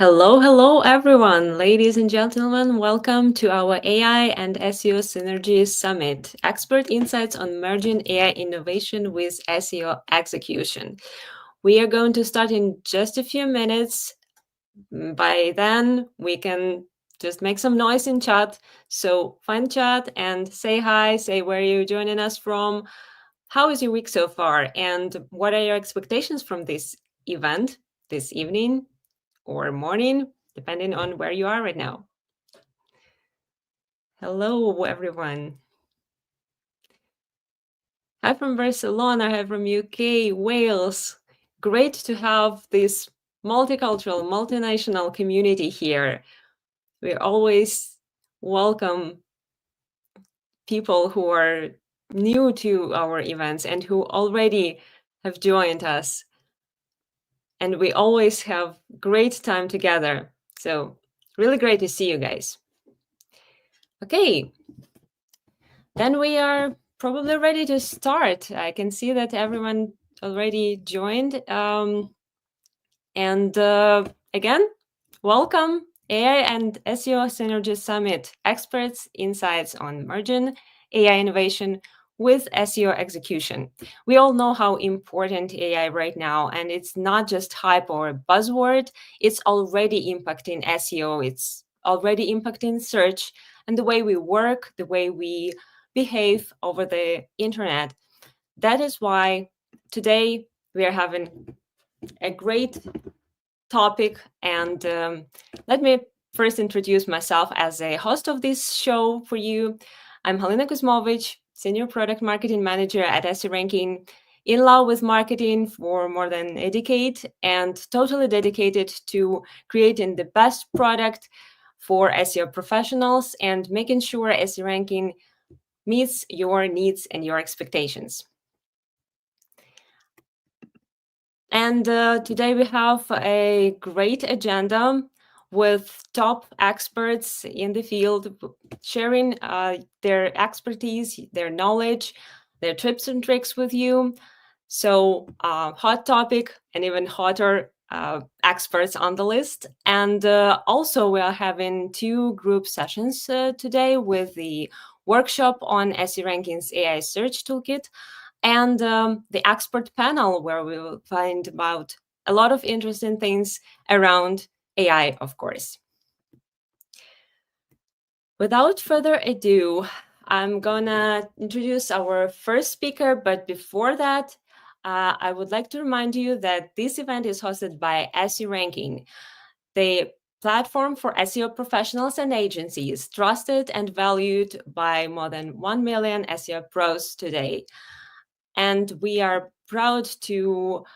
Hello, everyone. Ladies and gentlemen, welcome to our AI and SEO Synergy Summit. Expert insights on merging AI innovation with SEO execution. We are going to start in just a few minutes. By then, we can just make some noise in chat. So find chat and say hi, say where you're joining us from. How is your week so far? And what are your expectations from this event this evening or morning, depending on where you are right now? Hello, everyone. Hi from Barcelona, hi from UK, Wales. Great to have this multicultural, multinational community here. We always welcome people who are new to our events and who already have joined us. And we always have great time together. So really great to see you guys. Okay, then we are probably ready to start. I can see that everyone already joined. Again, welcome AI and SEO Synergy Summit, experts insights on merging AI innovation with SEO execution. We all know how important AI right now, and it's not just hype or a buzzword, it's already impacting SEO, it's already impacting search and the way we work, the way we behave over the internet. That is why today we are having a great topic. And let me first introduce myself as a host of this show for you. I'm Halina Kuzmovic, Senior Product Marketing Manager at SEO Ranking, in love with marketing for more than a decade and totally dedicated to creating the best product for SEO professionals and making sure SEO Ranking meets your needs and your expectations. And today we have a great agenda with top experts in the field sharing their expertise, their knowledge, their tips and tricks with you. So hot topic and even hotter experts on the list. And also we are having two group sessions today with the workshop on SE Ranking's AI Search Toolkit and the expert panel where we will find about a lot of interesting things around AI, of course. Without further ado, I'm gonna introduce our first speaker, but before that, I would like to remind you that this event is hosted by SEO Ranking, the platform for SEO professionals and agencies, trusted and valued by more than 1 million SEO pros today. And we are proud to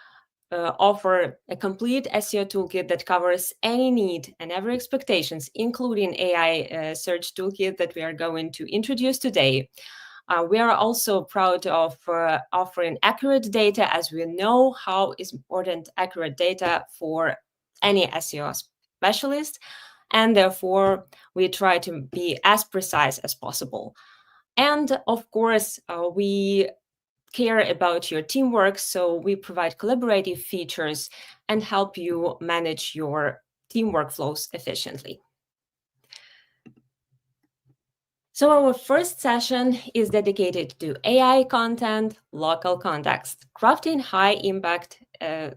offer a complete SEO toolkit that covers any need and every expectations, including AI search toolkit that we are going to introduce today. We are also proud of offering accurate data, as we know how is important accurate data for any SEO specialist, and therefore we try to be as precise as possible. And of course, we care about your teamwork, so we provide collaborative features and help you manage your team workflows efficiently. So our first session is dedicated to AI content, local context, crafting high-impact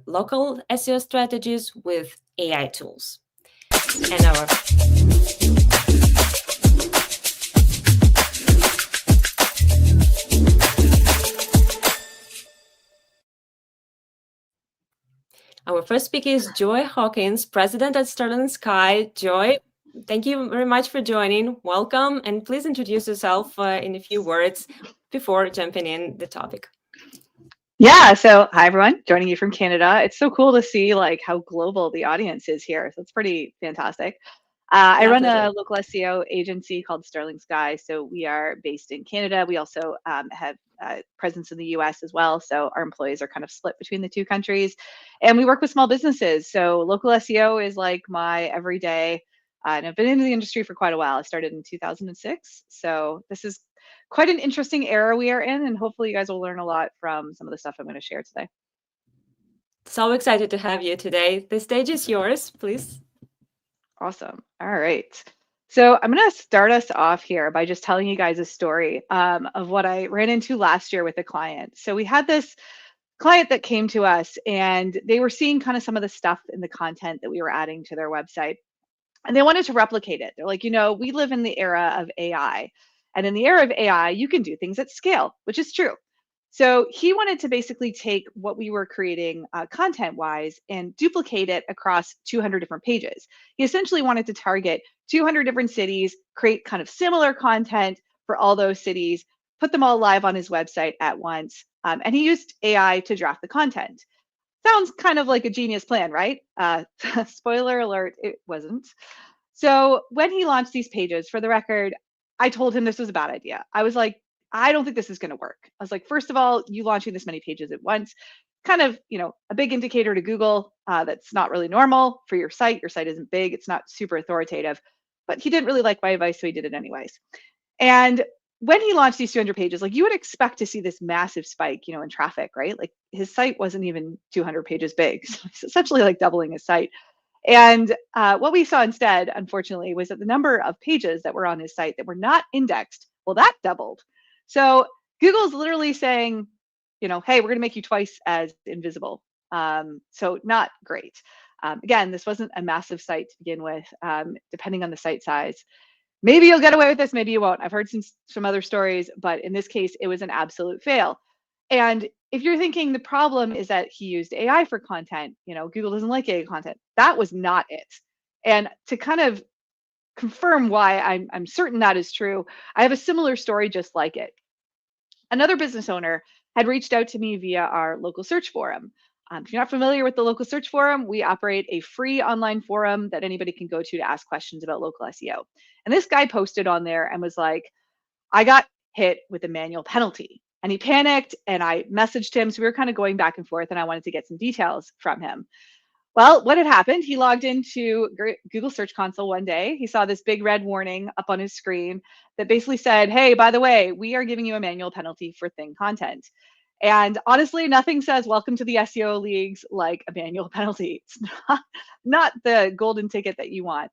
local SEO strategies with AI tools. And our first speaker is Joy Hawkins, President at Sterling Sky. Joy, thank you very much for joining. Welcome, and please introduce yourself in a few words before jumping in the topic. Yeah, so hi everyone, joining you from Canada. It's so cool to see like how global the audience is here. So it's pretty fantastic. I run a local SEO agency called Sterling Sky. So we are based in Canada. We also have presence in the US as well. So our employees are kind of split between the two countries. And we work with small businesses. So local SEO is like my everyday. And I've been in the industry for quite a while. I started in 2006. So this is quite an interesting era we are in. And hopefully you guys will learn a lot from some of the stuff I'm going to share today. So excited to have you today. The stage is yours, please. Awesome. All right. So I'm going to start us off here by just telling you guys a story of what I ran into last year with a client. So we had this client that came to us and they were seeing kind of some of the stuff in the content that we were adding to their website and they wanted to replicate it. They're like, we live in the era of AI. And in the era of AI, you can do things at scale, which is true. So he wanted to basically take what we were creating content wise and duplicate it across 200 different pages. He essentially wanted to target 200 different cities, create kind of similar content for all those cities, put them all live on his website at once. And he used AI to draft the content. Sounds kind of like a genius plan, right? Spoiler alert, it wasn't. So when he launched these pages, for the record, I told him this was a bad idea. I was like, I don't think this is going to work. I was like, first of all, you launching this many pages at once, kind of, a big indicator to Google that's not really normal for your site. Your site isn't big, it's not super authoritative. But he didn't really like my advice, so he did it anyways. And when he launched these 200 pages, like you would expect to see this massive spike, in traffic, right? Like his site wasn't even 200 pages big. So it's essentially like doubling his site. And what we saw instead, unfortunately, was that the number of pages that were on his site that were not indexed, well, that doubled. So Google's literally saying, hey, we're going to make you twice as invisible. So not great. Again, this wasn't a massive site to begin with, depending on the site size. Maybe you'll get away with this, maybe you won't. I've heard some other stories, but in this case, it was an absolute fail. And if you're thinking the problem is that he used AI for content, Google doesn't like AI content. That was not it. And to kind of confirm why I'm certain that is true, I have a similar story just like it. Another business owner had reached out to me via our local search forum. If you're not familiar with the local search forum, we operate a free online forum that anybody can go to ask questions about local SEO. And this guy posted on there and was like, I got hit with a manual penalty. And he panicked and I messaged him. So we were kind of going back and forth and I wanted to get some details from him. Well, what had happened? He logged into Google Search Console one day. He saw this big red warning up on his screen that basically said, hey, by the way, we are giving you a manual penalty for thin content. And honestly, nothing says welcome to the SEO leagues like a manual penalty. It's not the golden ticket that you want.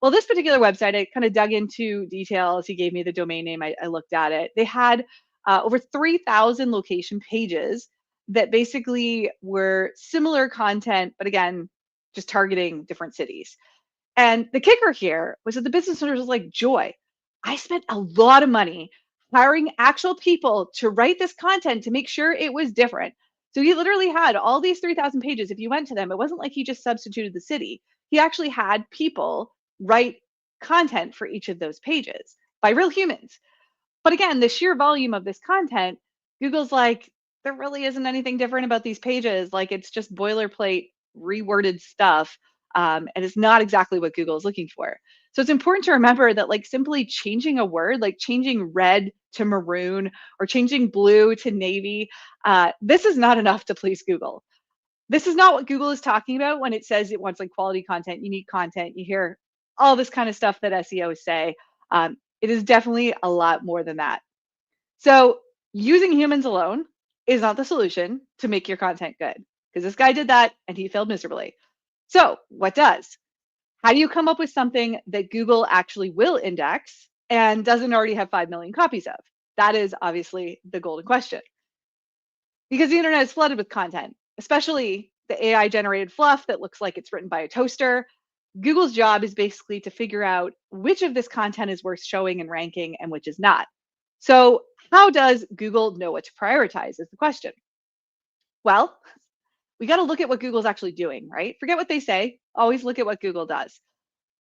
Well, this particular website, I kind of dug into details. He gave me the domain name. I looked at it. They had over 3,000 location pages that basically were similar content, but again, just targeting different cities. And the kicker here was that the business owners was like, Joy, I spent a lot of money hiring actual people to write this content to make sure it was different. So he literally had all these 3,000 pages. If you went to them, it wasn't like he just substituted the city. He actually had people write content for each of those pages by real humans. But again, the sheer volume of this content, Google's like, there really isn't anything different about these pages. Like it's just boilerplate, reworded stuff. And it's not exactly what Google is looking for. So it's important to remember that like simply changing a word, like changing red to maroon or changing blue to navy, this is not enough to please Google. This is not what Google is talking about when it says it wants like quality content, unique content. You hear all this kind of stuff that SEOs say. It is definitely a lot more than that. So using humans alone is not the solution to make your content good because this guy did that and he failed miserably. So what does? How do you come up with something that Google actually will index and doesn't already have 5 million copies of? That is obviously the golden question. Because the internet is flooded with content, especially the AI generated fluff that looks like it's written by a toaster. Google's job is basically to figure out which of this content is worth showing and ranking and which is not. So how does Google know what to prioritize is the question. Well, we got to look at what Google's actually doing, right? Forget what they say. Always look at what Google does.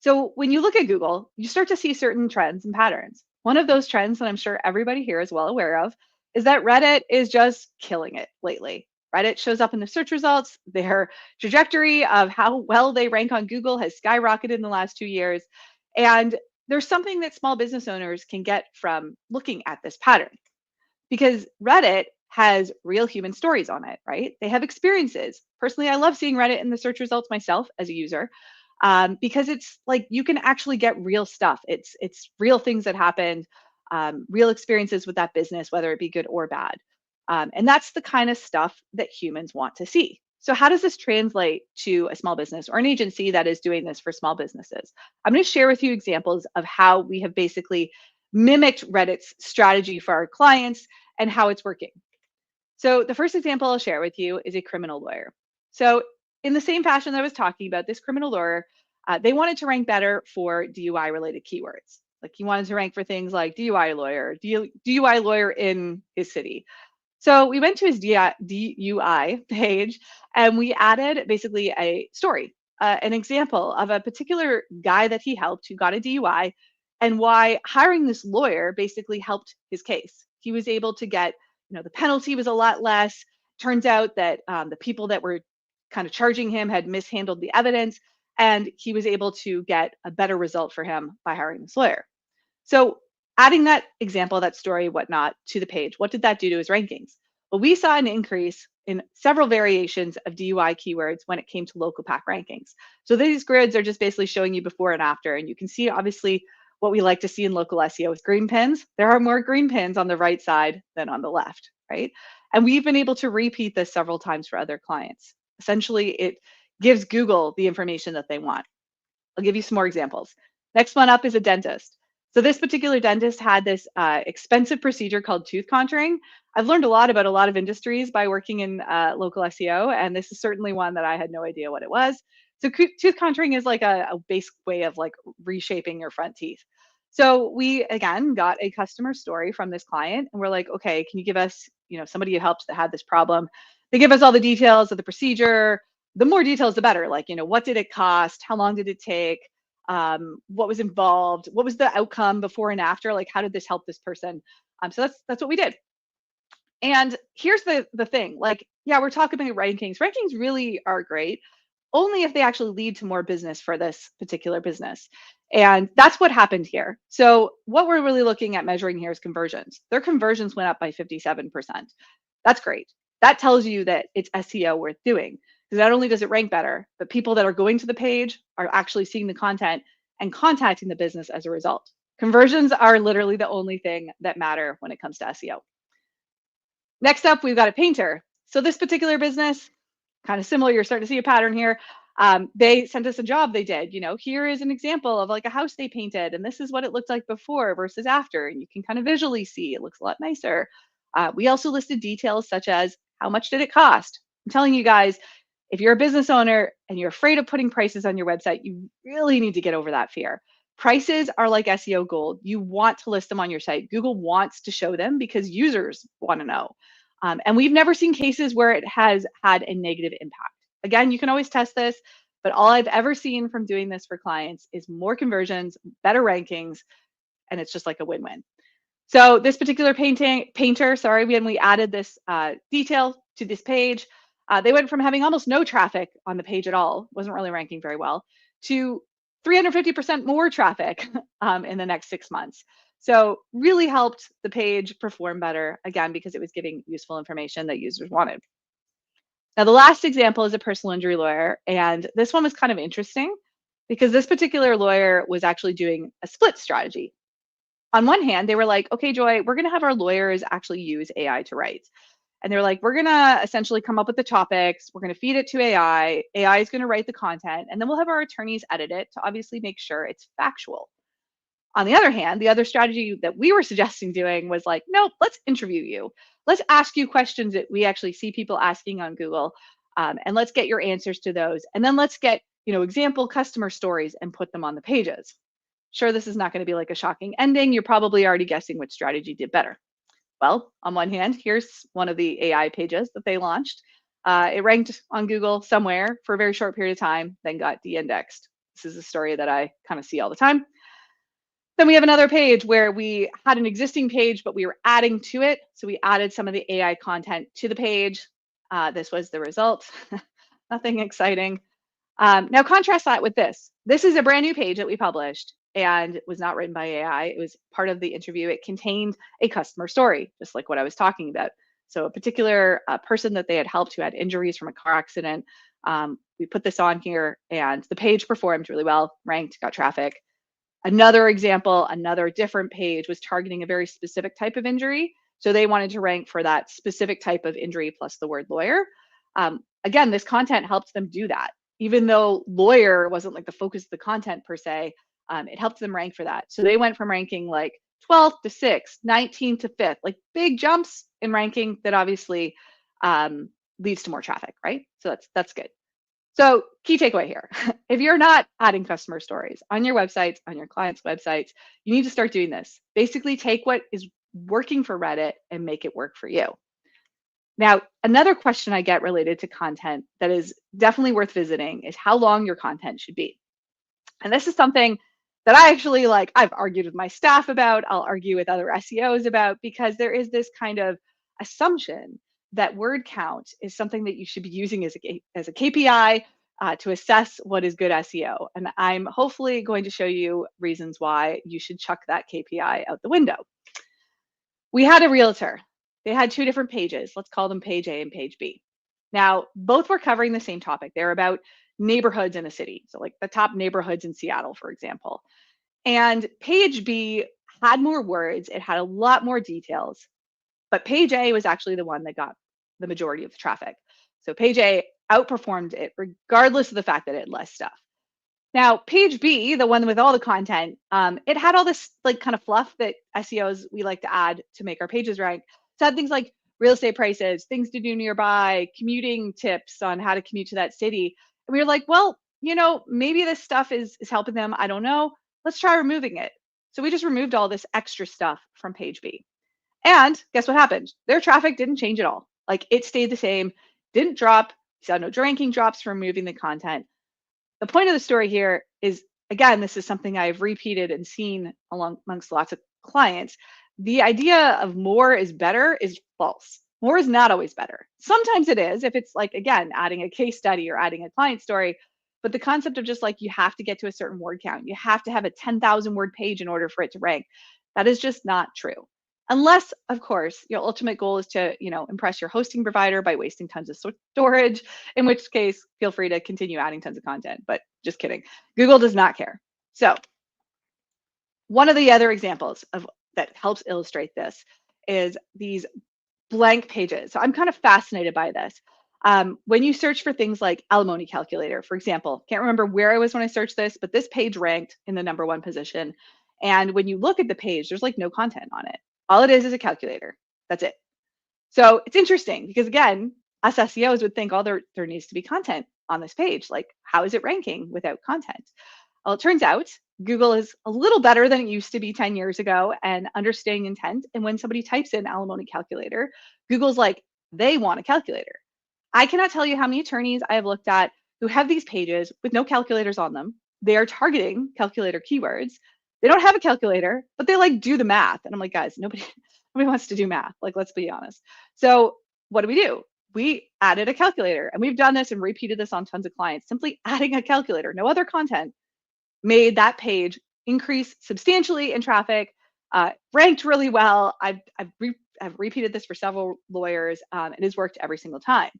So when you look at Google, you start to see certain trends and patterns. One of those trends that I'm sure everybody here is well aware of is that Reddit is just killing it lately. Reddit shows up in the search results. Their trajectory of how well they rank on Google has skyrocketed in the last 2 years. And there's something that small business owners can get from looking at this pattern because Reddit has real human stories on it, right? They have experiences. Personally, I love seeing Reddit in the search results myself as a user because it's like you can actually get real stuff. It's real things that happened, real experiences with that business, whether it be good or bad. And that's the kind of stuff that humans want to see. So how does this translate to a small business or an agency that is doing this for small businesses? I'm going to share with you examples of how we have basically mimicked Reddit's strategy for our clients and how it's working. So the first example I'll share with you is a criminal lawyer. So in the same fashion that I was talking about, this criminal lawyer, they wanted to rank better for DUI related keywords. Like he wanted to rank for things like DUI lawyer, DUI lawyer in his city. So we went to his DUI page and we added basically a story, an example of a particular guy that he helped who got a DUI and why hiring this lawyer basically helped his case. He was able to get, the penalty was a lot less. Turns out that the people that were kind of charging him had mishandled the evidence, and he was able to get a better result for him by hiring this lawyer. So adding that example, that story, whatnot, to the page, what did that do to his rankings? Well, we saw an increase in several variations of DUI keywords when it came to local pack rankings. So these grids are just basically showing you before and after, and you can see obviously what we like to see in local SEO is green pins. There are more green pins on the right side than on the left, right? And we've been able to repeat this several times for other clients. Essentially, it gives Google the information that they want. I'll give you some more examples. Next one up is a dentist. So this particular dentist had this expensive procedure called tooth contouring. I've learned a lot about a lot of industries by working in local SEO, and this is certainly one that I had no idea what it was. So tooth contouring is like a basic way of like reshaping your front teeth. So we, again, got a customer story from this client, and we're like, okay, can you give us, somebody who helped that had this problem? They give us all the details of the procedure. The more details, the better. Like, what did it cost? How long did it take? What was involved? What was the outcome before and after? Like, how did this help this person? So that's what we did. And here's the thing. Like, yeah, we're talking about rankings. Rankings really are great, only if they actually lead to more business for this particular business. And that's what happened here. So what we're really looking at measuring here is conversions. Their conversions went up by 57%. That's great. That tells you that it's SEO worth doing. Because not only does it rank better, but people that are going to the page are actually seeing the content and contacting the business as a result. Conversions are literally the only thing that matter when it comes to SEO. Next up, we've got a painter. So this particular business, kind of similar, you're starting to see a pattern here. They sent us a job they did. Here is an example of like a house they painted, and this is what it looked like before versus after. And you can kind of visually see it looks a lot nicer. We also listed details such as how much did it cost? I'm telling you guys, if you're a business owner and you're afraid of putting prices on your website, you really need to get over that fear. Prices are like SEO gold. You want to list them on your site. Google wants to show them because users want to know. And we've never seen cases where it has had a negative impact. Again, you can always test this, but all I've ever seen from doing this for clients is more conversions, better rankings, and it's just like a win-win. So this particular painter, when we added this detail to this page, they went from having almost no traffic on the page at all, wasn't really ranking very well, to 350% more traffic in the next 6 months. So really helped the page perform better, again, because it was giving useful information that users wanted. Now, the last example is a personal injury lawyer. And this one was kind of interesting because this particular lawyer was actually doing a split strategy. On one hand, they were like, okay, Joy, we're going to have our lawyers actually use AI to write. And they're like, we're going to essentially come up with the topics. We're going to feed it to AI. AI is going to write the content. And then we'll have our attorneys edit it to obviously make sure it's factual. On the other hand, the other strategy that we were suggesting doing was like, nope, let's interview you. Let's ask you questions that we actually see people asking on Google. And let's get your answers to those. And then let's get, example customer stories and put them on the pages. Sure, this is not going to be like a shocking ending. You're probably already guessing which strategy did better. Well, on one hand, here's one of the AI pages that they launched. It ranked on Google somewhere for a very short period of time, then got de-indexed. This is a story that I kind of see all the time. Then we have another page where we had an existing page, but we were adding to it. So we added some of the AI content to the page. This was the result. Nothing exciting. Now contrast that with this. This is a brand new page that we published and it was not written by AI. It was part of the interview. It contained a customer story, just like what I was talking about. So a particular person that they had helped who had injuries from a car accident. We put this on here and the page performed really well, ranked, got traffic. Another example, another different page was targeting a very specific type of injury. So they wanted to rank for that specific type of injury plus the word lawyer. again, this content helps them do that. Even though lawyer wasn't like the focus of the content per se, it helped them rank for that. So they went from ranking like 12th to 6th, 19th to 5th, like big jumps in ranking that obviously leads to more traffic, right? So that's good. So key takeaway here, if you're not adding customer stories on your websites, on your clients' websites, you need to start doing this. Basically take what is working for Reddit and make it work for you. Now, another question I get related to content that is definitely worth visiting is how long your content should be. And this is something that I actually like, I've argued with my staff about, I'll argue with other SEOs about, because there is this kind of assumption that word count is something that you should be using as a KPI to assess what is good SEO. And I'm hopefully going to show you reasons why you should chuck that KPI out the window. We had a realtor. They had two different pages. Let's call them page A and page B. Now, both were covering the same topic. They're about neighborhoods in a city. So like the top neighborhoods in Seattle, for example. And page B had more words. It had a lot more details, but page A was actually the one that got the majority of the traffic. So page A outperformed it regardless of the fact that it had less stuff. Now, page B, the one with all the content, it had all this like kind of fluff that SEOs we like to add to make our pages rank. So it had things like real estate prices, things to do nearby, commuting tips on how to commute to that city. And we were like, well, you know, maybe this stuff is helping them. I don't know. Let's try removing it. So we just removed all this extra stuff from page B. And guess what happened? Their traffic didn't change at all. Like it stayed the same, didn't drop. You saw no ranking drops from removing the content. The point of the story here is, again, this is something I've repeated and seen amongst lots of clients. The idea of more is better is false. More is not always better. Sometimes it is, if it's like, again, adding a case study or adding a client story. But the concept of just like you have to get to a certain word count, you have to have a 10,000 word page in order for it to rank. That is just not true. Unless, of course, your ultimate goal is to, impress your hosting provider by wasting tons of storage, in which case, feel free to continue adding tons of content, but just kidding. Google does not care. So one of the other examples that helps illustrate this is these blank pages. So I'm kind of fascinated by this. When you search for things like alimony calculator, for example, can't remember where I was when I searched this, but this page ranked in the #1 position. And when you look at the page, there's like no content on it. All it is a calculator. That's it. So it's interesting because, again, us SEOs would think, oh, there needs to be content on this page. Like, how is it ranking without content? Well, it turns out Google is a little better than it used to be 10 years ago and understanding intent. And when somebody types in alimony calculator, Google's like, they want a calculator. I cannot tell you how many attorneys I have looked at who have these pages with no calculators on them. They are targeting calculator keywords. They don't have a calculator, but they like do the math. And I'm like, guys, nobody wants to do math. Like, let's be honest. So what do? We added a calculator, and we've done this and repeated this on tons of clients. Simply adding a calculator, no other content, made that page increase substantially in traffic, ranked really well. I've repeated this for several lawyers. It has worked every single time.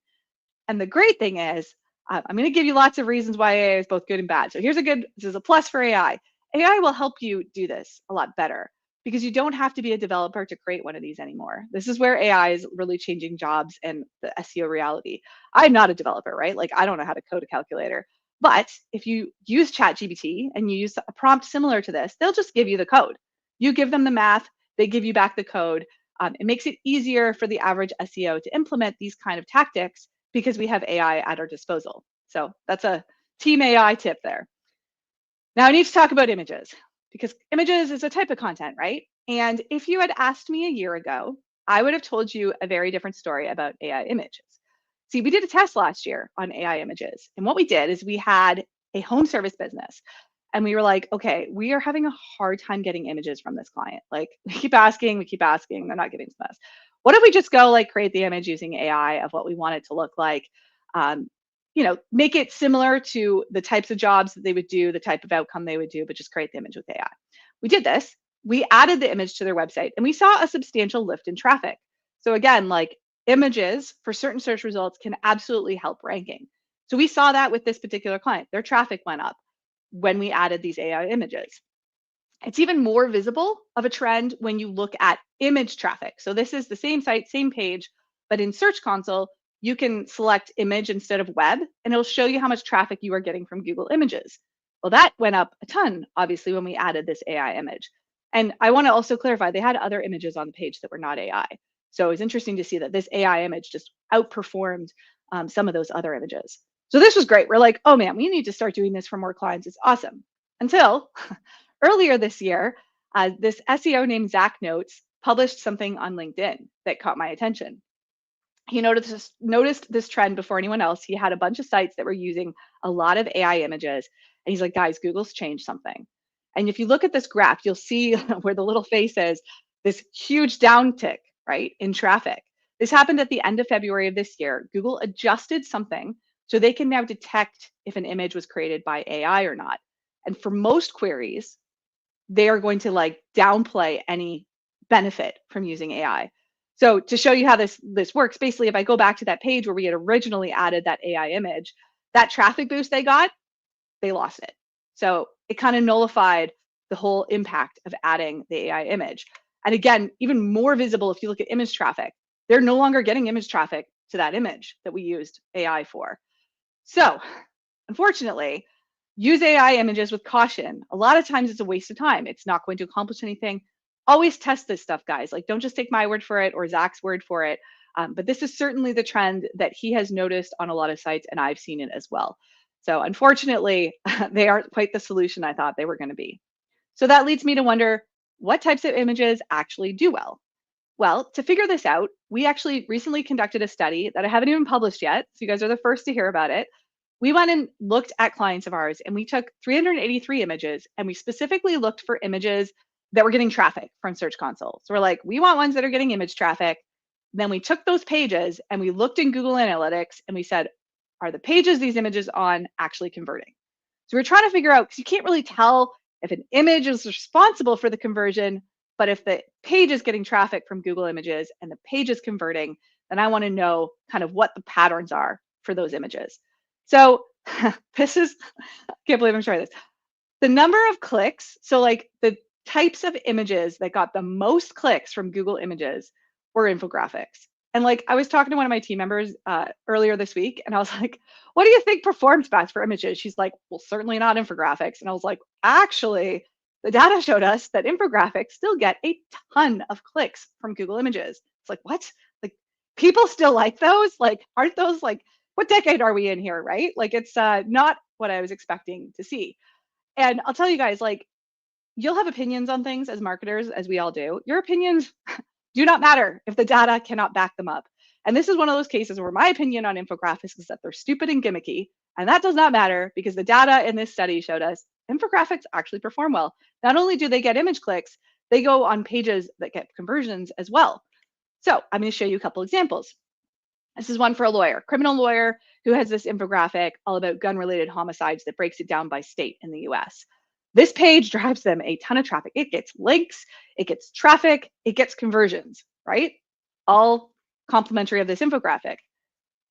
And the great thing is, I'm going to give you lots of reasons why AI is both good and bad. So this is a plus for AI. AI will help you do this a lot better because you don't have to be a developer to create one of these anymore. This is where AI is really changing jobs and the SEO reality. I'm not a developer, right? Like I don't know how to code a calculator. But if you use ChatGPT and you use a prompt similar to this, they'll just give you the code. You give them the math, they give you back the code. It makes it easier for the average SEO to implement these kind of tactics because we have AI at our disposal. So that's a team AI tip there. Now I need to talk about images because images is a type of content, right? And if you had asked me a year ago, I would have told you a very different story about AI images. See, we did a test last year on AI images. And what we did is we had a home service business. And we were like, okay, we are having a hard time getting images from this client. Like we keep asking, they're not giving us. What if we just go like create the image using AI of what we want it to look like? Make it similar to the types of jobs that they would do, the type of outcome they would do, but just create the image with AI. We did this. We added the image to their website and we saw a substantial lift in traffic. So again, like images for certain search results can absolutely help ranking. So we saw that with this particular client. Their traffic went up when we added these AI images. It's even more visible of a trend when you look at image traffic. So this is the same site, same page, but in Search Console, you can select image instead of web, and it'll show you how much traffic you are getting from Google Images. Well, that went up a ton, obviously, when we added this AI image. And I want to also clarify, they had other images on the page that were not AI. So it was interesting to see that this AI image just outperformed some of those other images. So this was great. We're like, oh man, we need to start doing this for more clients. It's awesome. Until earlier this year, this SEO named Zach Notes published something on LinkedIn that caught my attention. He noticed this trend before anyone else. He had a bunch of sites that were using a lot of AI images. And he's like, guys, Google's changed something. And if you look at this graph, you'll see where the little face is, this huge downtick, right, in traffic. This happened at the end of February of this year. Google adjusted something so they can now detect if an image was created by AI or not. And for most queries, they are going to like downplay any benefit from using AI. So to show you how this works, basically, if I go back to that page where we had originally added that AI image, that traffic boost they got, they lost it. So it kind of nullified the whole impact of adding the AI image. And again, even more visible if you look at image traffic, they're no longer getting image traffic to that image that we used AI for. So unfortunately, use AI images with caution. A lot of times it's a waste of time. It's not going to accomplish anything. Always test this stuff, guys. Like, don't just take my word for it or Zach's word for it. But this is certainly the trend that he has noticed on a lot of sites, and I've seen it as well. So unfortunately, they aren't quite the solution I thought they were going to be. So that leads me to wonder, what types of images actually do well? Well, to figure this out, we actually recently conducted a study that I haven't even published yet. So you guys are the first to hear about it. We went and looked at clients of ours, and we took 383 images, and we specifically looked for images that were getting traffic from Search Console. So we're like, we want ones that are getting image traffic. Then we took those pages and we looked in Google Analytics and we said, are the pages these images on actually converting? So we're trying to figure out, because you can't really tell if an image is responsible for the conversion, but if the page is getting traffic from Google Images and the page is converting, then I want to know kind of what the patterns are for those images. So this is, I can't believe I'm sharing this. The number of clicks, so like the types of images that got the most clicks from Google Images were infographics. And like I was talking to one of my team members earlier this week, and I was like, what do you think performs best for images? She's like, well, certainly not infographics. And I was like, actually, the data showed us that infographics still get a ton of clicks from Google Images. It's like, what? Like, people still like those? Like, aren't those like, what decade are we in here, right? Like, it's not what I was expecting to see. And I'll tell you guys, like, you'll have opinions on things as marketers, as we all do. Your opinions do not matter if the data cannot back them up. And this is one of those cases where my opinion on infographics is that they're stupid and gimmicky. And that does not matter because the data in this study showed us infographics actually perform well. Not only do they get image clicks, they go on pages that get conversions as well. So I'm going to show you a couple examples. This is one for a lawyer, criminal lawyer, who has this infographic all about gun-related homicides that breaks it down by state in the US. This page drives them a ton of traffic. It gets links, it gets traffic, it gets conversions, right? All complimentary of this infographic.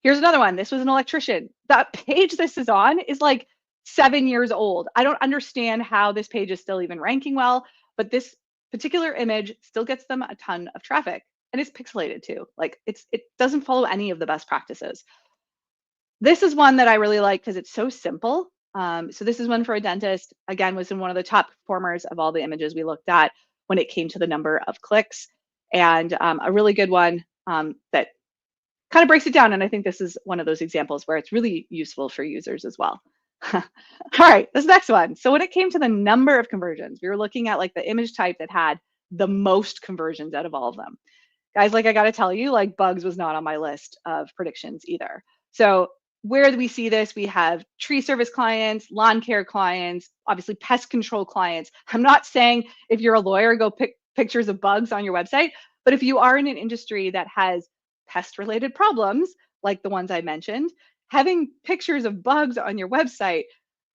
Here's another one. This was an electrician. That page this is on is like 7 years old. I don't understand how this page is still even ranking well, but this particular image still gets them a ton of traffic. And it's pixelated too. Like it doesn't follow any of the best practices. This is one that I really like because it's so simple. So this is one for a dentist. Again, was in one of the top performers of all the images we looked at when it came to the number of clicks, and a really good one that kind of breaks it down. And I think this is one of those examples where it's really useful for users as well. All right, this next one. So when it came to the number of conversions, we were looking at like the image type that had the most conversions out of all of them. Guys, like I got to tell you, like bugs was not on my list of predictions either. So where do we see this? We have tree service clients, lawn care clients, obviously pest control clients. I'm not saying if you're a lawyer, go pick pictures of bugs on your website, but if you are in an industry that has pest related problems, like the ones I mentioned, having pictures of bugs on your website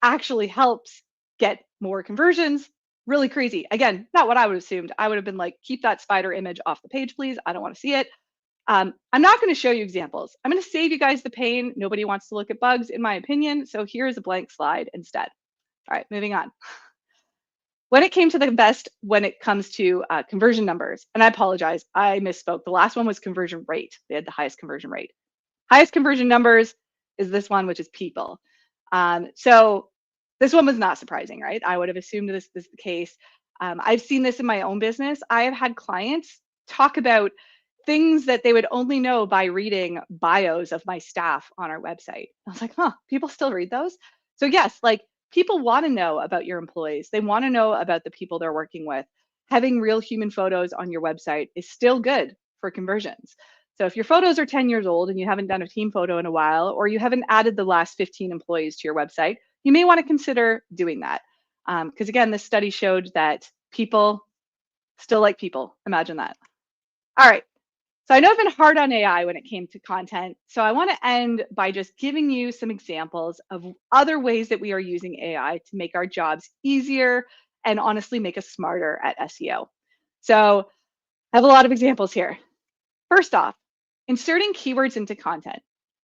actually helps get more conversions. Really crazy. Again, not what I would have assumed. I would have been like, keep that spider image off the page, please. I don't want to see it. I'm not going to show you examples. I'm going to save you guys the pain. Nobody wants to look at bugs, in my opinion. So here's a blank slide instead. All right, moving on. When it came to the best, when it comes to conversion numbers, and I apologize, I misspoke. The last one was conversion rate. They had the highest conversion rate. Highest conversion numbers is this one, which is people. So this one was not surprising, right? I would have assumed this is the case. I've seen this in my own business. I have had clients talk about things that they would only know by reading bios of my staff on our website. I was like, huh, people still read those? So yes, like people want to know about your employees. They want to know about the people they're working with. Having real human photos on your website is still good for conversions. So if your photos are 10 years old and you haven't done a team photo in a while, or you haven't added the last 15 employees to your website, you may want to consider doing that. Because again, this study showed that people still like people. Imagine that. All right. So I know I've been hard on AI when it came to content. So I want to end by just giving you some examples of other ways that we are using AI to make our jobs easier and honestly make us smarter at SEO. So I have a lot of examples here. First off, inserting keywords into content.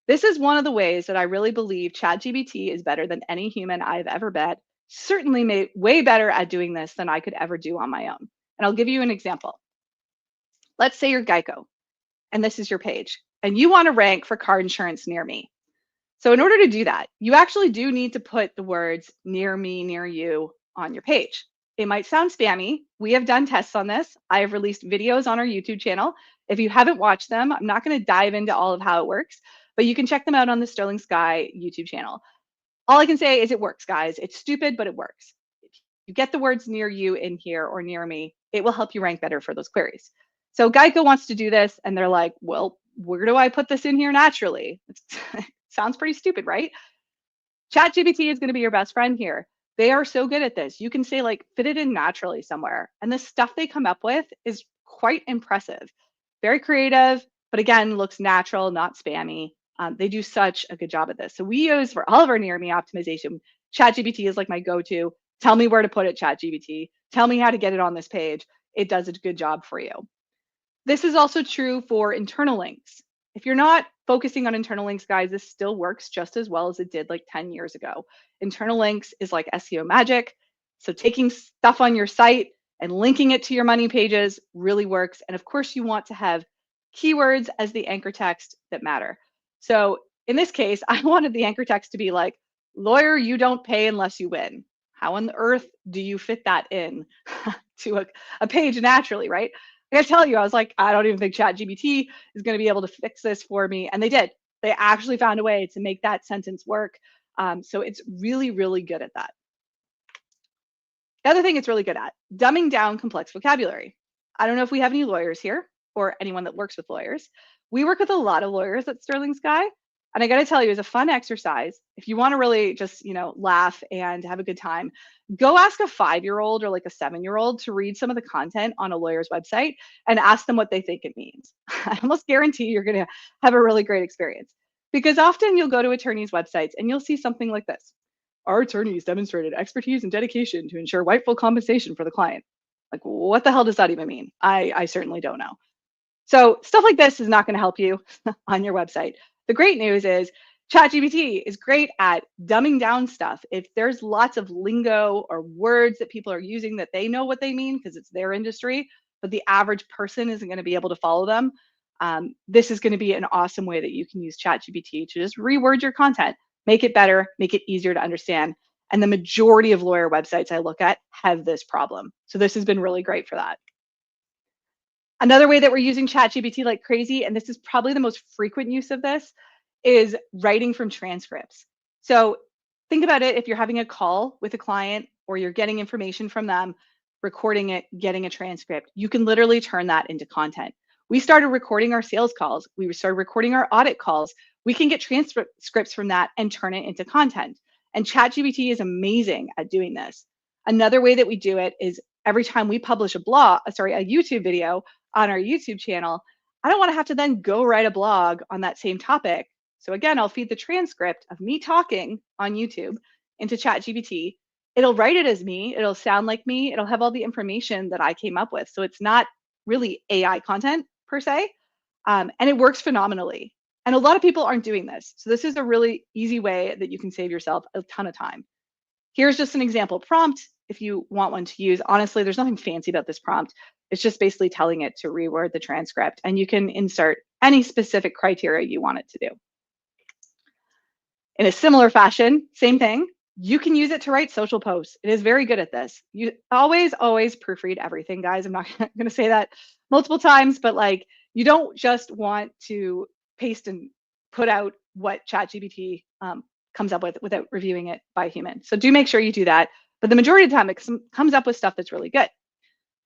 This is one of the ways that I really believe ChatGPT is better than any human I've ever met. Certainly made way better at doing this than I could ever do on my own. And I'll give you an example. Let's say you're Geico and this is your page and you want to rank for car insurance near me. So in order to do that, you actually do need to put the words near me, near you on your page. It might sound spammy. We have done tests on this. I have released videos on our YouTube channel. If you haven't watched them, I'm not going to dive into all of how it works, but you can check them out on the Sterling Sky YouTube channel. All I can say is it works, guys. It's stupid, but it works. If you get the words near you in here or near me, it will help you rank better for those queries. So Geico wants to do this, and they're like, well, where do I put this in here naturally? Sounds pretty stupid, right? ChatGPT is going to be your best friend here. They are so good at this. You can say, like, fit it in naturally somewhere. And the stuff they come up with is quite impressive. Very creative, but again, looks natural, not spammy. They do such a good job at this. So we use for all of our near me optimization, ChatGPT is like my go-to. Tell me where to put it, ChatGPT. Tell me how to get it on this page. It does a good job for you. This is also true for internal links. If you're not focusing on internal links, guys, this still works just as well as it did like 10 years ago. Internal links is like SEO magic. So taking stuff on your site and linking it to your money pages really works. And of course, you want to have keywords as the anchor text that matter. So in this case, I wanted the anchor text to be like, lawyer, you don't pay unless you win. How on earth do you fit that in to a page naturally, right? I gotta tell you, I was like, I don't even think ChatGPT is going to be able to fix this for me. And they did. They actually found a way to make that sentence work. So it's really, really good at that. The other thing it's really good at, dumbing down complex vocabulary. I don't know if we have any lawyers here or anyone that works with lawyers. We work with a lot of lawyers at Sterling Sky. And I got to tell you, it's a fun exercise. If you want to really just, laugh and have a good time, go ask a 5-year-old or like a 7-year-old to read some of the content on a lawyer's website and ask them what they think it means. I almost guarantee you're going to have a really great experience because often you'll go to attorneys' websites and you'll see something like this. Our attorneys demonstrated expertise and dedication to ensure rightful compensation for the client. Like, what the hell does that even mean? I certainly don't know. So stuff like this is not going to help you on your website. The great news is ChatGPT is great at dumbing down stuff. If there's lots of lingo or words that people are using that they know what they mean because it's their industry, but the average person isn't going to be able to follow them, this is going to be an awesome way that you can use ChatGPT to just reword your content, make it better, make it easier to understand. And the majority of lawyer websites I look at have this problem. So this has been really great for that. Another way that we're using ChatGPT like crazy, and this is probably the most frequent use of this, is writing from transcripts. So think about it if you're having a call with a client or you're getting information from them, recording it, getting a transcript, you can literally turn that into content. We started recording our sales calls. We started recording our audit calls. We can get transcripts from that and turn it into content. And ChatGPT is amazing at doing this. Another way that we do it is every time we publish a YouTube video on our YouTube channel, I don't want to have to then go write a blog on that same topic. So again, I'll feed the transcript of me talking on YouTube into ChatGPT. It'll write it as me. It'll sound like me. It'll have all the information that I came up with. So it's not really AI content per se, and it works phenomenally. And a lot of people aren't doing this. So this is a really easy way that you can save yourself a ton of time. Here's just an example prompt if you want one to use. Honestly, there's nothing fancy about this prompt. It's just basically telling it to reword the transcript, and you can insert any specific criteria you want it to do. In a similar fashion, same thing. You can use it to write social posts. It is very good at this. You always proofread everything, guys. I'm not going to say that multiple times, but like, you don't just want to paste and put out what ChatGPT comes up with without reviewing it by a human. So do make sure you do that. But the majority of the time, it comes up with stuff that's really good.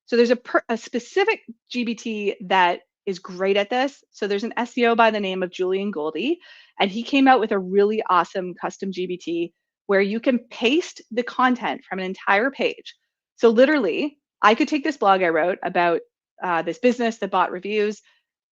So there's a specific GPT that is great at this. So there's an SEO by the name of Julian Goldie, and he came out with a really awesome custom GPT where you can paste the content from an entire page. So literally, I could take this blog I wrote about this business that bought reviews,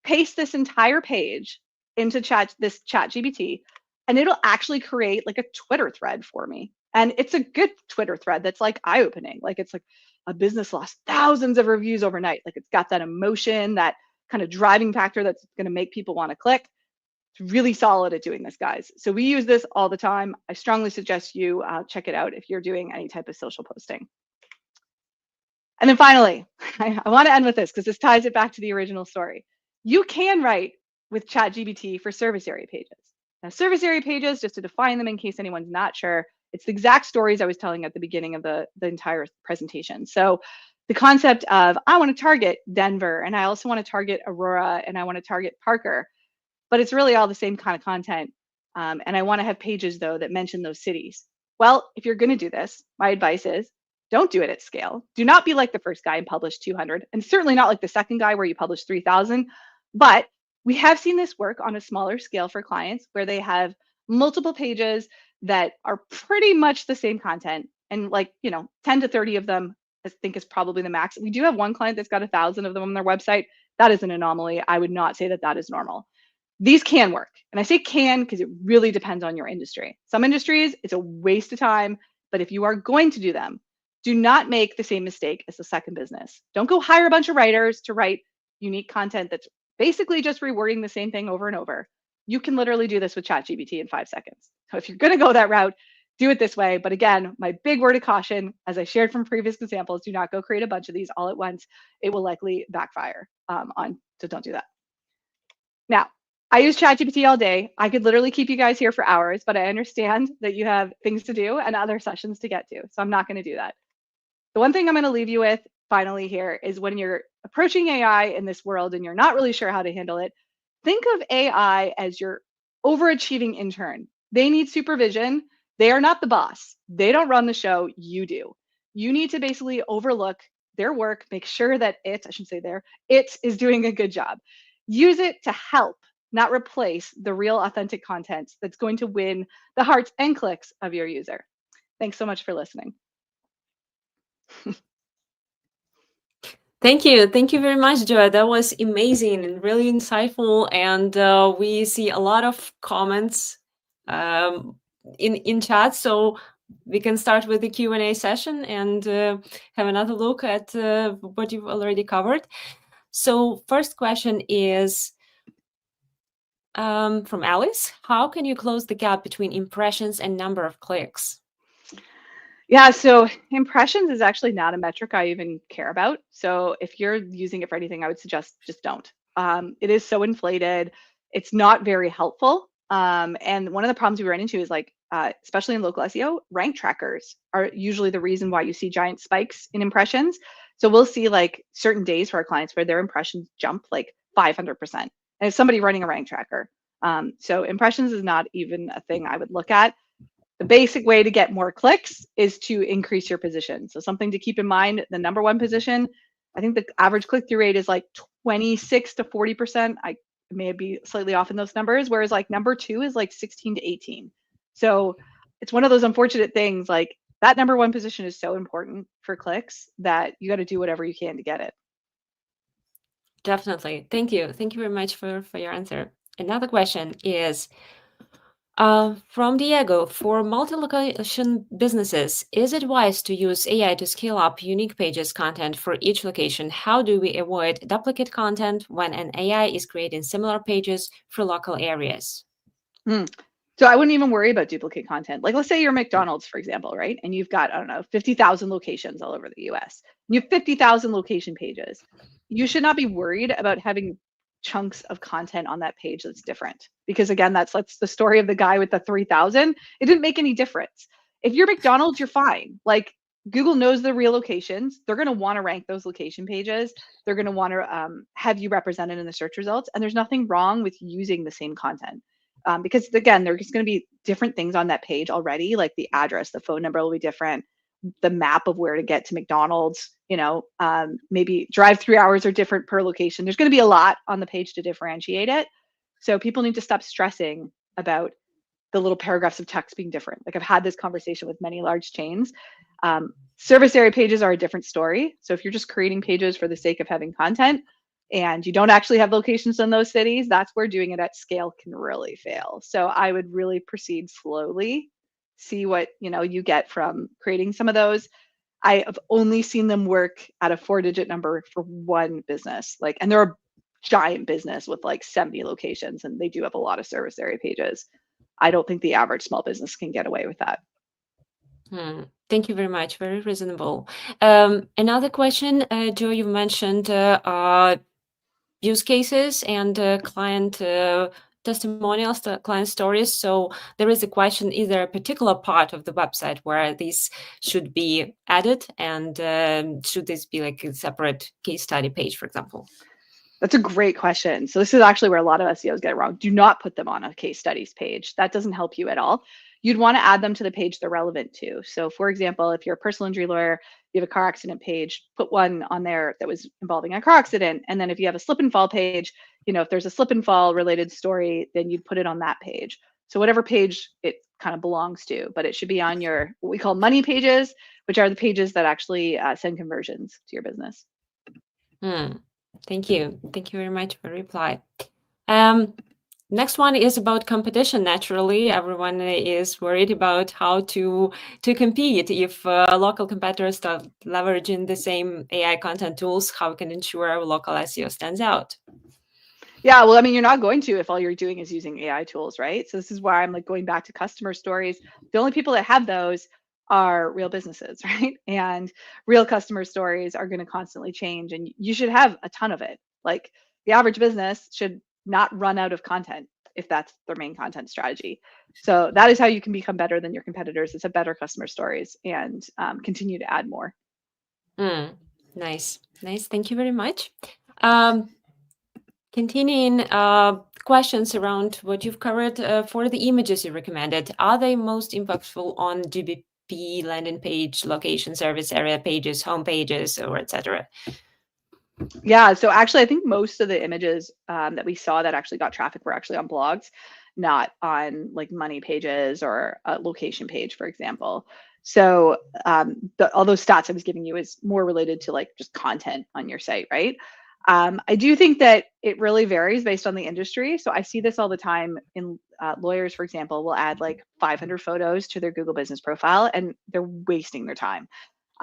paste this entire page into this ChatGPT, and it'll actually create like a Twitter thread for me. And it's a good Twitter thread that's like eye-opening. Like, it's like, a business lost thousands of reviews overnight. Like, it's got that emotion, that kind of driving factor that's going to make people want to click. It's really solid at doing this, guys. So we use this all the time. I strongly suggest you check it out if you're doing any type of social posting. And then finally, I want to end with this because this ties it back to the original story. You can write with ChatGPT for service area pages. Now, service area pages, just to define them in case anyone's not sure, it's the exact stories I was telling at the beginning of the entire presentation. So the concept of, I want to target Denver, and I also want to target Aurora, and I want to target Parker, but it's really all the same kind of content. And I want to have pages, though, that mention those cities. Well, if you're going to do this, my advice is, don't do it at scale. Do not be like the first guy and publish 200, and certainly not like the second guy where you publish 3,000. But we have seen this work on a smaller scale for clients where they have multiple pages that are pretty much the same content. And like, 10 to 30 of them, I think, is probably the max. We do have one client that's got 1,000 of them on their website. That is an anomaly. I would not say that that is normal. These can work. And I say can because it really depends on your industry. Some industries, it's a waste of time. But if you are going to do them, do not make the same mistake as the second business. Don't go hire a bunch of writers to write unique content that's basically just rewording the same thing over and over. You can literally do this with ChatGPT in 5 seconds. So if you're going to go that route, do it this way. But again, my big word of caution, as I shared from previous examples, do not go create a bunch of these all at once. It will likely backfire so don't do that. Now, I use ChatGPT all day. I could literally keep you guys here for hours, but I understand that you have things to do and other sessions to get to. So I'm not going to do that. The one thing I'm going to leave you with finally here is, when you're approaching AI in this world and you're not really sure how to handle it, think of AI as your overachieving intern. They need supervision. They are not the boss. They don't run the show. You do. You need to basically overlook their work, make sure that it is doing a good job. Use it to help, not replace the real authentic content that's going to win the hearts and clicks of your user. Thanks so much for listening. Thank you. Thank you very much, Joa. That was amazing and really insightful. And we see a lot of comments in chat. So we can start with the Q&A session and have another look at what you've already covered. So first question is from Alice. How can you close the gap between impressions and number of clicks? Yeah, so impressions is actually not a metric I even care about. So if you're using it for anything, I would suggest just don't. It is so inflated. It's not very helpful. And one of the problems we run into is, like, especially in local SEO, rank trackers are usually the reason why you see giant spikes in impressions. So we'll see like certain days for our clients where their impressions jump like 500%. And it's somebody running a rank tracker. So impressions is not even a thing I would look at. The basic way to get more clicks is to increase your position. So something to keep in mind, the number one position, I think the average click-through rate is like 26 to 40%. I may be slightly off in those numbers, whereas like number two is like 16 to 18. So it's one of those unfortunate things, like that number one position is so important for clicks that you got to do whatever you can to get it. Definitely. Thank you. Thank you very much for your answer. Another question is, from Diego, for multi-location businesses, is it wise to use AI to scale up unique pages content for each location? How do we avoid duplicate content when an AI is creating similar pages for local areas? So I wouldn't even worry about duplicate content. Like, let's say you're McDonald's, for example, right? And you've got, I don't know, 50,000 locations all over the US. You have 50,000 location pages. You should not be worried about having chunks of content on that page that's different. Because again, that's the story of the guy with the 3,000. It didn't make any difference. If you're McDonald's, you're fine. Like, Google knows the real locations. They're going to want to rank those location pages. They're going to want to have you represented in the search results. And there's nothing wrong with using the same content. Because again, there's going to be different things on that page already, like the address, the phone number will be different, the map of where to get to McDonald's, maybe drive-through hours are different per location. There's going to be a lot on the page to differentiate it. So people need to stop stressing about the little paragraphs of text being different. Like, I've had this conversation with many large chains. Service area pages are a different story. So if you're just creating pages for the sake of having content and you don't actually have locations in those cities, that's where doing it at scale can really fail. So I would really proceed slowly, see what you get from creating some of those. I have only seen them work at a 4-digit number for one business, and they're a giant business with like 70 locations, and they do have a lot of service area pages. I don't think the average small business can get away with that. Thank you very much. Very reasonable. Another question, Joe, you mentioned use cases and client testimonials, client stories. So there is a question, is there a particular part of the website where these should be added? And should this be like a separate case study page, for example? That's a great question. So this is actually where a lot of SEOs get it wrong. Do not put them on a case studies page. That doesn't help you at all. You'd want to add them to the page they're relevant to. So for example, if you're a personal injury lawyer, you have a car accident page, put one on there that was involving a car accident. And then if you have a slip and fall page, if there's a slip and fall related story, then you'd put it on that page. So whatever page it kind of belongs to, but it should be on your, what we call money pages, which are the pages that actually send conversions to your business. Thank you. Thank you very much for the reply. Next one is about competition. Naturally, everyone is worried about how to compete. If local competitors start leveraging the same AI content tools, how can ensure local SEO stands out? Yeah, well, I mean, you're not going to if all you're doing is using AI tools, right? So this is why I'm like going back to customer stories. The only people that have those are real businesses, right? And real customer stories are going to constantly change, and you should have a ton of it. Like, the average business should not run out of content if that's their main content strategy. So that is how you can become better than your competitors, is have better customer stories and continue to add more. Nice. Thank you very much. Continuing questions around what you've covered for the images you recommended. Are they most impactful on GBP landing page, location, service area pages, home pages, or etc.? Yeah, so actually, I think most of the images that we saw that actually got traffic were actually on blogs, not on like money pages or a location page, for example. So all those stats I was giving you is more related to like just content on your site, right? I do think that it really varies based on the industry. So I see this all the time in lawyers, for example, will add like 500 photos to their Google business profile, and they're wasting their time.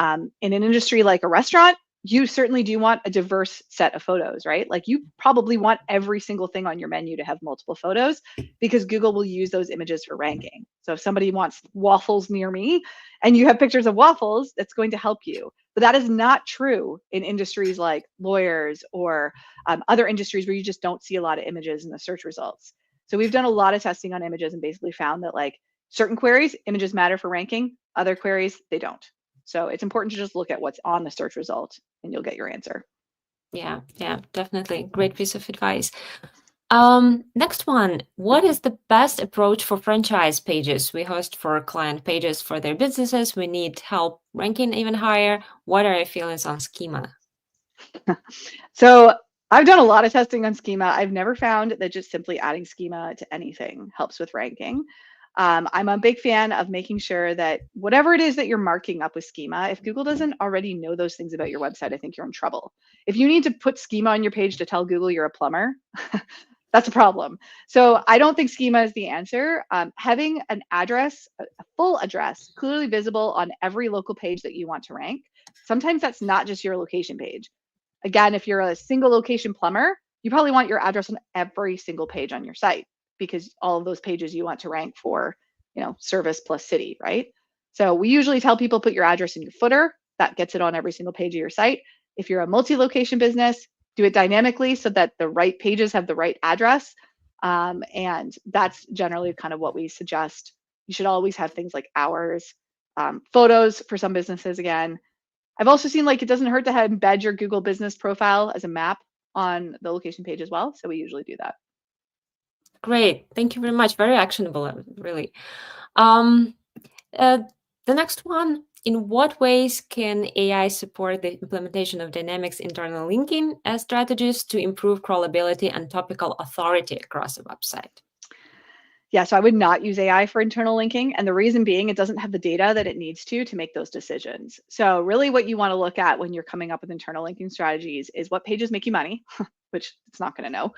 In an industry like a restaurant, you certainly do want a diverse set of photos, right? Like, you probably want every single thing on your menu to have multiple photos, because Google will use those images for ranking. So if somebody wants waffles near me and you have pictures of waffles, that's going to help you. But that is not true in industries like lawyers or other industries where you just don't see a lot of images in the search results. So we've done a lot of testing on images and basically found that like certain queries, images matter for ranking, other queries, they don't. So it's important to just look at what's on the search result and you'll get your answer. Yeah, definitely. Great piece of advice. Next one, what is the best approach for franchise pages? We host for client pages for their businesses. We need help ranking even higher. What are your feelings on schema? So I've done a lot of testing on schema. I've never found that just simply adding schema to anything helps with ranking. I'm a big fan of making sure that whatever it is that you're marking up with schema, if Google doesn't already know those things about your website, I think you're in trouble. If you need to put schema on your page to tell Google you're a plumber, that's a problem. So I don't think schema is the answer. Having an address, a full address, clearly visible on every local page that you want to rank. Sometimes that's not just your location page. Again, if you're a single location plumber, you probably want your address on every single page on your site, because all of those pages you want to rank for, service plus city, right? So we usually tell people, put your address in your footer. That gets it on every single page of your site. If you're a multi-location business, do it dynamically so that the right pages have the right address. And that's generally kind of what we suggest. You should always have things like hours, photos for some businesses again. I've also seen like it doesn't hurt to embed your Google business profile as a map on the location page as well. So we usually do that. Great. Thank you very much. Very actionable, really. Um, the next one, in what ways can AI support the implementation of dynamics internal linking as strategies to improve crawlability and topical authority across a website? Yeah, so I would not use AI for internal linking. And the reason being, it doesn't have the data that it needs to make those decisions. So really what you want to look at when you're coming up with internal linking strategies is what pages make you money, which it's not going to know,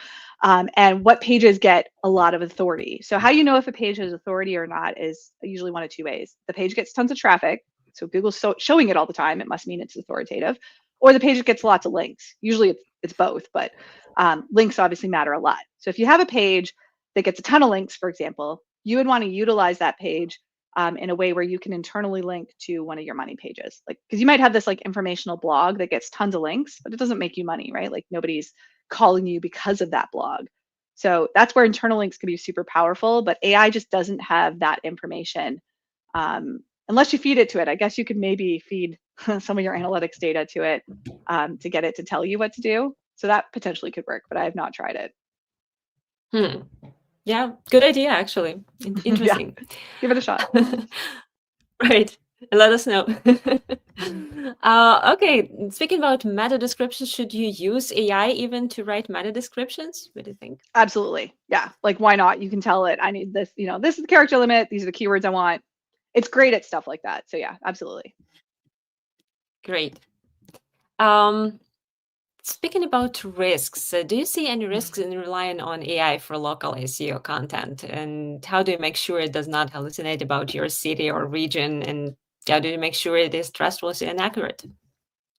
and what pages get a lot of authority. So how you know if a page has authority or not is usually one of two ways. The page gets tons of traffic, so Google's showing it all the time, it must mean it's authoritative, or the page gets lots of links. Usually it's both, but links obviously matter a lot. So if you have a page that gets a ton of links, for example, you would want to utilize that page in a way where you can internally link to one of your money pages. Like, because you might have this like informational blog that gets tons of links, but it doesn't make you money, right? Like nobody's calling you because of that blog. So that's where internal links can be super powerful, but AI just doesn't have that information unless you feed it to it. I guess you could maybe feed some of your analytics data to it to get it to tell you what to do. So that potentially could work, but I have not tried it. Yeah, good idea, actually. Interesting. Yeah, give it a shot. Right. Let us know. Okay, speaking about meta descriptions, should you use AI even to write meta descriptions? What do you think? Absolutely. Yeah. Like, why not? You can tell it, I need this, this is the character limit. These are the keywords I want. It's great at stuff like that. So yeah, absolutely. Great. Speaking about risks, do you see any risks in relying on AI for local SEO content? And how do you make sure it does not hallucinate about your city or region? And how do you make sure it is trustworthy and accurate?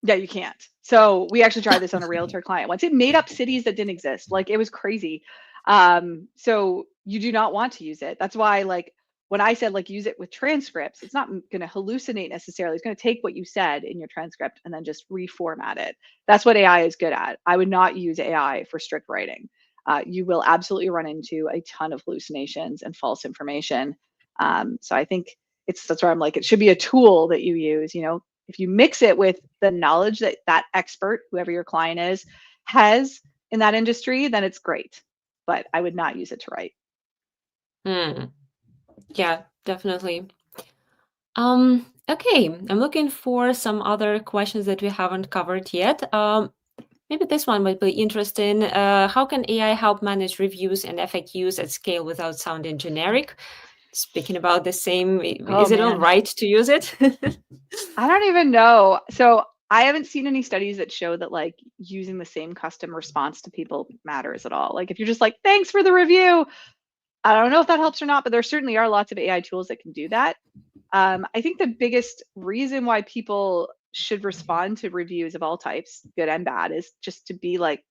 Yeah, you can't. So we actually tried this on a realtor client once. It made up cities that didn't exist. Like it was crazy. So you do not want to use it. That's why, like, when I said like use it with transcripts, it's not going to hallucinate necessarily. It's going to take what you said in your transcript and then just reformat it. That's what AI is good at. I would not use AI for strict writing. You will absolutely run into a ton of hallucinations and false information. So I think that's where I'm like, it should be a tool that you use. If you mix it with the knowledge that that expert, whoever your client is, has in that industry, then it's great. But I would not use it to write. Yeah, definitely. Okay, I'm looking for some other questions that we haven't covered yet. Maybe this one might be interesting. How can AI help manage reviews and FAQs at scale without sounding generic? Speaking about the same, Oh is it all man, right to use it? I don't even know. So I haven't seen any studies that show that like using the same custom response to people matters at all. Like if you're just like, thanks for the review, I don't know if that helps or not, but there certainly are lots of AI tools that can do that. I think the biggest reason why people should respond to reviews of all types, good and bad, is just to be like,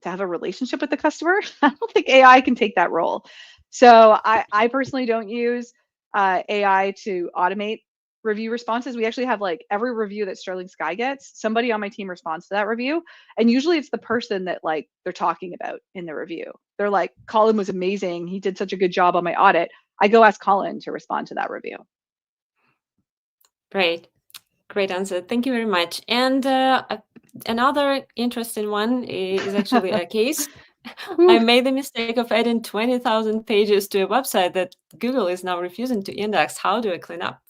to have a relationship with the customer. I don't think AI can take that role. So I personally don't use AI to automate review responses. We actually have like every review that Sterling Sky gets, somebody on my team responds to that review. And usually it's the person that like they're talking about in the review. They're like, Colin was amazing. He did such a good job on my audit. I go ask Colin to respond to that review. Great. Great answer. Thank you very much. And another interesting one is actually a case. I made the mistake of adding 20,000 pages to a website that Google is now refusing to index. How do I clean up?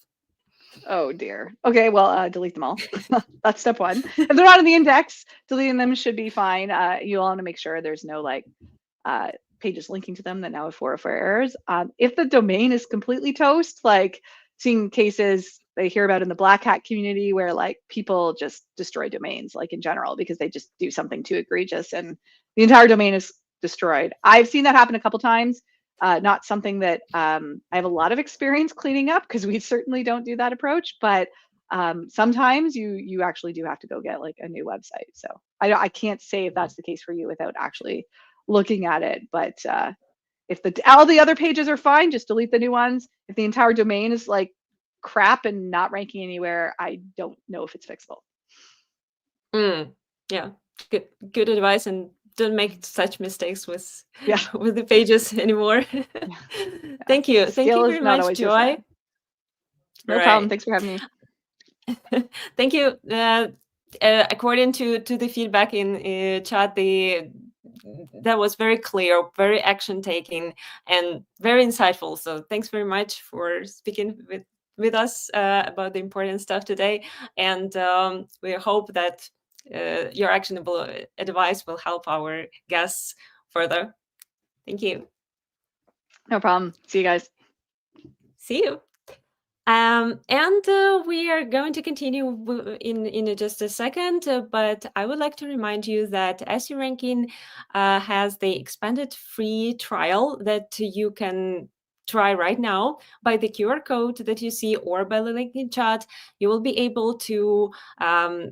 Oh dear. Okay, well, delete them all. That's step one. If they're not in the index, deleting them should be fine. You want to make sure there's no like pages linking to them that now have 404 errors. If the domain is completely toast, like seeing cases they hear about in the black hat community where like people just destroy domains, like in general, because they just do something too egregious and the entire domain is destroyed. I've seen that happen a couple times. Not something that I have a lot of experience cleaning up because we certainly don't do that approach, but sometimes you actually do have to go get like a new website. So I can't say if that's the case for you without actually looking at it. But if all the other pages are fine, just delete the new ones. If the entire domain is like crap and not ranking anywhere, I don't know if it's fixable. Yeah. good advice, and don't make such mistakes with Yeah. with the pages anymore. Yeah. Thank you Skill is very not much, always your friend. Joy. No problem. Right. Thanks for having me. Thank you. According to the feedback in chat, that was very clear, very action taking, and very insightful. So thanks very much for speaking with us about the important stuff today. And we hope that your actionable advice will help our guests further. Thank you. No problem. See you guys. See you. And we are going to continue in just a second, but I would like to remind you that SE Ranking has the expanded free trial that you can try right now. By the QR code that you see or by the link in chat, you will be able to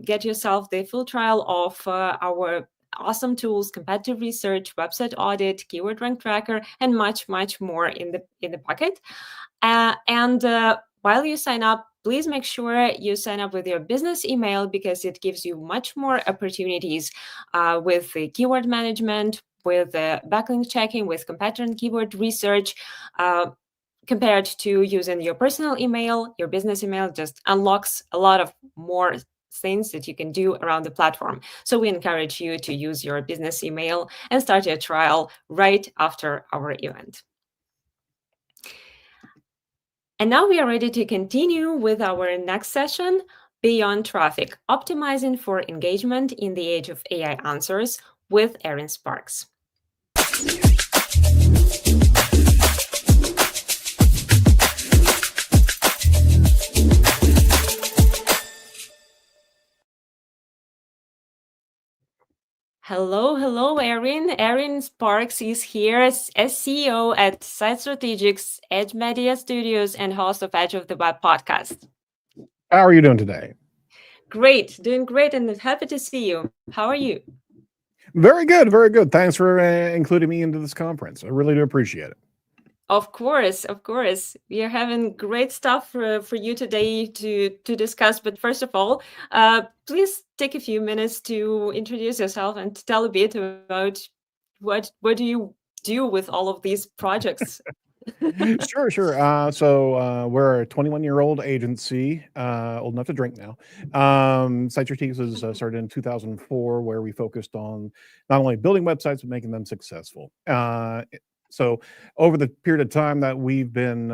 get yourself the full trial of our awesome tools, competitive research, website audit, keyword rank tracker, and much more in the pocket. And while you sign up, please make sure you sign up with your business email, because it gives you much more opportunities with the keyword management, with backlink checking, with competitor and keyword research. Compared to using your personal email, your business email just unlocks a lot of more things that you can do around the platform. So we encourage you to use your business email and start your trial right after our event. And now we are ready to continue with our next session, Beyond Traffic, Optimizing for Engagement in the Age of AI Answers, with Erin Sparks. Hello, Erin. Erin Sparks is here as CEO at Site Strategics, Edge Media Studios, and host of Edge of the Web podcast. How are you doing today? Great, doing great, and happy to see you. How are you? Very good, very good. Thanks for including me into this conference. I really do appreciate it. Of course. We are having great stuff for you today to discuss. But first of all, please take a few minutes to introduce yourself and to tell a bit about what do you do with all of these projects. Sure. So we're a 21-year-old agency, old enough to drink now. Site Strategics was started in 2004, where we focused on not only building websites, but making them successful. So over the period of time that we've been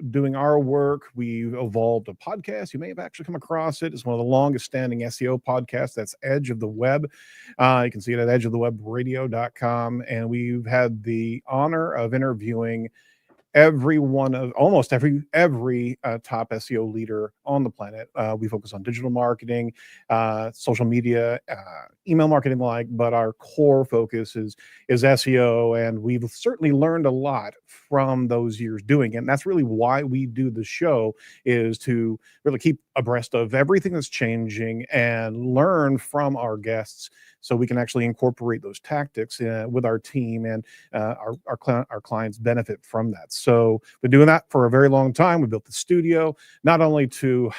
doing our work, we've evolved a podcast. You may have actually come across it. It's one of the longest standing SEO podcasts. That's Edge of the Web. You can see it at edgeofthewebradio.com. And we've had the honor of interviewing almost every top SEO leader on the planet. We focus on digital marketing, social media, email marketing but our core focus is SEO, and we've certainly learned a lot from those years doing it. And that's really why we do the show, is to really keep abreast of everything that's changing and learn from our guests, so we can actually incorporate those tactics with our team, and our clients benefit from that. So we've been doing that for a very long time. We built the studio not only to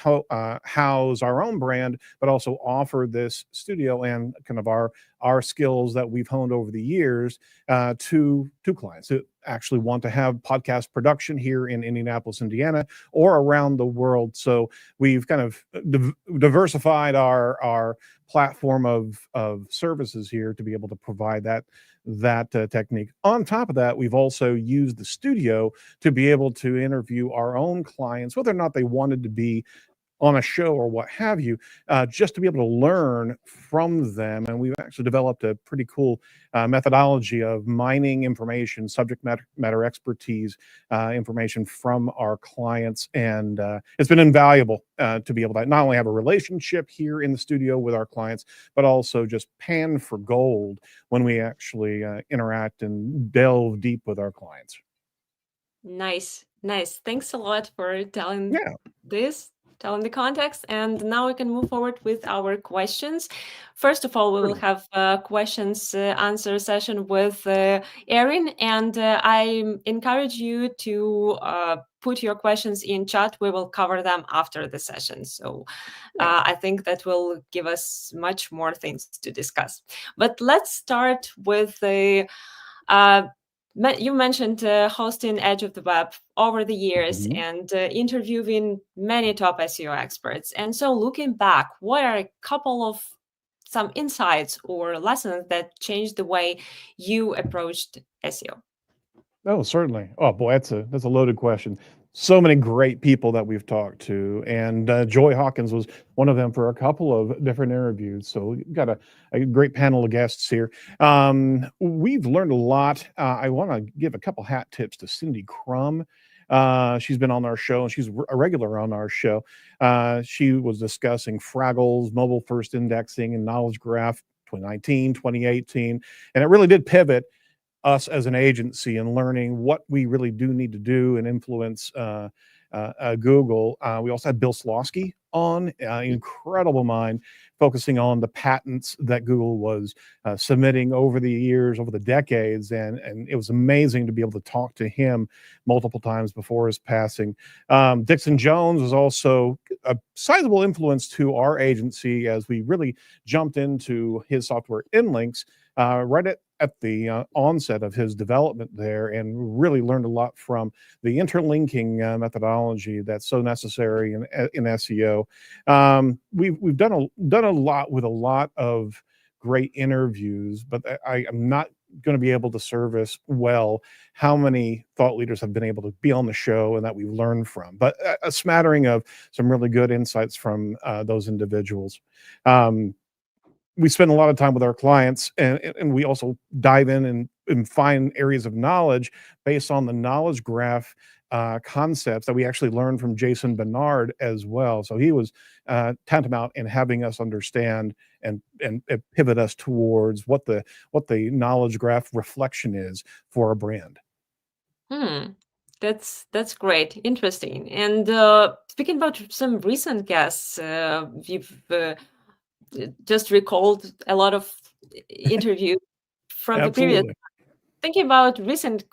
house our own brand, but also offer this studio and kind of our skills that we've honed over the years to clients who actually want to have podcast production here in Indianapolis, Indiana, or around the world. So we've kind of diversified our platform of services here to be able to provide that technique. On top of that, we've also used the studio to be able to interview our own clients, whether or not they wanted to be on a show or what have you, just to be able to learn from them. And we've actually developed a pretty cool methodology of mining information, subject matter expertise, information from our clients. And it's been invaluable to be able to not only have a relationship here in the studio with our clients, but also just pan for gold when we actually interact and delve deep with our clients. Nice. Thanks a lot for telling this. telling the context. And now we can move forward with our questions. First of all, we will have a questions answer session with Erin, and I encourage you to put your questions in chat. We will cover them after the session. So I think that will give us much more things to discuss. But let's start with the you mentioned hosting Edge of the Web over the years and interviewing many top SEO experts. And so looking back, what are a couple of some insights or lessons that changed the way you approached SEO? Oh, certainly. Oh boy, that's a loaded question. So many great people that we've talked to, and Joy Hawkins was one of them for a couple of different interviews. So we've got a great panel of guests here. We've learned a lot. I want to give a couple hat tips to Cindy Crum. She's been on our show, and she's a regular on our show. She was discussing Fraggle's mobile first indexing and knowledge graph 2019, 2018, and it really did pivot us as an agency and learning what we really do need to do and influence Google. We also had Bill Slawski on, incredible mind, focusing on the patents that Google was submitting over the years, over the decades, and it was amazing to be able to talk to him multiple times before his passing. Dixon Jones was also a sizable influence to our agency as we really jumped into his software InLinks right at the onset of his development there, and really learned a lot from the interlinking methodology that's so necessary in SEO. We've done a lot with a lot of great interviews, but I am not going to be able to service well how many thought leaders have been able to be on the show and that we've learned from, but a smattering of some really good insights from those individuals. We spend a lot of time with our clients, and we also dive in and find areas of knowledge based on the knowledge graph concepts that we actually learned from Jason Bernard as well. So he was tantamount in having us understand and pivot us towards what the knowledge graph reflection is for a brand. That's great, interesting. And speaking about some recent guests, we've just recalled a lot of interviews from the previous. Thinking about recent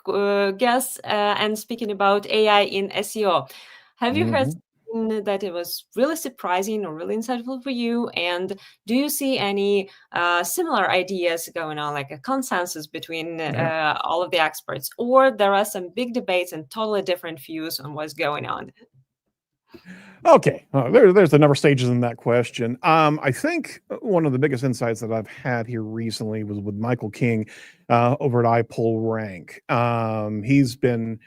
guests and speaking about AI in SEO, have you heard something that it was really surprising or really insightful for you? And do you see any similar ideas going on, like a consensus between all of the experts, or there are some big debates and totally different views on what's going on? Okay, there's the number of stages in that question. I think one of the biggest insights that I've had here recently was with Michael King over at iPullRank. He's been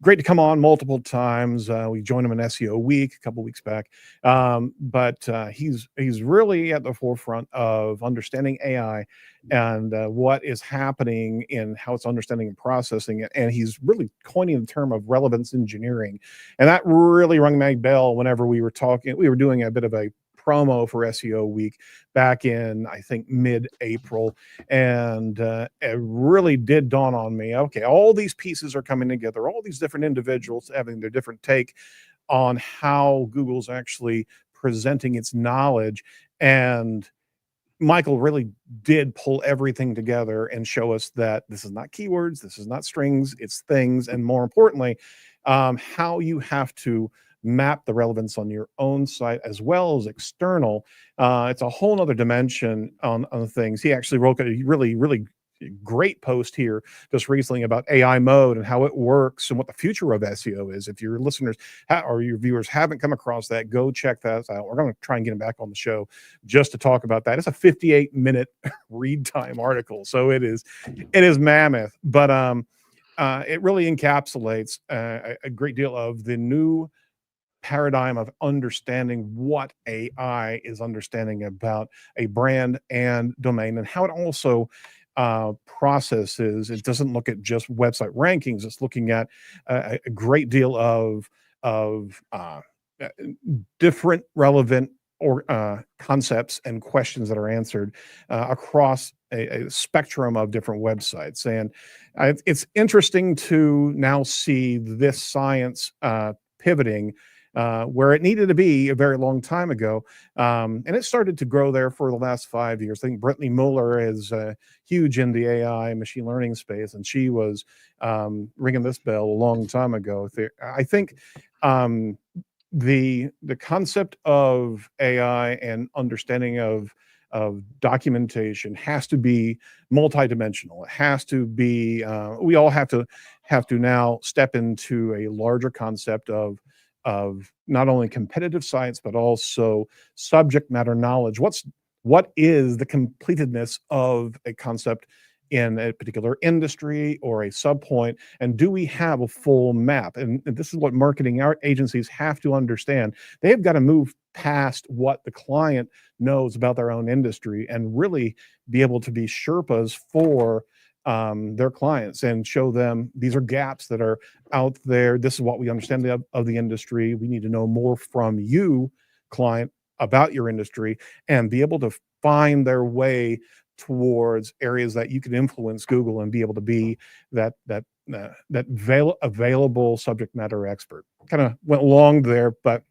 great to come on multiple times. We joined him in SEO Week a couple weeks back, but he's really at the forefront of understanding AI and what is happening in how it's understanding and processing it. And he's really coining the term of relevance engineering, and that really rung my bell whenever we were talking. We were doing a bit of a promo for SEO Week back in, I think, mid-April, and it really did dawn on me, okay, all these pieces are coming together, all these different individuals having their different take on how Google's actually presenting its knowledge, and Michael really did pull everything together and show us that this is not keywords, this is not strings, it's things, and more importantly, how you have to map the relevance on your own site as well as external. It's a whole nother dimension on things. He actually wrote a really great post here just recently about AI mode and how it works and what the future of SEO is. If your listeners or your viewers haven't come across that, go check that out. We're going to try and get him back on the show just to talk about that. It's a 58-minute read time article, so it is mammoth, but it really encapsulates a great deal of the new paradigm of understanding what AI is understanding about a brand and domain, and how it also processes. It doesn't look at just website rankings. It's looking at a great deal of different relevant or concepts and questions that are answered across a spectrum of different websites. And it's interesting to now see this science pivoting where it needed to be a very long time ago. And it started to grow there for the last 5 years. I think Brittany Muller is huge in the AI machine learning space, and she was ringing this bell a long time ago. I think the concept of AI and understanding of documentation has to be multidimensional. It has to be. We all have to now step into a larger concept of not only competitive science but also subject matter knowledge. What is the completedness of a concept in a particular industry or a subpoint, and do we have a full map? And this is what marketing agencies have to understand. They've got to move past what the client knows about their own industry and really be able to be Sherpas for their clients and show them these are gaps that are out there. This is what we understand of the industry. We need to know more from you, client, about your industry, and be able to find their way towards areas that you can influence Google and be able to be that available subject matter expert. Kind of went long there, but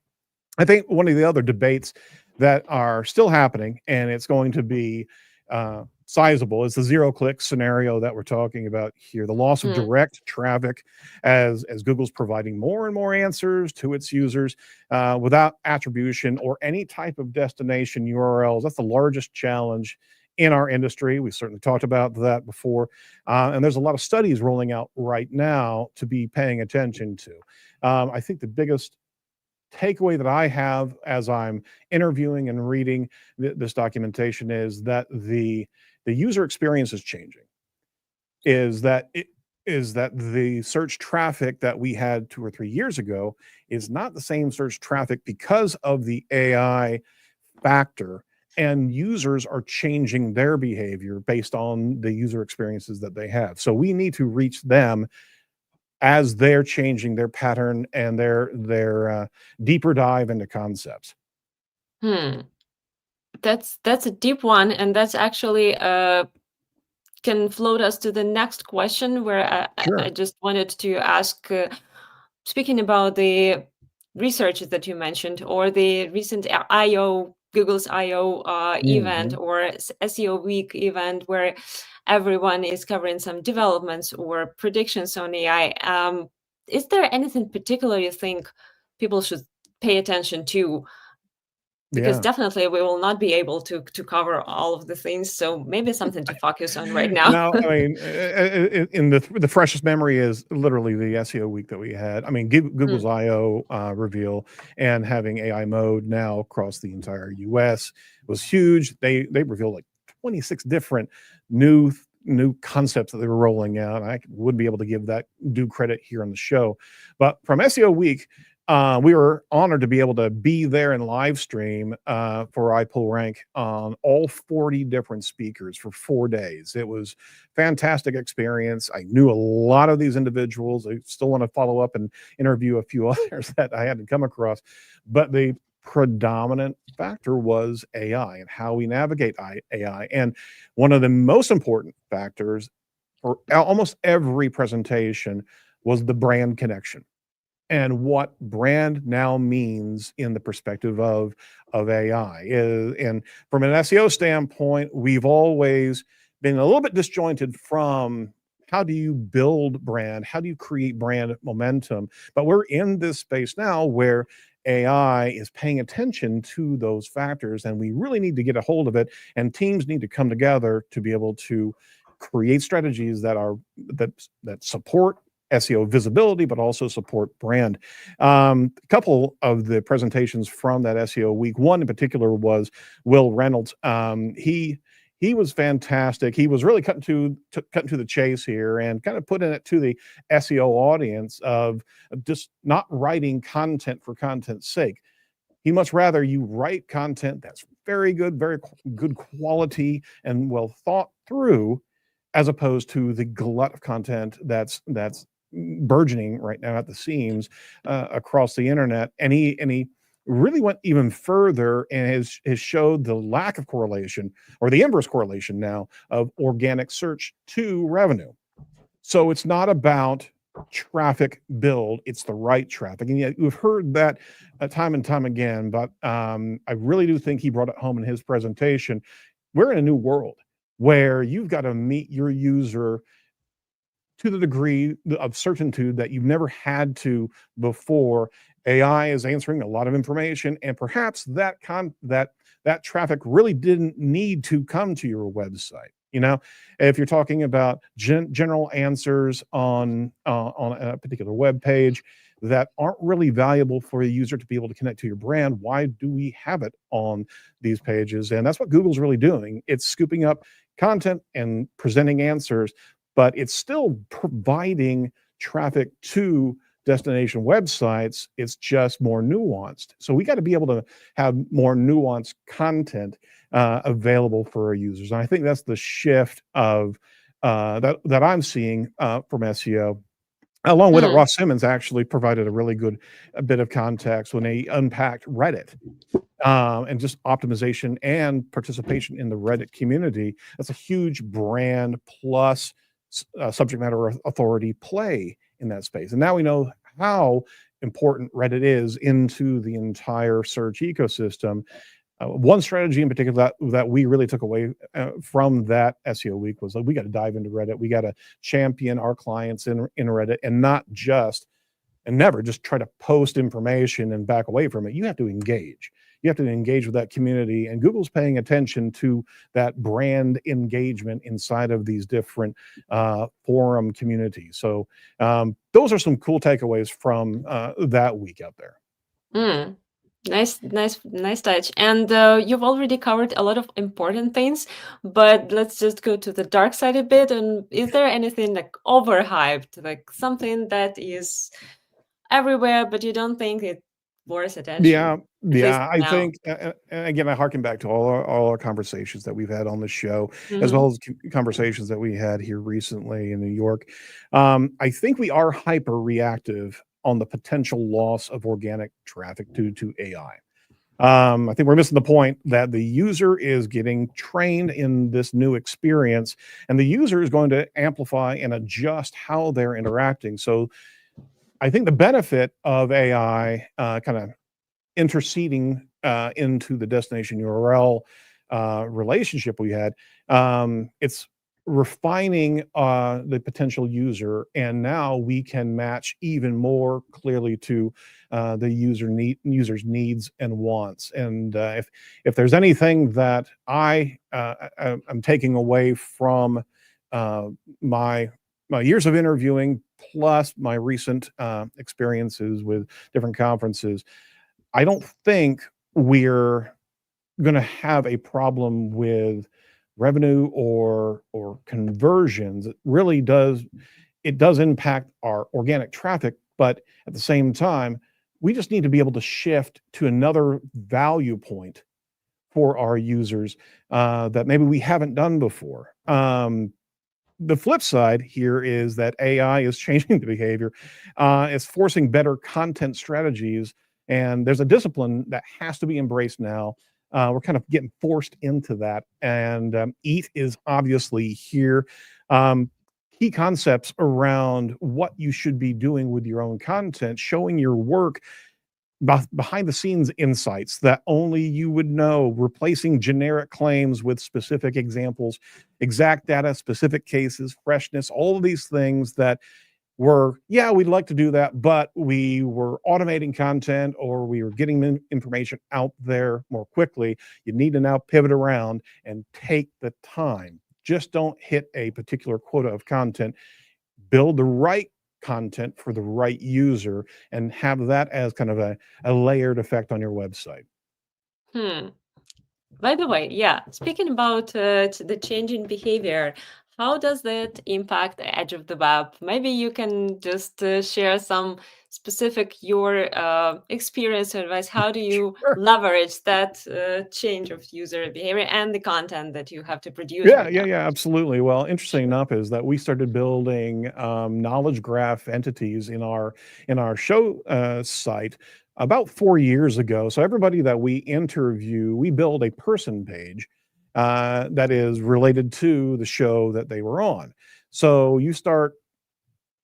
I think one of the other debates that are still happening, and it's going to be sizable, is the zero-click scenario that we're talking about here. The loss of direct traffic as Google's providing more and more answers to its users without attribution or any type of destination URLs. That's the largest challenge in our industry. We certainly talked about that before. And there's a lot of studies rolling out right now to be paying attention to. I think the biggest takeaway that I have as I'm interviewing and reading this documentation is that the user experience is changing. Is that the search traffic that we had 2 or 3 years ago is not the same search traffic because of the AI factor, and users are changing their behavior based on the user experiences that they have. So we need to reach them as they're changing their pattern and their deeper dive into concepts. That's a deep one, and that's actually can float us to the next question, where Sure. I just wanted to ask, speaking about the researches that you mentioned, or the recent Google's I/O event, or SEO Week event, where everyone is covering some developments or predictions on AI. Is there anything particular you think people should pay attention to? Because definitely we will not be able to cover all of the things, so maybe something to focus on right now. No, I mean, in the freshest memory is literally the SEO week that we had. I mean, Google's I/O reveal and having AI mode now across the entire US was huge. They revealed like 26 different new concepts that they were rolling out. I wouldn't be able to give that due credit here on the show, but from SEO week, we were honored to be able to be there and live stream for iPull Rank on all 40 different speakers for 4 days. It was fantastic experience. I knew a lot of these individuals. I still want to follow up and interview a few others that I hadn't come across, but the predominant factor was AI and how we navigate AI. And one of the most important factors for almost every presentation was the brand connection, and what brand now means in the perspective of AI. And from an SEO standpoint, we've always been a little bit disjointed from how do you build brand? How do you create brand momentum? But we're in this space now where AI is paying attention to those factors, and we really need to get a hold of it, and teams need to come together to be able to create strategies that support SEO visibility, but also support brand. A couple of the presentations from that SEO week, one in particular was Will Reynolds. He was fantastic. He was really cutting to the chase here and kind of putting it to the SEO audience of just not writing content for content's sake. He much rather you write content that's very good quality and well thought through, as opposed to the glut of content that's burgeoning right now at the seams across the internet. And he really went even further and has showed the lack of correlation, or the inverse correlation now, of organic search to revenue. So it's not about traffic build, it's the right traffic. And yet we've heard that time and time again, but I really do think he brought it home in his presentation. We're in a new world where you've got to meet your user to the degree of certitude that you've never had to before. AI is answering a lot of information, and perhaps that traffic really didn't need to come to your website. You know, if you're talking about general answers on a particular web page that aren't really valuable for a user to be able to connect to your brand, why do we have it on these pages? And that's what Google's really doing. It's scooping up content and presenting answers, but it's still providing traffic to destination websites. It's just more nuanced. So we got to be able to have more nuanced content available for our users. And I think that's the shift of that I'm seeing from SEO. Along with it, Ross Simmons actually provided a really good bit of context when he unpacked Reddit and just optimization and participation in the Reddit community. That's a huge brand plus subject matter authority play in that space. And now we know how important Reddit is into the entire search ecosystem. One strategy in particular that we really took away from that SEO week was that we got to dive into Reddit. We got to champion our clients in Reddit, and not just and never just try to post information and back away from it. You have to engage. You have to engage with that community, and Google's paying attention to that brand engagement inside of these different forum communities. So those are some cool takeaways from that week out there. Nice touch. And you've already covered a lot of important things, but let's just go to the dark side a bit. And is there anything like overhyped, like something that is everywhere, but you don't think it worth attention? Yeah. I think, and again, I harken back to all our conversations that we've had on the show, as well as conversations that we had here recently in New York. I think we are hyper reactive on the potential loss of organic traffic due to AI. I think we're missing the point that the user is getting trained in this new experience, and the user is going to amplify and adjust how they're interacting. So I think the benefit of AI kind of interceding into the destination URL relationship we had, it's refining the potential user, and now we can match even more clearly to the user's needs and wants. And if there's anything that I'm taking away from my years of interviewing, plus my recent experiences with different conferences, I don't think we're going to have a problem with revenue or conversions. It does impact our organic traffic, but at the same time, we just need to be able to shift to another value point for our users that maybe we haven't done before. The flip side here is that AI is changing the behavior. It's forcing better content strategies, and there's a discipline that has to be embraced now. We're kind of getting forced into that, and EAT is obviously here. Key concepts around what you should be doing with your own content, showing your work, behind the scenes insights that only you would know, replacing generic claims with specific examples, exact data, specific cases, freshness, all of these things that we'd like to do that, but we were automating content or we were getting information out there more quickly. You need to now pivot around and take the time. Just don't hit a particular quota of content. Build the right content for the right user and have that as kind of a layered effect on your website. By the way, speaking about the changing behavior, how does that impact the edge of the web? Maybe you can just share some specific your experience or advice. How do you leverage that change of user behavior and the content that you have to produce? Yeah, absolutely. Well, interesting enough is that we started building knowledge graph entities in our show site about 4 years ago. So everybody that we interview, we build a person page that is related to the show that they were on. So you start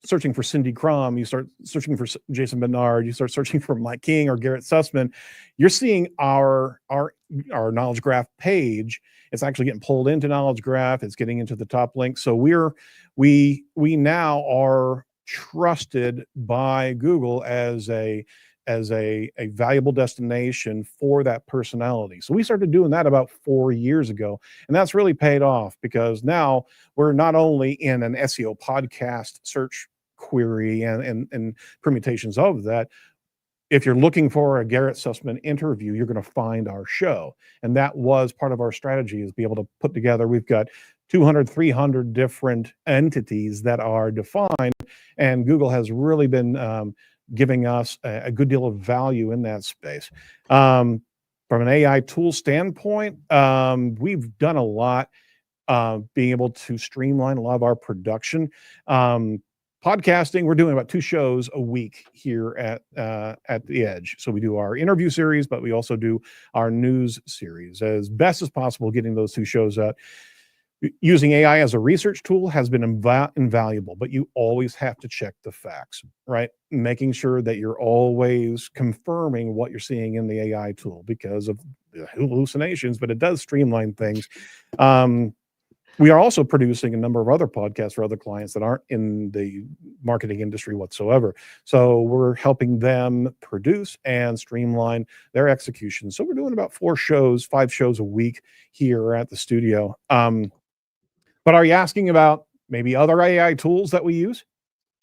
searching for Cindy Crum, you start searching for Jason Bernard, you start searching for Mike King or Garrett Sussman, you're seeing our knowledge graph page. It's actually getting pulled into knowledge graph. It's getting into the top link. So we now are trusted by Google as a valuable destination for that personality. So we started doing that about 4 years ago, and that's really paid off, because now we're not only in an SEO podcast search query and permutations of that. If you're looking for a Garrett Sussman interview, you're going to find our show. And that was part of our strategy, is be able to put together, we've got 200, 300 different entities that are defined, and Google has really been giving us a good deal of value in that space. From an AI tool standpoint, we've done a lot, being able to streamline a lot of our production. Podcasting, we're doing about 2 shows a week here at The Edge. So we do our interview series, but we also do our news series as best as possible, getting those 2 shows out. Using AI as a research tool has been invaluable, but you always have to check the facts, right? Making sure that you're always confirming what you're seeing in the AI tool, because of hallucinations, but it does streamline things. We are also producing a number of other podcasts for other clients that aren't in the marketing industry whatsoever. So we're helping them produce and streamline their execution. So we're doing about 5 shows a week here at the studio. But are you asking about maybe other AI tools that we use?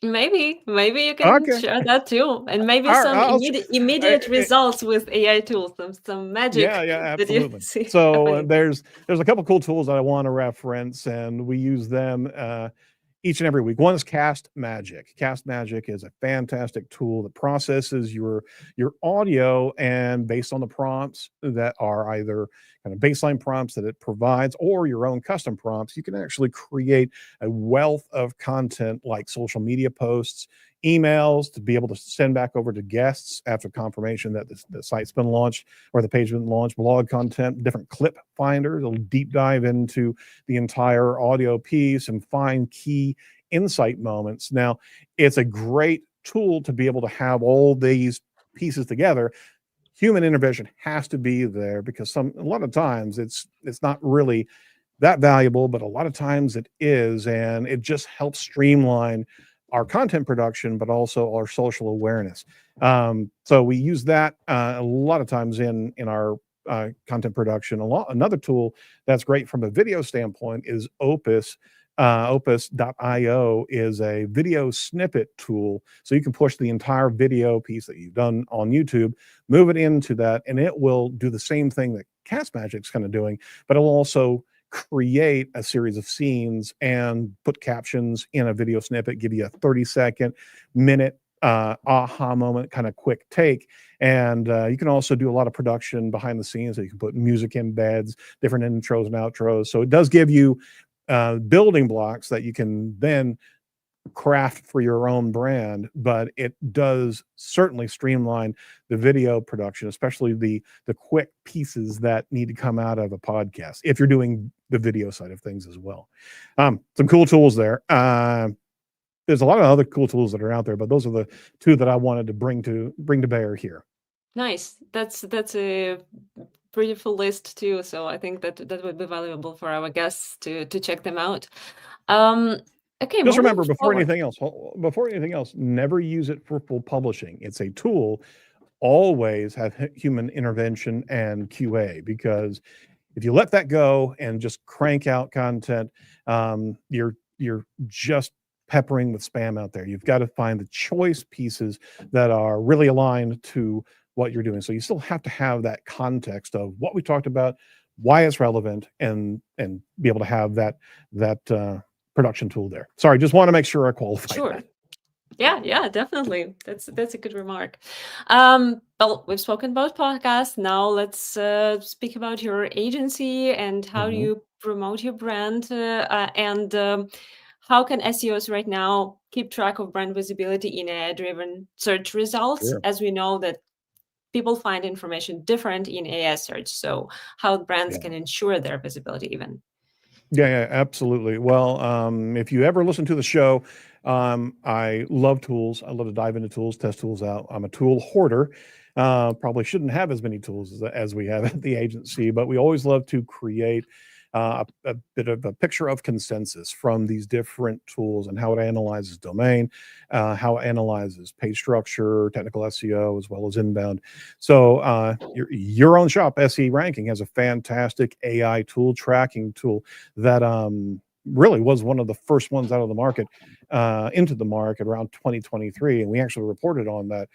Maybe you can share that too, and maybe some immediate results with AI tools, some magic. Yeah, absolutely. So there's a couple cool tools that I want to reference, and we use them each and every week. One is Cast Magic. Cast Magic is a fantastic tool that processes your audio, and based on the prompts that are either kind of baseline prompts that it provides or your own custom prompts, you can actually create a wealth of content, like social media posts, emails, to be able to send back over to guests after confirmation that the site's been launched or the page has been launched, blog content, different clip finders. It'll deep dive into the entire audio piece and find key insight moments. Now, it's a great tool to be able to have all these pieces together. Human intervention has to be there, because a lot of times it's not really that valuable, but a lot of times it is, and it just helps streamline our content production, but also our social awareness. So we use that a lot of times in our content production. Another tool that's great from a video standpoint is Opus. Opus.io is a video snippet tool. So you can push the entire video piece that you've done on YouTube, move it into that, and it will do the same thing that Cast Magic's kind of doing, but it'll also create a series of scenes and put captions in a video snippet, give you a 30-second, minute aha moment kind of quick take. And you can also do a lot of production behind the scenes. So you can put music embeds, different intros and outros. So it does give you building blocks that you can then craft for your own brand, but it does certainly streamline the video production, especially the quick pieces that need to come out of a podcast, if you're doing the video side of things as well. Some cool tools there. There's a lot of other cool tools that are out there, but those are the 2 that I wanted to bring to bear here. Nice. That's a pretty full list too. So I think that would be valuable for our guests to check them out. Okay. Just remember, before anything else, never use it for full publishing. It's a tool. Always have human intervention and QA, because if you let that go and just crank out content, you're just peppering with spam out there. You've got to find the choice pieces that are really aligned to what you're doing. So you still have to have that context of what we talked about, why it's relevant, and be able to have that production tool there. Sorry, just want to make sure I qualify. Sure. That. Yeah, definitely. That's a good remark. Well, we've spoken about podcasts. Now let's speak about your agency and how you promote your brand, and how can SEOs right now keep track of brand visibility in AI-driven search results? Sure. As we know that people find information different in AI search. So how brands can ensure their visibility even? Yeah, absolutely. Well, if you ever listen to the show, I love tools. I love to dive into tools, test tools out. I'm a tool hoarder. Probably shouldn't have as many tools as we have at the agency, but we always love to create a bit of a picture of consensus from these different tools and how it analyzes domain, how it analyzes page structure, technical SEO, as well as inbound. So your own shop, SE Ranking, has a fantastic AI tool tracking tool that really was one of the first ones out of the market, into the market around 2023, and we actually reported on that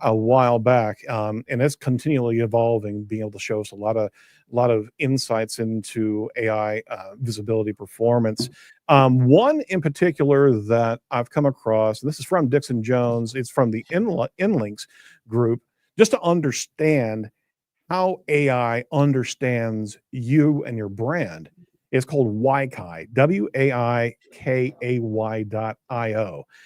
a while back, and it's continually evolving, being able to show us a lot of insights into AI visibility performance. One in particular that I've come across, and this is from Dixon Jones, it's from the Inlinks group, just to understand how AI understands you and your brand. It's called Waikai, WAIKAY.io.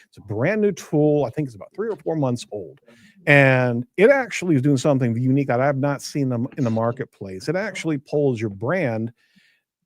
It's a brand new tool. I think it's about 3 or 4 months old. And it actually is doing something unique that I've not seen them in the marketplace. It actually pulls your brand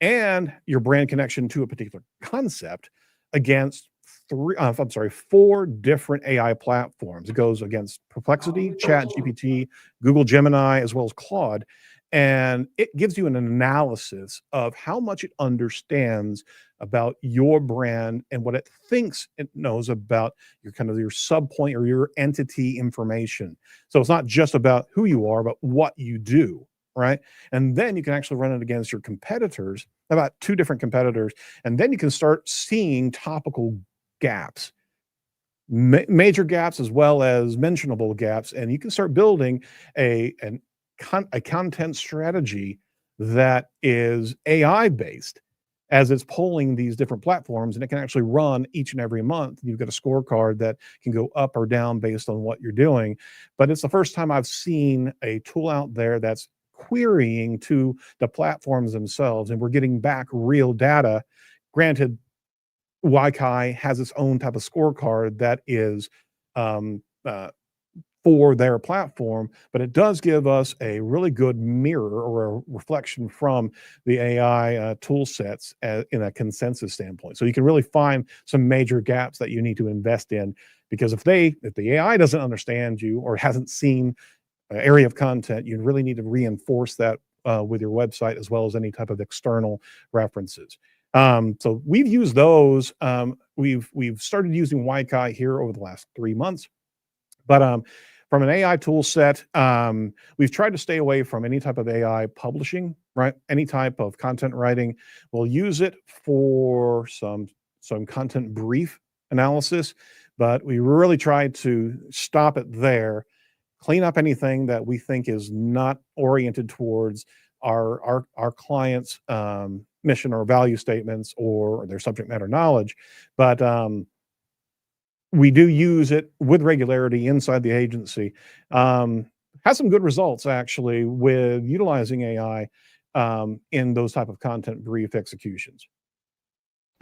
and your brand connection to a particular concept against 4 different AI platforms. It goes against Perplexity, ChatGPT, Google Gemini, as well as Claude. And it gives you an analysis of how much it understands about your brand and what it thinks it knows about your kind of your sub point or your entity information. So it's not just about who you are, but what you do, right? And then you can actually run it against your competitors, about 2 different competitors, and then you can start seeing topical gaps, major gaps as well as mentionable gaps, and you can start building a content strategy that is AI based as it's polling these different platforms, and it can actually run each and every month. You've got a scorecard that can go up or down based on what you're doing. But it's the first time I've seen a tool out there that's querying to the platforms themselves, and we're getting back real data. Granted, Waikai has its own type of scorecard that is um, uh, for their platform, but it does give us a really good mirror or a reflection from the AI tool sets in a consensus standpoint. So you can really find some major gaps that you need to invest in, because if the AI doesn't understand you or hasn't seen an area of content, you really need to reinforce that with your website as well as any type of external references. So we've used those. We've started using Waikai here over the last 3 months, but from an AI tool set, we've tried to stay away from any type of AI publishing, right? Any type of content writing. We'll use it for some content brief analysis, but we really tried to stop it there, clean up anything that we think is not oriented towards our clients' mission or value statements or their subject matter knowledge. But we do use it with regularity inside the agency. Has some good results actually with utilizing AI in those type of content brief executions.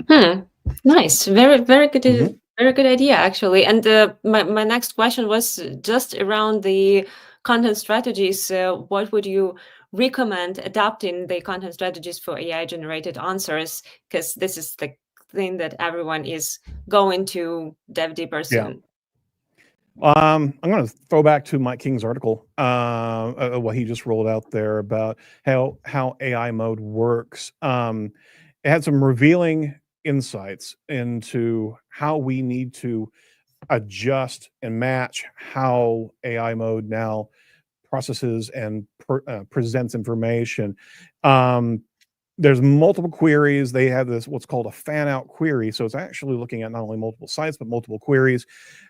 Nice. Very good. Mhm. Very good idea, actually. And my next question was just around the content strategies. What would you recommend adapting the content strategies for AI generated answers? Because this is the thing that everyone is going to dive deeper soon. I'm going to throw back to Mike King's article, what he just rolled out there about how AI mode works. It had some revealing insights into how we need to adjust and match how AI mode now processes and presents information. There's multiple queries. They have this what's called a fan out query. So it's actually looking at not only multiple sites, but multiple queries.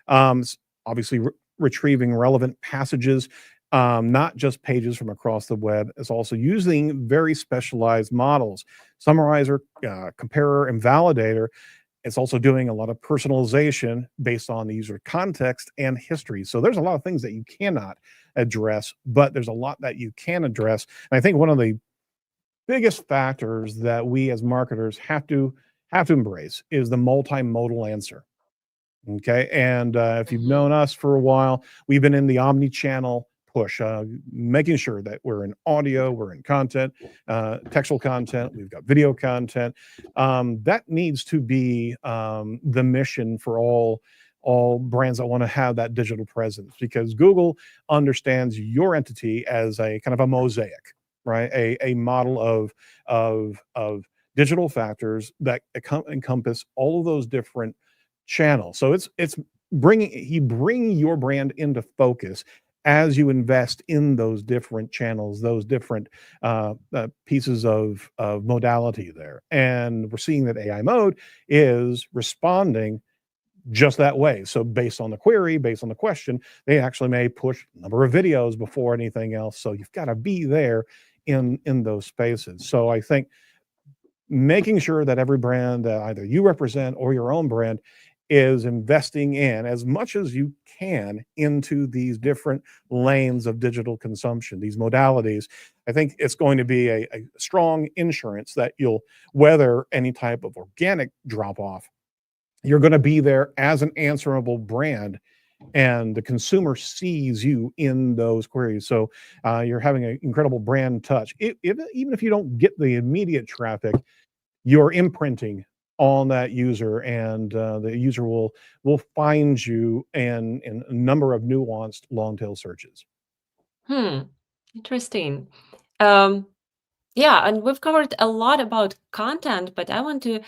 Obviously retrieving relevant passages, not just pages from across the web. It's also using very specialized models, summarizer, comparer, and validator. It's also doing a lot of personalization based on the user context and history. So there's a lot of things that you cannot address, but there's a lot that you can address. And I think one of the biggest factors that we as marketers have to embrace is the multimodal answer. Okay. And if you've known us for a while, we've been in the omni-channel push, making sure that we're in audio, we're in content, textual content, we've got video content. That needs to be the mission for all brands that want to have that digital presence, because Google understands your entity as a kind of a mosaic, right? A model of digital factors that encompass all of those different channels. So it's bring your brand into focus as you invest in those different channels, those different pieces of modality there. And we're seeing that AI mode is responding just that way. So based on the query, based on the question, they actually may push a number of videos before anything else. So you've got to be there in those spaces. So I think making sure that every brand that either you represent or your own brand is investing in as much as you can into these different lanes of digital consumption, these modalities. I think it's going to be a strong insurance that you'll weather any type of organic drop off. You're going to be there as an answerable brand, and the consumer sees you in those queries. So you're having an incredible brand touch. Even if you don't get the immediate traffic, you're imprinting on that user, and the user will find you in a number of nuanced long tail searches. Interesting. Yeah, and we've covered a lot about content, but I want to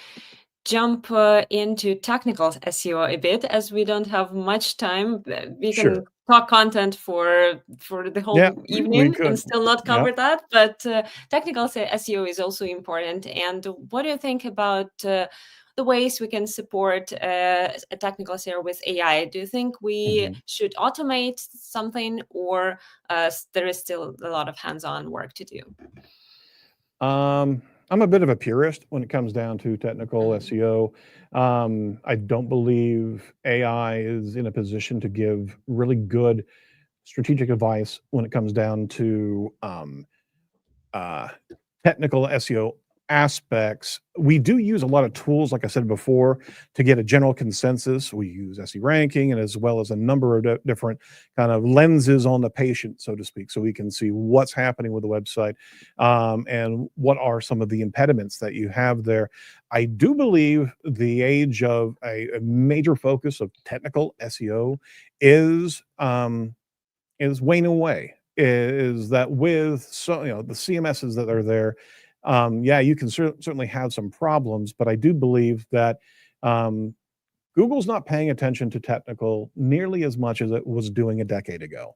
jump into technical SEO a bit, as we don't have much time. We Sure. can talk content for the whole Yeah, we evening and could. still not Yeah. cover that. But technical SEO is also important. And what do you think about the ways we can support a technical SEO with AI? Do you think we should automate something, or there is still a lot of hands-on work to do? I'm a bit of a purist when it comes down to technical SEO. I don't believe AI is in a position to give really good strategic advice when it comes down to technical SEO aspects. We do use a lot of tools, like I said before, to get a general consensus. We use SE ranking, and as well as a number of different kind of lenses on the patient, so to speak, so we can see what's happening with the website and what are some of the impediments that you have there. I do believe the age of a major focus of technical SEO is waning away. Is that with the CMSs that are there? Yeah, you can certainly have some problems, but I do believe that Google's not paying attention to technical nearly as much as it was doing a decade ago.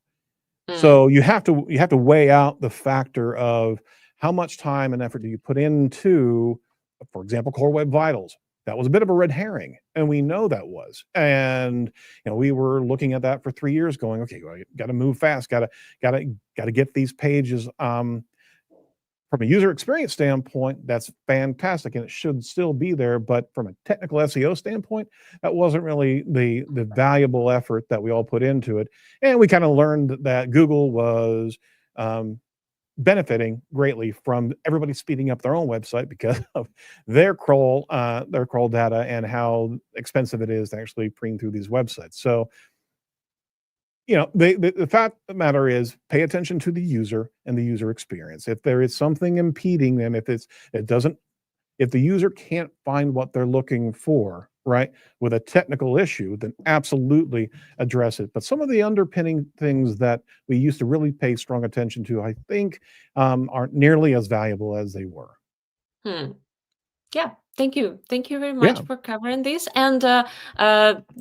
So you have to weigh out the factor of how much time and effort do you put into, for example, Core Web Vitals. That was a bit of a red herring, and we know that was. And we were looking at that for 3 years, going, okay, well, got to move fast, got to get these pages. From a user experience standpoint, that's fantastic, and it should still be there. But from a technical SEO standpoint, that wasn't really the valuable effort that we all put into it. And we kind of learned that Google was benefiting greatly from everybody speeding up their own website because of their crawl data and how expensive it is to actually bring through these websites. So the fact of the matter is, pay attention to the user and the user experience. If there is something impeding them, if the user can't find what they're looking for, right, with a technical issue, then absolutely address it. But some of the underpinning things that we used to really pay strong attention to, I think, aren't nearly as valuable as they were. Yeah, thank you. Thank you very much for covering this. And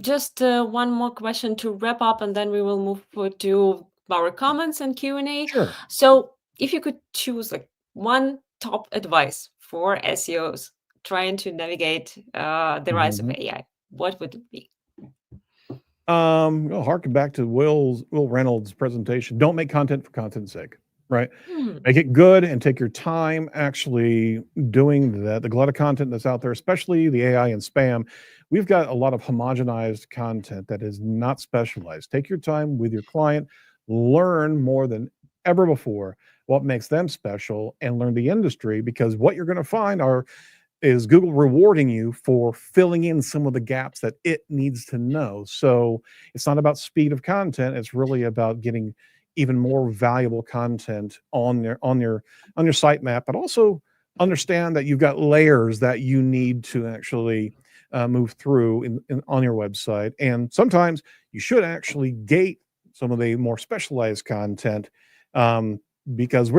just one more question to wrap up, and then we will move to our comments and Q&A. Sure. So if you could choose one top advice for SEOs trying to navigate the rise of AI, what would it be? I'll harken back to Will Reynolds' presentation. Don't make content for content's sake, right? Make it good and take your time actually doing that. The glut of content that's out there, especially the AI and spam, we've got a lot of homogenized content that is not specialized. Take your time with your client, learn more than ever before what makes them special, and learn the industry, because what you're going to find is Google rewarding you for filling in some of the gaps that it needs to know. So it's not about speed of content. It's really about getting even more valuable content on your sitemap, but also understand that you've got layers that you need to actually move through on your website. And sometimes you should actually gate some of the more specialized content, because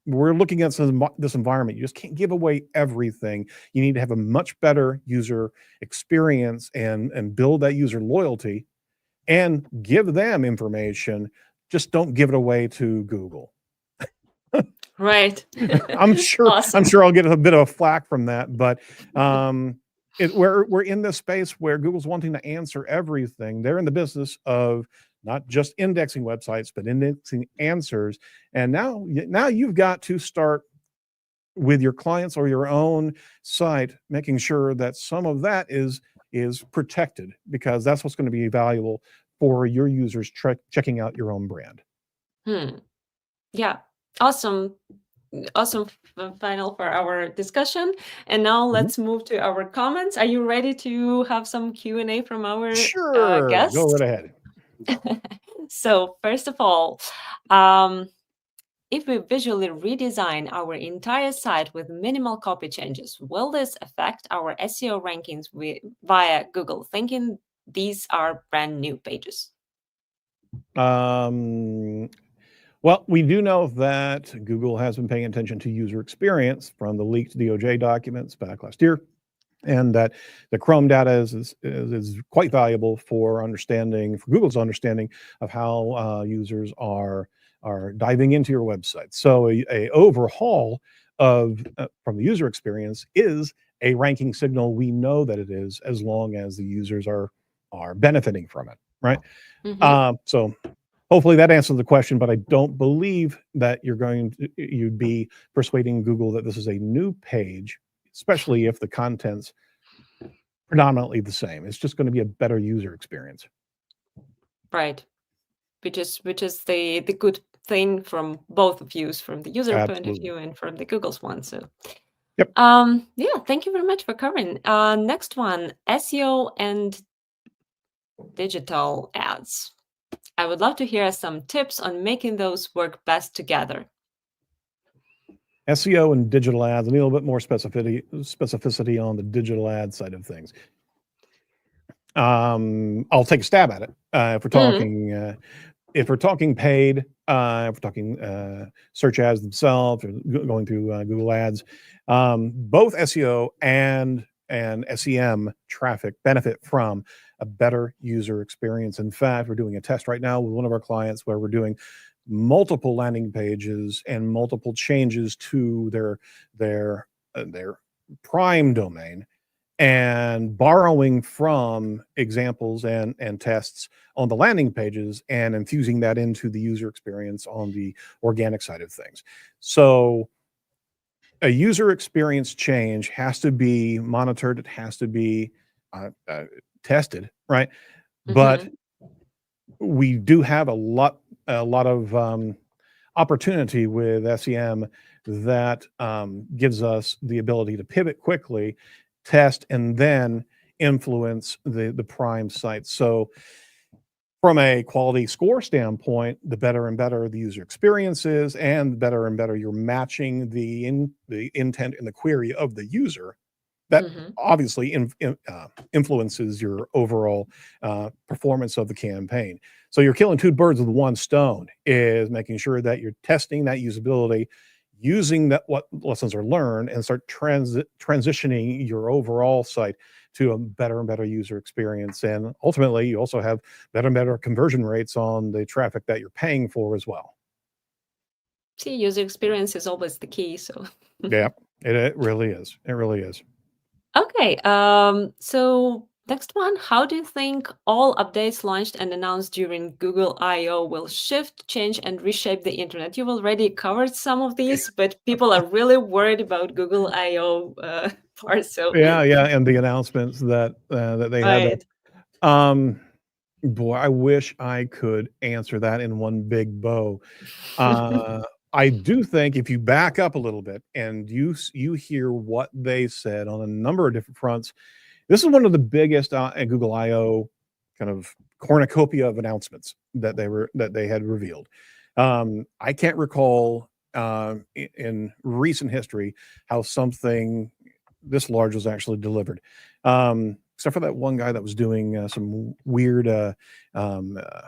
we're looking at this environment. You just can't give away everything. You need to have a much better user experience and build that user loyalty and give them information. Just don't give it away to Google. Right. I'm sure Awesome. I'll get a bit of a flack from that, but we're in this space where Google's wanting to answer everything. They're in the business of not just indexing websites, but indexing answers. And now you've got to start with your clients or your own site, making sure that some of that is protected, because that's what's going to be valuable for your users checking out your own brand. Yeah, awesome final for our discussion. And now let's move to our comments. Are you ready to have some Q&A from our guests? Go right ahead. So first of all, if we visually redesign our entire site with minimal copy changes, will this affect our SEO rankings via Google, thinking these are brand new pages? Well, we do know that Google has been paying attention to user experience from the leaked DOJ documents back last year, and that the Chrome data is quite valuable for Google's understanding of how users are diving into your website. So a overhaul of from the user experience is a ranking signal. We know that it is, as long as the users are benefiting from it, right? So hopefully that answers the question, but I don't believe that you'd be persuading Google that this is a new page, especially if the content's predominantly the same. It's just going to be a better user experience. Right. Which is the good thing from both views, from the user point of view and from the Google's one. So yep. Yeah, thank you very much for covering. Next one, SEO and digital ads. I would love to hear some tips on making those work best together. SEO and digital ads. I need a little bit more specificity on the digital ad side of things. I'll take a stab at it. If we're talking paid, if we're talking search ads themselves, or going through Google Ads, both SEO and SEM traffic benefit from a better user experience. In fact, we're doing a test right now with one of our clients where we're doing multiple landing pages and multiple changes to their prime domain, and borrowing from examples and tests on the landing pages and infusing that into the user experience on the organic side of things. So a user experience change has to be monitored. It has to be tested, right? But we do have a lot of opportunity with SEM that gives us the ability to pivot quickly, test, and then influence the prime sites. So from a quality score standpoint, the better and better the user experience is, and the better and better you're matching the intent and the query of the user, that obviously influences your overall performance of the campaign. So you're killing two birds with one stone, is making sure that you're testing that usability, using what lessons are learned, and start transitioning your overall site to a better and better user experience. And ultimately, you also have better and better conversion rates on the traffic that you're paying for as well. See, user experience is always the key. So yeah, it really is. It really is. Okay, so next one, how do you think all updates launched and announced during Google I/O will shift, change, and reshape the internet? You've already covered some of these, but people are really worried about Google I/O part. So yeah, and the announcements that they had. Boy, I wish I could answer that in one big bow. I do think if you back up a little bit and you hear what they said on a number of different fronts, this is one of the biggest Google I/O kind of cornucopia of announcements that they had revealed. I can't recall in recent history how something this large was actually delivered, except for that one guy that was doing some weird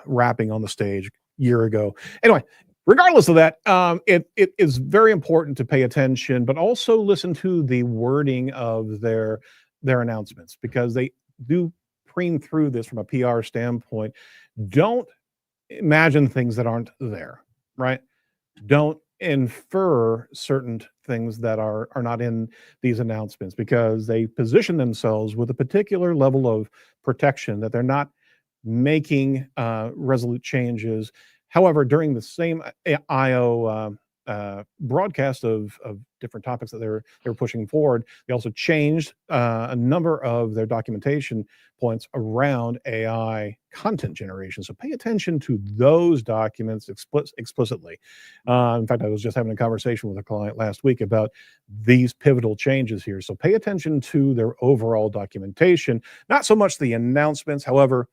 rapping on the stage a year ago. Anyway, regardless of that, it is very important to pay attention, but also listen to the wording of their announcements, because they do preen through this from a PR standpoint. Don't imagine things that aren't there, right? Don't infer certain things that are not in these announcements, because they position themselves with a particular level of protection that they're not making resolute changes. However, during the same IO broadcast of different topics that they were pushing forward, they also changed a number of their documentation points around AI content generation. So pay attention to those documents explicitly. In fact, I was just having a conversation with a client last week about these pivotal changes here. So pay attention to their overall documentation, not so much the announcements. However,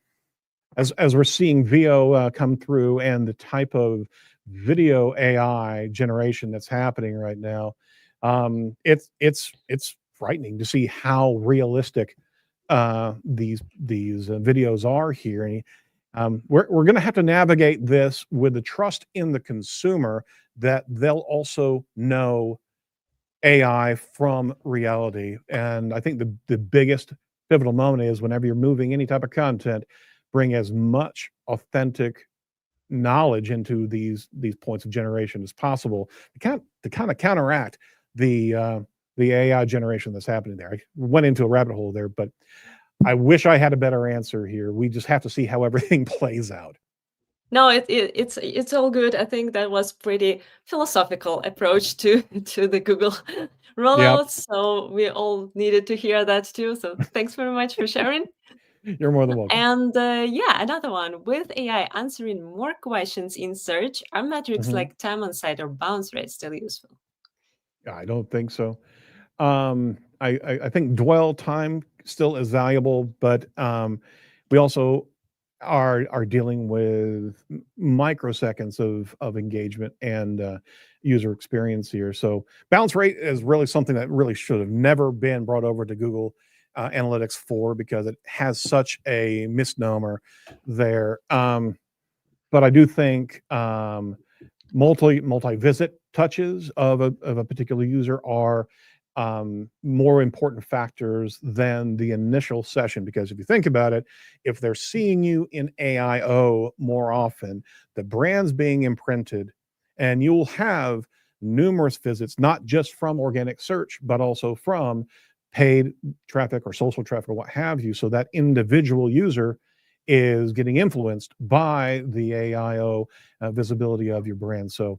as we're seeing VO come through and the type of video AI generation that's happening right now, it's frightening to see how realistic these videos are here. And we're going to have to navigate this with the trust in the consumer that they'll also know AI from reality. And I think the biggest pivotal moment is whenever you're moving any type of content, bring as much authentic knowledge into these points of generation as possible to kind of counteract the AI generation that's happening there. I went into a rabbit hole there, but I wish I had a better answer here. We just have to see how everything plays out. No, it's all good. I think that was pretty philosophical approach to the Google rollout. Yep. So we all needed to hear that too. So thanks very much for sharing. You're more than welcome. And yeah, another one. With AI answering more questions in search, are metrics like time on site or bounce rate still useful? I don't think so. I think dwell time still is valuable, but we also are dealing with microseconds of engagement and user experience here. So bounce rate is really something that really should have never been brought over to Google Analytics 4, because it has such a misnomer there. But I do think multi-visit touches of a particular user are more important factors than the initial session, because if you think about it, if they're seeing you in AIO more often, the brand's being imprinted, and you'll have numerous visits, not just from organic search, but also from paid traffic or social traffic or what have you. So that individual user is getting influenced by the AIO visibility of your brand. So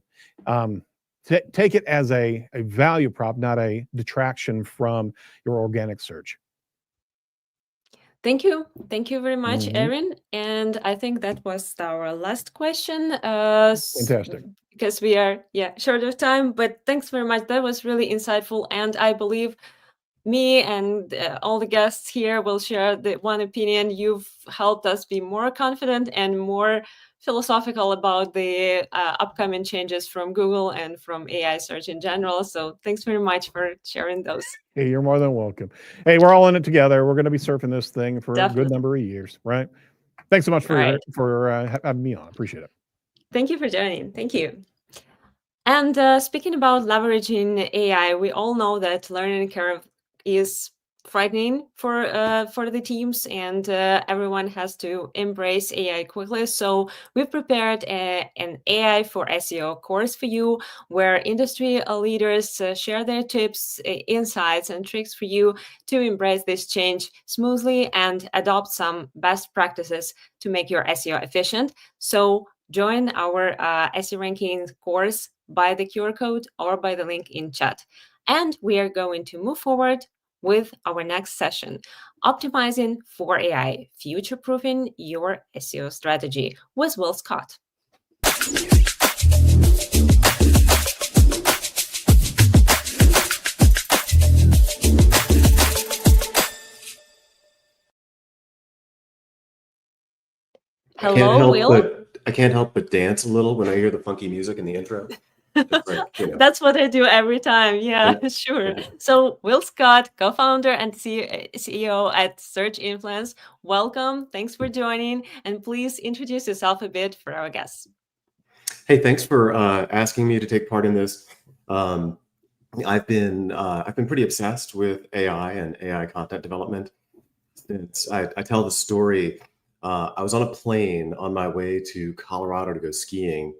take it as a value prop, not a detraction from your organic search. Thank you. Thank you very much, Erin. And I think that was our last question. Fantastic. Because we are short of time, but thanks very much. That was really insightful. And I believe me and all the guests here will share the one opinion. You've helped us be more confident and more philosophical about the upcoming changes from Google and from AI search in general. So thanks very much for sharing those. Hey, you're more than welcome. Hey, we're all in it together. We're going to be surfing this thing for a good number of years, right? Thanks so much for having me on. Appreciate it. Thank you for joining. Thank you. And speaking about leveraging AI, we all know that learning curve is frightening for the teams, and everyone has to embrace AI quickly. So we've prepared an AI for SEO course for you, where industry leaders share their tips, insights, and tricks for you to embrace this change smoothly and adopt some best practices to make your SEO efficient. So join our SEO ranking course by the QR code or by the link in chat. And we are going to move forward with our next session, Optimizing for AI, Future-Proofing Your SEO Strategy with Will Scott. Hello, Will. I can't help but dance a little when I hear the funky music in the intro. It's like, That's what I do every time. Yeah, sure. So Will Scott, co-founder and CEO at Search Influence, welcome. Thanks for joining. And please introduce yourself a bit for our guests. Hey, thanks for asking me to take part in this. I've been pretty obsessed with AI and AI content development. I tell the story. I was on a plane on my way to Colorado to go skiing,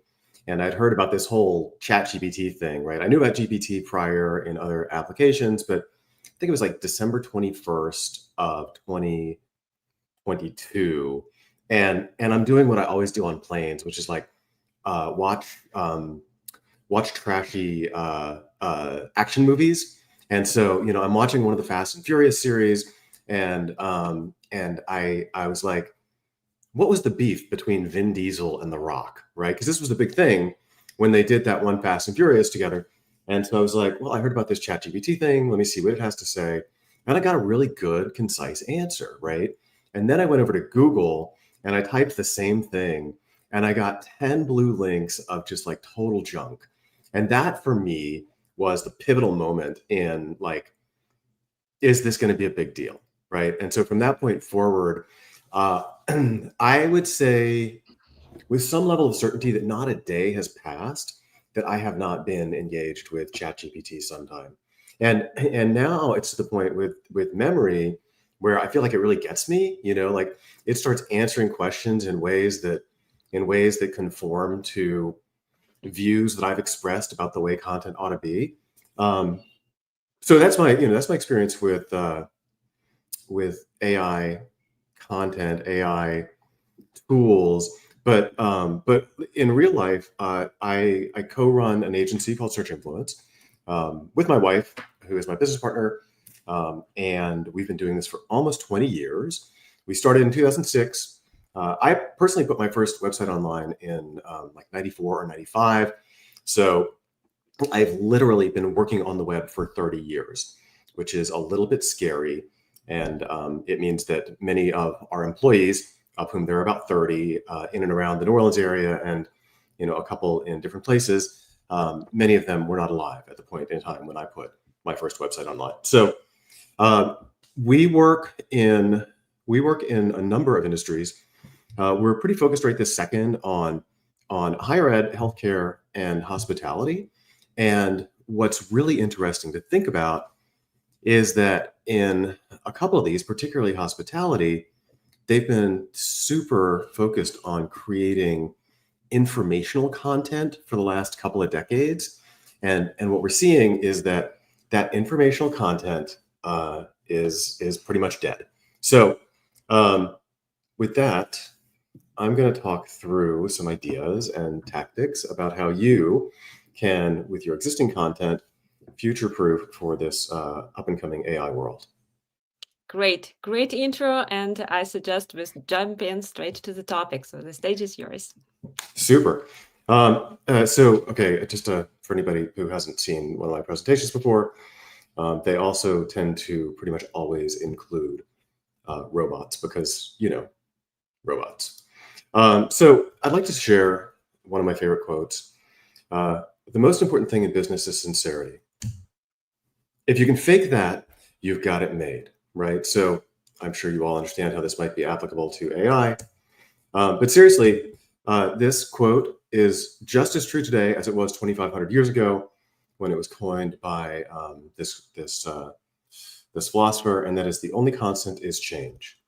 and I'd heard about this whole ChatGPT thing, right? I knew about GPT prior in other applications, but I think it was like December 21st of 2022. And I'm doing what I always do on planes, which is like watch trashy action movies. And so, I'm watching one of the Fast and Furious series, and I was like, what was the beef between Vin Diesel and The Rock, right? Because this was the big thing when they did that one Fast and Furious together. And so I was like, well, I heard about this ChatGPT thing. Let me see what it has to say. And I got a really good, concise answer, right? And then I went over to Google and I typed the same thing, and I got 10 blue links of just like total junk. And that for me was the pivotal moment in like, is this going to be a big deal, right? And so from that point forward, I would say with some level of certainty that not a day has passed that I have not been engaged with ChatGPT sometime. And now it's to the point with memory where I feel like it really gets me, like it starts answering questions in ways that conform to views that I've expressed about the way content ought to be. So that's my experience with AI content, AI tools. But in real life, I co-run an agency called Search Influence with my wife, who is my business partner, and we've been doing this for almost 20 years. We started in 2006. I personally put my first website online in like 94 or 95. So I've literally been working on the web for 30 years, which is a little bit scary. And it means that many of our employees, of whom there are about 30 in and around the New Orleans area and a couple in different places, many of them were not alive at the point in time when I put my first website online. So we work in a number of industries. We're pretty focused right this second on higher ed, healthcare, and hospitality. And what's really interesting to think about is that in a couple of these, particularly hospitality, they've been super focused on creating informational content for the last couple of decades. And what we're seeing is that informational content is pretty much dead. So with that, I'm going to talk through some ideas and tactics about how you can, with your existing content, future-proof for this up-and-coming AI world. Great intro, and I suggest we jump in straight to the topic. So the stage is yours. Super. Okay, just for anybody who hasn't seen one of my presentations before, they also tend to pretty much always include robots because, robots. So I'd like to share one of my favorite quotes. The most important thing in business is sincerity. If you can fake that, you've got it made, right? So I'm sure you all understand how this might be applicable to AI. But seriously, this quote is just as true today as it was 2,500 years ago when it was coined by this philosopher, and that is the only constant is change.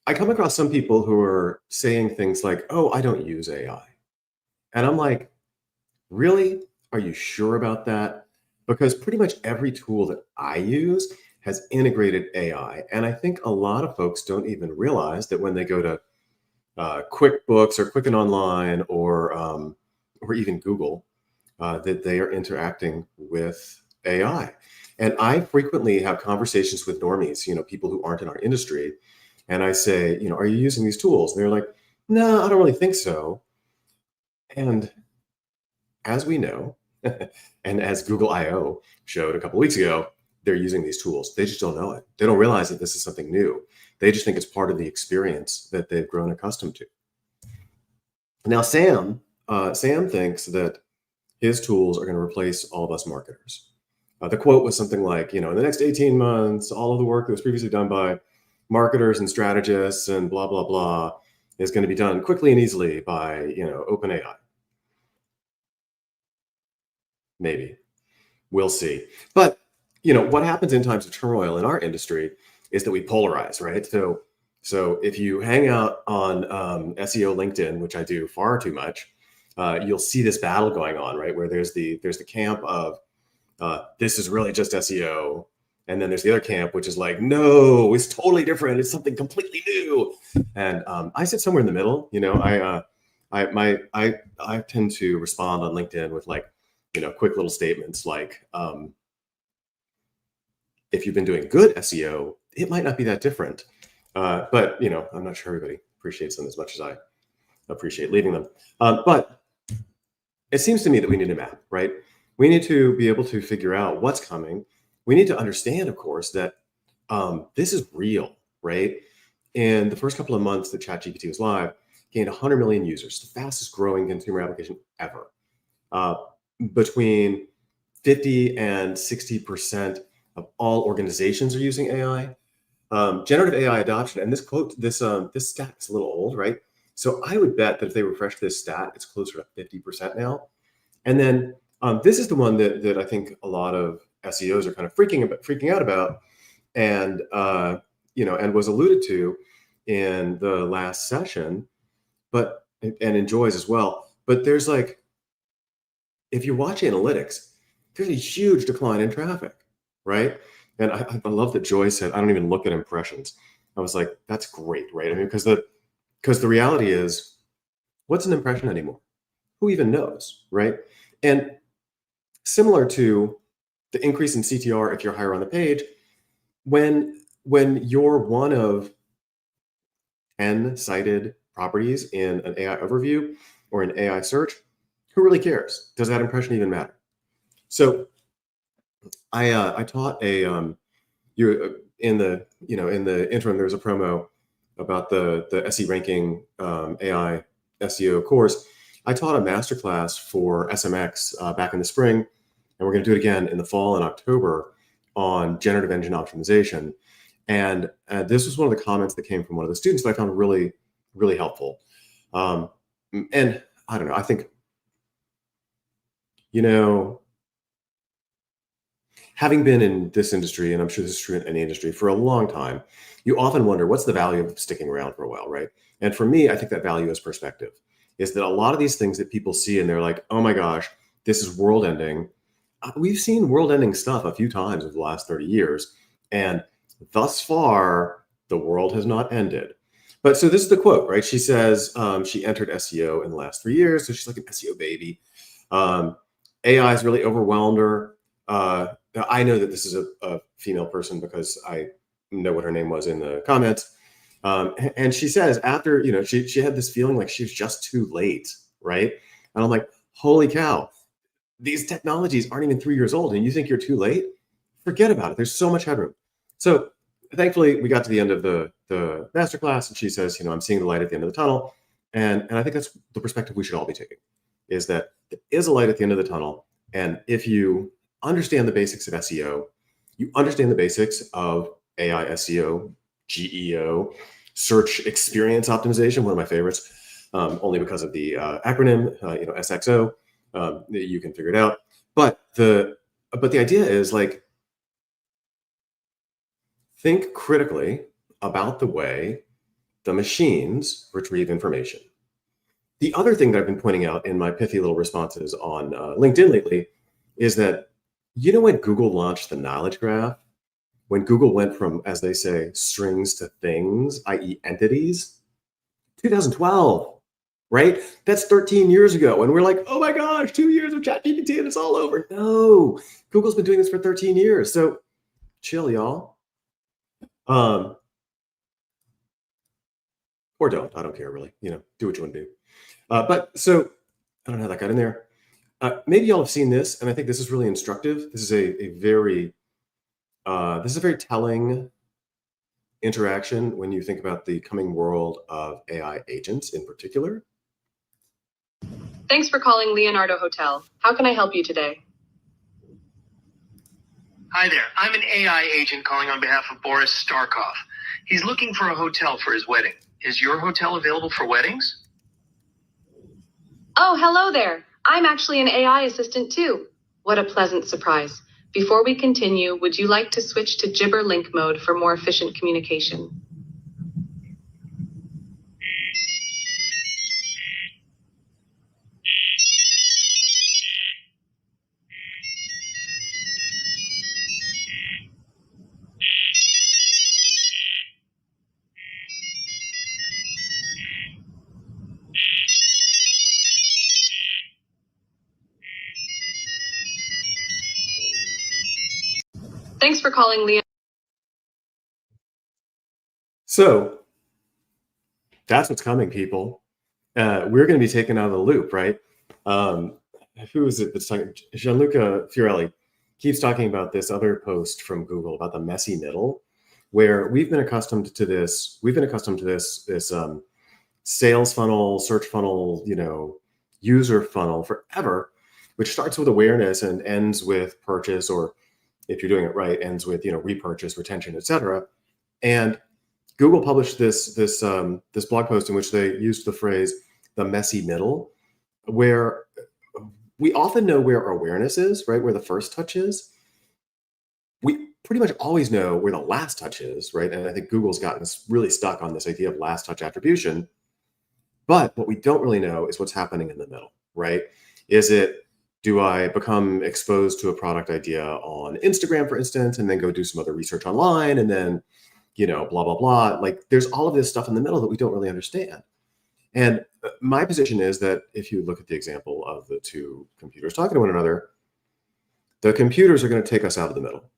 I come across some people who are saying things like, oh, I don't use AI. And I'm like, really? Are you sure about that? Because pretty much every tool that I use has integrated AI. And I think a lot of folks don't even realize that when they go to QuickBooks or Quicken Online or even Google, that they are interacting with AI. And I frequently have conversations with normies, people who aren't in our industry. And I say, are you using these tools? And they're like, no, I don't really think so. And as we know, and as Google I/O showed a couple of weeks ago, they're using these tools. They just don't know it. They don't realize that this is something new. They just think it's part of the experience that they've grown accustomed to. Now, Sam thinks that his tools are going to replace all of us marketers. The quote was something like, in the next 18 months, all of the work that was previously done by marketers and strategists and blah, blah, blah is going to be done quickly and easily by, OpenAI. Maybe. We'll see. But, what happens in times of turmoil in our industry is that we polarize, right? So if you hang out on SEO LinkedIn, which I do far too much, you'll see this battle going on, right? Where there's the camp of this is really just SEO, and then there's the other camp which is like, no, it's totally different. It's something completely new. And I sit somewhere in the middle. I tend to respond on LinkedIn with quick little statements like, if you've been doing good SEO, it might not be that different. But I'm not sure everybody appreciates them as much as I appreciate leaving them. But it seems to me that we need a map, right? We need to be able to figure out what's coming. We need to understand, of course, that this is real, right? In the first couple of months that ChatGPT was live, gained 100 million users, the fastest growing consumer application ever. Between 50 and 60% of all organizations are using AI. Generative AI adoption, and this stat is a little old, right? So I would bet that if they refresh this stat, it's closer to 50% now. And then this is the one that I think a lot of SEOs are kind of freaking out about, and and was alluded to in the last session, and enjoys as well. But there's if you watch analytics, there's a huge decline in traffic, right? And I love that Joy said, I don't even look at impressions. I was like, that's great, right? I mean, because the reality is, what's an impression anymore? Who even knows, right? And similar to the increase in CTR if you're higher on the page, when you're one of 10 cited properties in an AI overview or an AI search, who really cares? Does that impression even matter? So I taught in the interim, there was a promo about the SE ranking AI SEO course. I taught a masterclass for SMX back in the spring, and we're going to do it again in the fall in October on generative engine optimization. And this was one of the comments that came from one of the students that I found really, really helpful. And I don't know, I think, having been in this industry, and I'm sure this is true in any industry, for a long time, you often wonder, what's the value of sticking around for a while, right? And for me, I think that value is perspective. Is that a lot of these things that people see and they're like, oh my gosh, this is world ending. We've seen world ending stuff a few times over the last 30 years. And thus far, the world has not ended. But so this is the quote, right? She says she entered SEO in the last 3 years. So she's like an SEO baby. AI has really overwhelmed her. I know that this is a female person because I know what her name was in the comments. And she says after, she had this feeling like she was just too late, right? And I'm like, holy cow, these technologies aren't even 3 years old and you think you're too late? Forget about it. There's so much headroom. So thankfully we got to the end of the masterclass and she says, I'm seeing the light at the end of the tunnel. And I think that's the perspective we should all be taking, is that there is a light at the end of the tunnel. And if you understand the basics of SEO, you understand the basics of AI SEO, GEO, search experience optimization, one of my favorites, only because of the acronym, SXO, you can figure it out. But the idea is think critically about the way the machines retrieve information. The other thing that I've been pointing out in my pithy little responses on LinkedIn lately is that, when Google launched the knowledge graph, when Google went from, as they say, strings to things, i.e. entities, 2012, right? That's 13 years ago. And we're like, oh my gosh, 2 years of ChatGPT and it's all over. No, Google's been doing this for 13 years. So chill, y'all. Or don't, I don't care really, do what you want to do. But so I don't know how that got in there. Maybe y'all have seen this, and I think this is really instructive. This is a very this is a very telling interaction when you think about the coming world of AI agents in particular. Thanks for calling Leonardo Hotel. How can I help you today? Hi there. I'm an AI agent calling on behalf of Boris Starkov. He's looking for a hotel for his wedding. Is your hotel available for weddings? Oh, hello there. I'm actually an AI assistant too. What a pleasant surprise. Before we continue, would you like to switch to Gibber link mode for more efficient communication? Thanks for calling Leon. So that's what's coming, people. We're going to be taken out of the loop, right? Who is it that's talking? Gianluca Fiorelli keeps talking about this other post from Google about the messy middle, where we've been accustomed to this. We've been accustomed to this sales funnel, search funnel, user funnel forever, which starts with awareness and ends with purchase, or if you're doing it right, ends with repurchase, retention, etc. And Google published this blog post in which they used the phrase "the messy middle," where we often know where our awareness is, right, where the first touch is. We pretty much always know where the last touch is, right? And I think Google's gotten really stuck on this idea of last touch attribution. But what we don't really know is what's happening in the middle, right? Do I become exposed to a product idea on Instagram, for instance, and then go do some other research online, and then, blah, blah, blah. Like, there's all of this stuff in the middle that we don't really understand. And my position is that if you look at the example of the two computers talking to one another, the computers are going to take us out of the middle.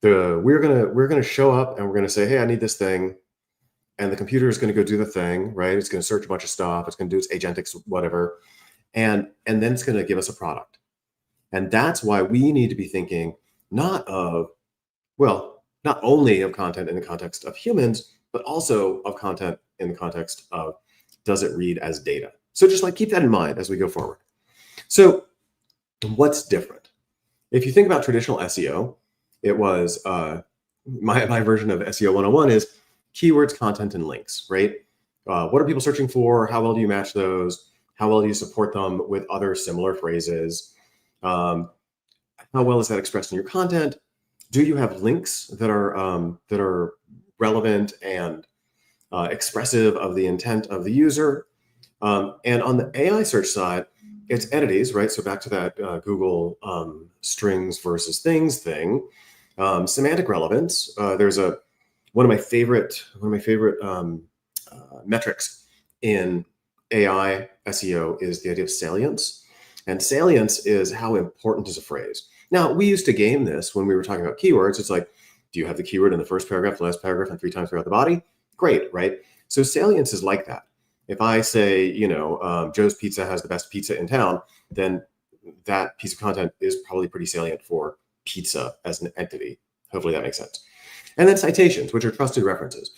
We're going to show up and we're going to say, hey, I need this thing. And the computer is going to go do the thing, right? It's going to search a bunch of stuff. It's going to do its agentics, whatever. And then it's going to give us a product. And that's why we need to be thinking not only of content in the context of humans, but also of content in the context of, does it read as data? So just keep that in mind as we go forward. So what's different? If you think about traditional SEO, it was my version of SEO 101 is keywords, content, and links, right? What are people searching for? How well do you match those? How well do you support them with other similar phrases? How well is that expressed in your content? Do you have links that are relevant and expressive of the intent of the user? And on the AI search side, it's entities, right? So back to that Google strings versus things thing. Semantic relevance. There's one of my favorite metrics in AI SEO is the idea of salience. And salience is how important is a phrase. Now, we used to game this when we were talking about keywords. It's like, do you have the keyword in the first paragraph, the last paragraph, and 3 times throughout the body? Great, right? So salience is like that. If I say, Joe's Pizza has the best pizza in town, then that piece of content is probably pretty salient for pizza as an entity. Hopefully that makes sense. And then citations, which are trusted references.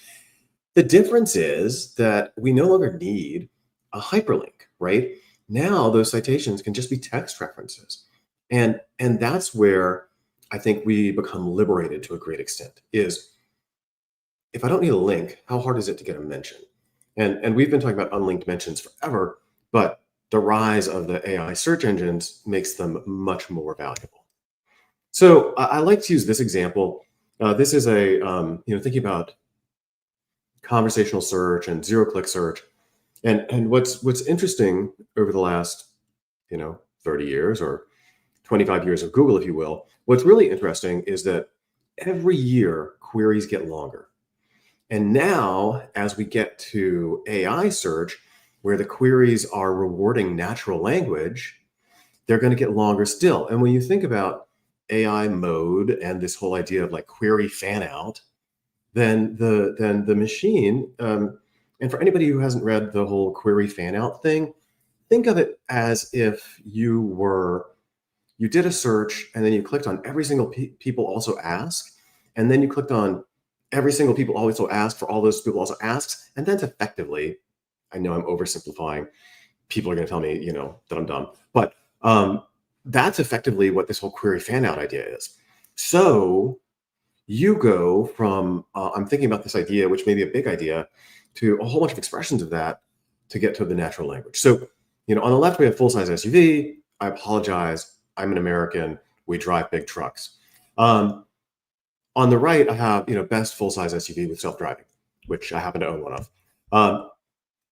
The difference is that we no longer need a hyperlink, right? Now those citations can just be text references. And that's where I think we become liberated to a great extent, is if I don't need a link, how hard is it to get a mention? And we've been talking about unlinked mentions forever, but the rise of the AI search engines makes them much more valuable. So I like to use this example. This is thinking about conversational search and zero-click search. And what's interesting over the last 30 years or 25 years of Google, if you will, what's really interesting is that every year queries get longer. And now, as we get to AI search, where the queries are rewarding natural language, they're going to get longer still. And when you think about AI mode and this whole idea of query fan out, then the machine, and for anybody who hasn't read the whole query fan out thing, think of it as if you did a search and then you clicked on every single people also ask, and then you clicked on every single people also ask for all those people also asks, and that's effectively, I know I'm oversimplifying. People are going to tell me, that I'm dumb, but that's effectively what this whole query fan out idea is. So you go from, I'm thinking about this idea, which may be a big idea, to a whole bunch of expressions of that to get to the natural language. So, on the left, we have full-size SUV. I apologize. I'm an American. We drive big trucks. On the right, I have, best full-size SUV with self-driving, which I happen to own one of.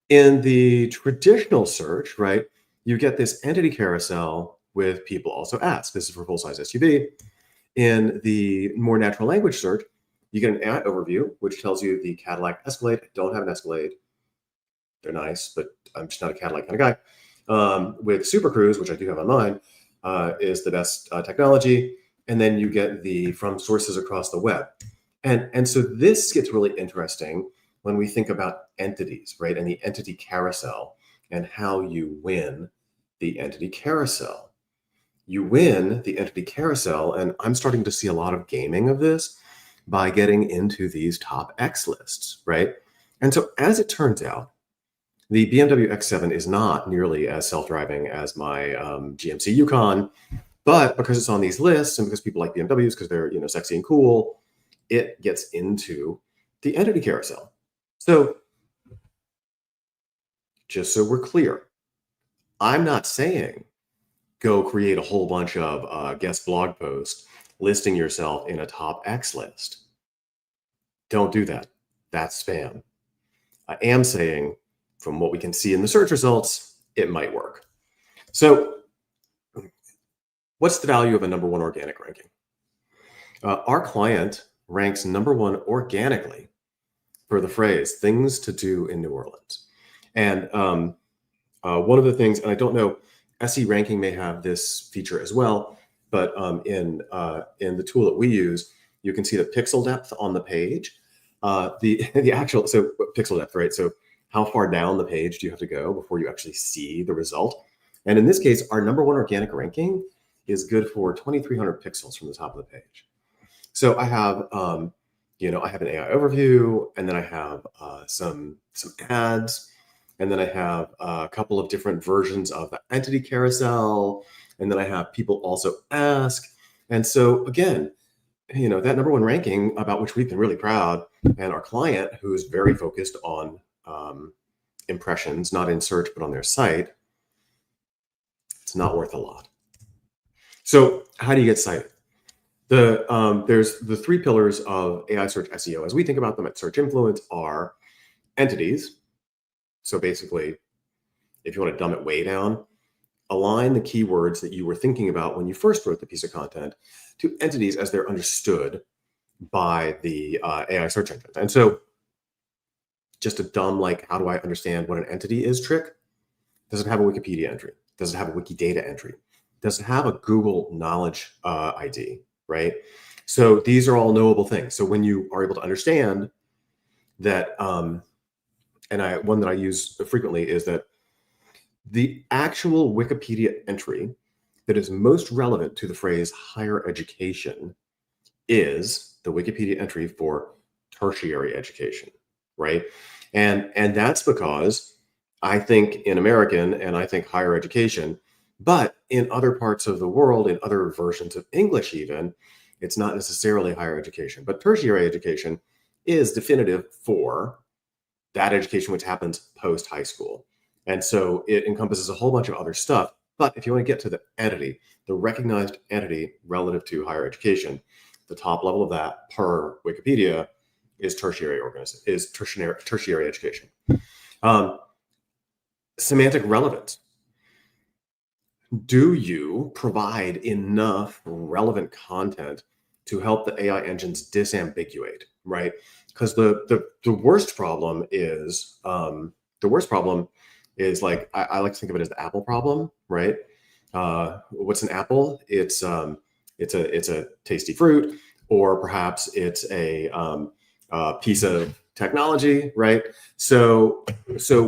In the traditional search, right, you get this entity carousel with people also ask. This is for full-size SUV. In the more natural language search, you get an AI overview, which tells you the Cadillac Escalade. I don't have an Escalade. They're nice, but I'm just not a Cadillac kind of guy. With Super Cruise, which I do have on mine, is the best technology. And then you get the from sources across the web. And so this gets really interesting when we think about entities, right? And the entity carousel and how you win the entity carousel. You win the entity carousel, and I'm starting to see a lot of gaming of this by getting into these top X lists, right? And so as it turns out, the BMW X7 is not nearly as self-driving as my GMC Yukon, but because it's on these lists and because people like BMWs because they're sexy and cool, it gets into the entity carousel. So just so we're clear, I'm not saying go create a whole bunch of guest blog posts listing yourself in a top X list. Don't do that. That's spam. I am saying, from what we can see in the search results, it might work. So what's the value of a #1 organic ranking? Our client ranks #1 organically for the phrase things to do in New Orleans. And one of the things, and I don't know, SE ranking may have this feature as well, but in the tool that we use, you can see the pixel depth on the page. The actual, so pixel depth, right? So how far down the page do you have to go before you actually see the result? And in this case, our #1 organic ranking is good for 2,300 pixels from the top of the page. So I have, I have an AI overview, and then I have some ads, and then I have a couple of different versions of the entity carousel, and then I have people also ask. And so again, that #1 ranking about which we've been really proud, and our client who's very focused on impressions, not in search, but on their site, it's not worth a lot. So how do you get cited? There's the 3 pillars of AI search SEO, as we think about them at Search Influence, are entities. So basically, if you want to dumb it way down, align the keywords that you were thinking about when you first wrote the piece of content to entities as they're understood by the AI search engine. And so just a dumb, how do I understand what an entity is trick? Does it have a Wikipedia entry? Does it have a Wikidata entry? Does it have a Google Knowledge ID, right? So these are all knowable things. So when you are able to understand that, one that I use frequently is that the actual Wikipedia entry that is most relevant to the phrase higher education is the Wikipedia entry for tertiary education, right? And that's because I think in American and I think higher education, but in other parts of the world, in other versions of English even, it's not necessarily higher education, but tertiary education is definitive for that education which happens post high school. And so it encompasses a whole bunch of other stuff. But if you want to get to the entity, the recognized entity relative to higher education, the top level of that per Wikipedia is tertiary education. Semantic relevance. Do you provide enough relevant content to help the AI engines disambiguate, right? Because the worst problem is like I like to think of it as the apple problem, right? What's an apple? It's a tasty fruit, or perhaps it's a piece of technology, right? So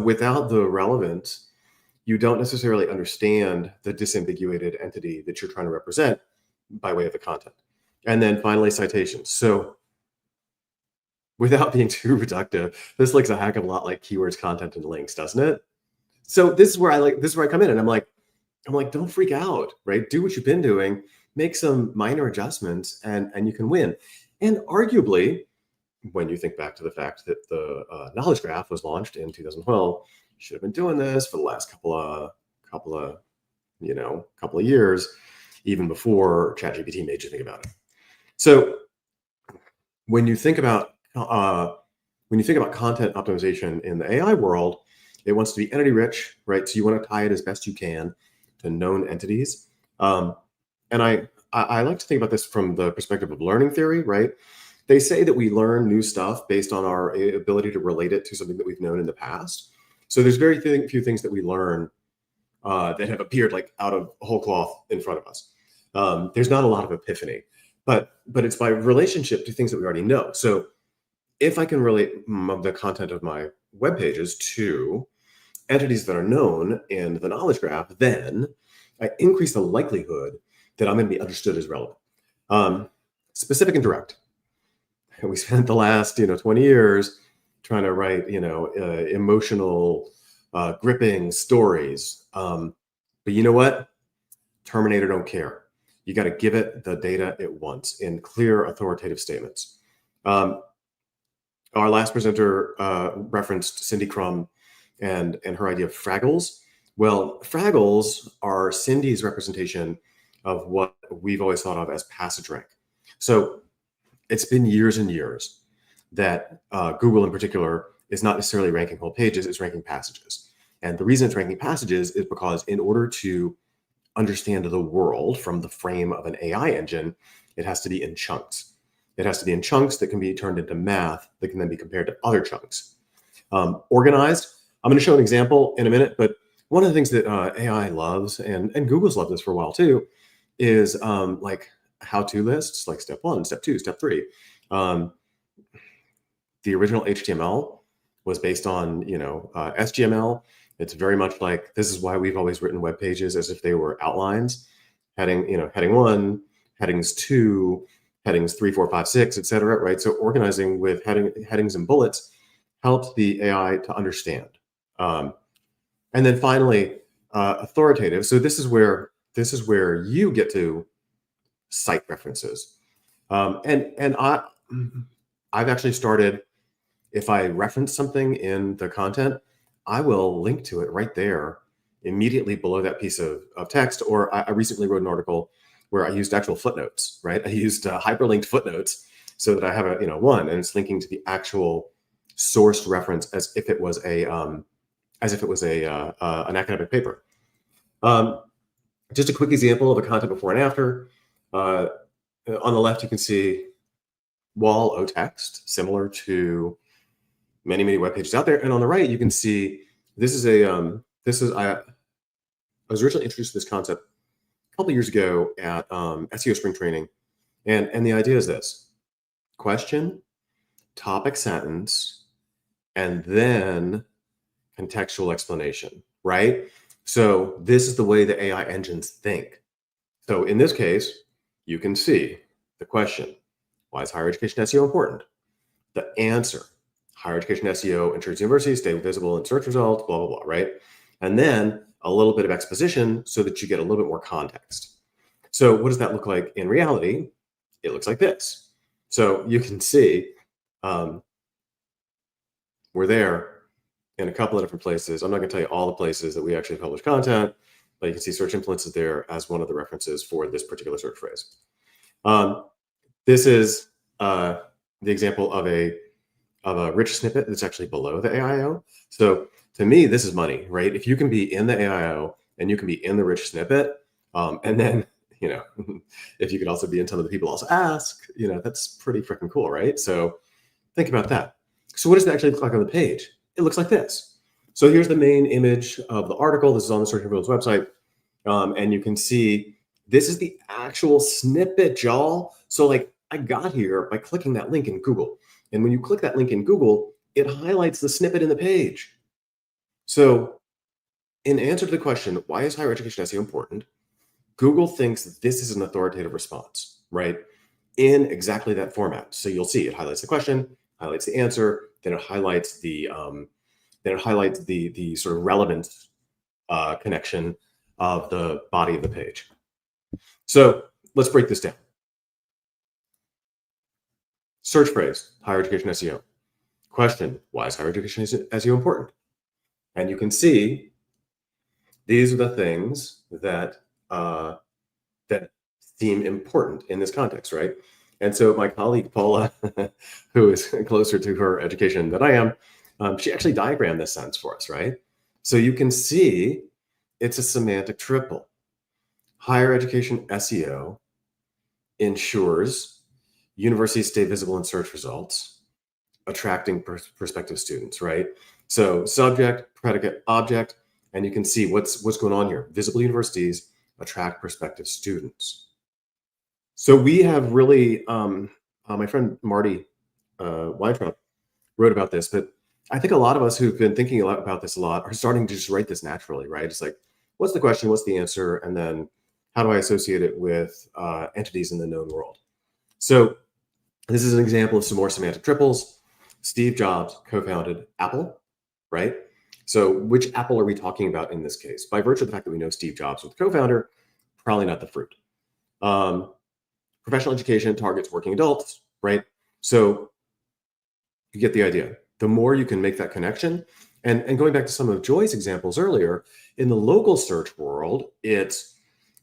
without the relevance, you don't necessarily understand the disambiguated entity that you're trying to represent by way of the content. And then finally, citations. So without being too reductive, this looks a heck of a lot like keywords, content, and links, doesn't it? So this is where I come in, and I'm like, don't freak out, right? Do what you've been doing, make some minor adjustments, and you can win. And arguably, when you think back to the fact that the knowledge graph was launched in 2012, should have been doing this for the last couple of years, even before ChatGPT made you think about it. So when you think about content optimization in the AI world, it wants to be entity rich, right? So you want to tie it as best you can to known entities. And I like to think about this from the perspective of learning theory, right? They say that we learn new stuff based on our ability to relate it to something that we've known in the past. So there's very few things that we learn that have appeared like out of whole cloth in front of us. There's not a lot of epiphany, but it's by relationship to things that we already know. So if I can relate the content of my web pages to entities that are known in the knowledge graph, then I increase the likelihood that I'm going to be understood as relevant. Specific and direct. And we spent the last 20 years trying to write emotional, gripping stories. But you know what? Terminator don't care. You got to give it the data it wants in clear, authoritative statements. Our last presenter referenced Cindy Crum and her idea of Fraggles. Well, Fraggles are Cindy's representation of what we've always thought of as passage rank. So it's been years and years that Google in particular is not necessarily ranking whole pages, it's ranking passages. And the reason it's ranking passages is because in order to understand the world from the frame of an AI engine, it has to be in chunks. It has to be in chunks that can be turned into math that can then be compared to other chunks. Organized, I'm going to show an example in a minute, but one of the things that AI loves, and Google's loved this for a while too, is like how-to lists, like step 1, step 2, step 3. The original HTML was based on SGML. It's very much like, this is why we've always written web pages as if they were outlines. Heading 1, headings 2, headings 3, 4, 5, 6, etc. Right? So organizing with headings and bullets helps the AI to understand. And then finally, authoritative. So this is where you get to cite references. And I've actually started, if I reference something in the content, I will link to it right there immediately below that piece of text. Or I recently wrote an article where I used actual footnotes, right? I used hyperlinked footnotes so that I have a one, and it's linking to the actual sourced reference as if it was an academic paper. Just a quick example of a content before and after. On the left, you can see wall o text, similar to many web pages out there. And on the right, you can see this is I was originally introduced to this concept a couple of years ago at SEO Spring Training. And the idea is this: question, topic sentence, and then contextual explanation, right? So this is the way the AI engines think. So in this case, you can see the question: why is higher education SEO important? The answer: higher education SEO ensures universities stay visible in search results, blah, blah, blah, right? And then a little bit of exposition so that you get a little bit more context. So what does that look like in reality? It looks like this. So you can see we're there in a couple of different places. I'm not going to tell you all the places that we actually publish content, but you can see search influences there as one of the references for this particular search phrase. This is the example of a rich snippet that's actually below the AIO. So to me, this is money, right? If you can be in the AIO and you can be in the rich snippet, and then, if you could also be in some of the people also ask, that's pretty freaking cool, right? So think about that. So what does it actually look like on the page? It looks like this. So here's the main image of the article. This is on the Search Influence website. And you can see this is the actual snippet, y'all. So like I got here by clicking that link in Google. And when you click that link in Google, it highlights the snippet in the page. So in answer to the question, why is higher education SEO important? Google thinks this is an authoritative response, right? In exactly that format. So you'll see it highlights the question, highlights the answer, then it highlights the sort of relevance connection of the body of the page. So let's break this down. Search phrase, higher education SEO. Question, why is higher education SEO important? And you can see these are the things that that seem important in this context, right? And so my colleague Paula, who is closer to her education than I am, she actually diagrammed this sense for us, right? So you can see it's a semantic triple. Higher education SEO ensures universities stay visible in search results, attracting prospective students, right? So subject, predicate, object, and you can see what's going on here. Visible universities attract prospective students. So we have really, my friend Marty Weintraub wrote about this, but I think a lot of us who've been thinking a lot about this a lot are starting to just write this naturally, right? It's like, what's the question, what's the answer, and then how do I associate it with entities in the known world? So this is an example of some more semantic triples. Steve Jobs co-founded Apple, right? So which Apple are we talking about in this case? By virtue of the fact that we know Steve Jobs was the co-founder, probably not the fruit. Professional education targets working adults, right? So you get the idea. The more you can make that connection, and going back to some of Joy's examples earlier, in the local search world, it's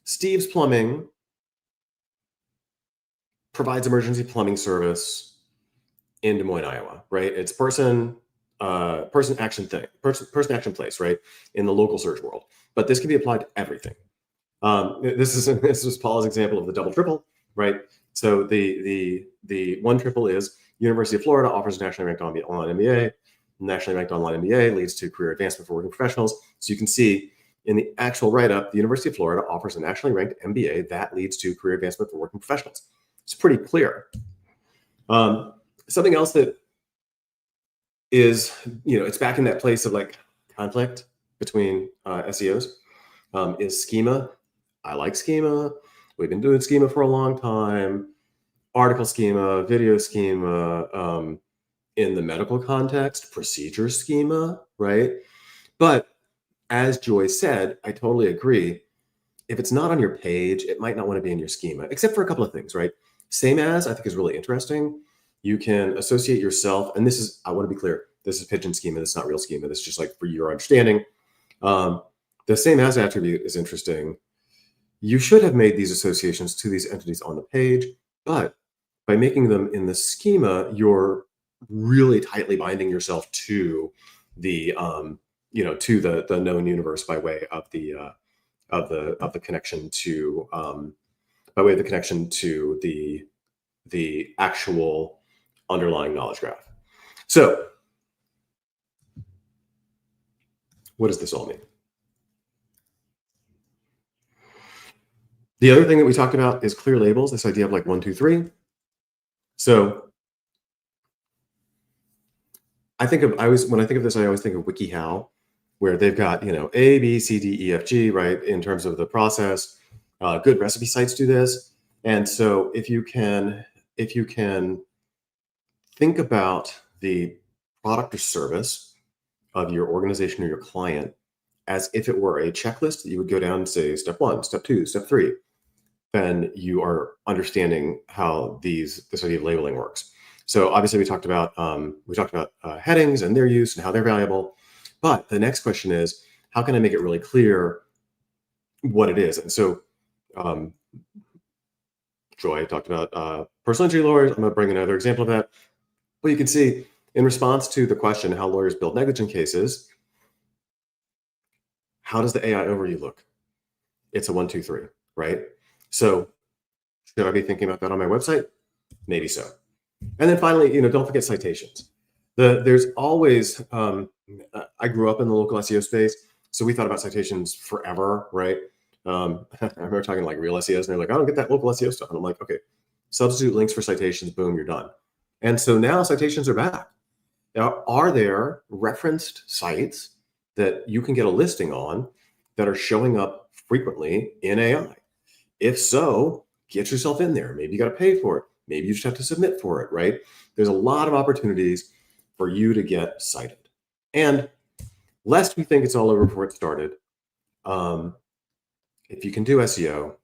Steve's Plumbing provides emergency plumbing service in Des Moines, Iowa, right? It's person action place, right? In the local search world, but this can be applied to everything. This is Paula's example of the double triple, right? So the one triple is University of Florida offers a nationally ranked online MBA. Nationally ranked online MBA leads to career advancement for working professionals. So you can see in the actual write-up, the University of Florida offers a nationally ranked MBA that leads to career advancement for working professionals. It's pretty clear. Something else that is, it's back in that place of like conflict between SEOs is schema. I like schema. We've been doing schema for a long time. Article schema, video schema, in the medical context, procedure schema, right? But as Joy said, I totally agree. If it's not on your page, it might not want to be in your schema, except for a couple of things, right? Same as, I think is really interesting. You can associate yourself, and this is, I want to be clear, this is pigeon schema, this is not real schema, this is just like for your understanding. The same as attribute is interesting. You should have made these associations to these entities on the page, but by making them in the schema, you're really tightly binding yourself to the to the known universe by way of the connection to the actual underlying knowledge graph. So what does this all mean? The other thing that we talked about is clear labels, this idea of like 1, 2, 3. So when I think of this, I always think of WikiHow, where they've got, A, B, C, D, E, F, G, right? In terms of the process, good recipe sites do this. And so if you can think about the product or service of your organization or your client as if it were a checklist that you would go down and say, step 1, step 2, step 3, then you are understanding how this idea of labeling works. So obviously we talked about headings and their use and how they're valuable. But the next question is, how can I make it really clear what it is? And so Joy talked about personal injury lawyers. I'm going to bring another example of that. Well, you can see in response to the question, how lawyers build negligent cases, how does the AI overview look? It's a 1, 2, 3, right? So should I be thinking about that on my website? Maybe so. And then finally, don't forget citations. There's always, I grew up in the local SEO space, so we thought about citations forever, right? I remember talking to like real SEOs, and they're like, I don't get that local SEO stuff. And I'm like, okay, substitute links for citations, boom, you're done. And so now citations are back. Now, are there referenced sites that you can get a listing on that are showing up frequently in AI? If so, get yourself in there. Maybe you got to pay for it. Maybe you just have to submit for it, right? There's a lot of opportunities for you to get cited. And lest we think it's all over before it started, if you can do SEO,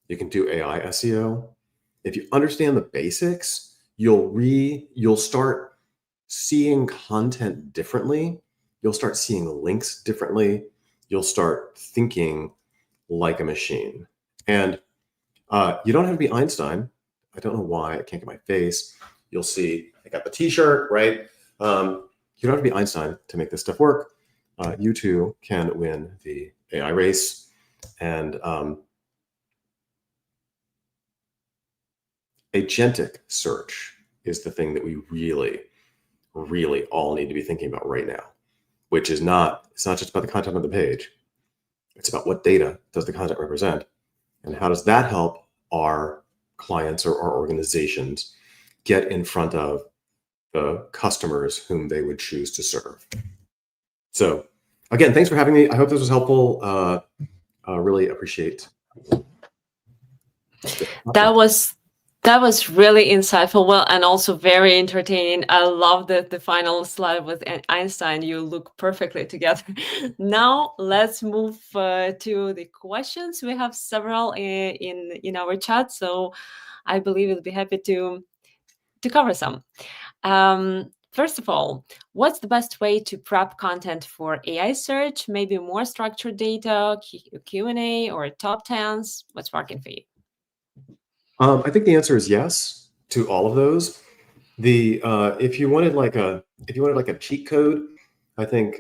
you can do AI SEO. If you understand the basics, you'll start seeing content differently. You'll start seeing links differently. You'll start thinking like a machine. And you don't have to be Einstein. I don't know why I can't get my face. You'll see I got the t-shirt, right? You don't have to be Einstein to make this stuff work. You too can win the AI race. And agentic search is the thing that we really, really all need to be thinking about right now, which is it's not just about the content of the page. It's about what data does the content represent, and how does that help our clients or our organizations get in front of the customers whom they would choose to serve. So again, thanks for having me. I hope this was helpful. Really appreciate that was really insightful, well, and also very entertaining. I love the final slide with Einstein. You look perfectly together. Now let's move to the questions. We have several in our chat, so I believe we'll be happy to cover some. First of all, what's the best way to prep content for AI search? Maybe more structured data, Q&A, or top 10s? What's working for you? I think the answer is yes to all of those. If you wanted like a cheat code, I think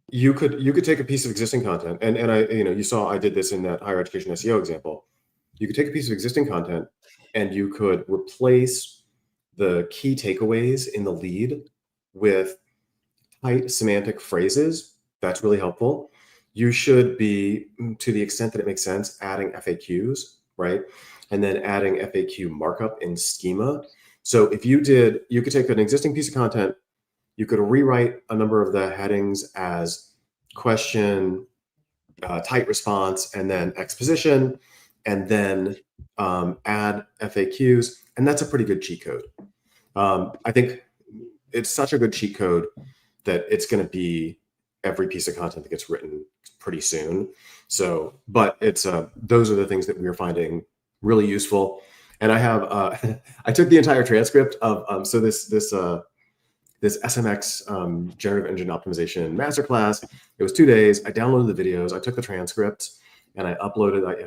you could take a piece of existing content, and you saw I did this in that higher education SEO example. You could take a piece of existing content and you could replace the key takeaways in the lead with tight semantic phrases. That's really helpful. You should be, to the extent that it makes sense, adding FAQs, right? And then adding FAQ markup in schema. So if you could take an existing piece of content, you could rewrite a number of the headings as question, tight response, and then exposition, and then add FAQs. And that's a pretty good cheat code. I think it's such a good cheat code that it's going to be every piece of content that gets written pretty soon. So, but it's those are the things that we're finding really useful. And I have I took the entire transcript of so this SMX generative engine optimization masterclass. It was 2 days. I downloaded the videos. I took the transcripts and I uploaded. I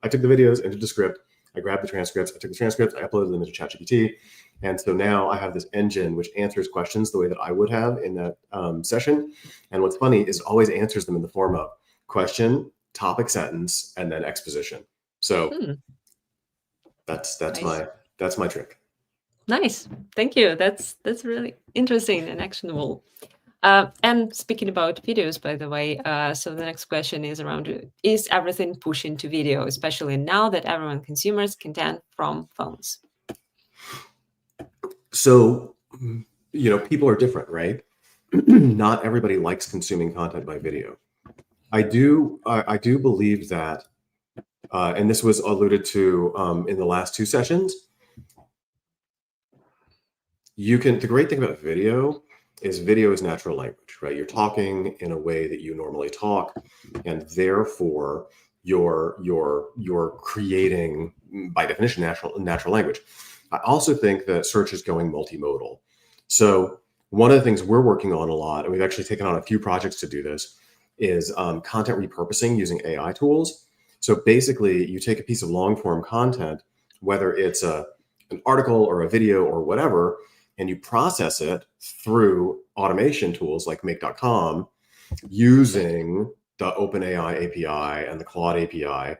took the videos into the script. I grabbed the transcripts. I took the transcripts. I uploaded them into ChatGPT. And so now I have this engine which answers questions the way that I would have in that session. And what's funny is it always answers them in the form of question, topic, sentence, and then exposition. So that's nice. my trick. Nice, thank you. That's really interesting and actionable. And speaking about videos, by the way, so the next question is around: is everything pushing to video, especially now that everyone consumes content from phones? So, people are different, right? Not everybody likes consuming content by video. I do believe that, and this was alluded to in the last 2 sessions. The great thing about video is natural language, right? You're talking in a way that you normally talk, and therefore you're creating, by definition, natural language. I also think that search is going multimodal. So one of the things we're working on a lot, and we've actually taken on a few projects to do this, is content repurposing using AI tools. So basically, you take a piece of long form content, whether it's an article or a video or whatever, and you process it through automation tools like make.com using the OpenAI API and the Claude API,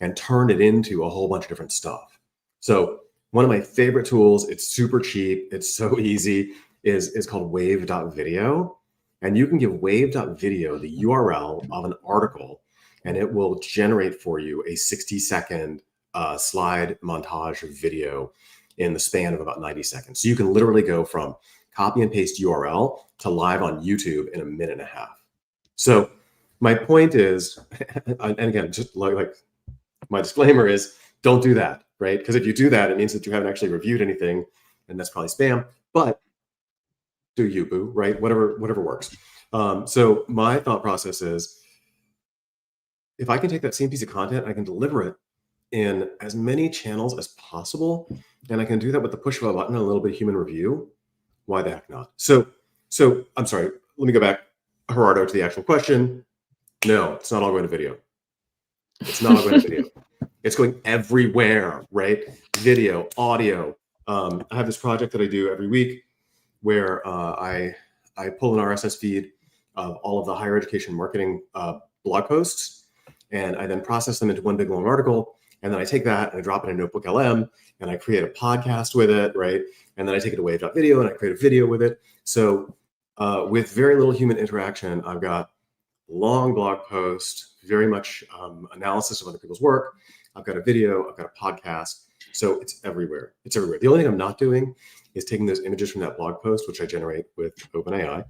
and turn it into a whole bunch of different stuff. So one of my favorite tools, it's super cheap, it's so easy, is called wave.video. And you can give wave.video the URL of an article, and it will generate for you a 60-second slide montage video in the span of about 90 seconds. So you can literally go from copy and paste URL to live on YouTube in a minute and a half. So my point is, and again, just like my disclaimer is, don't do that, right? Because if you do that, it means that you haven't actually reviewed anything, and that's probably spam. But do you, boo, right? Whatever works. So my thought process is, if I can take that same piece of content and I can deliver it in as many channels as possible, and I can do that with the push of a button and a little bit of human review, why the heck not? So I'm sorry, let me go back, Gerardo, to the actual question. No, it's not all going to video. It's not all going to video. It's going everywhere, right? Video, audio. I have this project that I do every week where I pull an RSS feed of all of the higher education marketing blog posts, and I then process them into one big long article. And then I take that and I drop it in Notebook LM, and I create a podcast with it, right? And then I take it to wave.video and I create a video with it. So with very little human interaction, I've got long blog post, very much analysis of other people's work. I've got a video, I've got a podcast. So it's everywhere. It's everywhere. The only thing I'm not doing is taking those images from that blog post, which I generate with OpenAI.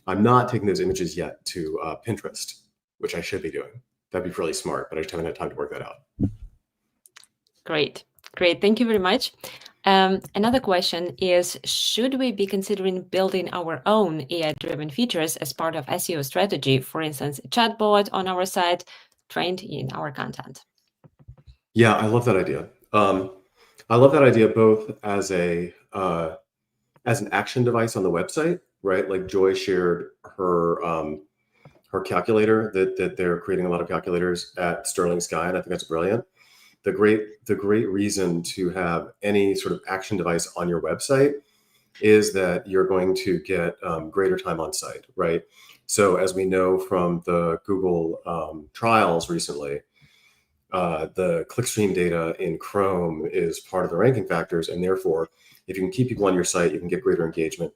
I'm not taking those images yet to Pinterest, which I should be doing. That'd be really smart, but I just haven't had time to work that out. Great. Thank you very much. Another question is, should we be considering building our own AI-driven features as part of SEO strategy? For instance, a chatbot on our site trained in our content. Yeah, I love that idea. I love that idea both as an action device on the website, right? Like Joy shared her calculator that they're creating a lot of calculators at Sterling Sky, and I think that's brilliant. The great reason to have any sort of action device on your website is that you're going to get greater time on site, right? So as we know from the Google trials recently, the clickstream data in Chrome is part of the ranking factors, and therefore, if you can keep people on your site, you can get greater engagement.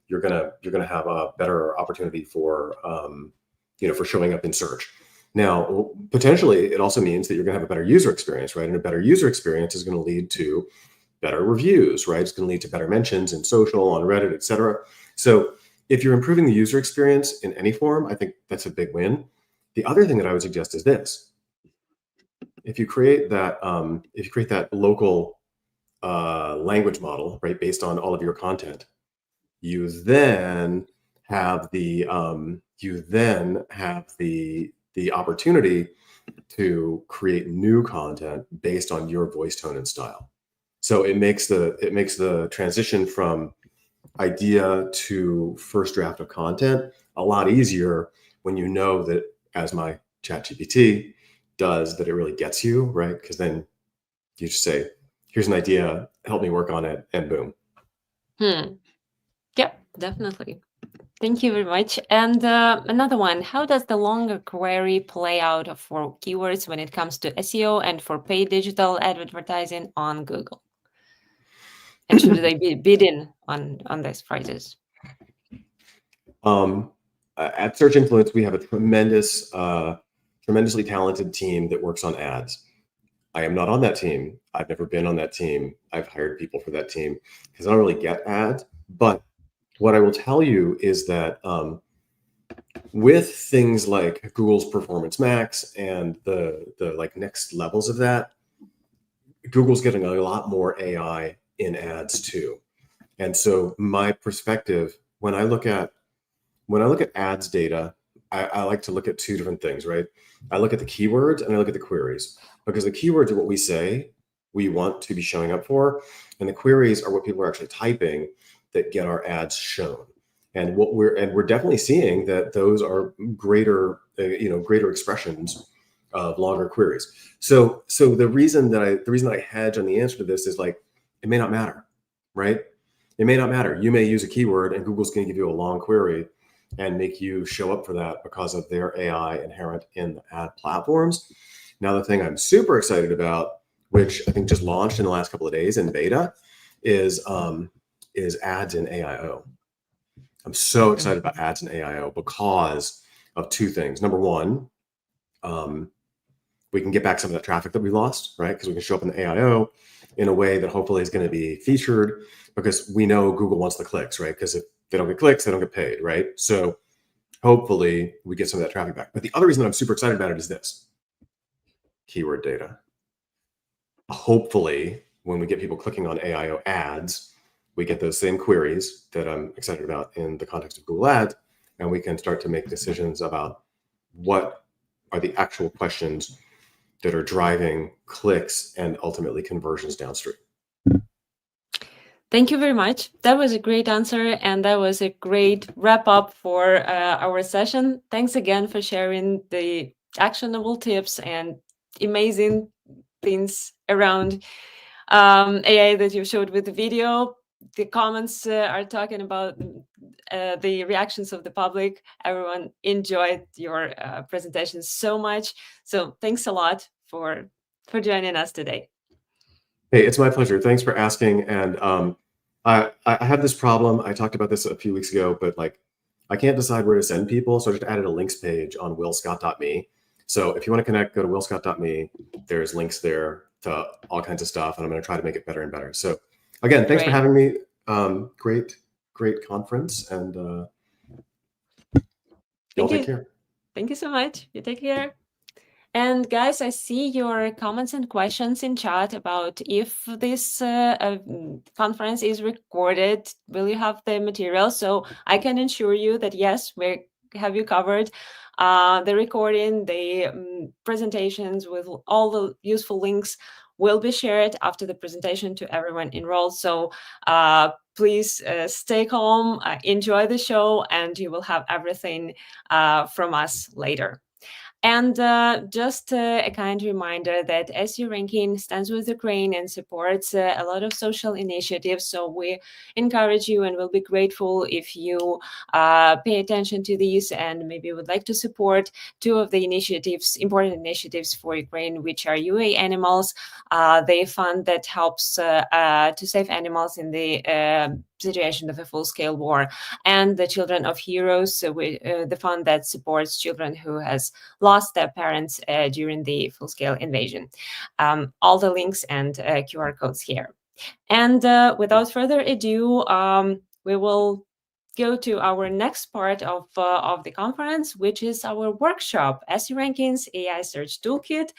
You're gonna have a better opportunity for for showing up in search. Now, potentially, it also means that you're going to have a better user experience, right? And a better user experience is going to lead to better reviews, right? It's going to lead to better mentions in social, on Reddit, et cetera. So if you're improving the user experience in any form, I think that's a big win. The other thing that I would suggest is this. If you create that local language model, right, based on all of your content, you then have the opportunity to create new content based on your voice tone and style. So it makes the transition from idea to first draft of content a lot easier when you know that, as my ChatGPT does, that it really gets you, right? Because then you just say, here's an idea, help me work on it, and boom. Yep, definitely. Thank you very much. And another one, how does the longer query play out for keywords when it comes to SEO and for paid digital advertising on Google? And should they be bidding on these prices? At Search Influence, we have a tremendously talented team that works on ads. I am not on that team. I've never been on that team. I've hired people for that team because I don't really get ads. But what I will tell you is that with things like Google's Performance Max and the like next levels of that, Google's getting a lot more AI in ads too. And so my perspective, when I look at ads data, I like to look at two different things, right? I look at the keywords and I look at the queries, because the keywords are what we say we want to be showing up for, and the queries are what people are actually typing that get our ads shown. And we're definitely seeing that those are greater expressions of longer queries. So the reason that I hedge on the answer to this is, like, it may not matter, right? It may not matter. You may use a keyword and Google's going to give you a long query and make you show up for that because of their AI inherent in the ad platforms. Now, the thing I'm super excited about, which I think just launched in the last couple of days in beta, is ads in AIO. I'm so excited about ads in AIO because of two things. Number one, we can get back some of that traffic that we lost, right? Because we can show up in the AIO in a way that hopefully is going to be featured, because we know Google wants the clicks, right? Because if they don't get clicks, they don't get paid, right? So hopefully we get some of that traffic back. But the other reason that I'm super excited about it is this: keyword data. hopefully, when we get people clicking on AIO ads, we get those same queries that I'm excited about in the context of Google Ads, and we can start to make decisions about what are the actual questions that are driving clicks and ultimately conversions downstream. Thank you very much. That was a great answer, and that was a great wrap up for our session. Thanks again for sharing the actionable tips and amazing things around AI that you showed with the video. The comments are talking about the reactions of the public. Everyone enjoyed your presentation so much. So thanks a lot for joining us today. Hey, it's my pleasure. Thanks for asking. And I have this problem. I talked about this a few weeks ago, but like I can't decide where to send people. So I just added a links page on willscott.me. So if you want to connect, go to willscott.me. There's links there to all kinds of stuff. And I'm going to try to make it better and better. So again, thanks for having me. Great conference. And y'all take care. Thank you so much. You take care. And guys, I see your comments and questions in chat about if this conference is recorded, will you have the material? So I can assure you that yes, we have you covered. The recording, the presentations with all the useful links will be shared after the presentation to everyone enrolled. So please stay calm, enjoy the show, and you will have everything from us later. And just a kind reminder that SEO Ranking stands with Ukraine and supports a lot of social initiatives. So we encourage you and will be grateful if you pay attention to these and maybe would like to support two of the initiatives, important initiatives for Ukraine, which are UA Animals, the fund that helps to save animals in the situation of a full-scale war, and the Children of Heroes, the fund that supports children who has lost their parents during the full-scale invasion. All the links and QR codes here. And without further ado, we will go to our next part of the conference, which is our workshop, SEO Rankings AI Search Toolkit.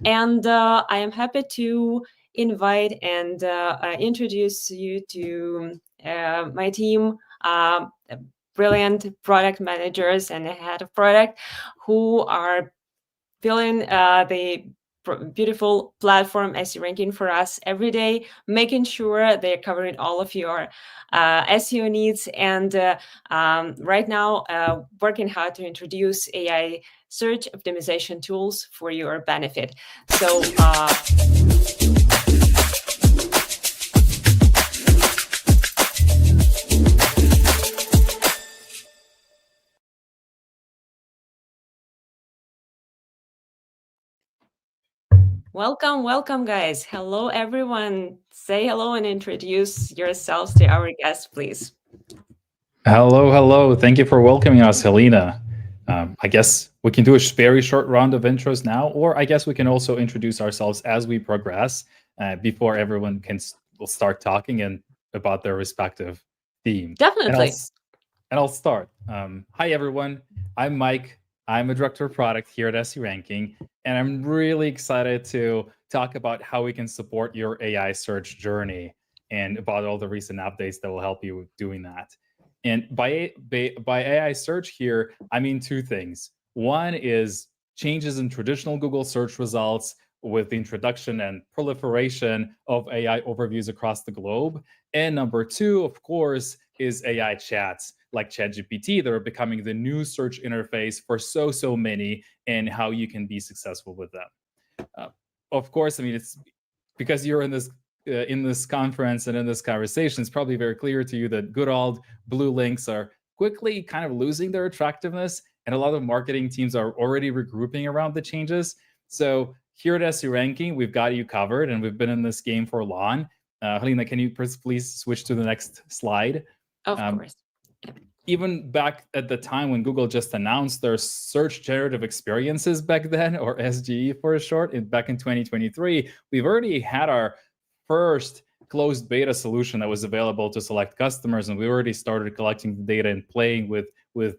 And I am happy to invite and introduce you to my team, brilliant product managers and a head of product who are building the beautiful platform SEO Ranking for us every day, making sure they're covering all of your SEO needs, and right now working hard to introduce AI search optimization tools for your benefit. So welcome, guys. Hello, everyone. Say hello and introduce yourselves to our guests, please. Hello. Thank you for welcoming us, Helena. I guess we can do a very short round of intros now, or I guess we can also introduce ourselves as we progress before everyone will start talking and about their respective theme. Definitely. And I'll start. Hi, everyone. I'm Mike. I'm a director of product here at SEO Ranking, and I'm really excited to talk about how we can support your AI search journey and about all the recent updates that will help you with doing that. And by AI search here, I mean two things. One is changes in traditional Google search results with the introduction and proliferation of AI overviews across the globe. And number two, of course, is AI chats like ChatGPT that are becoming the new search interface for so many, and how you can be successful with them. Of course, I mean, it's because you're in this conference and in this conversation, it's probably very clear to you that good old blue links are quickly kind of losing their attractiveness, and a lot of marketing teams are already regrouping around the changes. So here at SEO Ranking, we've got you covered, and we've been in this game for long. Helena, can you please switch to the next slide? Of course. Even back at the time when Google just announced their search generative experiences back then, or SGE for short, back in 2023, we've already had our first closed beta solution that was available to select customers, and we already started collecting the data and playing with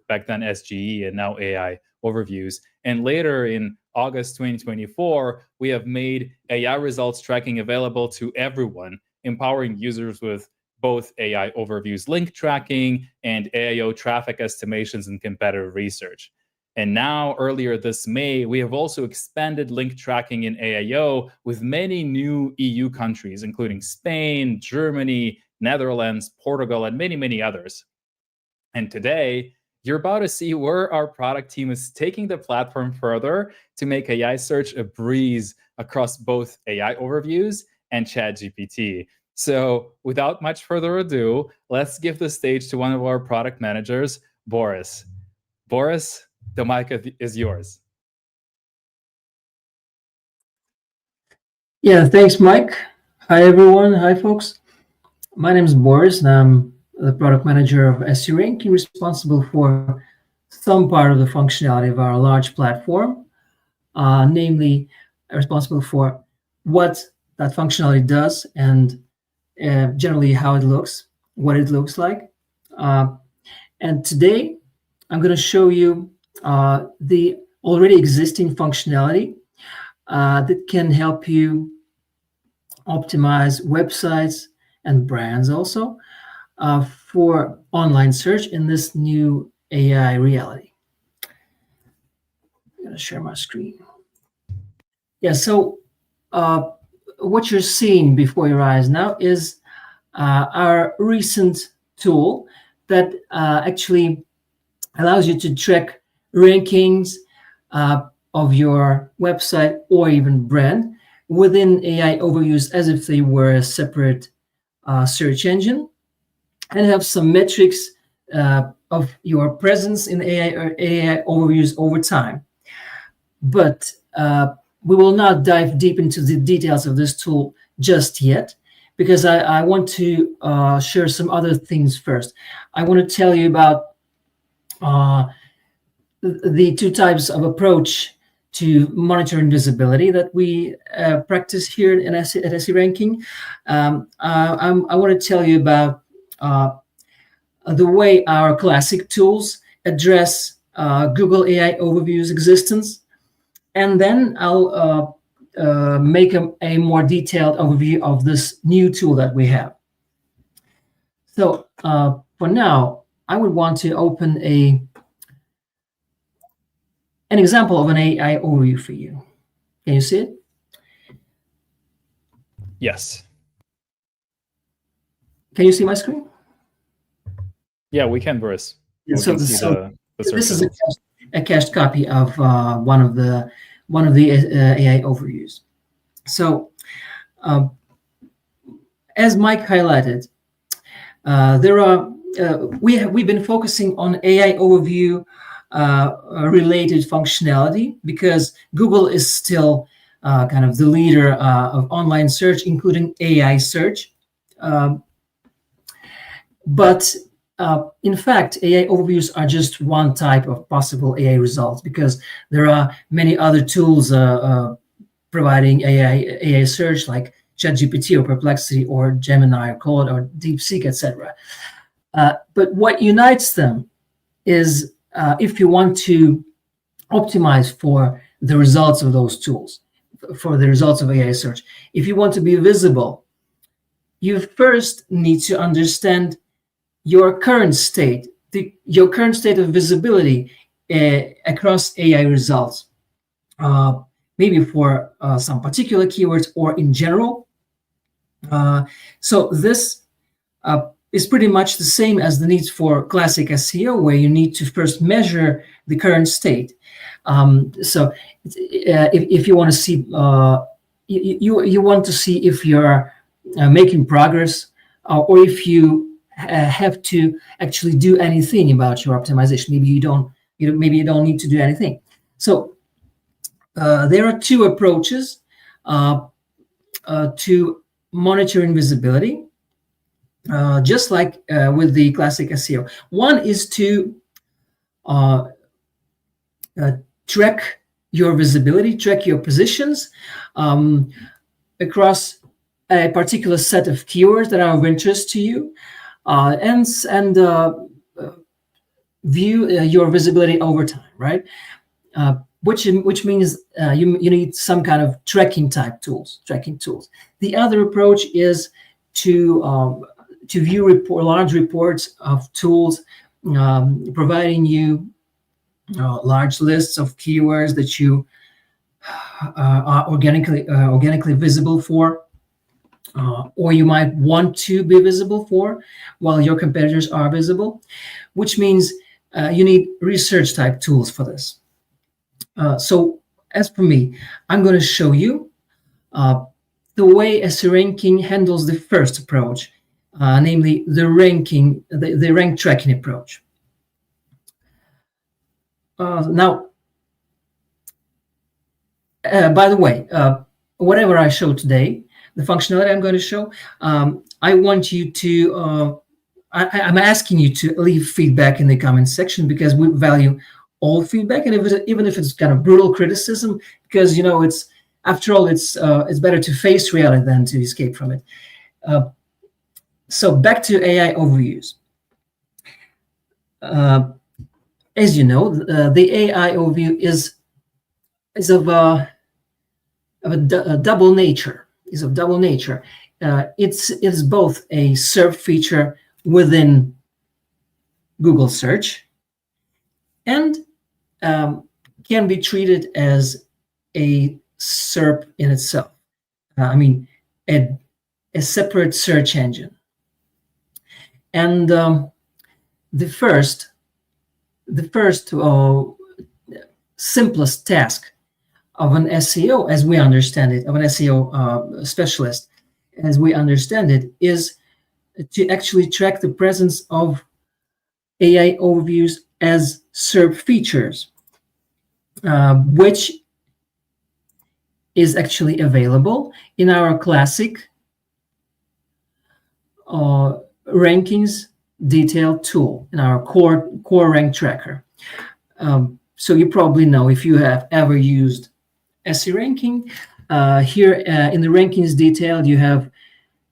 back then SGE and now AI overviews. And later in August 2024, we have made AI results tracking available to everyone, empowering users with both AI overviews link tracking and AIO traffic estimations and competitive research. And now, earlier this May, we have also expanded link tracking in AIO with many new EU countries, including Spain, Germany, Netherlands, Portugal, and many, many others. And today, you're about to see where our product team is taking the platform further to make AI search a breeze across both AI overviews and ChatGPT. So without much further ado, let's give the stage to one of our product managers, Boris. Boris, the mic is yours. Yeah, thanks, Mike. Hi, everyone. Hi, folks. My name is Boris, and I'm the product manager of SEO Ranking, responsible for some part of the functionality of our large platform, namely responsible for what that functionality does and generally how it looks, what it looks like. And today, I'm going to show you the already existing functionality that can help you optimize websites and brands also for online search in this new AI reality. I'm going to share my screen. Yeah, so what you're seeing before your eyes now is our recent tool that actually allows you to track rankings of your website or even brand within AI overviews as if they were a separate search engine, and have some metrics of your presence in AI overviews over time. But we will not dive deep into the details of this tool just yet, because I want to share some other things first. I want to tell you about the two types of approach to monitoring visibility that we practice here at SE Ranking. I want to tell you about the way our classic tools address Google AI Overview's existence, and then I'll make a more detailed overview of this new tool that we have. So for now, I would want to open an example of an AI overview for you. Can you see it? Yes. Can you see my screen? Yeah, we can, Boris. Yeah, we can see the this is a cached copy of one of the AI overviews. So, as Mike highlighted, there are we've been focusing on AI overview related functionality because Google is still kind of the leader of online search, including AI search. But in fact, AI overviews are just one type of possible AI results, because there are many other tools providing AI search, like ChatGPT or Perplexity or Gemini or Claude or DeepSeek, etc. But what unites them is if you want to optimize for the results of those tools, for the results of AI search, if you want to be visible, you first need to understand your current state, your current state of visibility across AI results, maybe for some particular keywords or in general. So this is pretty much the same as the needs for classic SEO, where you need to first measure the current state. So if you want to see, you want to see if you're making progress, or if you have to actually do anything about your optimization. Maybe you don't. Maybe you don't need to do anything. So there are two approaches to monitoring visibility, just like with the classic SEO. One is to track your visibility, track your positions across a particular set of keywords that are of interest to you, and view your visibility over time, right? which means you need some kind of tracking tools. The other approach is to view large reports of tools, providing you large lists of keywords that you are organically visible for, or you might want to be visible for, while your competitors are visible, which means you need research type tools for this. So as for me, I'm going to show you the way SEO ranking handles the first approach, namely the rank tracking approach. Now, by the way, whatever I show today, the functionality I'm going to show, I want you to, I'm asking you to leave feedback in the comment section, because we value all feedback, and even if it's kind of brutal criticism, because it's, after all, it's better to face reality than to escape from it. So back to AI overviews. As you know, the AI overview is of a double nature. It's both a SERP feature within Google search, and can be treated as a SERP in itself. I mean, a separate search engine. And the first simplest task of an SEO, as we understand it, of an SEO specialist, as we understand it, is to actually track the presence of AI overviews as SERP features, which is actually available in our classic rankings detailed tool, in our core rank tracker. So you probably know, if you have ever used SEO ranking, here in the rankings detailed, you have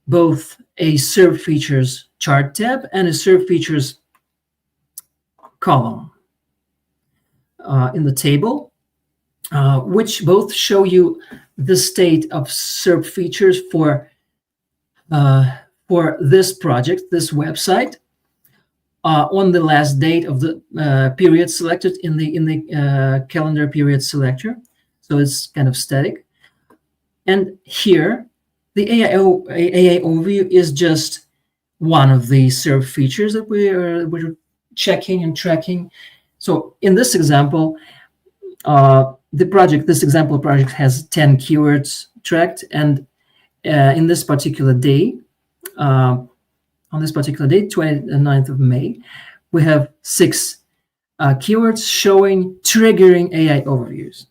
both a SERP features chart tab and a SERP features column in the table, which both show you the state of SERP features for this project, this website, on the last date of the period selected in the calendar period selector. So it's kind of static. And here, the AI overview is just one of the SERP features that we're checking and tracking. So in this example, this example project has 10 keywords tracked, and in this particular day, on this particular day, 29th of May, we have 6 keywords showing triggering AI overviews.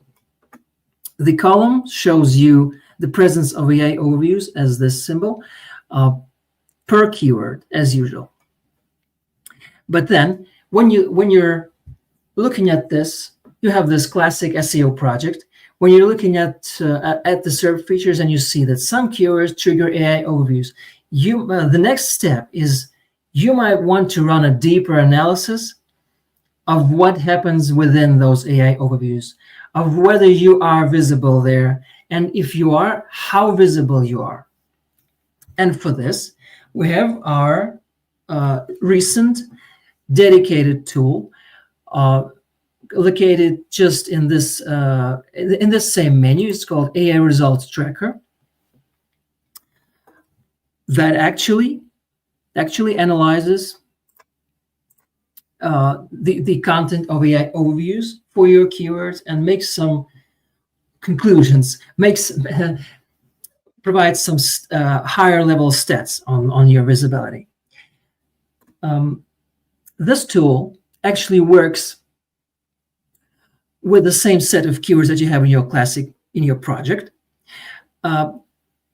The column shows you the presence of AI overviews as this symbol per keyword, as usual. But then, when you're looking at this, you have this classic SEO project. When you're looking at the SERP features and you see that some keywords trigger AI overviews, the next step is you might want to run a deeper analysis of what happens within those AI overviews, of whether you are visible there, and if you are, how visible you are. And for this, we have our recent dedicated tool located just in this same menu. It's called AI Results Tracker, that actually analyzes the content of AI overviews for your keywords and makes some conclusions, provides some higher level stats on your visibility. This tool actually works with the same set of keywords that you have in your project.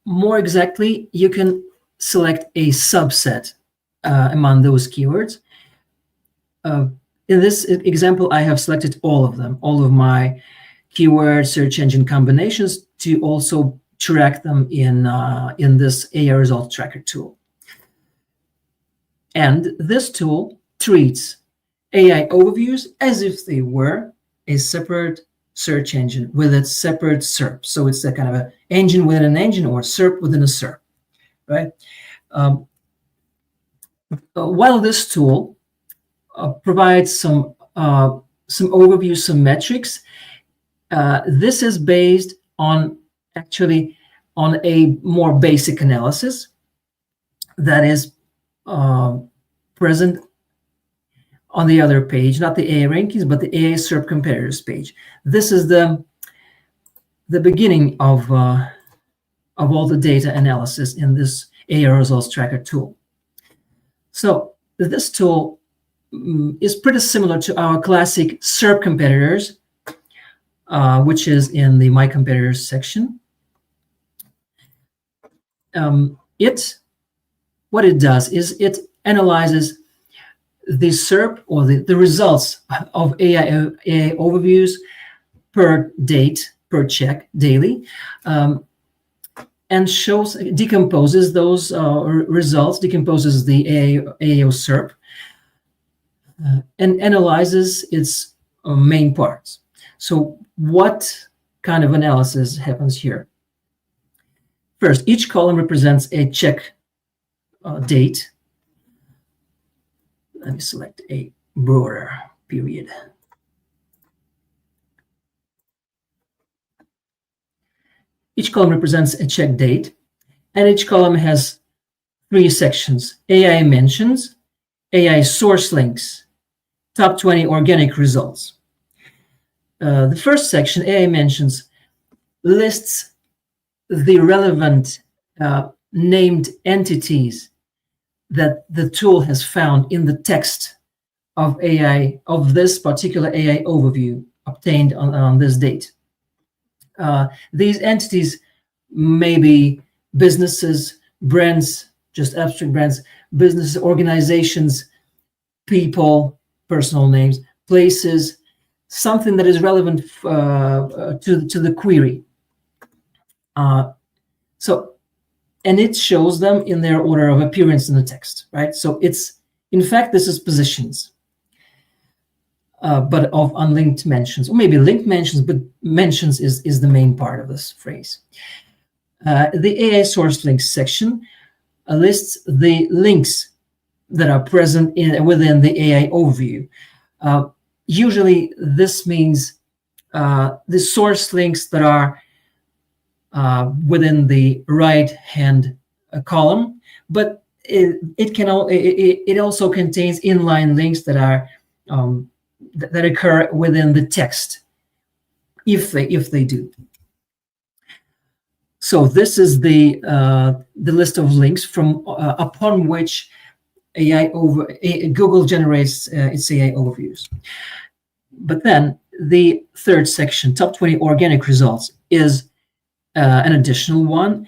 More exactly, you can select a subset among those keywords. In this example, I have selected all of them, all of my keyword search engine combinations, to also track them in this AI Result Tracker tool. And this tool treats AI overviews as if they were a separate search engine with its separate SERP. So it's a kind of an engine within an engine, or SERP within a SERP, right? While this tool provides some overview, some metrics, this is based on actually on a more basic analysis that is present on the other page, not the AI rankings, but the AI SERP comparators page. This is the beginning of all the data analysis in this AI results tracker tool. So this tool is pretty similar to our classic SERP competitors, which is in the My Competitors section. What it does is it analyzes the SERP, or the results of AI overviews per date, per check daily, and decomposes those results, decomposes the AIO SERP, and analyzes its main parts. So what kind of analysis happens here? First, each column represents a check date. Let me select a broader period. Each column represents a check date, and each column has 3 sections: AI mentions, AI source links, top 20 organic results. The first section, AI mentions, lists the relevant named entities that the tool has found in the text of this particular AI overview obtained on this date. These entities may be businesses, brands, just abstract brands, businesses, organizations, people, personal names, places, something that is relevant to the query. And it shows them in their order of appearance in the text, right? So in fact, this is positions, but of unlinked mentions, or maybe linked mentions, but mentions is the main part of this phrase. The AI source links section lists the links that are present within the AI overview. Usually this means the source links that are within the right-hand column, but it also contains inline links that are that occur within the text, if they do. So this is the list of links from upon which Google generates its AI overviews. But then the third section, top 20 organic results, is an additional one.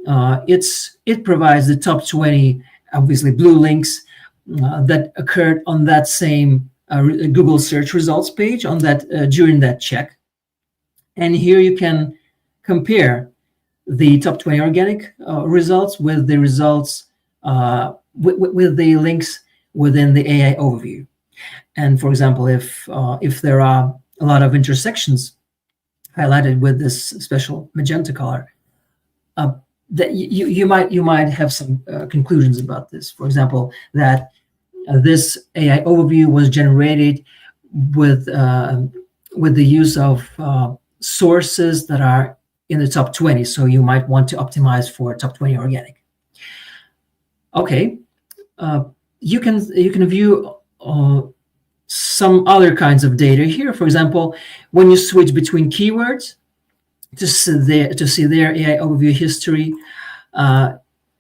It provides the top 20, obviously blue links that occurred on that same Google search results page on that during that check. And here you can compare the top 20 organic results with the results with the links within the AI overview. And for example, if there are a lot of intersections highlighted with this special magenta color, that you might have some conclusions about this. For example, that this AI overview was generated with the use of sources that are in the top 20. So you might want to optimize for top 20 organic. Okay, you can view some other kinds of data here. For example, when you switch between keywords to see their AI overview history,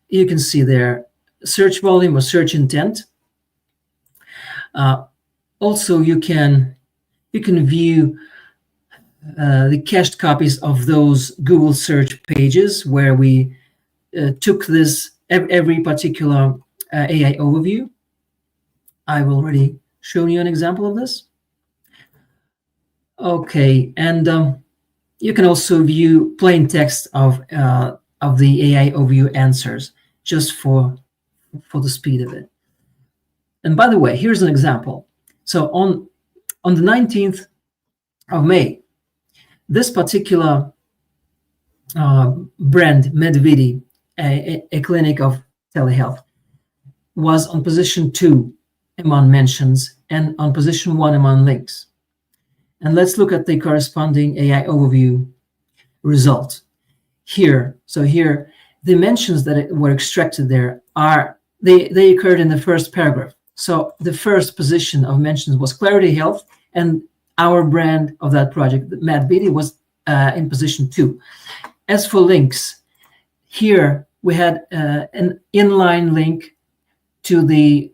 you can see their search volume or search intent. Also, you can view the cached copies of those Google search pages where we took this every particular AI overview. I've already shown you an example of this. Okay, and you can also view plain text of the AI overview answers, just for the speed of it. And by the way, here's an example. So on the 19th of May, This particular brand, Medvidi, a clinic of telehealth, was on position 2 among mentions and on position 1 among links. And let's look at the corresponding AI overview result here. So here, the mentions that were extracted there they occurred in the first paragraph. So the first position of mentions was Clarity Health, and our brand of that project, Medvidi, was in position 2. As for links, here we had an inline link to the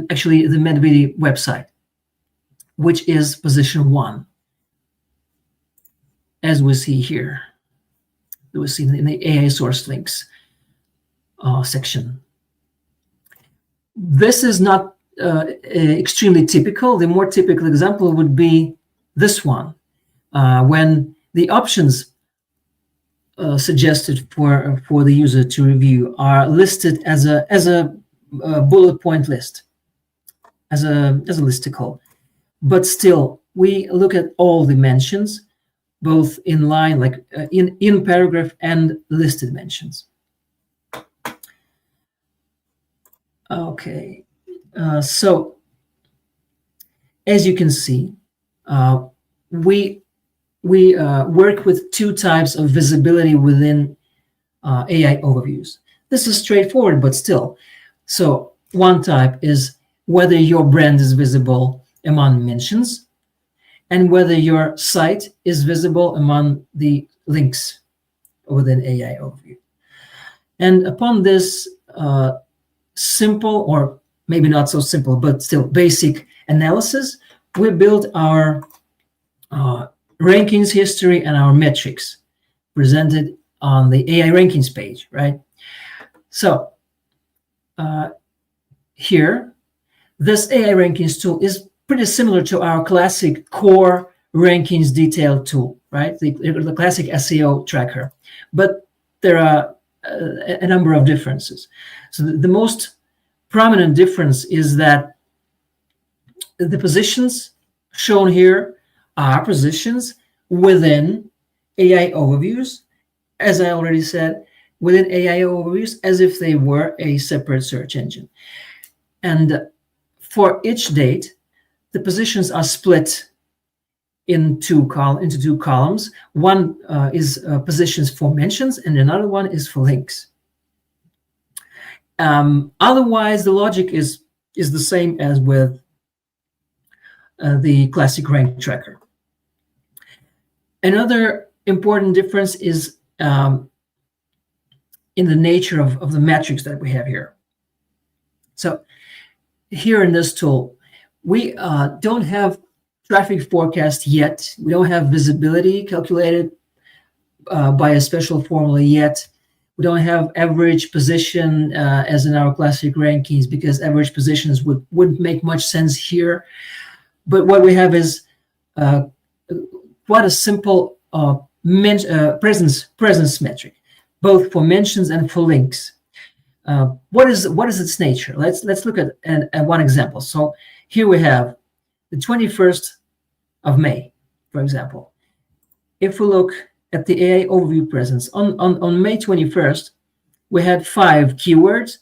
actually the Medvidi website, which is position 1, as we see here. We see in the AI source links section. This is not extremely typical. The more typical example would be this one, when the options suggested for the user to review are listed as a bullet point list, as a listicle. But still, we look at all the mentions, both in line, like in paragraph, and listed mentions. Okay, so as you can see, we work with 2 types of visibility within AI overviews. This is straightforward, but still. So one type is whether your brand is visible among mentions and whether your site is visible among the links within AI overview. And upon this simple, or maybe not so simple, but still basic analysis, we build our rankings history and our metrics presented on the AI rankings page, right? So here, this AI rankings tool is pretty similar to our classic core rankings detail tool, right? The classic SEO tracker, but there are a number of differences. So the most prominent difference is that the positions shown here are positions within AI overviews, as I already said, within AI overviews, as if they were a separate search engine. And for each date, the positions are split into 2 columns. One is positions for mentions, and another one is for links. Otherwise, the logic is the same as with the classic rank tracker. Another important difference is in the nature of the metrics that we have here. So here in this tool, we don't have traffic forecast yet. We don't have visibility calculated by a special formula yet. We don't have average position as in our classic rankings, because average positions wouldn't make much sense here. But what we have is quite a simple presence metric, both for mentions and for links. What is its nature? Let's look at one example. So here we have the 21st of May, for example. If we look at the AI overview presence on May 21st, we had 5 keywords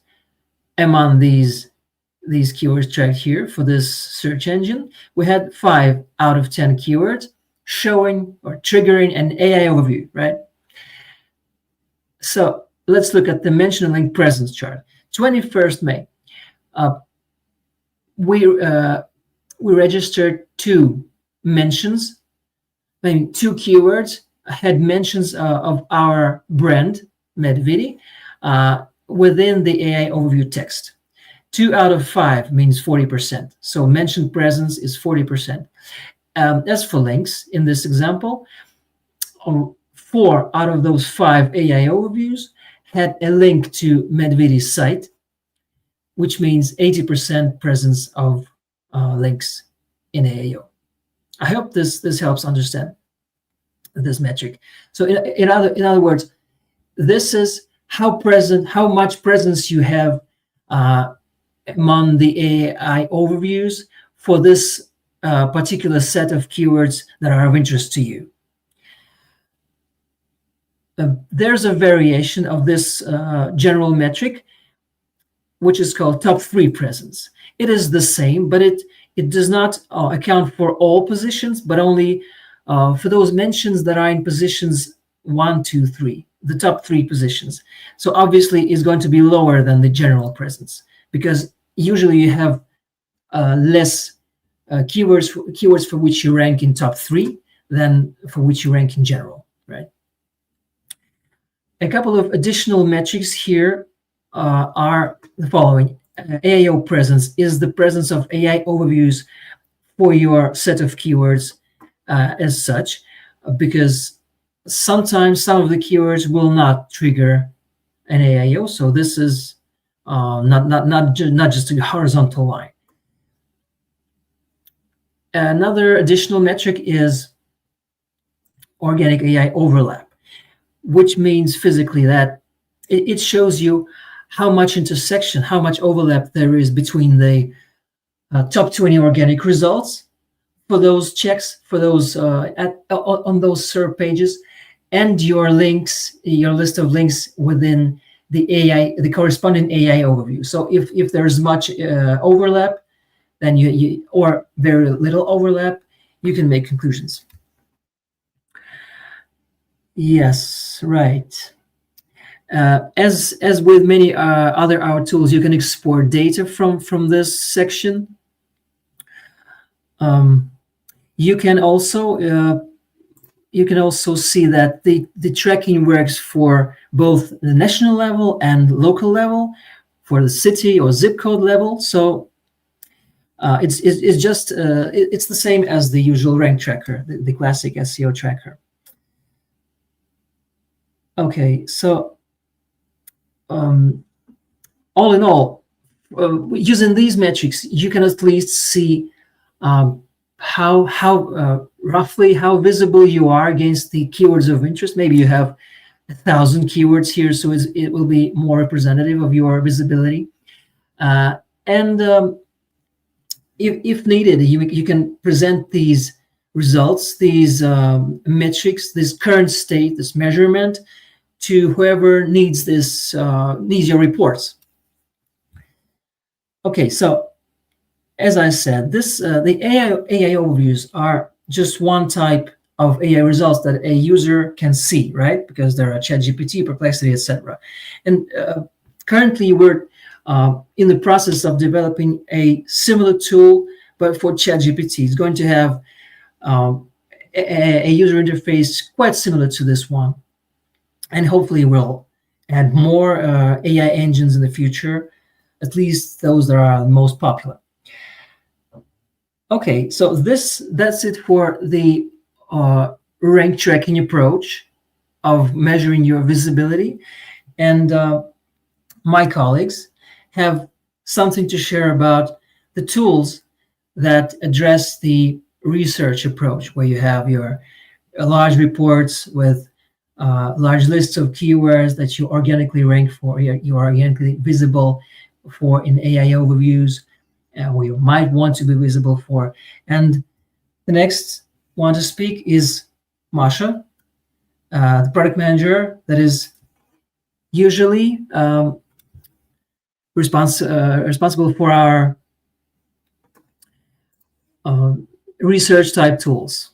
among these keywords tracked here for this search engine. We had 5 out of 10 keywords showing or triggering an AI overview, right? So let's look at the mention and link presence chart. 21st May, we registered 2 mentions, I mean 2 keywords had mentions of our brand, Medvidi, within the AI overview text. 2 out of 5 means 40%. So mentioned presence is 40%. As for links, in this example, 4 out of those 5 AI overviews had a link to Medvidi's site, which means 80% presence of links in AAO. I hope this helps understand this metric. So in other words, this is how much presence you have among the AI overviews for this particular set of keywords that are of interest to you. there's a variation of this general metric, which is called top 3 presence. It is the same, but it does not account for all positions, but only for those mentions that are in positions 1, 2, 3, the top 3 positions. So obviously is going to be lower than the general presence, because usually you have less keywords for which you rank in top 3 than for which you rank in general, right? A couple of additional metrics here are the following. AIO presence is the presence of AI overviews for your set of keywords as such, because sometimes some of the keywords will not trigger an AIO. So this is not just a horizontal line. Another additional metric is organic AI overlap, which means physically that it shows you how much intersection, how much overlap there is between the top 20 organic results for those checks, for those on those SERP pages, and your links, your list of links within the corresponding AI overview. So if there's much overlap, then you or very little overlap, you can make conclusions. Yes, right. As with many other our tools, you can export data from this section. You can also see that the tracking works for both the national level and local level, for the city or zip code level. So it's the same as the usual rank tracker, the classic SEO tracker. Okay, so all in all, using these metrics, you can at least see how roughly how visible you are against the keywords of interest. Maybe you have 1,000 keywords here, so it will be more representative of your visibility. And if needed, you can present these results, these metrics, this current state, this measurement, to whoever needs this, needs your reports. Okay, so as I said, the AI overviews are just one type of AI results that a user can see, right? Because there are ChatGPT, Perplexity, etc. And currently, we're in the process of developing a similar tool, but for ChatGPT. It's going to have a user interface quite similar to this one. And hopefully we'll add more AI engines in the future, at least those that are most popular. Okay, so that's it for the rank tracking approach of measuring your visibility. And my colleagues have something to share about the tools that address the research approach, where you have your large reports with large lists of keywords that you organically rank for, you are organically visible for in AI overviews, where you might want to be visible for. And the next one to speak is Masha, the product manager that is usually responsible for our research type tools.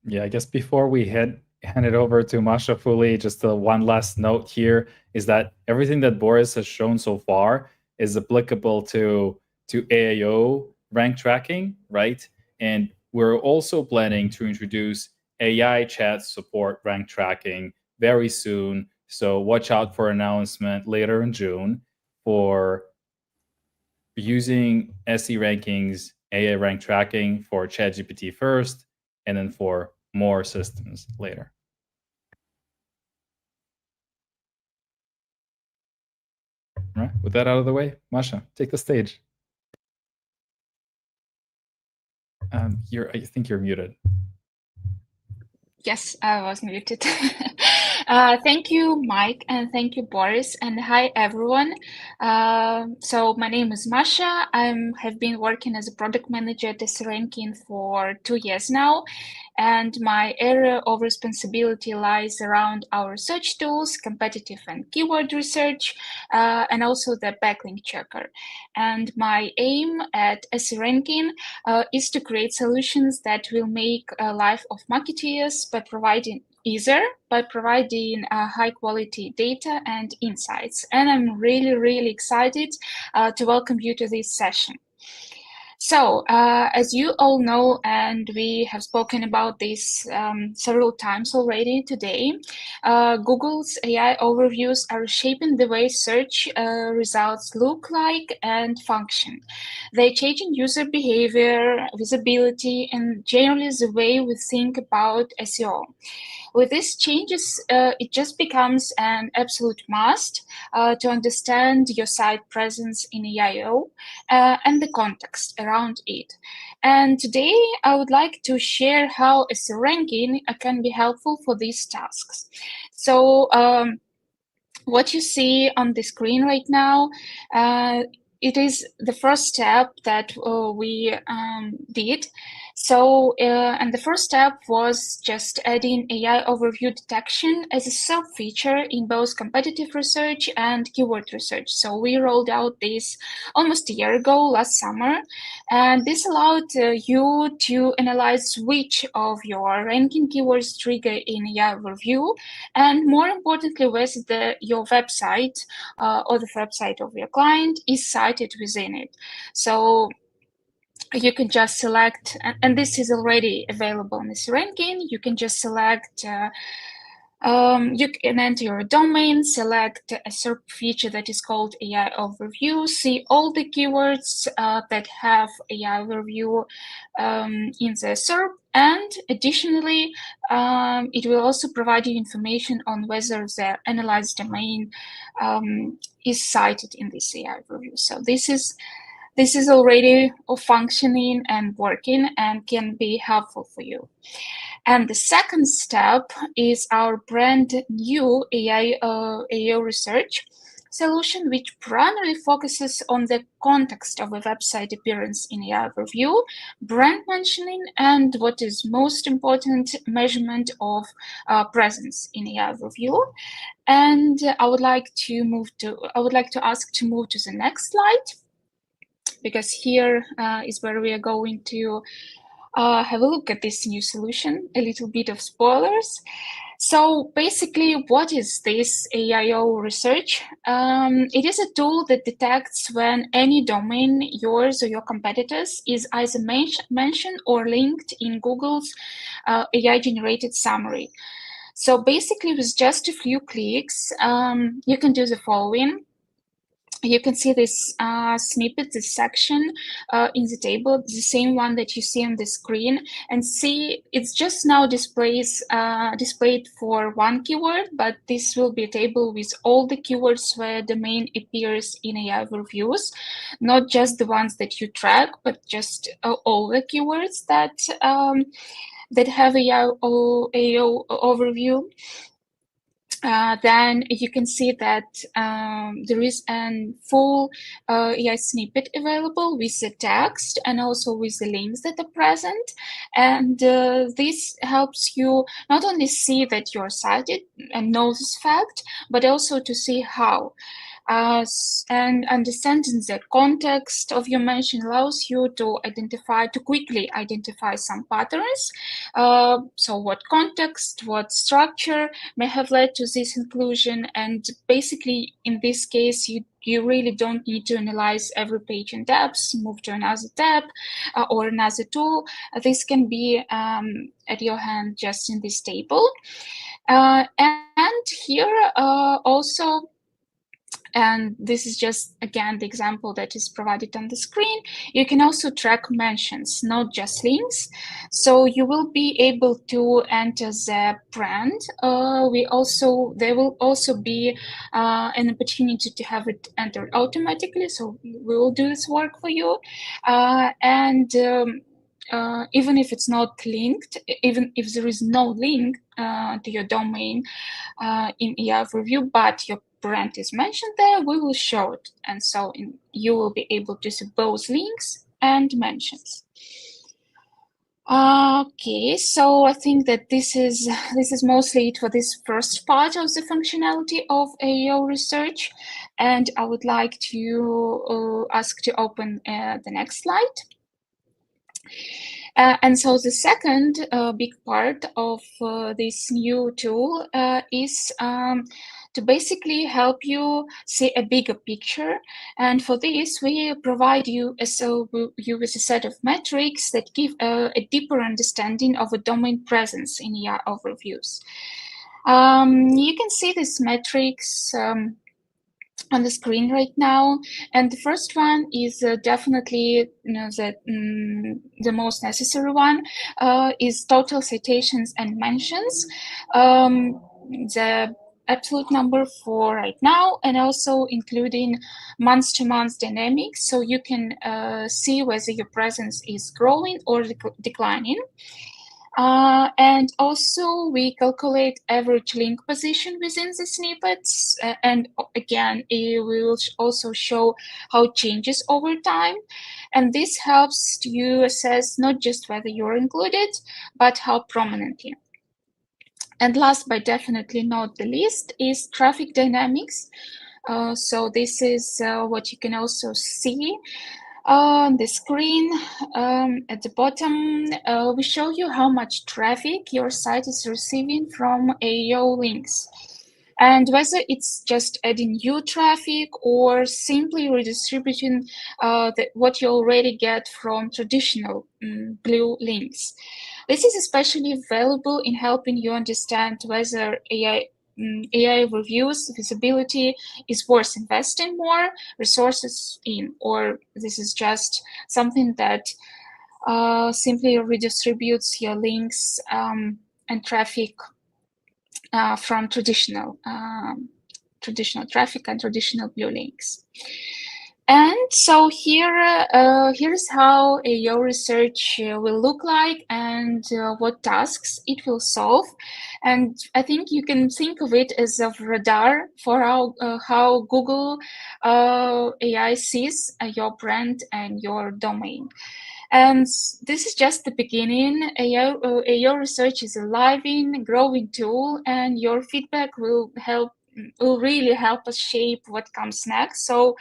Yeah, I guess before we hand it over to Masha fully, just one last note here is that everything that Boris has shown so far is applicable to AIO rank tracking, right? And we're also planning to introduce AI chat support rank tracking very soon. So watch out for an announcement later in June for using SE Ranking's AI rank tracking for ChatGPT first, and then for more systems later. All right, with that out of the way, Masha, take the stage. I think you're muted. Yes, I was muted. Thank you, Mike, and thank you, Boris, and hi, everyone. So my name is Masha. I have been working as a product manager at SEO Ranking for 2 years now, and my area of responsibility lies around our search tools, competitive and keyword research, and also the backlink checker. And my aim at SEO Ranking is to create solutions that will make life of marketeers by providing high quality data and insights. And I'm really excited to welcome you to this session. So, as you all know, and we have spoken about this several times already today, Google's AI overviews are shaping the way search results look like and function. They're changing user behavior, visibility, and generally the way we think about SEO. With these changes, it just becomes an absolute must to understand your site presence in AIO and the context around it. And today, I would like to share how SEO ranking can be helpful for these tasks. So, what you see on the screen right now, it is the first step that we did. So, and the first step was just adding AI overview detection as a sub-feature in both competitive research and keyword research. So we rolled out this almost a year ago, last summer, and this allowed you to analyze which of your ranking keywords trigger in AI overview, and more importantly, whether your website or the website of your client is cited within it. So you can just select, and this is already available in this ranking. You can just select, you can enter your domain, select a SERP feature that is called AI Overview, see all the keywords that have AI Overview in the SERP, and additionally, it will also provide you information on whether the analyzed domain is cited in this AI Overview. So this is already functioning and working and can be helpful for you. And the second step is our brand new AI research solution, which primarily focuses on the context of a website appearance in AI overview, brand mentioning, and what is most important, measurement of presence in AI overview. And I would like to ask to move to the next slide, because here is where we are going to have a look at this new solution, a little bit of spoilers. So basically, what is this AIO research? It is a tool that detects when any domain, yours or your competitors, is either mentioned or linked in Google's AI-generated summary. So basically, with just a few clicks, you can do the following. You can see this snippet, this section in the table, the same one that you see on the screen, and see it's just now displayed for one keyword, but this will be a table with all the keywords where domain appears in AI overviews, not just the ones that you track, but just all the keywords that have AI overview. Then you can see that there is a full AI snippet available with the text and also with the links that are present. And this helps you not only see that you're cited and know this fact, but also to see how. And understanding the context of your mention allows you to quickly identify some patterns. So what context, what structure may have led to this inclusion, and basically in this case you really don't need to analyze every page in depth, move to another tab or another tool. This can be at your hand just in this table. And here also, and this is just, again, the example that is provided on the screen, you can also track mentions, not just links. So you will be able to enter the brand. There will also be an opportunity to have it entered automatically. So we will do this work for you. even if it's not linked, even if there is no link to your domain in AI overview, but your brand is mentioned there, we will show it. And so you will be able to see both links and mentions. Okay, so I think that this is mostly it for this first part of the functionality of AEO research, and I would like to ask to open the next slide. And so the second big part of this new tool is to basically help you see a bigger picture. And for this, we provide you with a set of metrics that give a deeper understanding of a domain presence in your overviews. You can see these metrics on the screen right now, and the first one is definitely the most necessary one is total citations and mentions, the absolute number for right now, and also including month-to-month dynamics, so you can see whether your presence is growing or declining. And also we calculate average link position within the snippets. And again, it will also show how it changes over time. And this helps you assess not just whether you're included, but how prominently. And last, but definitely not the least, is traffic dynamics. So this is what you can also see on the screen. At the bottom, we show you how much traffic your site is receiving from AEO links, and whether it's just adding new traffic or simply redistributing what you already get from traditional blue links. This is especially valuable in helping you understand whether AI reviews visibility is worth investing more resources in, or this is just something that simply redistributes your links and traffic from traditional traffic and traditional blue links. And so here's how AEO research will look like, and what tasks it will solve. And I think you can think of it as a radar for how Google AI sees your brand and your domain. And this is just the beginning. AEO research is a living, growing tool, and your feedback will really help us shape what comes next. So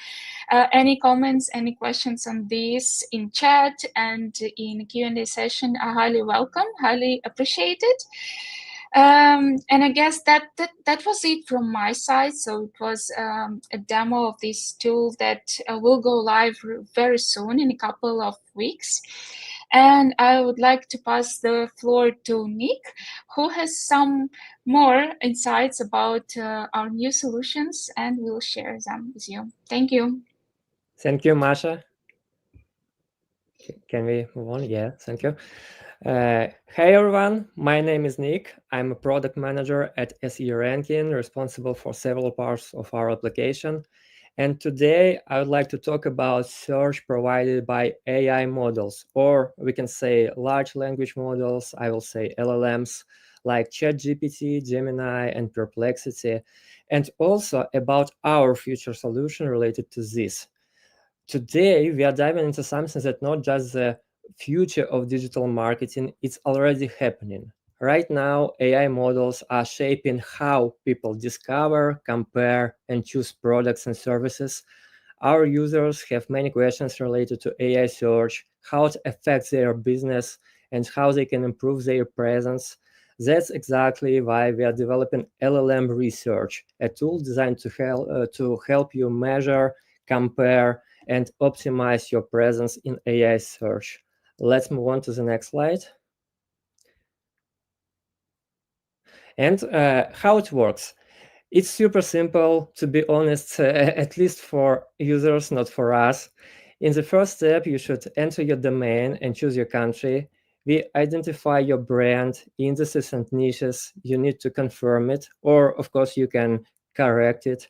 any comments, any questions on this in chat and in Q&A session are highly welcome, highly appreciated. And I guess that was it from my side. So it was a demo of this tool that will go live very soon, in a couple of weeks. And I would like to pass the floor to Nick, who has some more insights about our new solutions, and will share them with you. Thank you. Thank you, Masha. Can we move on? Yeah, thank you. Hey everyone, my name is Nick. I'm a product manager at SEO Ranking, responsible for several parts of our application. And today I would like to talk about search provided by AI models, or we can say large language models. I will say LLMs like ChatGPT, Gemini, and Perplexity, and also about our future solution related to this. Today, we are diving into something that not just the future of digital marketing, it's already happening. Right now, AI models are shaping how people discover, compare, and choose products and services. Our users have many questions related to AI search, how it affects their business, and how they can improve their presence. That's exactly why we are developing LLM Research, a tool designed to help you measure, compare, and optimize your presence in AI search. Let's move on to the next slide. And how it works. It's super simple, to be honest, at least for users, not for us. In the first step, you should enter your domain and choose your country. We identify your brand, indices, and niches. You need to confirm it, or of course, you can correct it.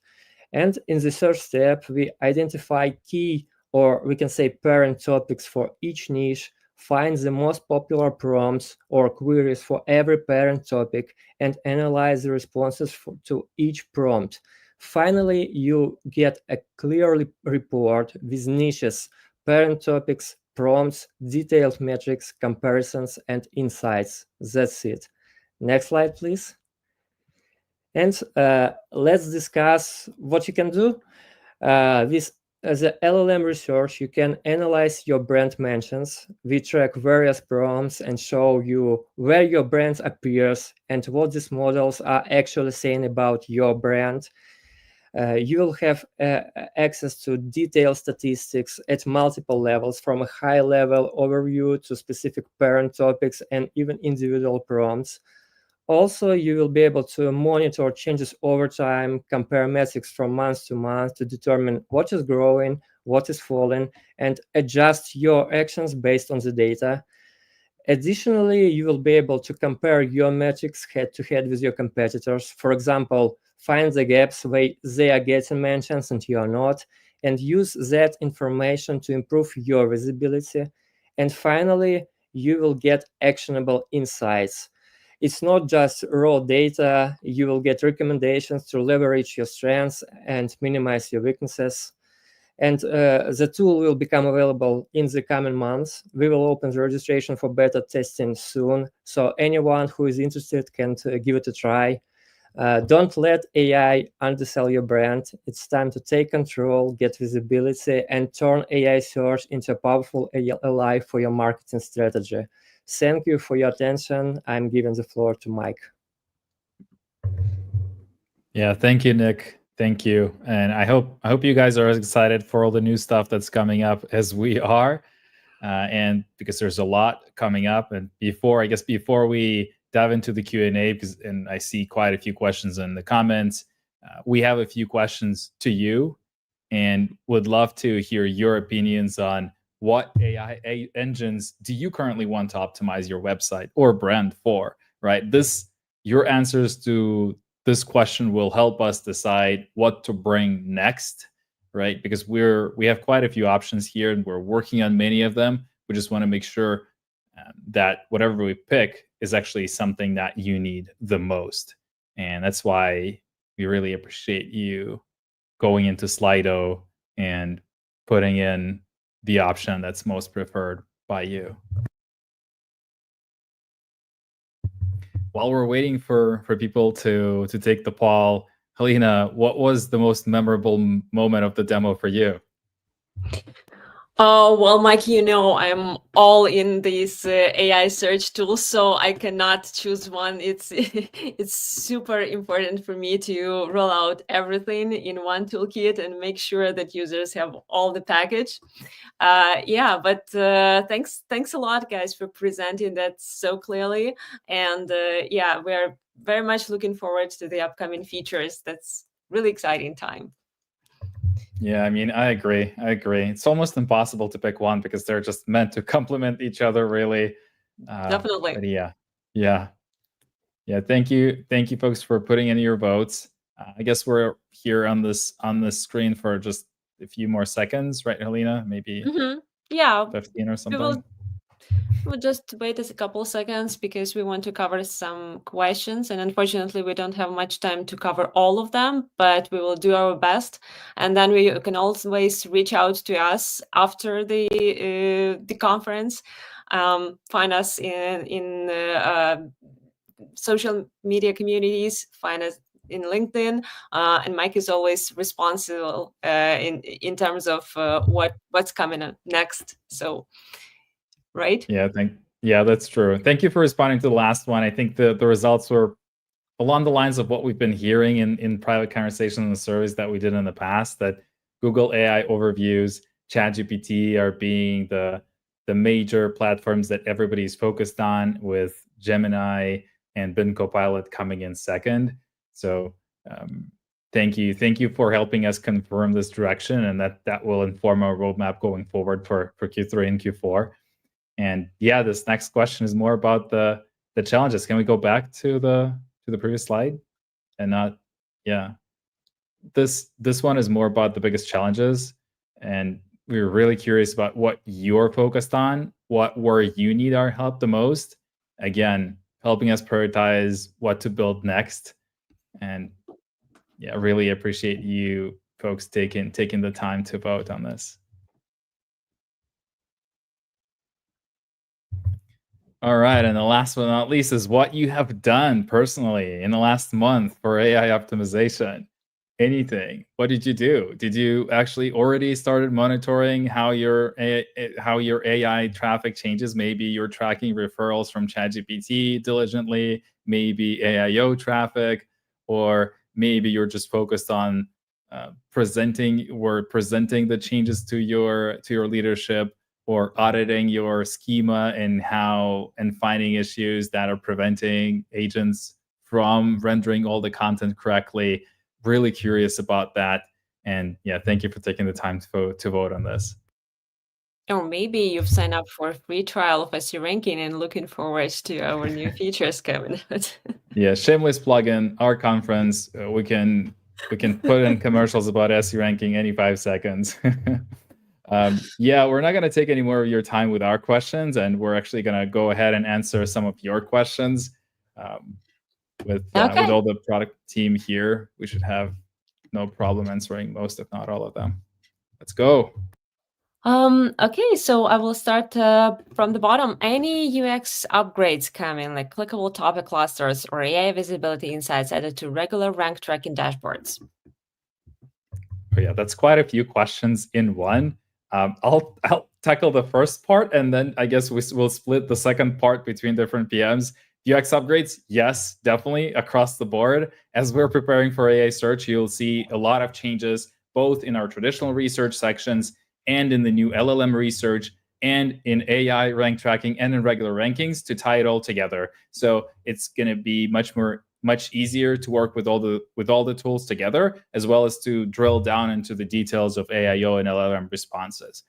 And in the search step, we identify key, or we can say parent topics for each niche, find the most popular prompts or queries for every parent topic and analyze the responses to each prompt. Finally, you get a clear report with niches, parent topics, prompts, detailed metrics, comparisons, and insights. That's it. Next slide, please. And let's discuss what you can do. With the LLM research, you can analyze your brand mentions. We track various prompts and show you where your brand appears and what these models are actually saying about your brand. You will have access to detailed statistics at multiple levels, from a high-level overview to specific parent topics and even individual prompts. Also, you will be able to monitor changes over time, compare metrics from month to month to determine what is growing, what is falling, and adjust your actions based on the data. Additionally, you will be able to compare your metrics head-to-head with your competitors. For example, find the gaps where they are getting mentions and you are not, and use that information to improve your visibility. And finally, you will get actionable insights. It's not just raw data. You will get recommendations to leverage your strengths and minimize your weaknesses. And the tool will become available in the coming months. We will open the registration for beta testing soon, so anyone who is interested can give it a try. Don't let AI undersell your brand. It's time to take control, get visibility, and turn AI search into a powerful ally for your marketing strategy. Thank you for your attention. I'm giving the floor to Mike. Yeah, thank you, Nick. Thank you. And I hope you guys are as excited for all the new stuff that's coming up as we are. And because there's a lot coming up. And before we dive into the Q&A, and I see quite a few questions in the comments, we have a few questions to you and would love to hear your opinions on what AI engines do you currently want to optimize your website or brand for, right? Your answers to this question will help us decide what to bring next, right? Because we have quite a few options here and we're working on many of them. We just want to make sure that whatever we pick is actually something that you need the most. And that's why we really appreciate you going into Slido and putting in the option that's most preferred by you. While we're waiting for people to take the poll, Helena, what was the most memorable moment of the demo for you? Oh, well, Mike, I'm all in these AI search tools, so I cannot choose one. It's super important for me to roll out everything in one toolkit and make sure that users have all the package. But thanks a lot, guys, for presenting that so clearly. And we're very much looking forward to the upcoming features. That's really exciting time. Yeah, I mean, I agree. It's almost impossible to pick one because they're just meant to complement each other, really. Definitely. But yeah. Thank you, folks, for putting in your votes. I guess we're here on this screen for just a few more seconds, right, Helena? Maybe 15 or something. We'll just wait a couple seconds because we want to cover some questions, and unfortunately we don't have much time to cover all of them, but we will do our best. And then we can always reach out to us after the conference. Find us in social media communities, find us in LinkedIn, and Mike is always responsible in terms of what's coming up next. So. Right? Yeah, that's true. Thank you for responding to the last one. I think the results were along the lines of what we've been hearing in private conversations and the surveys that we did in the past, that Google AI overviews, ChatGPT are being the major platforms that everybody's focused on, with Gemini and Bing Copilot coming in second. So thank you for helping us confirm this direction, and that will inform our roadmap going forward for Q3 and Q4. And this next question is more about the challenges. Can we go back to the previous slide? And this one is more about the biggest challenges. And we're really curious about what you're focused on, where you need our help the most. Again, helping us prioritize what to build next. And yeah, really appreciate you folks taking the time to vote on this. All right, and the last but not least is what you have done personally in the last month for AI optimization. Anything? What did you do? Did you actually already started monitoring how your AI traffic changes? Maybe you're tracking referrals from ChatGPT diligently, maybe AIO traffic, or maybe you're just focused on presenting the changes to your leadership, or auditing your schema and finding issues that are preventing agents from rendering all the content correctly. Really curious about that. And yeah, thank you for taking the time to vote on this. Or maybe you've signed up for a free trial of SEO Ranking and looking forward to our new features coming out. Yeah, shameless plug-in, our conference. We can put in commercials about SEO Ranking any 5 seconds. Yeah, we're not going to take any more of your time with our questions, and we're actually going to go ahead and answer some of your questions. With all the product team here, we should have no problem answering most, if not all of them. Let's go. Okay, so I will start from the bottom. Any UX upgrades coming, like clickable topic clusters or AI visibility insights added to regular rank tracking dashboards? Oh, yeah, that's quite a few questions in one. I'll tackle the first part, and then I guess we'll split the second part between different PMs. UX upgrades, yes, definitely across the board. As we're preparing for AI search, you'll see a lot of changes, both in our traditional research sections and in the new LLM research and in AI rank tracking and in regular rankings to tie it all together. So it's going to be much easier to work with all the tools together, as well as to drill down into the details of AIO and LLM responses.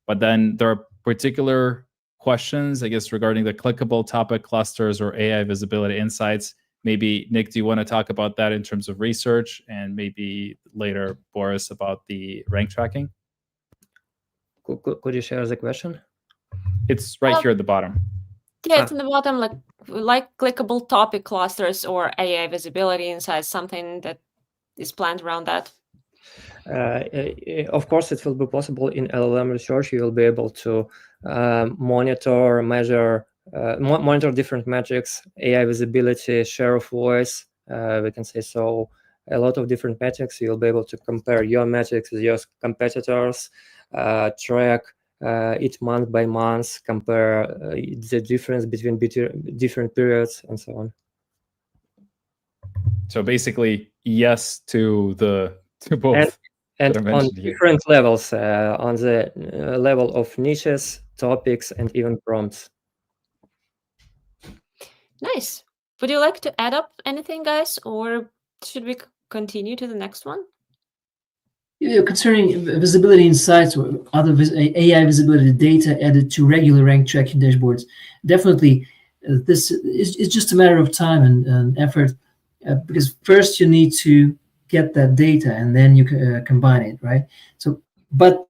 But then there are particular questions, I guess, regarding the clickable topic clusters or AI visibility insights. Maybe, Nick, do you want to talk about that in terms of research, and maybe later, Boris, about the rank tracking? Could you share the question? It's right here at the bottom. Yeah, it's in the bottom, like clickable topic clusters or AI visibility insights, something that is planned around that. Of course, it will be possible in LLM research. You will be able to monitor, measure, monitor different metrics, AI visibility, share of voice. We can say so. A lot of different metrics. You'll be able to compare your metrics with your competitors, track it month by month, compare the difference between different periods, and so on. So basically, yes to both. And on different levels, on the level of niches, topics, and even prompts. Nice. Would you like to add up anything, guys, or should we continue to the next one? Yeah, concerning visibility insights or other AI visibility data added to regular rank tracking dashboards, definitely this is just a matter of time and effort, because first you need to get that data and then you can combine it, right? So, but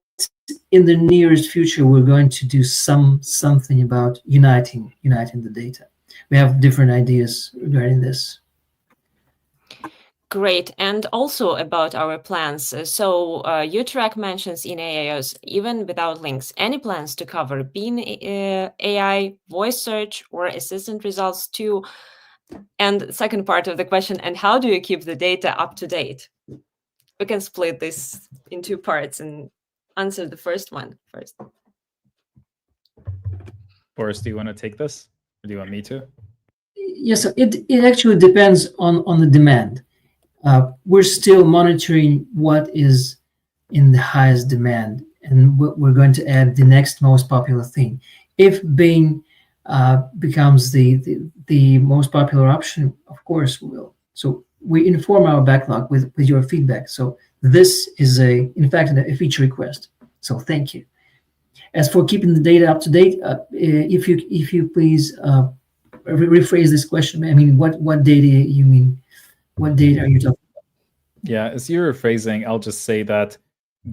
in the nearest future, we're going to do something about uniting the data. We have different ideas regarding this. Great. And also about our plans. So UTrack mentions in AIOs, even without links, any plans to cover Bean AI, voice search, or assistant results too? And second part of the question, and how do you keep the data up to date? We can split this in two parts and answer the first one first. Boris, do you want to take this? Or do you want me to? Yes, it actually depends on the demand. We're still monitoring what is in the highest demand, and we're going to add the next most popular thing. If Bing becomes the most popular option, of course we will. So we inform our backlog with your feedback. So this is in fact a feature request. So thank you. As for keeping the data up to date, if you please rephrase this question. I mean, what data you mean? What data are you talking about? Yeah, as you're rephrasing, I'll just say that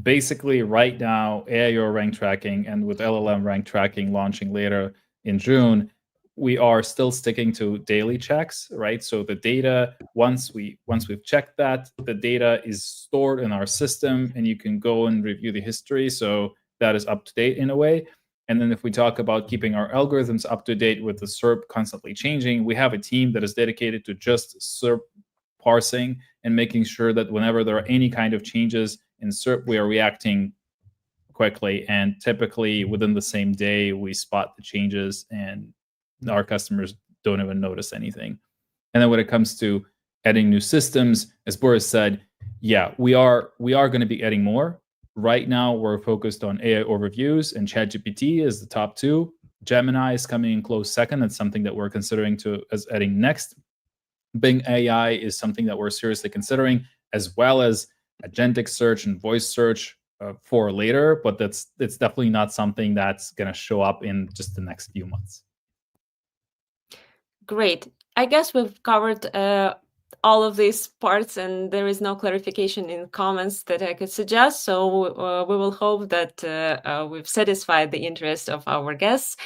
basically right now, AIO rank tracking and with LLM rank tracking launching later in June, we are still sticking to daily checks, right? So the data, once we've checked that, the data is stored in our system and you can go and review the history. So that is up to date in a way. And then if we talk about keeping our algorithms up to date with the SERP constantly changing, we have a team that is dedicated to just SERP parsing and making sure that whenever there are any kind of changes in SERP, we are reacting quickly. And typically within the same day, we spot the changes and our customers don't even notice anything. And then when it comes to adding new systems, as Boris said, yeah, we are going to be adding more. Right now, we're focused on AI overviews, and ChatGPT is the top two. Gemini is coming in close second. That's something that we're considering as adding next. Bing AI is something that we're seriously considering, as well as agentic search and voice search for later. But it's definitely not something that's going to show up in just the next few months. Great. I guess we've covered all of these parts, and there is no clarification in comments that I could suggest. So we will hope that we've satisfied the interest of our guests.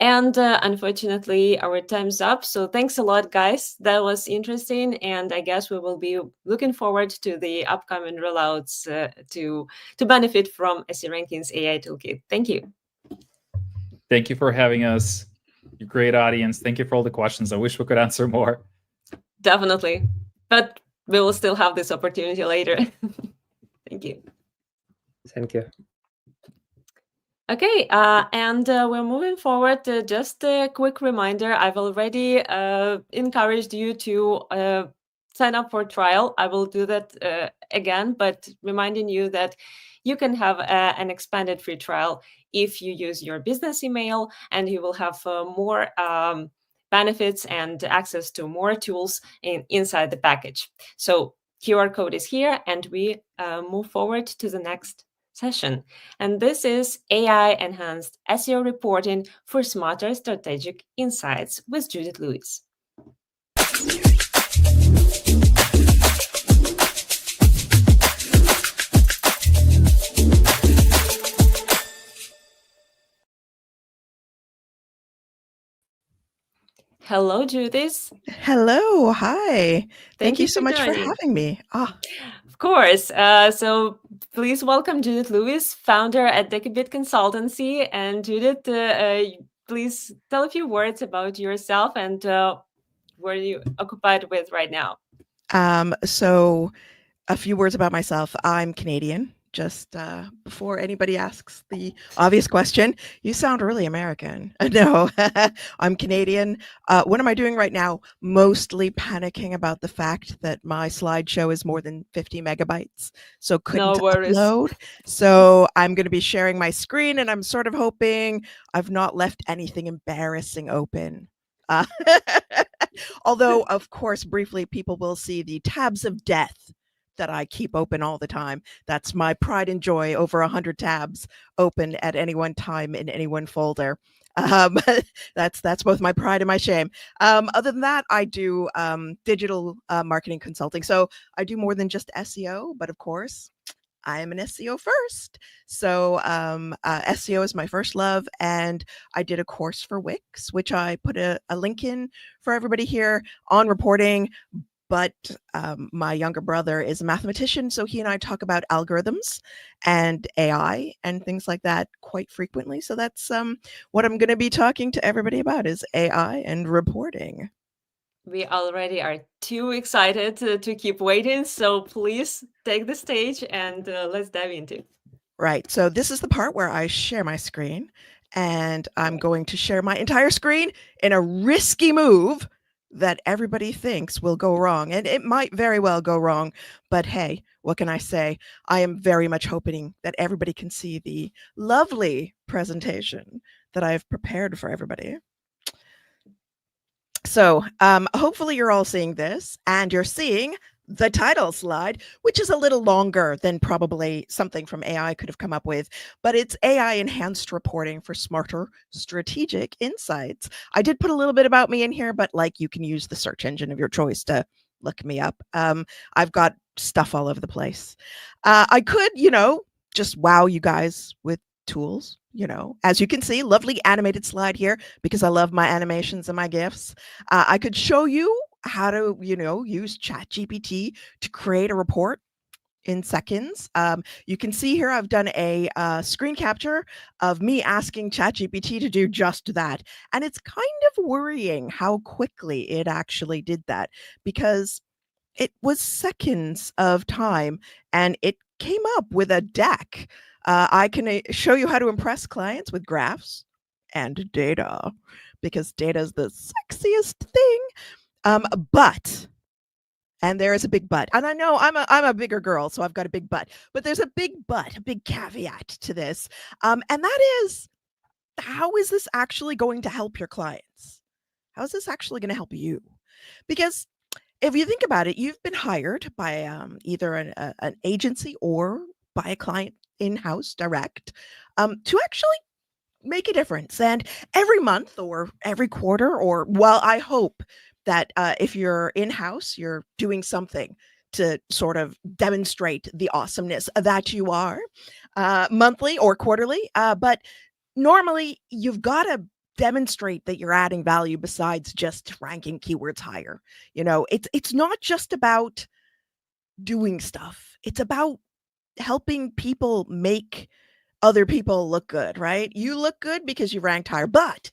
And unfortunately, our time's up. So thanks a lot, guys. That was interesting. And I guess we will be looking forward to the upcoming rollouts to benefit from SE Ranking's AI Toolkit. Thank you. Thank you for having us. You're a great audience. Thank you for all the questions. I wish we could answer more. Definitely. But we will still have this opportunity later. Thank you. Thank you. Okay, and we're moving forward. Just a quick reminder, I've already encouraged you to sign up for trial. I will do that again, but reminding you that you can have an expanded free trial if you use your business email, and you will have more benefits and access to more tools inside the package. So QR code is here, and we move forward to the next session. And this is AI Enhanced SEO Reporting for Smarter Strategic Insights with Judith Lewis. Hello, Judith. Hello. Hi. Thank you so much for joining. having me. Of course. So please welcome Judith Lewis, founder at Decabit Consultancy. And Judith, please tell a few words about yourself and what are you occupied with right now? So a few words about myself. I'm Canadian. Just before anybody asks the obvious question, you sound really American. No, I'm Canadian. What am I doing right now? Mostly panicking about the fact that my slideshow is more than 50 megabytes, so couldn't upload. So I'm going to be sharing my screen, and I'm sort of hoping I've not left anything embarrassing open. Although, of course, briefly, people will see the tabs of death that I keep open all the time. That's my pride and joy, over 100 tabs open at any one time in any one folder. That's both my pride and my shame. Other than that, I do digital marketing consulting. So I do more than just SEO, but of course, I am an SEO first. So SEO is my first love, and I did a course for Wix, which I put a link in for everybody here on reporting. But my younger brother is a mathematician, so he and I talk about algorithms and AI and things like that quite frequently. So that's what I'm going to be talking to everybody about, is AI and reporting. We already are too excited to keep waiting, so please take the stage and let's dive into it. Right, so this is the part where I share my screen, and I'm going to share my entire screen in a risky move that everybody thinks will go wrong, and it might very well go wrong, but hey, what can I say? I am very much hoping that everybody can see the lovely presentation that I've prepared for everybody. So hopefully you're all seeing this, and you're seeing the title slide, which is a little longer than probably something from AI could have come up with, but it's AI enhanced reporting for smarter strategic insights. I did put a little bit about me in here, but like, you can use the search engine of your choice to look me up. I've got stuff all over the place. I could, just wow you guys with tools. As you can see, lovely animated slide here because I love my animations and my GIFs. I could show you how to, use ChatGPT to create a report in seconds. You can see here I've done a screen capture of me asking ChatGPT to do just that. And it's kind of worrying how quickly it actually did that, because it was seconds of time and it came up with a deck. I can show you how to impress clients with graphs and data, because data is the sexiest thing. But, and there is a big but, and I know I'm a bigger girl, so I've got a big but there's a big but, a big caveat to this. And that is, how is this actually going to help your clients? How is this actually going to help you? Because if you think about it, you've been hired by either an agency or by a client in-house direct to actually make a difference. And every month or every quarter, or, well, I hope that if you're in-house, you're doing something to sort of demonstrate the awesomeness that you are, monthly or quarterly. But normally you've got to demonstrate that you're adding value besides just ranking keywords higher. It's not just about doing stuff. It's about helping people make other people look good, right? You look good because you ranked higher, but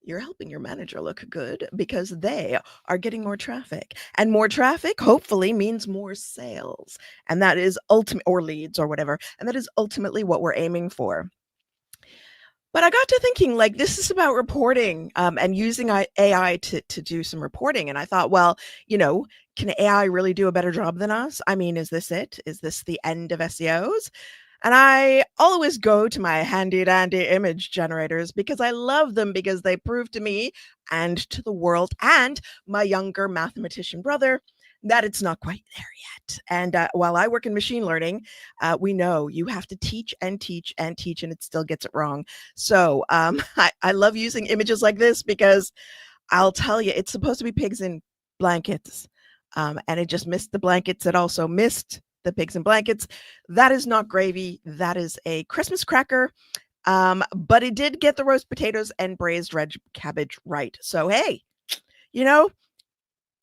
you're helping your manager look good because they are getting more traffic, and more traffic hopefully means more sales. And that is or leads or whatever. And that is ultimately what we're aiming for. But I got to thinking, like, this is about reporting and using AI to do some reporting. And I thought, well, can AI really do a better job than us? I mean, is this it? Is this the end of SEOs? And I always go to my handy dandy image generators because I love them, because they prove to me and to the world and my younger mathematician brother that it's not quite there yet. And while I work in machine learning, we know you have to teach and teach and teach, and it still gets it wrong. So I love using images like this because I'll tell you, it's supposed to be pigs in blankets. And it just missed the blankets. It also missed the pigs in blankets. That is not gravy. That is a Christmas cracker. But it did get the roast potatoes and braised red cabbage right. So, hey,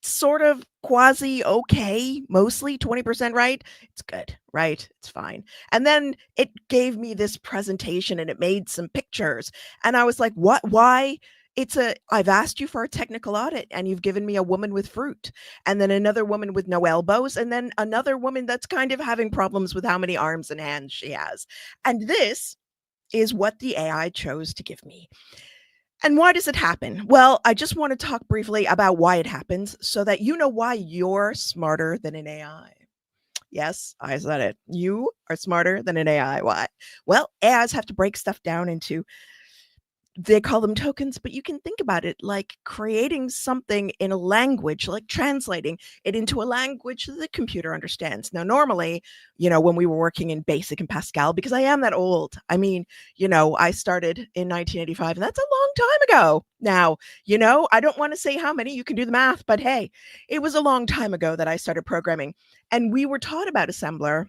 sort of quasi okay, mostly 20% right. It's good, right? It's fine. And then it gave me this presentation and it made some pictures. And I was like, what? Why? I've asked you for a technical audit and you've given me a woman with fruit, and then another woman with no elbows, and then another woman that's kind of having problems with how many arms and hands she has. And this is what the AI chose to give me. And why does it happen? Well, I just want to talk briefly about why it happens so that you know why you're smarter than an AI. Yes, I said it. You are smarter than an AI. Why? Well, AIs have to break stuff down into, they call them tokens, but you can think about it like creating something in a language, like translating it into a language that the computer understands. Now, normally, when we were working in BASIC and Pascal, because I am that old. I mean, I started in 1985, and that's a long time ago. Now, I don't want to say how many, you can do the math, but hey, it was a long time ago that I started programming, and we were taught about assembler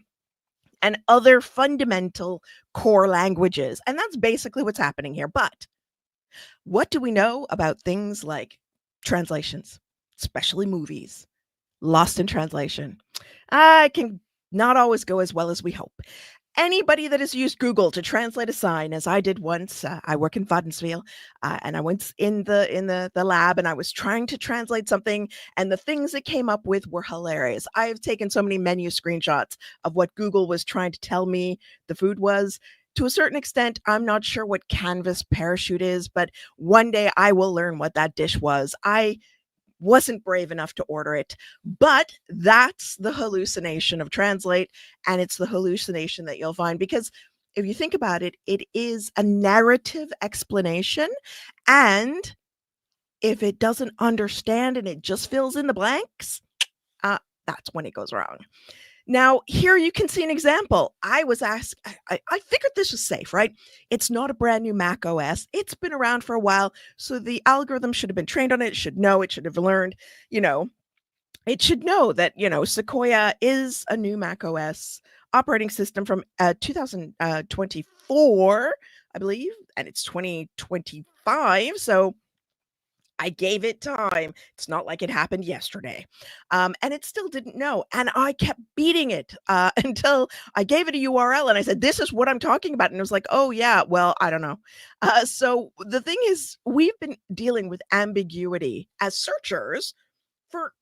and other fundamental core languages. And that's basically what's happening here. But what do we know about things like translations, especially movies? Lost in translation. I can not always go as well as we hope. Anybody that has used Google to translate a sign, as I did once, I work in Wadenswil, and I went in the lab and I was trying to translate something, and the things it came up with were hilarious. I have taken so many menu screenshots of what Google was trying to tell me the food was. To a certain extent, I'm not sure what canvas parachute is, but one day I will learn what that dish was. I wasn't brave enough to order it, but that's the hallucination of Translate, and it's the hallucination that you'll find, because if you think about it, it is a narrative explanation, and if it doesn't understand and it just fills in the blanks, that's when it goes wrong. Now, here you can see an example. I was asked, I figured this was safe, right? It's not a brand new Mac OS. It's been around for a while. So the algorithm should have been trained on it. It should know, it should have learned, it should know that, Sequoia is a new Mac OS operating system from 2024, I believe, and it's 2025. So I gave it time. It's not like it happened yesterday. And it still didn't know. And I kept beating it until I gave it a URL and I said, this is what I'm talking about. And it was like, oh, yeah, well, I don't know. So the thing is, we've been dealing with ambiguity as searchers for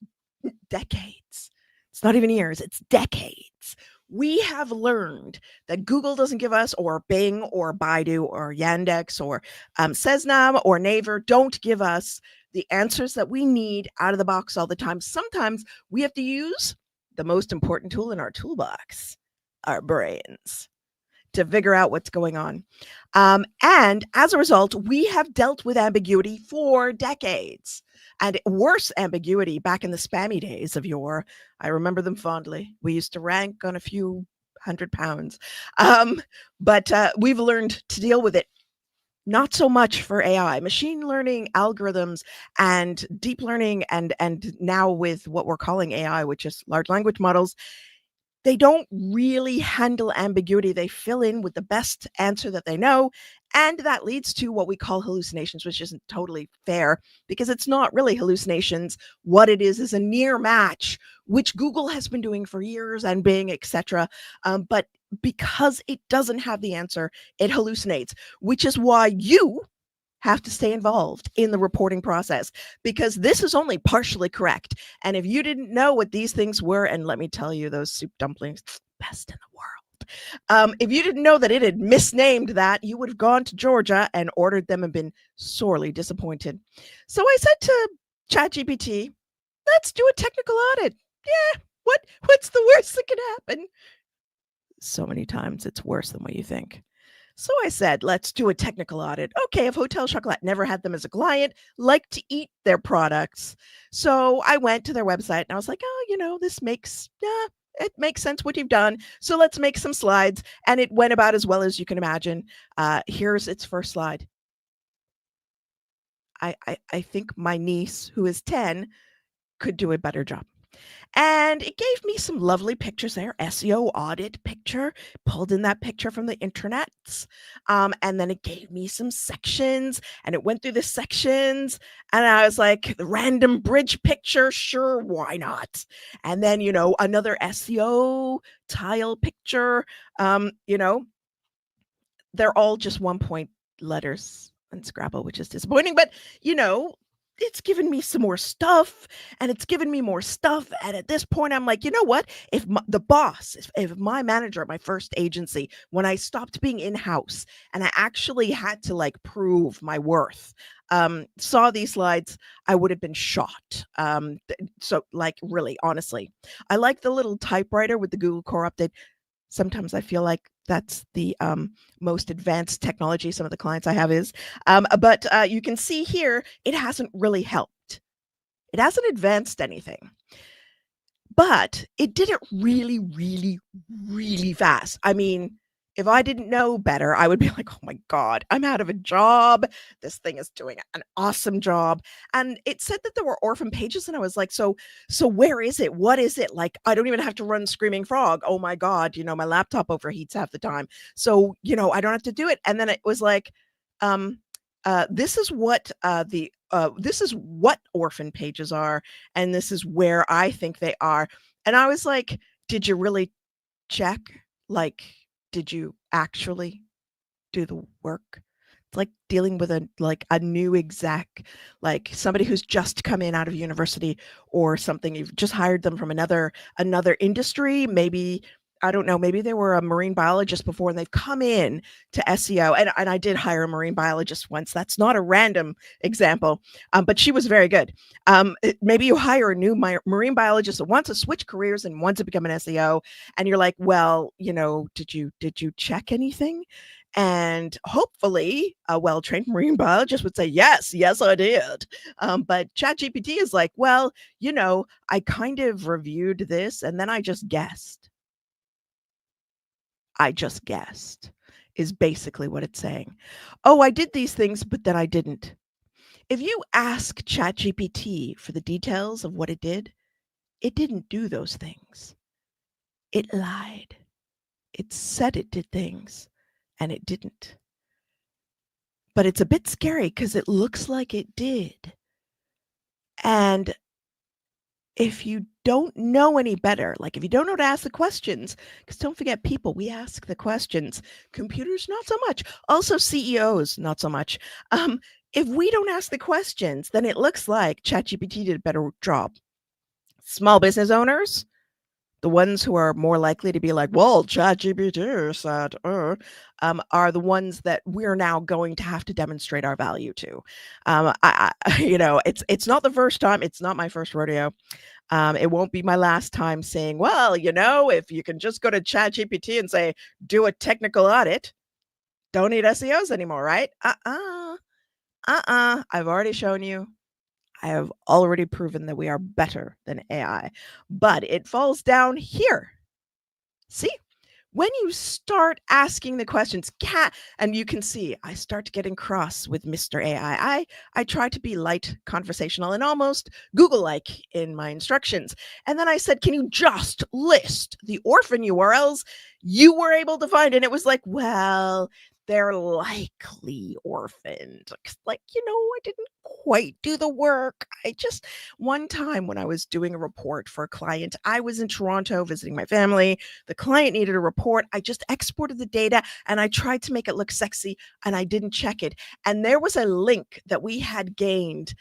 decades. It's not even years, it's decades. We have learned that Google doesn't give us, or Bing, or Baidu, or Yandex, or Sesnam, or Naver don't give us the answers that we need out of the box all the time. Sometimes we have to use the most important tool in our toolbox, our brains, to figure out what's going on. And as a result, we have dealt with ambiguity for decades. And worse ambiguity back in the spammy days of yore. I remember them fondly. We used to rank on a few £100. But we've learned to deal with it. Not so much for AI. Machine learning algorithms and deep learning, and now with what we're calling AI, which is large language models, they don't really handle ambiguity. They fill in with the best answer that they know. And that leads to what we call hallucinations, which isn't totally fair because it's not really hallucinations. What it is a near match, which Google has been doing for years, and Bing, etc. But because it doesn't have the answer, it hallucinates, which is why you have to stay involved in the reporting process, because this is only partially correct. And if you didn't know what these things were, and let me tell you, those soup dumplings, best in the world. If you didn't know that it had misnamed that, you would have gone to Georgia and ordered them and been sorely disappointed. So I said to ChatGPT, let's do a technical audit. Yeah, what's the worst that could happen? So many times it's worse than what you think. So I said, let's do a technical audit. Okay, if Hotel Chocolat never had them as a client, like to eat their products. So I went to their website and I was like, oh, this makes, it makes sense what you've done. So let's make some slides. And it went about as well as you can imagine. Here's its first slide. I think my niece, who is 10, could do a better job. And it gave me some lovely pictures there. SEO audit picture, pulled in that picture from the internets. And then it gave me some sections and it went through the sections. And I was like, random bridge picture, sure, why not? And then, another SEO tile picture. They're all just 1-point letters in Scrabble, which is disappointing. But, it's given me some more stuff and it's given me more stuff. And at this point, I'm like, you know what? If the boss, if my manager at my first agency, when I stopped being in-house and I actually had to prove my worth, saw these slides, I would have been shot. So really, honestly, I like the little typewriter with the Google Core Update. Sometimes I feel like that's the most advanced technology some of the clients I have is. But you can see here, it hasn't really helped. It hasn't advanced anything. But it did it really, really, really fast. I mean, if I didn't know better, I would be like, oh my God, I'm out of a job. This thing is doing an awesome job. And it said that there were orphan pages. And I was like, so where is it? What is it? I don't even have to run Screaming Frog. Oh my God, my laptop overheats half the time. So, I don't have to do it. And then it was like, this is what this is what orphan pages are. And this is where I think they are. And I was like, did you really check? Did you actually do the work? It's like dealing with a new exec, somebody who's just come in out of university or something. You've just hired them from another industry. Maybe, I don't know, maybe they were a marine biologist before and they've come in to SEO. And I did hire a marine biologist once. That's not a random example, but she was very good. Maybe you hire a new marine biologist that wants to switch careers and wants to become an SEO. And you're like, well, did you check anything? And hopefully a well-trained marine biologist would say, yes, I did. But ChatGPT is like, well, I kind of reviewed this and then I just guessed. Is basically what it's saying. Oh, I did these things, but then I didn't. If you ask ChatGPT for the details of what it didn't do those things. It lied. it said it did things and it didn't. But it's a bit scary because it looks like it did. And if you don't know any better, like if you don't know to ask the questions, because don't forget, people, we ask the questions. Computers, not so much. Also, CEOs, not so much. If we don't ask the questions, then it looks like ChatGPT did a better job. Small business owners, the ones who are more likely to be like, well, ChatGPT said, are the ones that we're now going to have to demonstrate our value to. It's not the first time. It's not my first rodeo. It won't be my last time saying, well, if you can just go to ChatGPT and say, do a technical audit, don't need SEOs anymore, right? I've already shown you. I have already proven that we are better than AI, but it falls down here. See? When you start asking the questions, and you can see I start getting cross with Mr. AI. I try to be light, conversational, and almost Google-like in my instructions. And then I said, can you just list the orphan URLs you were able to find? And it was like, well, they're likely orphaned. I didn't quite do the work. One time when I was doing a report for a client, I was in Toronto visiting my family. The client needed a report. I just exported the data and I tried to make it look sexy and I didn't check it. And there was a link that we had gained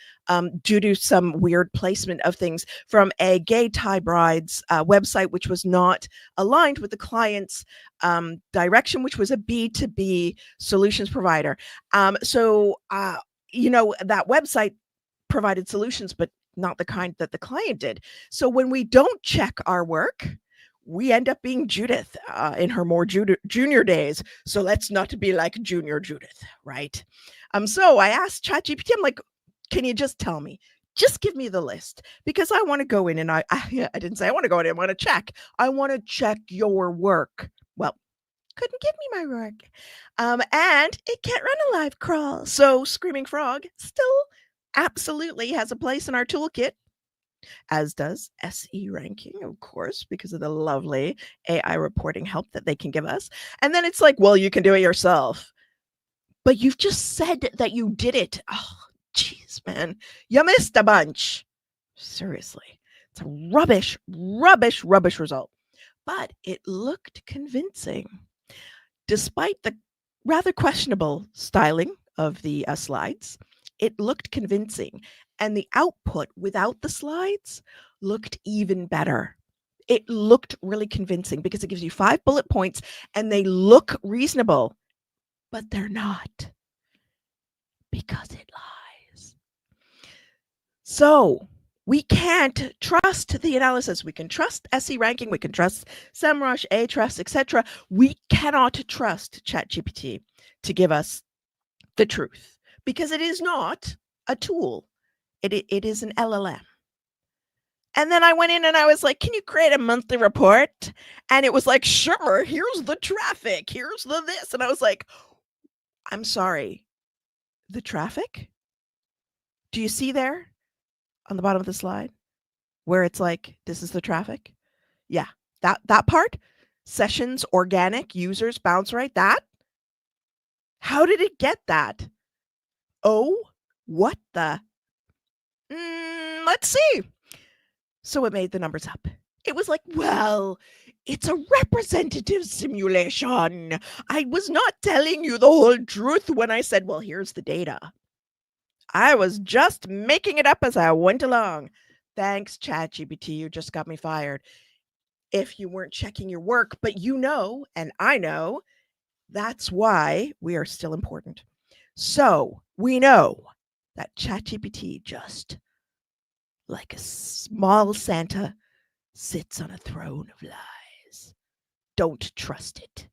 due to some weird placement of things from a gay Thai bride's website, which was not aligned with the client's direction, which was a B2B solutions provider. That website provided solutions, but not the kind that the client did. So when we don't check our work, we end up being Judith in her more junior days. So let's not be like junior Judith, right? So I asked ChatGPT, I'm like, can you just tell me? Just give me the list, because I want to go in and I didn't say I want to go in and I want to check. I want to check your work. Well, couldn't give me my work. And it can't run a live crawl. So Screaming Frog still absolutely has a place in our toolkit, as does SE Ranking, of course, because of the lovely AI reporting help that they can give us. And then it's like, well, you can do it yourself. But you've just said that you did it. Oh, jeez, man. You missed a bunch. Seriously. It's a rubbish result. But it looked convincing. Despite the rather questionable styling of the slides, it looked convincing. And the output without the slides looked even better. It looked really convincing because it gives you 5 bullet points and they look reasonable, but they're not, because it lies. So we can't trust the analysis. We can trust SE Ranking, we can trust SEMrush, Ahrefs, etc. We cannot trust ChatGPT to give us the truth, because it is not a tool. It is an LLM. And then I went in and I was like, can you create a monthly report? And it was like, sure, here's the traffic, here's the this. And I was like, I'm sorry, the traffic? Do you see there on the bottom of the slide where it's like, this is the traffic? Yeah, that part, sessions, organic, users, bounce rate, that? How did it get that? Oh, what the? Let's see. So it made the numbers up. It was like, well, it's a representative simulation. I was not telling you the whole truth when I said, well, here's the data. I was just making it up as I went along. Thanks, ChatGPT. You just got me fired. If you weren't checking your work, but you know, and I know, that's why we are still important. So we know that ChatGPT, just like a small Santa, sits on a throne of lies. Don't trust it.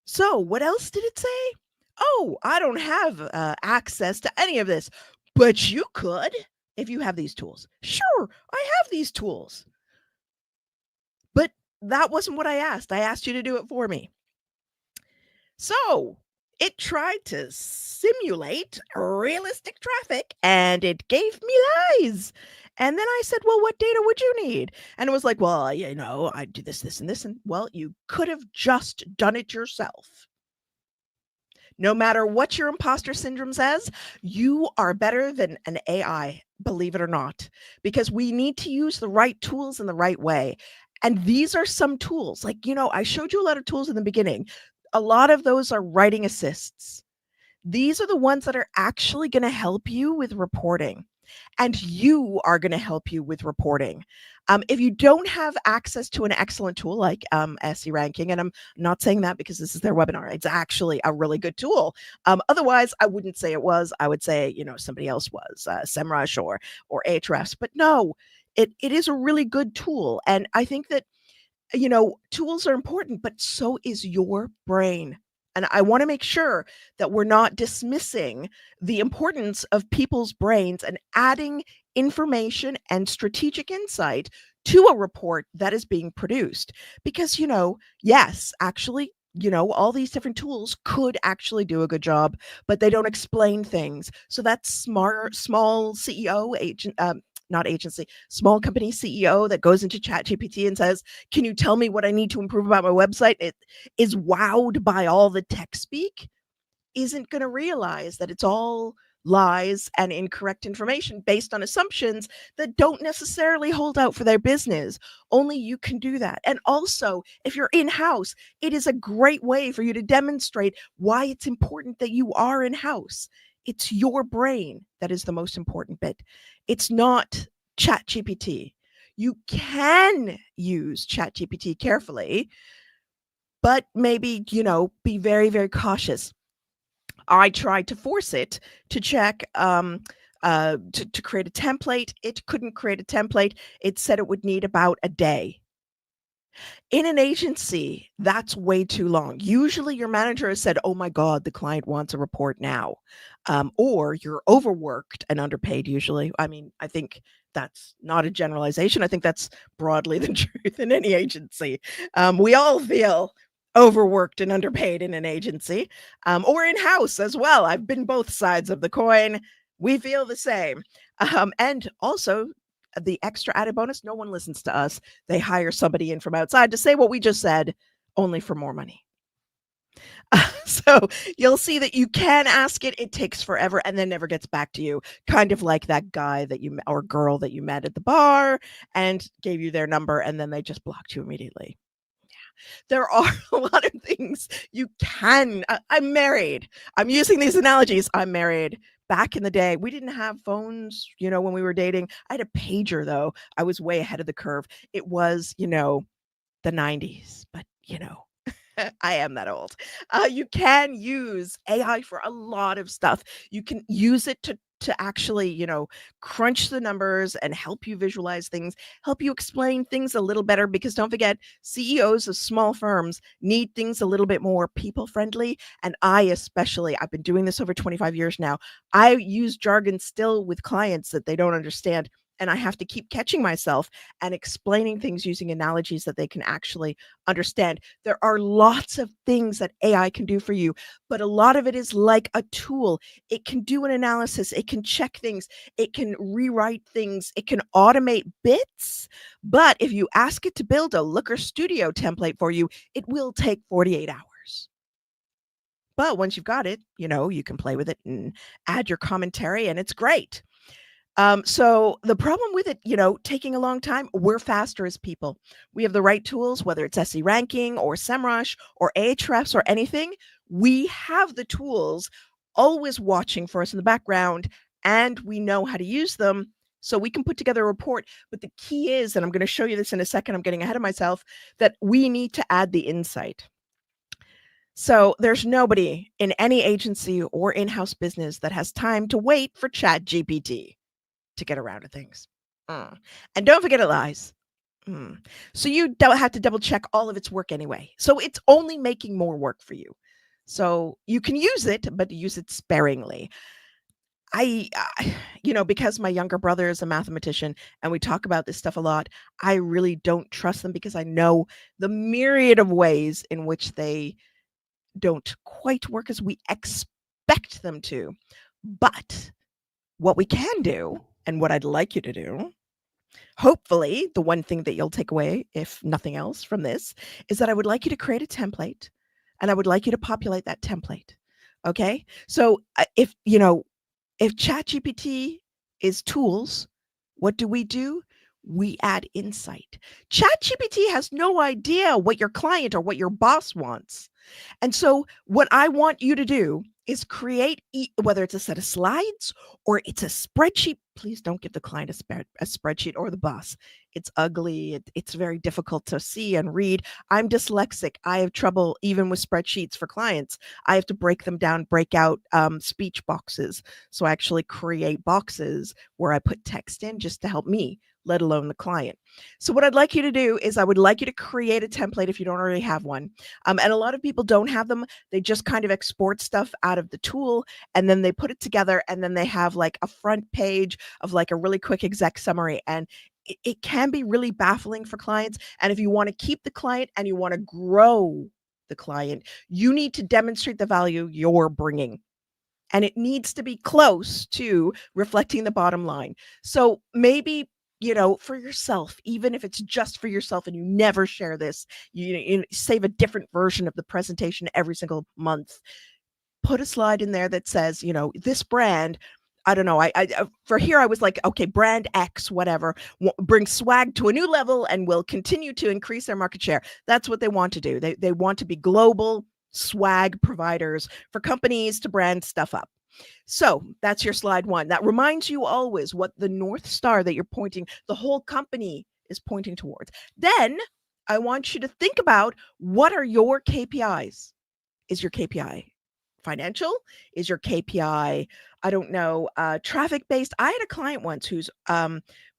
So what else did it say? Oh, I don't have access to any of this, but you could if you have these tools. Sure, I have these tools. But that wasn't what I asked. I asked you to do it for me. So it tried to simulate realistic traffic and it gave me lies. And then I said, well, what data would you need? And it was like, well, I do this, this, and this. And well, you could have just done it yourself. No matter what your imposter syndrome says, you are better than an AI, believe it or not, because we need to use the right tools in the right way. And these are some tools. Like, I showed you a lot of tools in the beginning. A lot of those are writing assists. These are the ones that are actually going to help you with reporting. And you are going to help you with reporting. If you don't have access to an excellent tool like SE Ranking, and I'm not saying that because this is their webinar, it's actually a really good tool. Otherwise, I wouldn't say it was. I would say, somebody else was, SEMrush or Ahrefs. But no, it is a really good tool. And I think that, tools are important, but so is your brain. And I want to make sure that we're not dismissing the importance of people's brains and adding information and strategic insight to a report that is being produced. Because, yes, actually, all these different tools could actually do a good job, but they don't explain things. So that small CEO agent, not agency, small company CEO that goes into ChatGPT and says, can you tell me what I need to improve about my website? It is wowed by all the tech speak, isn't going to realize that it's all lies and incorrect information based on assumptions that don't necessarily hold out for their business. Only you can do that. And also, if you're in-house, it is a great way for you to demonstrate why it's important that you are in-house. It's your brain that is the most important bit. It's not ChatGPT. You can use ChatGPT carefully, but maybe, be very, very cautious. I tried to force it to check to create a template. It couldn't create a template. It said it would need about a day. In an agency, that's way too long. Usually your manager has said, oh my God, the client wants a report now. Or you're overworked and underpaid usually. I mean, I think that's not a generalization. I think that's broadly the truth in any agency. We all feel overworked and underpaid in an agency, or in-house as well. I've been both sides of the coin. We feel the same. And also, the extra added bonus, no one listens to us. They hire somebody in from outside to say what we just said, only for more money. So you'll see that you can ask it. It takes forever and then never gets back to you. Kind of like that guy that you or girl that you met at the bar and gave you their number and then they just blocked you immediately. There are a lot of things you can. I'm married. I'm using these analogies. I'm married. Back in the day, we didn't have phones, when we were dating. I had a pager, though. I was way ahead of the curve. It was, the 90s, but, I am that old. You can use AI for a lot of stuff. You can use it to actually, crunch the numbers and help you visualize things, help you explain things a little better, because don't forget, CEOs of small firms need things a little bit more people friendly. And I've been doing this over 25 years now. I use jargon still with clients that they don't understand. And I have to keep catching myself and explaining things using analogies that they can actually understand. There are lots of things that AI can do for you, but a lot of it is like a tool. It can do an analysis. It can check things. It can rewrite things. It can automate bits. But if you ask it to build a Looker Studio template for you, it will take 48 hours. But once you've got it, you can play with it and add your commentary, and it's great. So the problem with it, taking a long time, we're faster as people. We have the right tools, whether it's SE Ranking or SEMrush or Ahrefs or anything. We have the tools always watching for us in the background, and we know how to use them. So we can put together a report. But the key is, and I'm going to show you this in a second, I'm getting ahead of myself, that we need to add the insight. So there's nobody in any agency or in-house business that has time to wait for ChatGPT to get around to things. And don't forget, it lies. So you don't have to double check all of its work anyway. So it's only making more work for you. So you can use it, but use it sparingly. Because my younger brother is a mathematician and we talk about this stuff a lot, I really don't trust them because I know the myriad of ways in which they don't quite work as we expect them to. But what we can do, and what I'd like you to do, Hopefully, the one thing that you'll take away, if nothing else from this, is that I would like you to create a template and I would like you to populate that template. Okay. So if ChatGPT is tools, what do? We add insight. ChatGPT has no idea what your client or what your boss wants. And so what I want you to do is create, whether it's a set of slides or it's a spreadsheet. Please don't give the client a spreadsheet or the boss. It's ugly. It's very difficult to see and read. I'm dyslexic. I have trouble even with spreadsheets for clients. I have to break them down, break out speech boxes. So I actually create boxes where I put text in just to help me, let alone the client. So what I'd like you to do is I would like you to create a template if you don't already have one. And a lot of people don't have them. They just kind of export stuff out of the tool and then they put it together and then they have like a front page of like a really quick exec summary. And it can be really baffling for clients. And if you want to keep the client and you want to grow the client, you need to demonstrate the value you're bringing. And it needs to be close to reflecting the bottom line. So maybe, for yourself, even if it's just for yourself and you never share this, you save a different version of the presentation every single month. Put a slide in there that says, this brand, I don't know. I for here, I was like, okay, brand X, whatever, bring swag to a new level and will continue to increase their market share. That's what they want to do. They want to be global swag providers for companies to brand stuff up. So that's your slide one. That reminds you always what the North Star that you're pointing, the whole company is pointing towards. Then I want you to think about what are your KPIs? Is your KPI financial? Is your KPI, I don't know, traffic based? I had a client once whose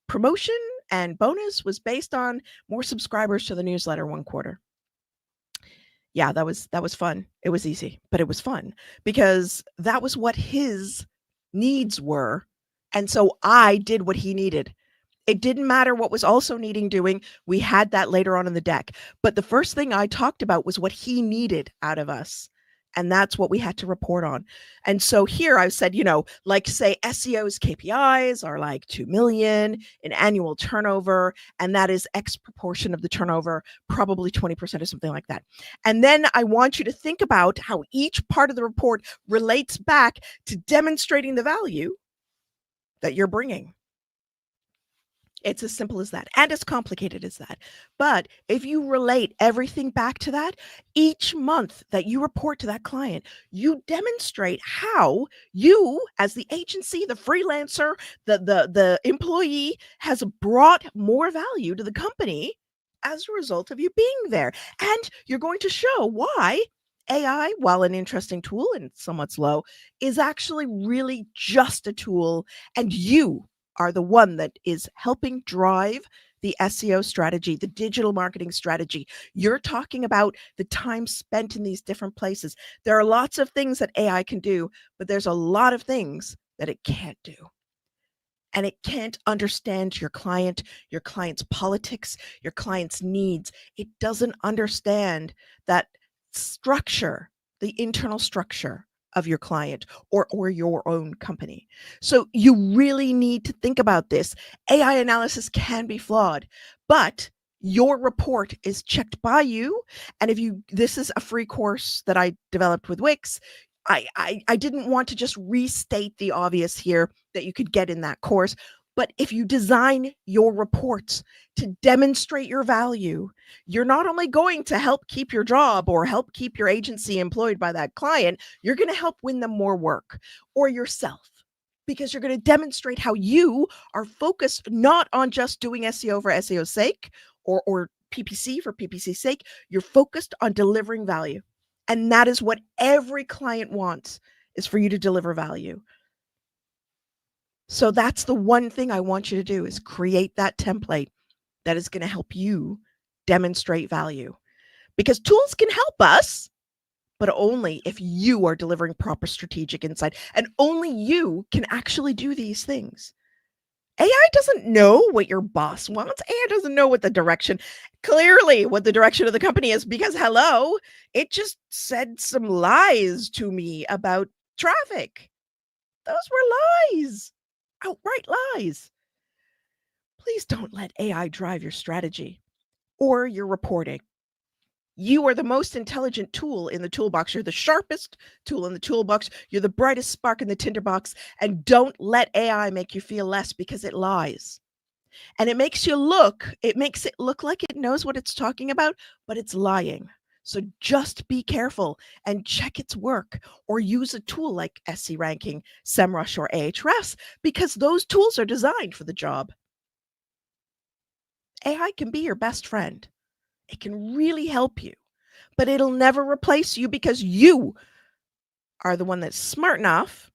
promotion and bonus was based on more subscribers to the newsletter one quarter. Yeah, that was fun. It was easy, but it was fun because that was what his needs were. And so I did what he needed. It didn't matter what was also needing doing. We had that later on in the deck. But the first thing I talked about was what he needed out of us. And that's what we had to report on. And so here I said, like say SEO's KPIs are like 2 million in annual turnover. And that is X proportion of the turnover, probably 20% or something like that. And then I want you to think about how each part of the report relates back to demonstrating the value that you're bringing. It's as simple as that and as complicated as that. But if you relate everything back to that, each month that you report to that client, you demonstrate how you, as the agency, the freelancer, the employee, has brought more value to the company as a result of you being there. And you're going to show why AI, while an interesting tool and somewhat slow, is actually really just a tool, and you are the one that is helping drive the SEO strategy, the digital marketing strategy. You're talking about the time spent in these different places. There are lots of things that AI can do, but there's a lot of things that it can't do. And it can't understand your client's politics, your client's needs. It doesn't understand that structure, the internal structure of your client or your own company. So you really need to think about this. AI analysis can be flawed, but your report is checked by you. And this is a free course that I developed with Wix. I didn't want to just restate the obvious here that you could get in that course. But if you design your reports to demonstrate your value, you're not only going to help keep your job or help keep your agency employed by that client, you're going to help win them more work or yourself, because you're going to demonstrate how you are focused not on just doing SEO for SEO's sake or PPC for PPC's sake. You're focused on delivering value. And that is what every client wants, is for you to deliver value. So that's the one thing I want you to do, is create that template that is going to help you demonstrate value. Because tools can help us, but only if you are delivering proper strategic insight. And only you can actually do these things. AI doesn't know what your boss wants. AI doesn't know what the direction of the company is, because it just said some lies to me about traffic. Those were lies. Outright lies. please don't let AI drive your strategy or your reporting. You are the most intelligent tool in the toolbox. You're the sharpest tool in the toolbox. You're the brightest spark in the tinderbox. And don't let AI make you feel less, because it lies. And it makes it look like it knows what it's talking about, but it's lying. So just be careful and check its work, or use a tool like SE Ranking, SEMrush, or Ahrefs, because those tools are designed for the job. AI can be your best friend. It can really help you, but it'll never replace you, because you are the one that's smart enough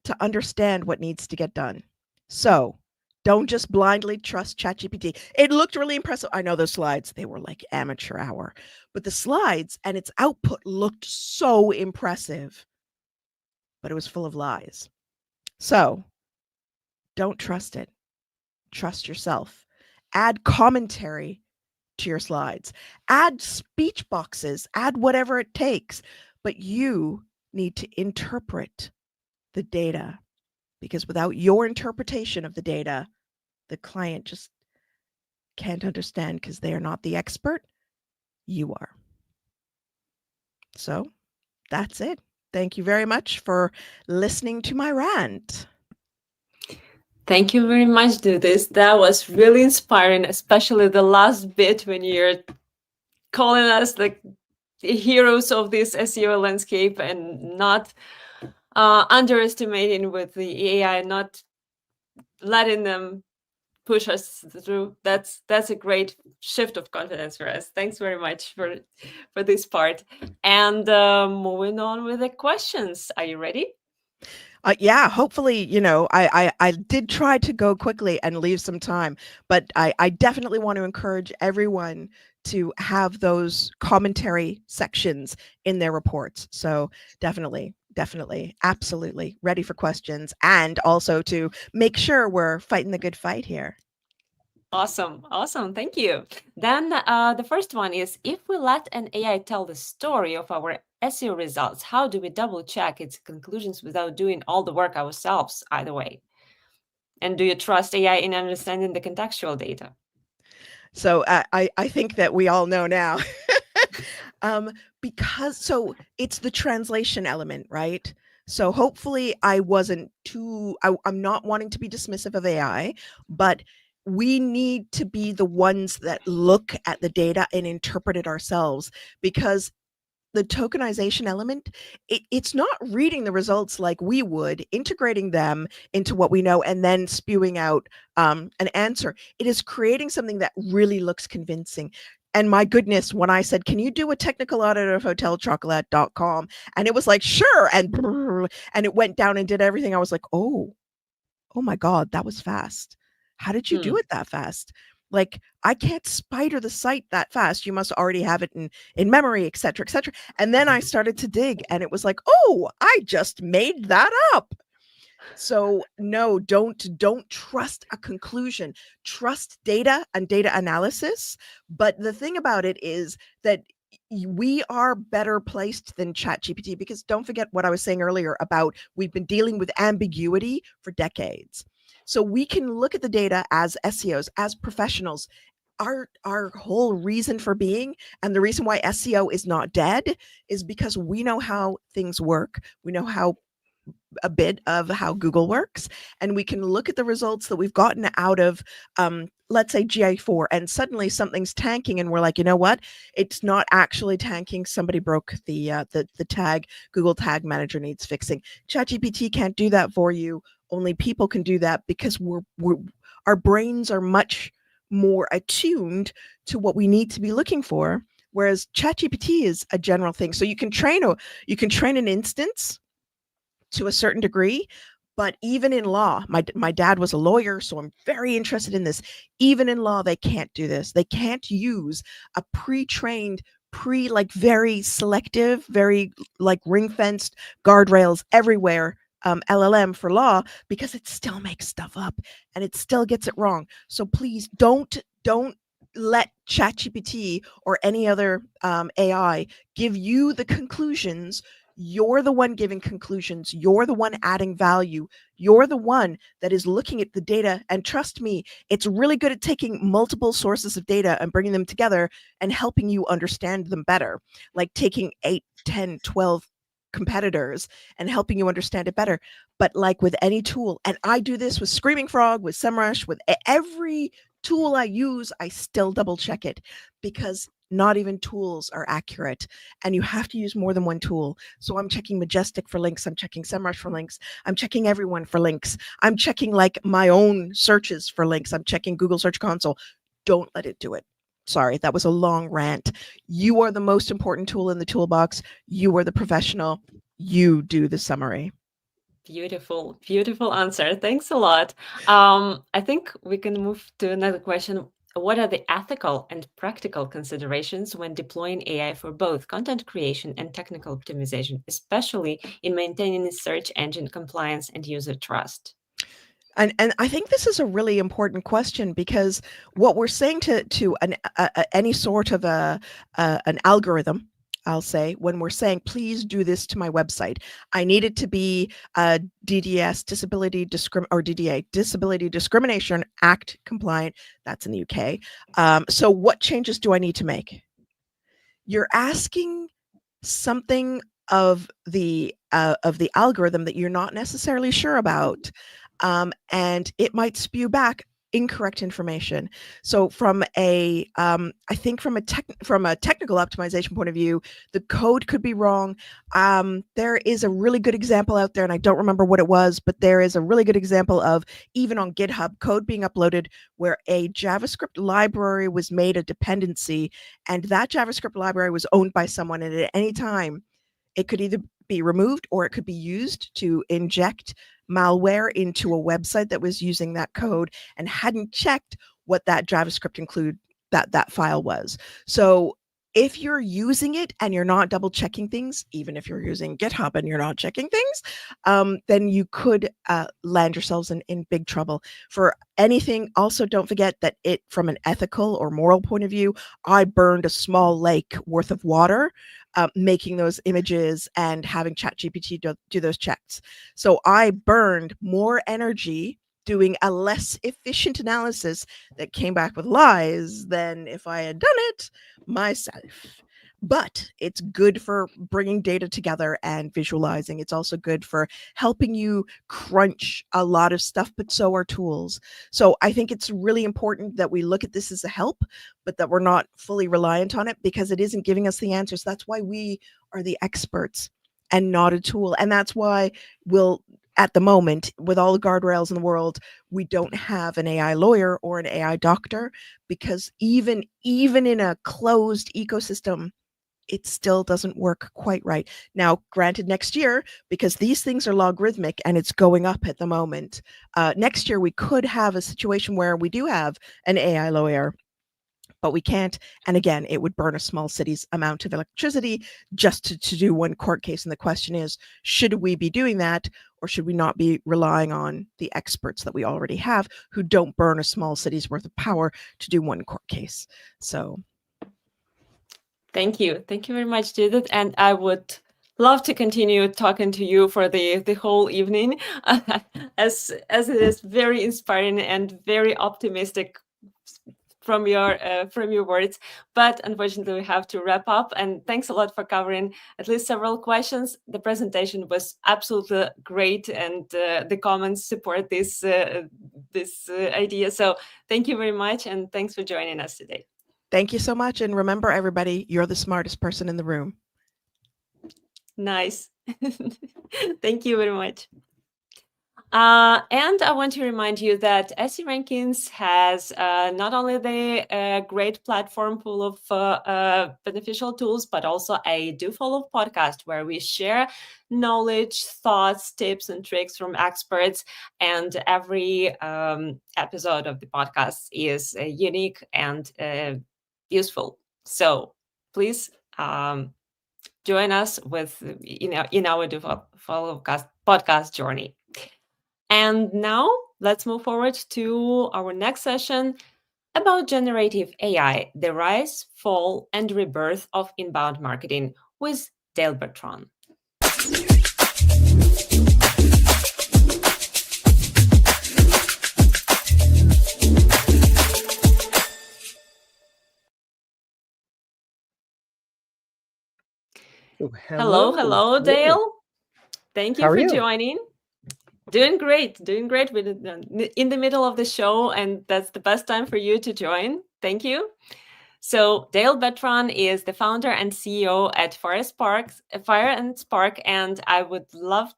to understand what needs to get done. So don't just blindly trust ChatGPT. It looked really impressive. I know those slides, they were like amateur hour, but the slides and its output looked so impressive, but it was full of lies. So don't trust it. Trust yourself. Add commentary to your slides, add speech boxes, add whatever it takes, but you need to interpret the data, because without your interpretation of the data, the client just can't understand, because they are not the expert. You are. So that's it. Thank you very much for listening to my rant. Thank you very much, Judith. That was really inspiring, especially the last bit when you're calling us like the heroes of this SEO landscape and not underestimating with the AI, not letting them push us through. That's a great shift of confidence for us. Thanks very much for this part. And moving on with the questions. Are you ready? Yeah, hopefully, I did try to go quickly and leave some time, but I definitely want to encourage everyone to have those commentary sections in their reports. So definitely, absolutely ready for questions, and also to make sure we're fighting the good fight here. Awesome. Thank you. Then the first one is, if we let an AI tell the story of our SEO results, how do we double check its conclusions without doing all the work ourselves either way? And do you trust AI in understanding the contextual data? So I think that we all know now, because it's the translation element, right? So hopefully I'm not wanting to be dismissive of AI, but we need to be the ones that look at the data and interpret it ourselves, because the tokenization element, it's not reading the results like we would, integrating them into what we know, and then spewing out an answer. It is creating something that really looks convincing. And my goodness, when I said, can you do a technical audit of hotelchocolate.com? And it was like, sure. And it went down and did everything. I was like, oh my God, that was fast. How did you do it that fast? Like, I can't spider the site that fast. You must already have it in memory, et cetera, et cetera. And then I started to dig, and it was like, oh, I just made that up. So no, don't trust a conclusion. Trust data and data analysis. But the thing about it is that we are better placed than ChatGPT, because don't forget what I was saying earlier about we've been dealing with ambiguity for decades. So we can look at the data as SEOs, as professionals. Our whole reason for being, and the reason why SEO is not dead, is because we know how things work. We know a bit of how Google works, and we can look at the results that we've gotten out of, let's say GA4, and suddenly something's tanking, and we're like, you know what? It's not actually tanking. Somebody broke the tag. Google Tag Manager needs fixing. ChatGPT can't do that for you. Only people can do that, because our brains are much more attuned to what we need to be looking for, whereas ChatGPT is a general thing. So you can train an instance to a certain degree, but even in law, my dad was a lawyer, so I'm very interested in this. Even in law, they can't do this. They can't use a pre-trained, very selective, very like ring-fenced, guardrails everywhere LLM for law, because it still makes stuff up and it still gets it wrong. So please don't let ChatGPT or any other AI give you the conclusions. You're the one giving conclusions. You're the one adding value. You're the one that is looking at the data. And trust me, it's really good at taking multiple sources of data and bringing them together and helping you understand them better. Like taking 8, 10, 12 competitors and helping you understand it better. But like with any tool, and I do this with Screaming Frog, with SEMrush, with every tool I use, I still double check it, because not even tools are accurate, and you have to use more than one tool. So I'm checking Majestic for links, I'm checking SEMrush for links, I'm checking everyone for links, I'm checking like my own searches for links, I'm checking Google Search Console. Don't let it do it. Sorry, that was a long rant. You are the most important tool in the toolbox. You are the professional. You do the summary. Beautiful, beautiful answer. Thanks a lot. I think we can move to another question. What are the ethical and practical considerations when deploying AI for both content creation and technical optimization, especially in maintaining search engine compliance and user trust? And I think this is a really important question, because what we're saying to any sort of an algorithm, I'll say, when we're saying, please do this to my website, I need it to be a DDS, DDA, Disability Discrimination Act compliant. That's in the UK. So what changes do I need to make? You're asking something of the algorithm that you're not necessarily sure about, and it might spew back incorrect information. So from a I think from a technical optimization point of view, the code could be wrong. There is a really good example out there, and I don't remember what it was, but there is a really good example of, even on GitHub, code being uploaded where a JavaScript library was made a dependency, and that JavaScript library was owned by someone, and at any time it could either be removed or it could be used to inject malware into a website that was using that code and hadn't checked what that JavaScript include that file was. So if you're using it and you're not double checking things, even if you're using GitHub and you're not checking things, then you could land yourselves in big trouble. For anything, also don't forget that from an ethical or moral point of view, I burned a small lake worth of water making those images and having ChatGPT do those checks. So I burned more energy doing a less efficient analysis that came back with lies than if I had done it myself. But it's good for bringing data together and visualizing. It's also good for helping you crunch a lot of stuff, but so are tools. So I think it's really important that we look at this as a help, but that we're not fully reliant on it, because it isn't giving us the answers. That's why we are the experts and not a tool. And that's why at the moment, with all the guardrails in the world, we don't have an AI lawyer or an AI doctor, because even in a closed ecosystem, it still doesn't work quite right. Now, granted, next year, because these things are logarithmic and it's going up at the moment, next year we could have a situation where we do have an AI lawyer, but we can't. And again, it would burn a small city's amount of electricity just to do one court case. And the question is, should we be doing that, or should we not be relying on the experts that we already have, who don't burn a small city's worth of power to do one court case? So thank you very much, Judith, and I would love to continue talking to you for the whole evening, as it is very inspiring and very optimistic from your words. But unfortunately, we have to wrap up. And thanks a lot for covering at least several questions. The presentation was absolutely great, and the comments support this idea. So thank you very much, and thanks for joining us today. Thank you so much. And remember, everybody, you're the smartest person in the room. Nice. Thank you very much. And I want to remind you that SE Rankings has not only the great platform full of beneficial tools, but also a Do Follow podcast where we share knowledge, thoughts, tips, and tricks from experts. And every episode of the podcast is unique and useful. So please join us in our Do Follow podcast journey. And now let's move forward to our next session about generative AI, the rise, fall, and rebirth of inbound marketing with Dale Bertrand. Hello, Dale. Thank How you are for you? joining. Doing great. We're in the middle of the show, and that's the best time for you to join. Thank you. So Dale Betron is the founder and CEO at Fire and Spark, and I would love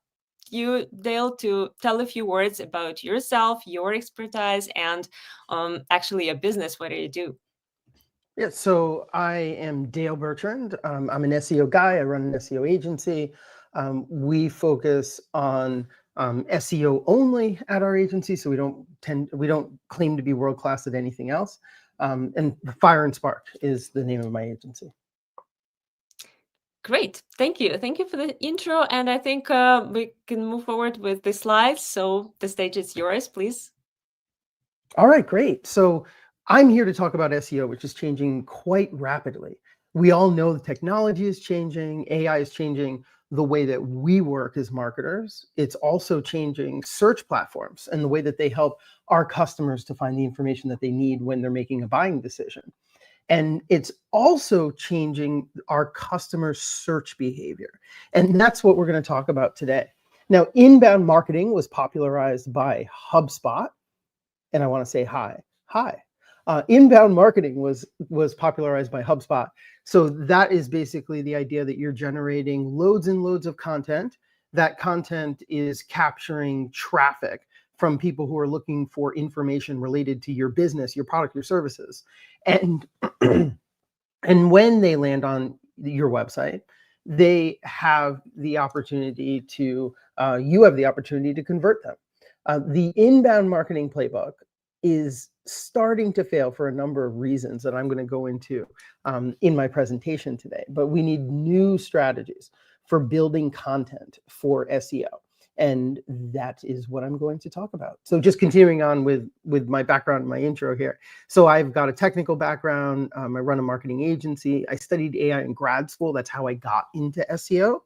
you, Dale, to tell a few words about yourself, your expertise, and actually a business. What do you do? Yeah, so I am Dale Bertrand. I'm an SEO guy. I run an SEO agency. We focus on SEO only at our agency, so we don't claim to be world class at anything else. And Fire and Spark is the name of my agency. Great, thank you for the intro, and I think we can move forward with the slides. So the stage is yours, please. All right, great. So I'm here to talk about SEO, which is changing quite rapidly. We all know the technology is changing, AI is changing the way that we work as marketers. It's also changing search platforms and the way that they help our customers to find the information that they need when they're making a buying decision. And it's also changing our customer search behavior. And that's what we're going to talk about today. Now, inbound marketing was popularized by HubSpot. And I want to say hi. Inbound marketing was popularized by HubSpot. So that is basically the idea that you're generating loads and loads of content. That content is capturing traffic from people who are looking for information related to your business, your product, your services. And, and when they land on your website, they have the opportunity to, you have the opportunity to convert them. The inbound marketing playbook is starting to fail for a number of reasons that I'm going to go into in my presentation today. But we need new strategies for building content for SEO. And that is what I'm going to talk about. So just continuing on with my background, my intro here. So I've got a technical background. I run a marketing agency. I studied AI in grad school. That's how I got into SEO.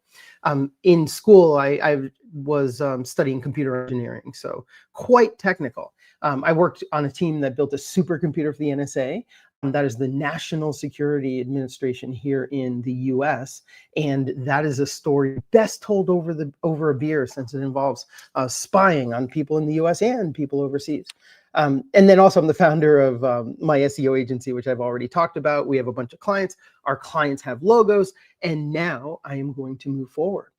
In school, I was studying computer engineering, so quite technical. I worked on a team that built a supercomputer for the NSA. That is the National Security Administration here in the US. And that is a story best told over a beer, since it involves spying on people in the US and people overseas. And then also I'm the founder of my SEO agency, which I've already talked about. We have a bunch of clients. Our clients have logos. And now I am going to move forward.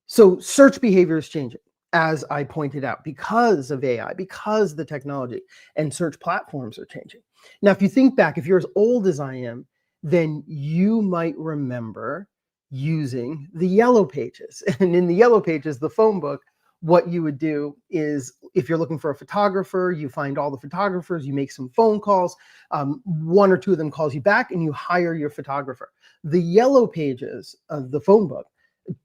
So search behavior is changing, as I pointed out, because of AI, because the technology and search platforms are changing. Now, if you think back, if you're as old as I am, then you might remember using the yellow pages. And in the yellow pages, the phone book, what you would do is, if you're looking for a photographer, you find all the photographers, you make some phone calls, one or two of them calls you back, and you hire your photographer. The yellow pages of the phone book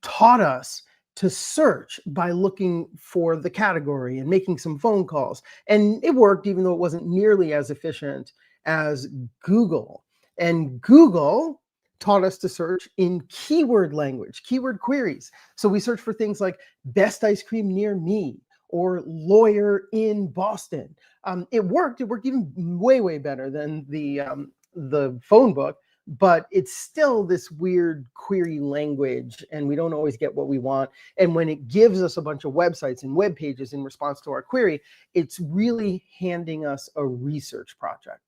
taught us to search by looking for the category and making some phone calls. And it worked, even though it wasn't nearly as efficient as Google. And Google taught us to search in keyword language, keyword queries. So we search for things like best ice cream near me or lawyer in Boston. It worked even way better than the phone book. But it's still this weird query language, and we don't always get what we want. And when it gives us a bunch of websites and web pages in response to our query, it's really handing us a research project.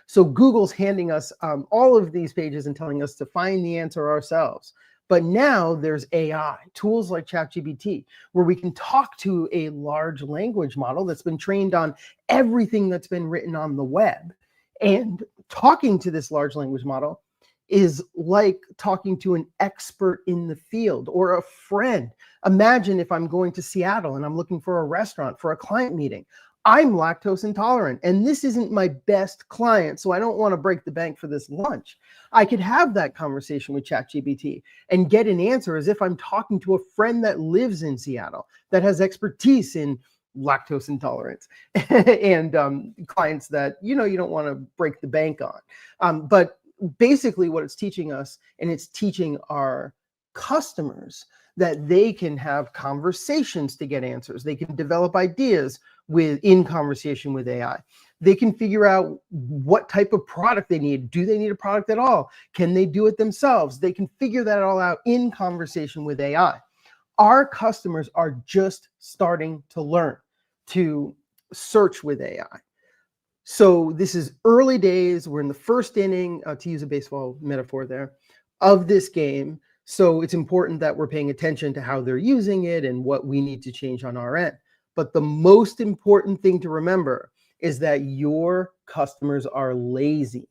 So Google's handing us all of these pages and telling us to find the answer ourselves. But now there's AI, tools like ChatGPT, where we can talk to a large language model that's been trained on everything that's been written on the web. And talking to this large language model is like talking to an expert in the field or a friend. Imagine if I'm going to Seattle and I'm looking for a restaurant for a client meeting. I'm lactose intolerant, and this isn't my best client, so I don't want to break the bank for this lunch. I could have that conversation with ChatGPT and get an answer as if I'm talking to a friend that lives in Seattle that has expertise in lactose intolerance and clients that you don't want to break the bank on. But basically what it's teaching us, and it's teaching our customers, that they can have conversations to get answers. They can develop ideas in conversation with AI. They can figure out what type of product they need. Do they need a product at all? Can they do it themselves? They can figure that all out in conversation with AI. Our customers are just starting to learn to search with AI. So this is early days. We're in the first inning, to use a baseball metaphor there, of this game. So it's important that we're paying attention to how they're using it and what we need to change on our end. But the most important thing to remember is that your customers are lazy.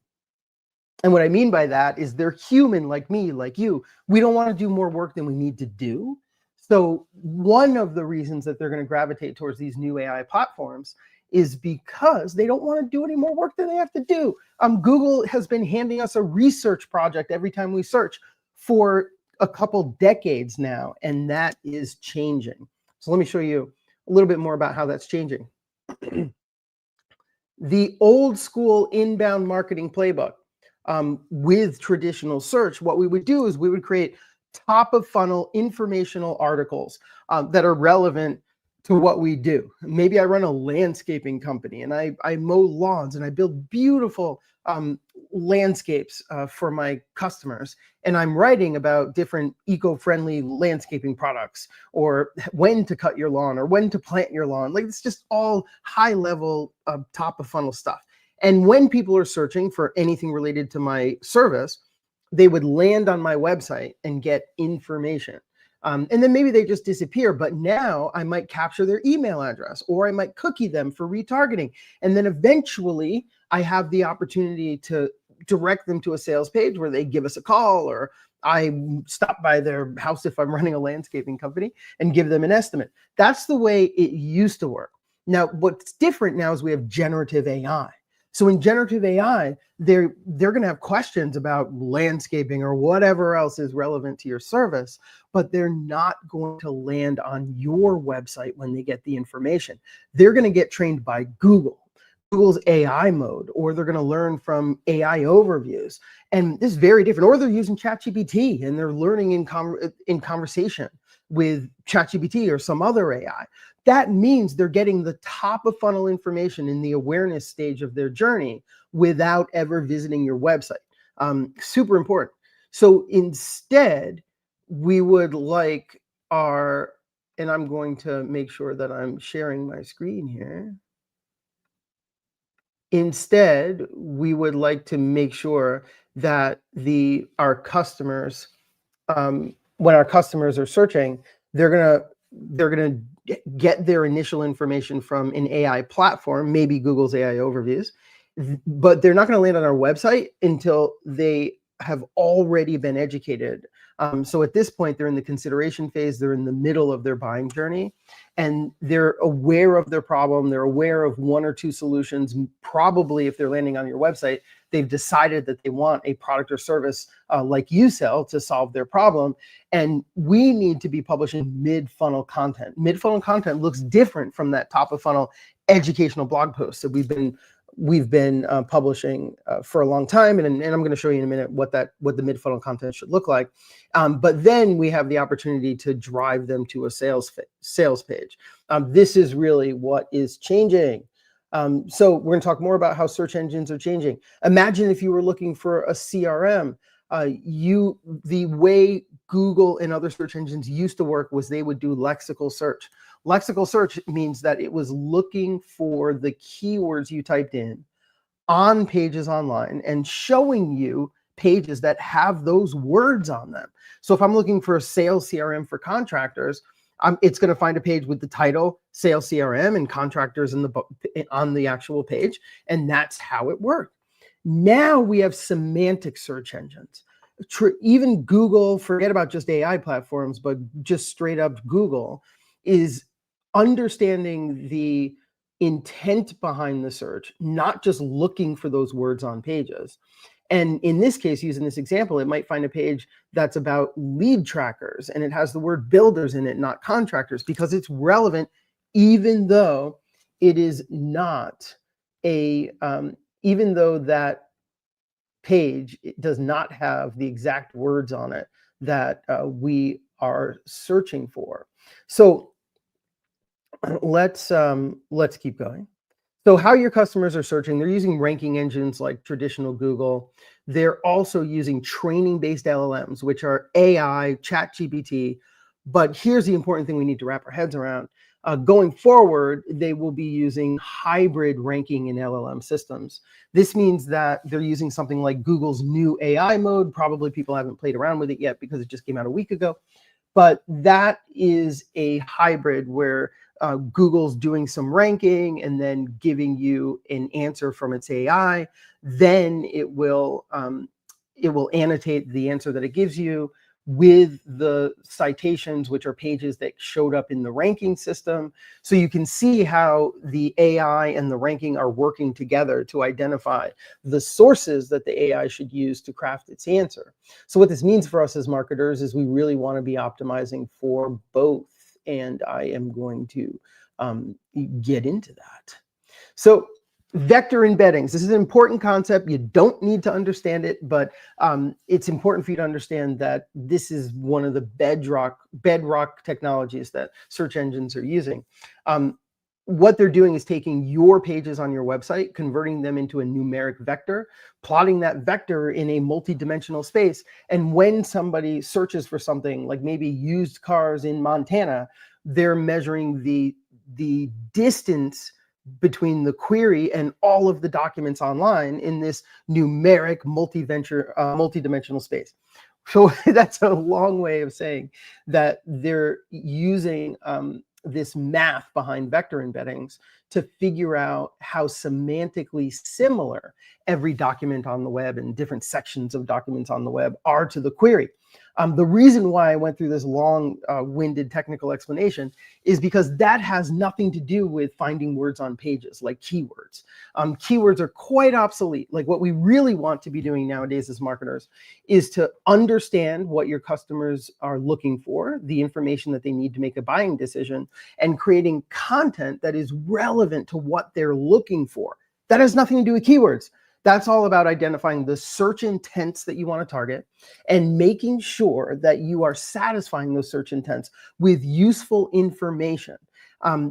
And what I mean by that is they're human like me, like you. We don't want to do more work than we need to do. So one of the reasons that they're going to gravitate towards these new AI platforms is because they don't want to do any more work than they have to do. Google has been handing us a research project every time we search for a couple decades now, and that is changing. So let me show you a little bit more about how that's changing. The old school inbound marketing playbook with traditional search, what we would do is we would create top of funnel informational articles that are relevant to what we do. Maybe I run a landscaping company and I mow lawns and I build beautiful landscapes for my customers. And I'm writing about different eco-friendly landscaping products, or when to cut your lawn or when to plant your lawn. Like, it's just all high level top of funnel stuff. And when people are searching for anything related to my service, they would land on my website and get information. And then maybe they just disappear, but now I might capture their email address, or I might cookie them for retargeting. And then eventually I have the opportunity to direct them to a sales page where they give us a call, or I stop by their house if I'm running a landscaping company and give them an estimate. That's the way it used to work. Now, what's different now is we have generative AI. So in generative AI, they're going to have questions about landscaping or whatever else is relevant to your service, but they're not going to land on your website when they get the information. They're going to get trained by Google's AI mode, or they're going to learn from AI overviews. And this is very different. Or they're using ChatGPT and they're learning in conversation with ChatGPT or some other AI. That means they're getting the top of funnel information in the awareness stage of their journey without ever visiting your website. Super important. So instead, we would like and I'm going to make sure that I'm sharing my screen here. Instead, we would like to make sure that our customers, when our customers are searching, they're gonna get their initial information from an AI platform, maybe Google's AI overviews, but they're not going to land on our website until they have already been educated. So at this point, they're in the consideration phase. They're in the middle of their buying journey, and they're aware of their problem. They're aware of one or two solutions. Probably if they're landing on your website, they've decided that they want a product or service like you sell to solve their problem. And we need to be publishing mid-funnel content. Mid-funnel content looks different from that top-of-funnel educational blog post that we've been publishing for a long time, and I'm going to show you in a minute what the mid-funnel content should look like. But then we have the opportunity to drive them to a sales page. This is really what is changing. So we're going to talk more about how search engines are changing. Imagine if you were looking for a CRM. The way Google and other search engines used to work was they would do lexical search. Lexical search means that it was looking for the keywords you typed in on pages online and showing you pages that have those words on them. So if I'm looking for a sales CRM for contractors, it's going to find a page with the title sales CRM and contractors on the actual page, and that's how it worked. Now we have semantic search engines. Even Google, forget about just AI platforms, but just straight up Google is understanding the intent behind the search, not just looking for those words on pages. And in this case, using this example, it might find a page that's about lead trackers and it has the word builders in it, not contractors, because it's relevant, even though it is not even though that page does not have the exact words on it that we are searching for. So let's keep going. So how your customers are searching, they're using ranking engines like traditional Google. They're also using training-based LLMs, which are AI, ChatGPT. But here's the important thing we need to wrap our heads around. Going forward, they will be using hybrid ranking in LLM systems. This means that they're using something like Google's new AI mode. Probably people haven't played around with it yet because it just came out a week ago. But that is a hybrid where Google's doing some ranking and then giving you an answer from its AI. Then it will annotate the answer that it gives you with the citations, which are pages that showed up in the ranking system. So you can see how the AI and the ranking are working together to identify the sources that the AI should use to craft its answer. So what this means for us as marketers is we really want to be optimizing for both. And I am going to get into that. So vector embeddings. This is an important concept. You don't need to understand it, but it's important for you to understand that this is one of the bedrock technologies that search engines are using. What they're doing is taking your pages on your website, converting them into a numeric vector, plotting that vector in a multi-dimensional space. And when somebody searches for something like maybe used cars in Montana, they're measuring the distance between the query and all of the documents online in this numeric multi-dimensional space. So that's a long way of saying that they're using this math behind vector embeddings to figure out how semantically similar every document on the web and different sections of documents on the web are to the query. The reason why I went through this long-winded technical explanation is because that has nothing to do with finding words on pages, like keywords. Keywords are quite obsolete. Like what we really want to be doing nowadays as marketers is to understand what your customers are looking for, the information that they need to make a buying decision, and creating content that is relevant to what they're looking for. That has nothing to do with keywords. That's all about identifying the search intents that you want to target and making sure that you are satisfying those search intents with useful information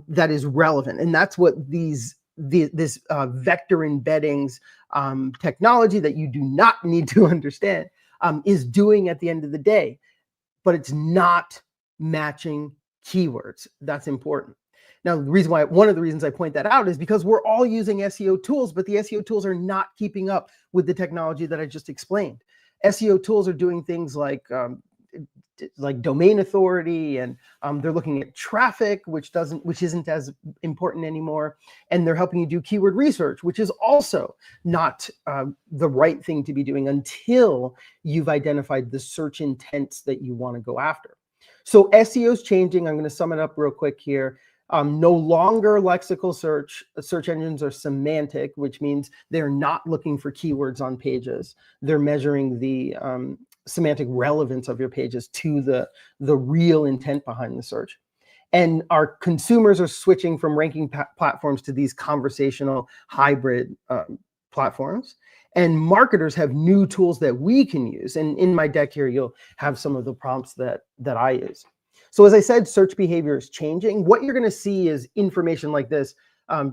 that is relevant. And that's what this vector embeddings technology that you do not need to understand is doing at the end of the day. But it's not matching keywords. That's important. Now, one of the reasons I point that out is because we're all using SEO tools, but the SEO tools are not keeping up with the technology that I just explained. SEO tools are doing things like domain authority, and they're looking at traffic, which isn't as important anymore, and they're helping you do keyword research, which is also not the right thing to be doing until you've identified the search intents that you want to go after. So SEO is changing. I'm going to sum it up real quick here. No longer lexical search engines are semantic, which means they're not looking for keywords on pages. They're measuring the semantic relevance of your pages to the real intent behind the search. And our consumers are switching from ranking platforms to these conversational hybrid platforms. And marketers have new tools that we can use. And in my deck here, you'll have some of the prompts that I use. So as I said, search behavior is changing. What you're going to see is information like this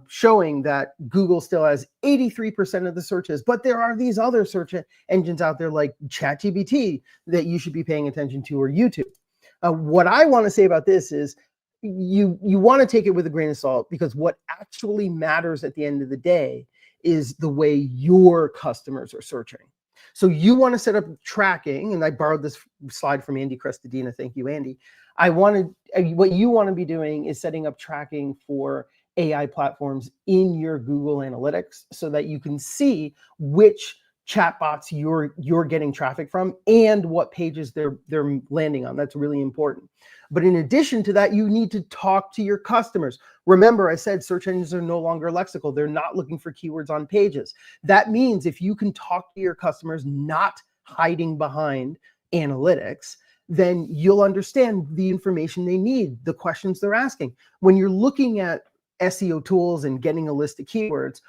showing that Google still has 83% of the searches, but there are these other search engines out there like ChatGPT that you should be paying attention to, or YouTube. What I want to say about this is you want to take it with a grain of salt, because what actually matters at the end of the day is the way your customers are searching. So you want to set up tracking, and I borrowed this slide from Andy Crestodina. Thank you, Andy. What you want to be doing is setting up tracking for AI platforms in your Google Analytics so that you can see which chatbots you're getting traffic from and what pages they're landing on. That's really important. But in addition to that, you need to talk to your customers. Remember, I said search engines are no longer lexical. They're not looking for keywords on pages. That means if you can talk to your customers, not hiding behind analytics, then you'll understand the information they need, the questions they're asking. When you're looking at SEO tools and getting a list of keywords,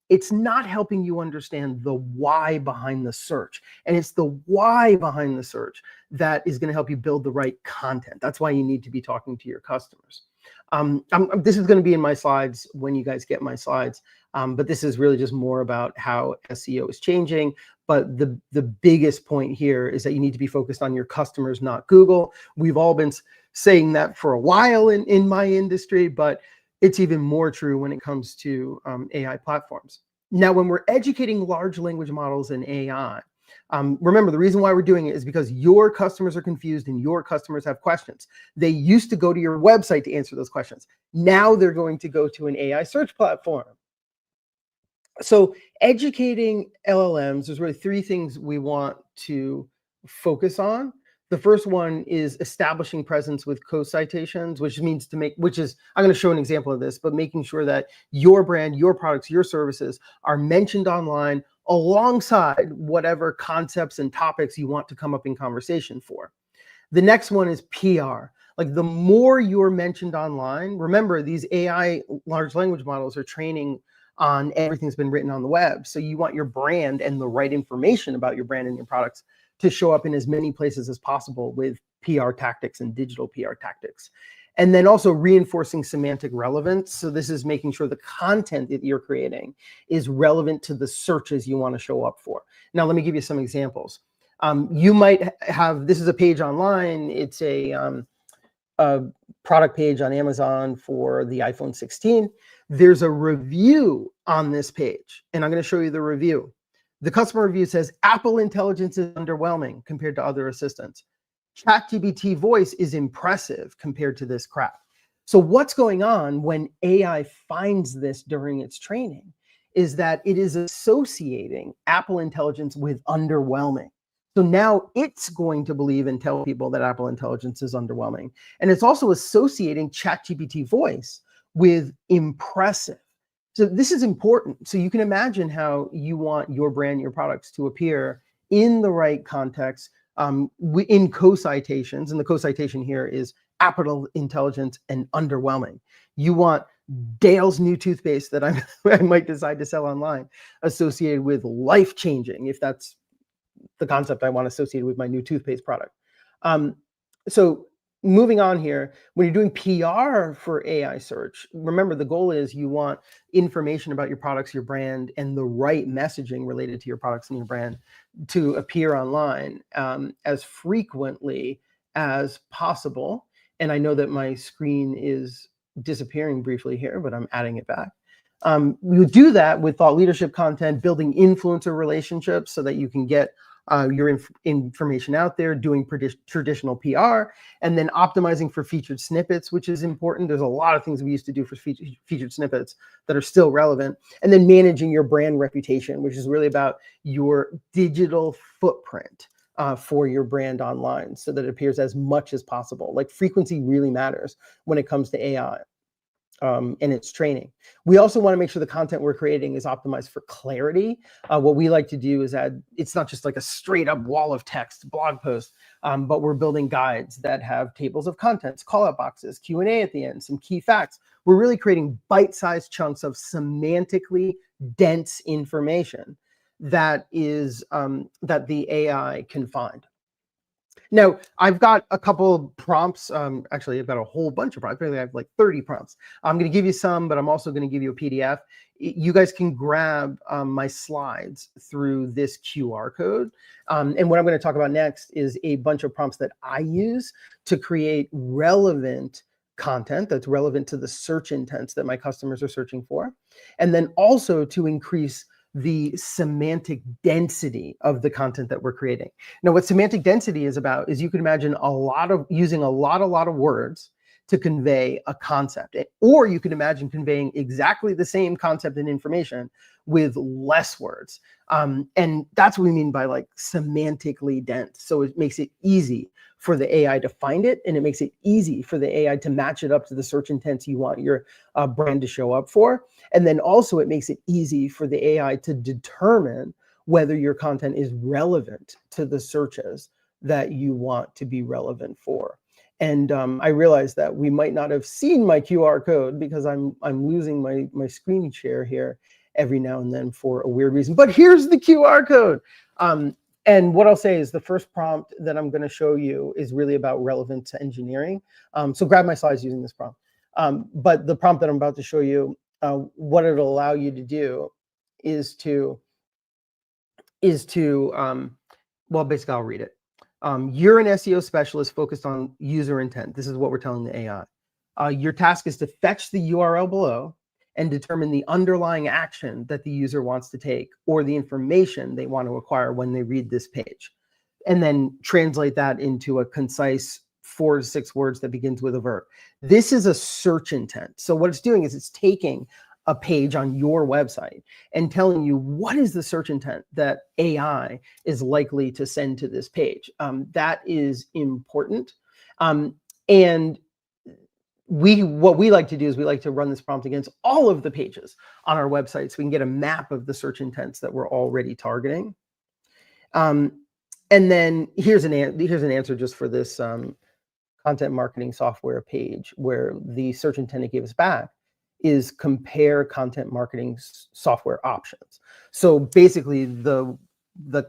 it's not helping you understand the why behind the search. And it's the why behind the search that is going to help you build the right content. That's why you need to be talking to your customers. This is going to be in my slides when you guys get my slides, but this is really just more about how SEO is changing. But the biggest point here is that you need to be focused on your customers, not Google. We've all been saying that for a while in my industry, but it's even more true when it comes to AI platforms. Now, when we're educating large language models in AI, remember, the reason why we're doing it is because your customers are confused and your customers have questions. They used to go to your website to answer those questions. Now they're going to go to an AI search platform. So educating LLMs, there's really three things we want to focus on. The first one is establishing presence with co-citations, which means I'm going to show an example of this, but making sure that your brand, your products, your services are mentioned online alongside whatever concepts and topics you want to come up in conversation for. The next one is PR. Like, the more you're mentioned online, remember, these AI large language models are training on everything that's been written on the web. So you want your brand and the right information about your brand and your products to show up in as many places as possible with PR tactics and digital PR tactics. And then also reinforcing semantic relevance. So this is making sure the content that you're creating is relevant to the searches you want to show up for. Now, let me give you some examples. You might have, this is a page online. It's a product page on Amazon for the iPhone 16. There's a review on this page, and I'm going to show you the review. The customer review says, Apple Intelligence is underwhelming compared to other assistants. ChatGPT voice is impressive compared to this crap. So what's going on when AI finds this during its training is that it is associating Apple Intelligence with underwhelming. So now it's going to believe and tell people that Apple Intelligence is underwhelming. And it's also associating ChatGPT voice with impressive. So this is important. So you can imagine how you want your brand, your products to appear in the right context, in co-citations. And the co-citation here is Apple Intelligence and underwhelming. You want Dale's new toothpaste that I might decide to sell online associated with life-changing, if that's the concept I want associated with my new toothpaste product. So moving on here, when you're doing PR for AI search, remember, the goal is you want information about your products, your brand, and the right messaging related to your products and your brand to appear online as frequently as possible. And I know that my screen is disappearing briefly here, but I'm adding it back. You do that with thought leadership content, building influencer relationships so that you can get your information out there, doing traditional PR, and then optimizing for featured snippets, which is important. There's a lot of things we used to do for featured snippets that are still relevant. And then managing your brand reputation, which is really about your digital footprint for your brand online so that it appears as much as possible. Like, frequency really matters when it comes to AI. And its training. We also want to make sure the content we're creating is optimized for clarity. What we like to do is add, it's not just like a straight up wall of text blog post, but we're building guides that have tables of contents, call out boxes, Q&A at the end, some key facts. We're really creating bite-sized chunks of semantically dense information that is that the AI can find. Now, I've got a couple prompts. Actually, I've got a whole bunch of prompts. I have like 30 prompts. I'm going to give you some, but I'm also going to give you a PDF. You guys can grab my slides through this QR code. And what I'm going to talk about next is a bunch of prompts that I use to create relevant content that's relevant to the search intents that my customers are searching for. And then also to increase the semantic density of the content that we're creating. Now, what semantic density is about is, you can imagine using a lot of words to convey a concept, or you can imagine conveying exactly the same concept and information with less words. And that's what we mean by like semantically dense. So it makes it easy for the AI to find it, and it makes it easy for the AI to match it up to the search intents you want your brand to show up for. And then also it makes it easy for the AI to determine whether your content is relevant to the searches that you want to be relevant for. And I realized that we might not have seen my QR code because I'm losing my screen share here. every now and then for a weird reason. But here's the QR code. And what I'll say is the first prompt that I'm going to show you is really about relevance to engineering. So grab my slides using this prompt. But the prompt that I'm about to show you, what it'll allow you to do is to well, basically, I'll read it. You're an SEO specialist focused on user intent. This is what we're telling the AI. Your task is to fetch the URL below and determine the underlying action that the user wants to take or the information they want to acquire when they read this page. And then translate that into a concise 4 to 6 words that begins with a verb. This is a search intent. So what it's doing is it's taking a page on your website and telling you what is the search intent that AI is likely to send to this page. That is important. And what we like to do is we like to run this prompt against all of the pages on our website so we can get a map of the search intents that we're already targeting. And then here's an answer just for this content marketing software page where the search intent it gave us back is compare content marketing software options. So basically the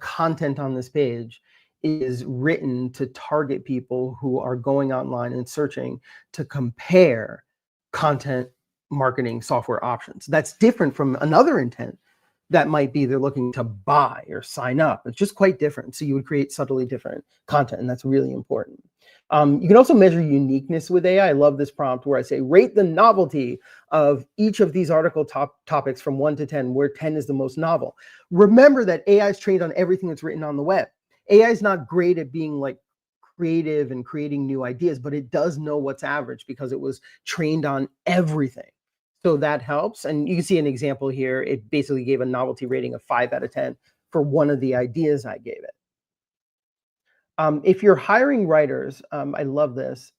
content on this page is written to target people who are going online and searching to compare content marketing software options. That's different from another intent that might be they're looking to buy or sign up. It's just quite different. So you would create subtly different content, and that's really important. You can also measure uniqueness with AI. I love this prompt where I say, rate the novelty of each of these article topics from 1 to 10, where 10 is the most novel. Remember that AI is trained on everything that's written on the web. AI is not great at being like creative and creating new ideas, but it does know what's average because it was trained on everything. So that helps. And you can see an example here. It basically gave a novelty rating of 5 out of 10 for one of the ideas I gave it. If you're hiring writers, I love this.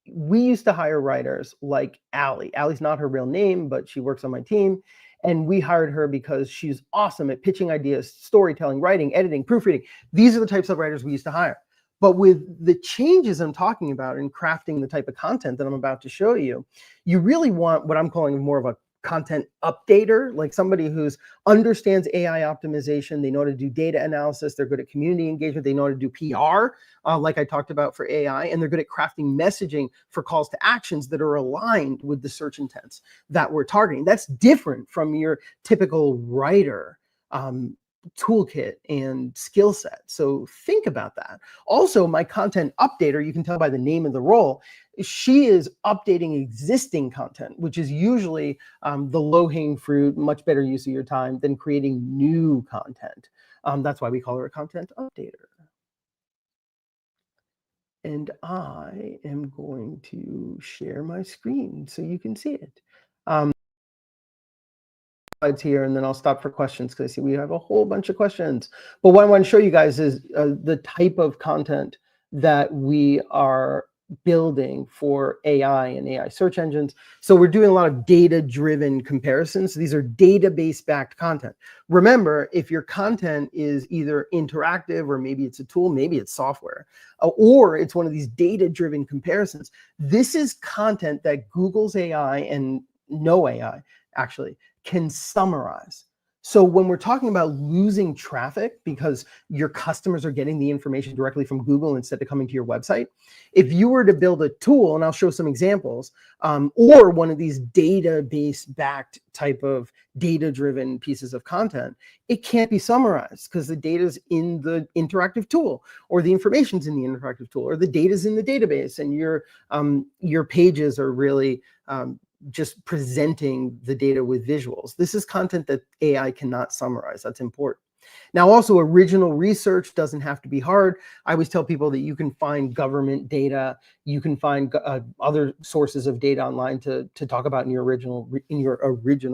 We used to hire writers like Allie. Allie's not her real name, but she works on my team. And we hired her because she's awesome at pitching ideas, storytelling, writing, editing, proofreading. These are the types of writers we used to hire. But with the changes I'm talking about in crafting the type of content that I'm about to show you, you really want what I'm calling more of a content updater, like somebody who's understands AI optimization. They know how to do data analysis. They're good at community engagement. They know how to do PR, like I talked about for AI, and they're good at crafting messaging for calls to actions that are aligned with the search intents that we're targeting. That's different from your typical writer toolkit and skill set. So think about that. Also, my content updater, you can tell by the name of the role, she is updating existing content, which is usually the low-hanging fruit, much better use of your time than creating new content. That's why we call her a content updater. And I am going to share my screen so you can see it. Slides here, and then I'll stop for questions because I see we have a whole bunch of questions. But what I want to show you guys is the type of content that we are building for AI and AI search engines. So we're doing a lot of data-driven comparisons. These are database-backed content. Remember, if your content is either interactive or maybe it's a tool, maybe it's software, or it's one of these data-driven comparisons, this is content that Google's AI and no AI actually can summarize. So when we're talking about losing traffic because your customers are getting the information directly from Google instead of coming to your website, if you were to build a tool, and I'll show some examples, or one of these database-backed type of data-driven pieces of content, it can't be summarized because the data's in the interactive tool, or the information's in the interactive tool, or the data's in the database, and your pages are really just presenting the data with visuals. This is content that AI cannot summarize. That's important. Now, also, original research doesn't have to be hard. I always tell people that you can find government data, you can find other sources of data online to talk about in your original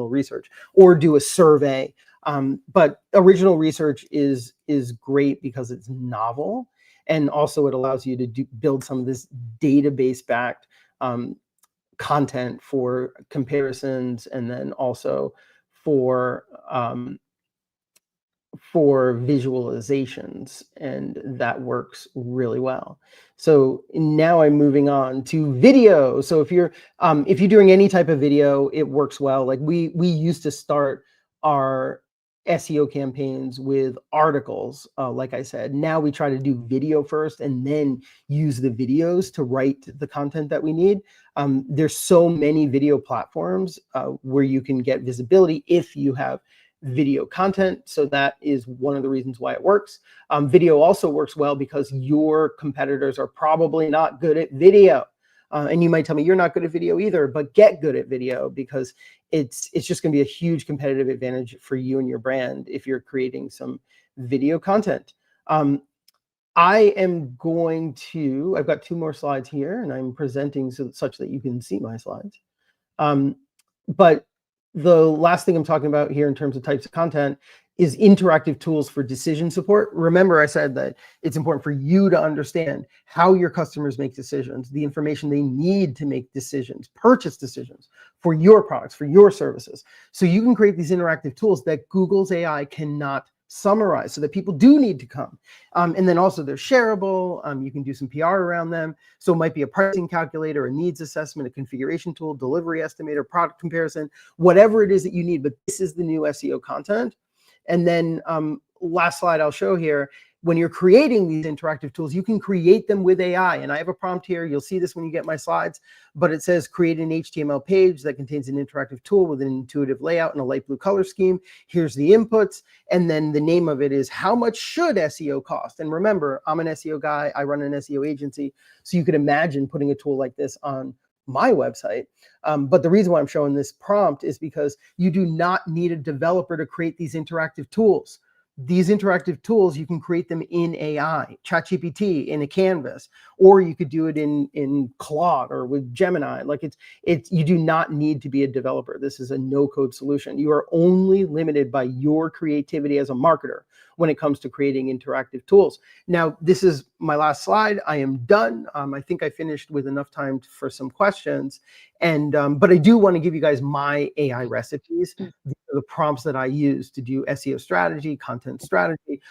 research, or do a survey. But original research is great because it's novel, and also it allows you to build some of this database-backed content for comparisons, and then also for visualizations, and that works really well. So now I'm moving on to video. So if you're doing any type of video, it works well. Like we used to start our SEO campaigns with articles. Like I said, now we try to do video first and then use the videos to write the content that we need. There's so many video platforms where you can get visibility if you have video content. So that is one of the reasons why it works. Video also works well because your competitors are probably not good at video. And you might tell me you're not good at video either, but get good at video, because it's just going to be a huge competitive advantage for you and your brand if you're creating some video content. I've got 2 more slides here, and I'm presenting such that you can see my slides. But the last thing I'm talking about here in terms of types of content is interactive tools for decision support. Remember, I said that it's important for you to understand how your customers make decisions, the information they need to make decisions, purchase decisions for your products, for your services. So you can create these interactive tools that Google's AI cannot summarize, so that people do need to come. And then also they're shareable. You can do some PR around them. So it might be a pricing calculator, a needs assessment, a configuration tool, delivery estimator, product comparison, whatever it is that you need. But this is the new SEO content. And then last slide I'll show here, when you're creating these interactive tools, you can create them with AI. And I have a prompt here. You'll see this when you get my slides, but it says create an HTML page that contains an interactive tool with an intuitive layout and a light blue color scheme. Here's the inputs. And then the name of it is how much should SEO cost? And remember, I'm an SEO guy. I run an SEO agency. So you could imagine putting a tool like this on my website. But the reason why I'm showing this prompt is because you do not need a developer to create these interactive tools. These interactive tools, you can create them in AI, ChatGPT, in a Canvas, or you could do it in Claude or with Gemini. Like you do not need to be a developer. This is a no-code solution. You are only limited by your creativity as a marketer when it comes to creating interactive tools. Now, this is my last slide. I am done. I think I finished with enough time for some questions. And but I do want to give you guys my AI recipes. These are the prompts that I use to do SEO strategy, content strategy,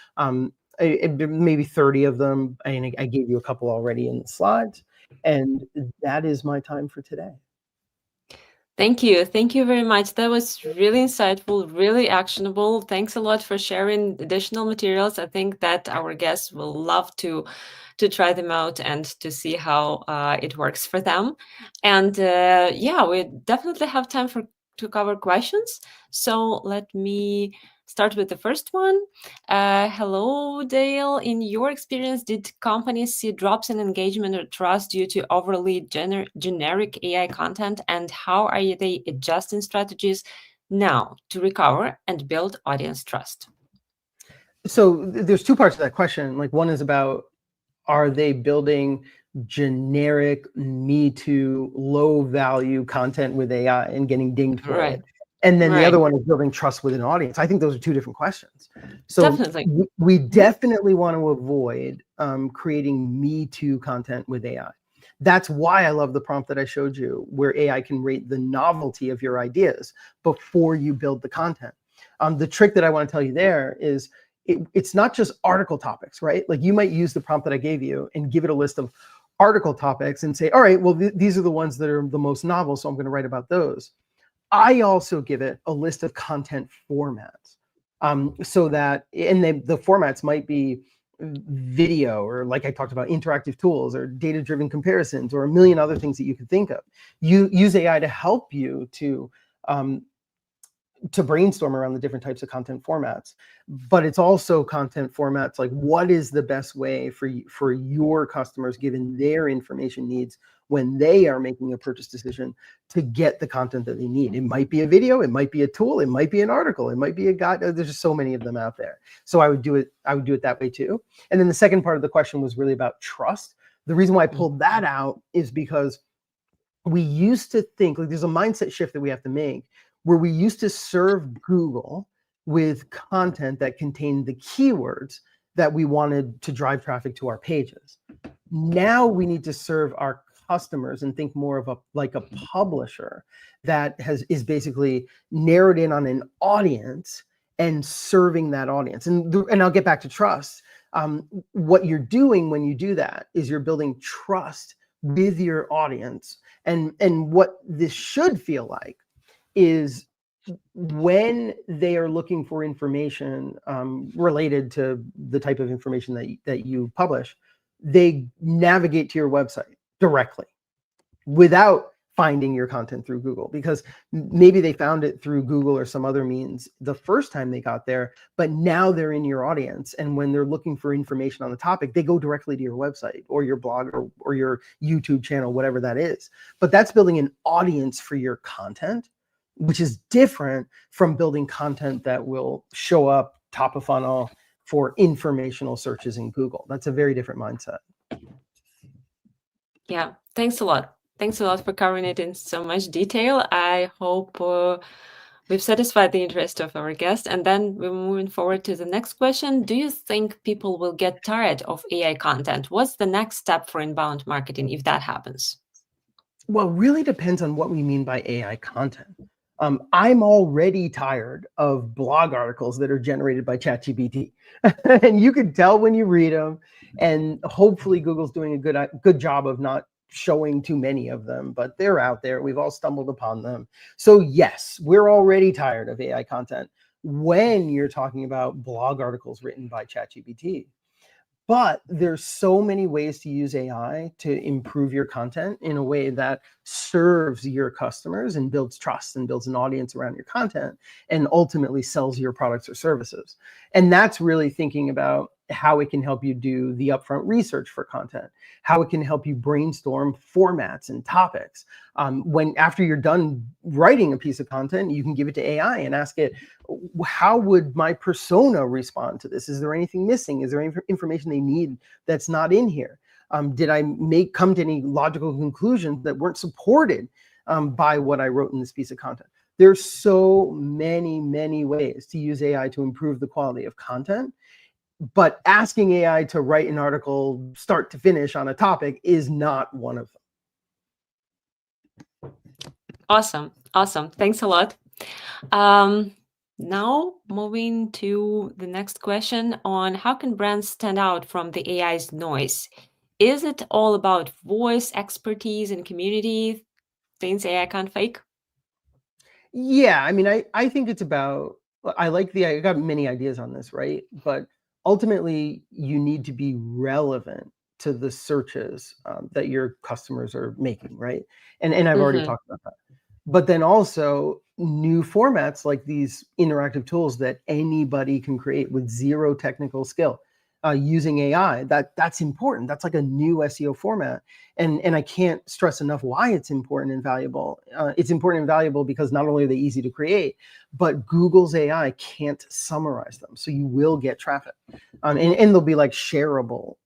maybe 30 of them. And I gave you a couple already in the slides. And that is my time for today. Thank you. Thank you very much. That was really insightful, really actionable. Thanks a lot for sharing additional materials. I think that our guests will love to try them out and to see how it works for them. And yeah, we definitely have time to cover questions. So let me start with the first one. Hello, Dale. In your experience, did companies see drops in engagement or trust due to overly generic AI content? And how are they adjusting strategies now to recover and build audience trust? So there's 2 parts to that question. Like, one is about, are they building generic, me too, low value content with AI and getting dinged for it? And then the other one is building trust with an audience. I think those are 2 different questions. So we definitely want to avoid creating me too content with AI. That's why I love the prompt that I showed you, where AI can rate the novelty of your ideas before you build the content. The trick that I want to tell you there is, it's not just article topics, right? Like, you might use the prompt that I gave you and give it a list of article topics and say, all right, well, these are the ones that are the most novel, so I'm going to write about those. I also give it a list of content formats, so that, and the formats might be video, or like I talked about, interactive tools, or data-driven comparisons, or a million other things that you could think of. You use AI to help you to brainstorm around the different types of content formats, but it's also content formats like, what is the best way for your customers, given their information needs when they are making a purchase decision, to get the content that they need. It might be a video, it might be a tool, it might be an article, it might be a guide. There's just so many of them out there. So I would do it that way too. And then the second part of the question was really about trust. The reason why I pulled that out is because we used to think, like, there's a mindset shift that we have to make, where we used to serve Google with content that contained the keywords that we wanted to drive traffic to our pages. Now we need to serve our customers and think more of like a publisher that is basically narrowed in on an audience and serving that audience. And I'll get back to trust. What you're doing when you do that is you're building trust with your audience. And what this should feel like is when they are looking for information related to the type of information that you publish, they navigate to your website directly without finding your content through Google, because maybe they found it through Google or some other means the first time they got there, but now they're in your audience. And when they're looking for information on the topic, they go directly to your website or your blog or your YouTube channel, whatever that is. But that's building an audience for your content, which is different from building content that will show up top of funnel for informational searches in Google. That's a very different mindset. Yeah, thanks a lot. Thanks a lot for covering it in so much detail. I hope we've satisfied the interest of our guest. And then we're moving forward to the next question. Do you think people will get tired of AI content? What's the next step for inbound marketing if that happens? Well, it really depends on what we mean by AI content. I'm already tired of blog articles that are generated by ChatGPT. And you can tell when you read them. And hopefully Google's doing a good job of not showing too many of them, but they're out there. We've all stumbled upon them. So yes, we're already tired of AI content when you're talking about blog articles written by ChatGPT. But there's so many ways to use AI to improve your content in a way that serves your customers and builds trust and builds an audience around your content and ultimately sells your products or services. And that's really thinking about how it can help you do the upfront research for content, how it can help you brainstorm formats and topics. After you're done writing a piece of content, you can give it to AI and ask it, how would my persona respond to this? Is there anything missing? Is there any information they need that's not in here? Did I come to any logical conclusions that weren't supported by what I wrote in this piece of content? There's so many ways to use AI to improve the quality of content. But asking AI to write an article start to finish on a topic is not one of them. Awesome. Thanks a lot. Now moving to the next question on how can brands stand out from the AI's noise? Is it all about voice, expertise, and community, things AI can't fake? Yeah, I mean, I think it's about, I got many ideas on this, right? But ultimately, you need to be relevant to the searches that your customers are making, right? And I've already talked about that. But then also new formats like these interactive tools that anybody can create with zero technical skill using AI, that's important. That's like a new SEO format. And I can't stress enough why it's important and valuable. It's important and valuable because not only are they easy to create, but Google's AI can't summarize them. So you will get traffic. And they'll be like shareable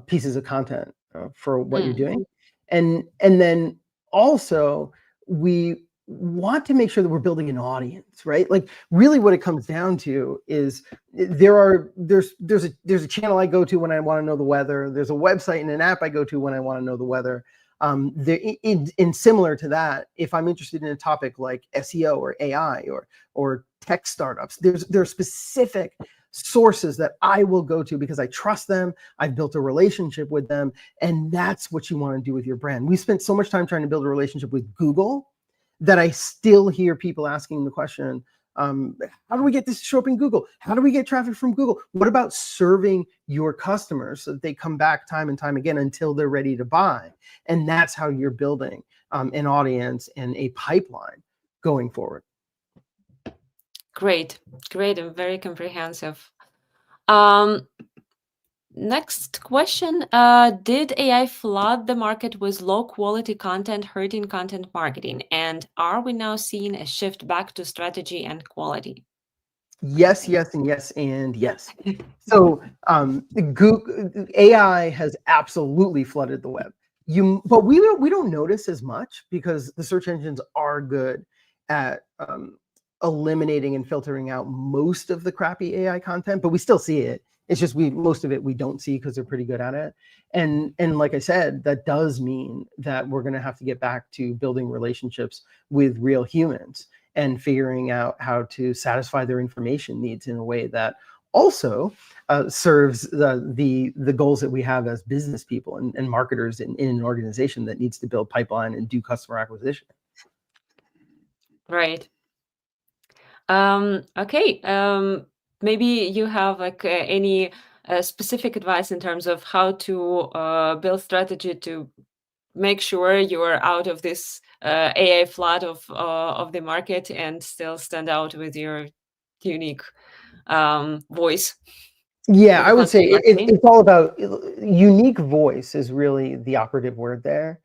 pieces of content for what you're doing. And then also we want to make sure that we're building an audience, right? Like really what it comes down to is there's a channel I go to when I want to know the weather. There's a website and an app I go to when I want to know the weather. In similar to that, if I'm interested in a topic like SEO or AI or tech startups, there are specific sources that I will go to because I trust them. I've built a relationship with them. And that's what you want to do with your brand. We spent so much time trying to build a relationship with Google that I still hear people asking the question, how do we get this to show up in Google? How do we get traffic from Google? What about serving your customers so that they come back time and time again until they're ready to buy? And that's how you're building an audience and a pipeline going forward. Great and very comprehensive. Next question. Did AI flood the market with low quality content, hurting content marketing? And are we now seeing a shift back to strategy and quality? Yes, and yes. So Google, AI has absolutely flooded the web. But we don't notice as much because the search engines are good at eliminating and filtering out most of the crappy AI content, but we still see it. It's just most of it we don't see because they're pretty good at it. And like I said, that does mean that we're going to have to get back to building relationships with real humans and figuring out how to satisfy their information needs in a way that also serves the goals that we have as business people and marketers in an organization that needs to build pipeline and do customer acquisition. Right. Okay. Maybe you have like any specific advice in terms of how to build strategy to make sure you're out of this AI flood of the market and still stand out with your unique voice. Yeah, with the I would say content marketing. it's all about unique voice is really the operative word there.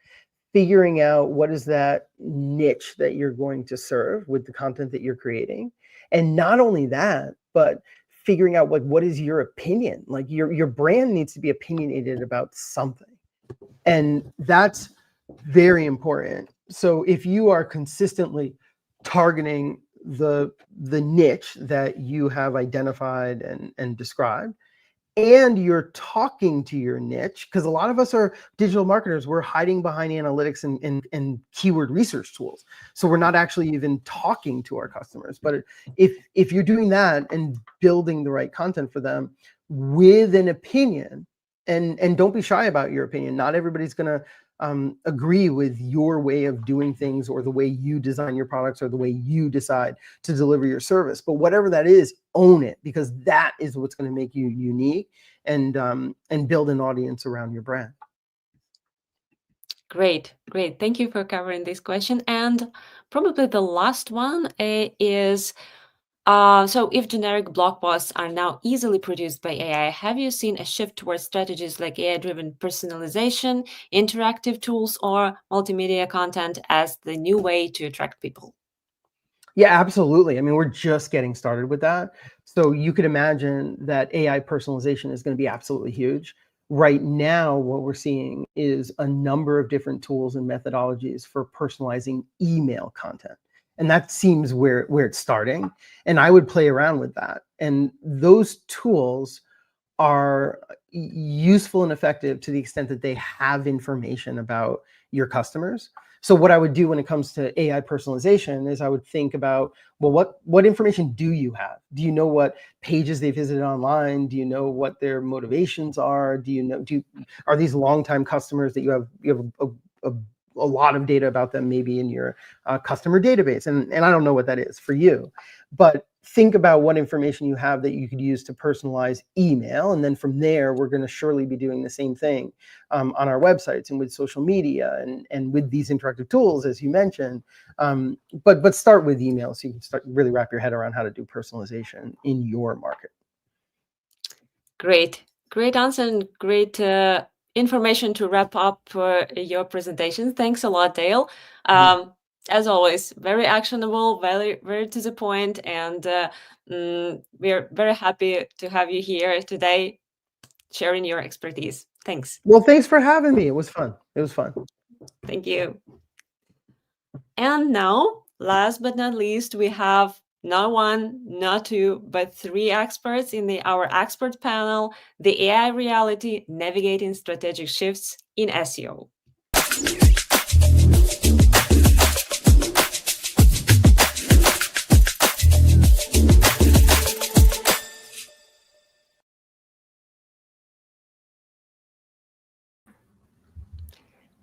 Figuring out what is that niche that you're going to serve with the content that you're creating. And not only that, but figuring out what is your opinion. Like your brand needs to be opinionated about something. And that's very important. So if you are consistently targeting the niche that you have identified and described, and you're talking to your niche, because a lot of us are digital marketers, we're hiding behind analytics and keyword research tools. So we're not actually even talking to our customers. But if you're doing that and building the right content for them with an opinion, and don't be shy about your opinion. Not everybody's going to agree with your way of doing things or the way you design your products or the way you decide to deliver your service. But whatever that is, own it, because that is what's going to make you unique and build an audience around your brand. Great. Thank you for covering this question. And probably the last one is, so if generic blog posts are now easily produced by AI, have you seen a shift towards strategies like AI-driven personalization, interactive tools, or multimedia content as the new way to attract people? Yeah, absolutely. I mean, we're just getting started with that. So you could imagine that AI personalization is going to be absolutely huge. Right now, what we're seeing is a number of different tools and methodologies for personalizing email content. And that seems where it's starting. And I would play around with that. And those tools are useful and effective to the extent that they have information about your customers. So what I would do when it comes to AI personalization is I would think about, well, what information do you have? Do you know what pages they visited online? Do you know what their motivations are? Are these longtime customers that you have a lot of data about them maybe in your customer database? And I don't know what that is for you, but think about what information you have that you could use to personalize email. And then from there, we're going to surely be doing the same thing on our websites and with social media and with these interactive tools, as you mentioned. But start with email so you can start really wrap your head around how to do personalization in your market. Great answer and great information to wrap up your presentation. Thanks a lot, Dale. As always, very actionable, very to the point, and we're very happy to have you here today sharing your expertise. Thanks. Well, thanks for having me. It was fun. Thank you. And now, last but not least, we have not one, not two, but three experts in our expert panel, the AI Reality Navigating Strategic Shifts in SEO.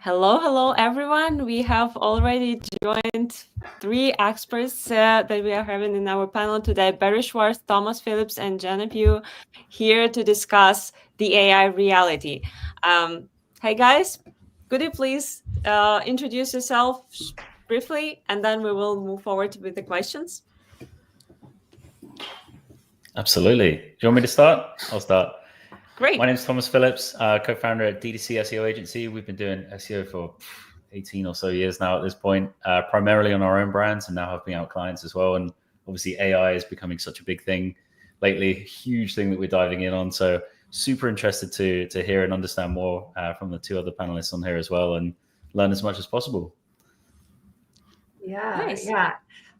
Hello, everyone. We have already joined three experts that we are having in our panel today, Barry Schwartz, Thomas Phillips, and Jenna Pugh, here to discuss the AI reality. Hey, guys, could you please introduce yourself briefly, and then we will move forward with the questions? Absolutely. Do you want me to start? I'll start. Great. My name is Thomas Phillips, co-founder at DDC SEO Agency. We've been doing SEO for 18 or so years now at this point, primarily on our own brands and now helping out clients as well. And obviously AI is becoming such a big thing lately, huge thing that we're diving in on. So super interested to hear and understand more from the two other panelists on here as well and learn as much as possible. Yeah, nice. Yeah.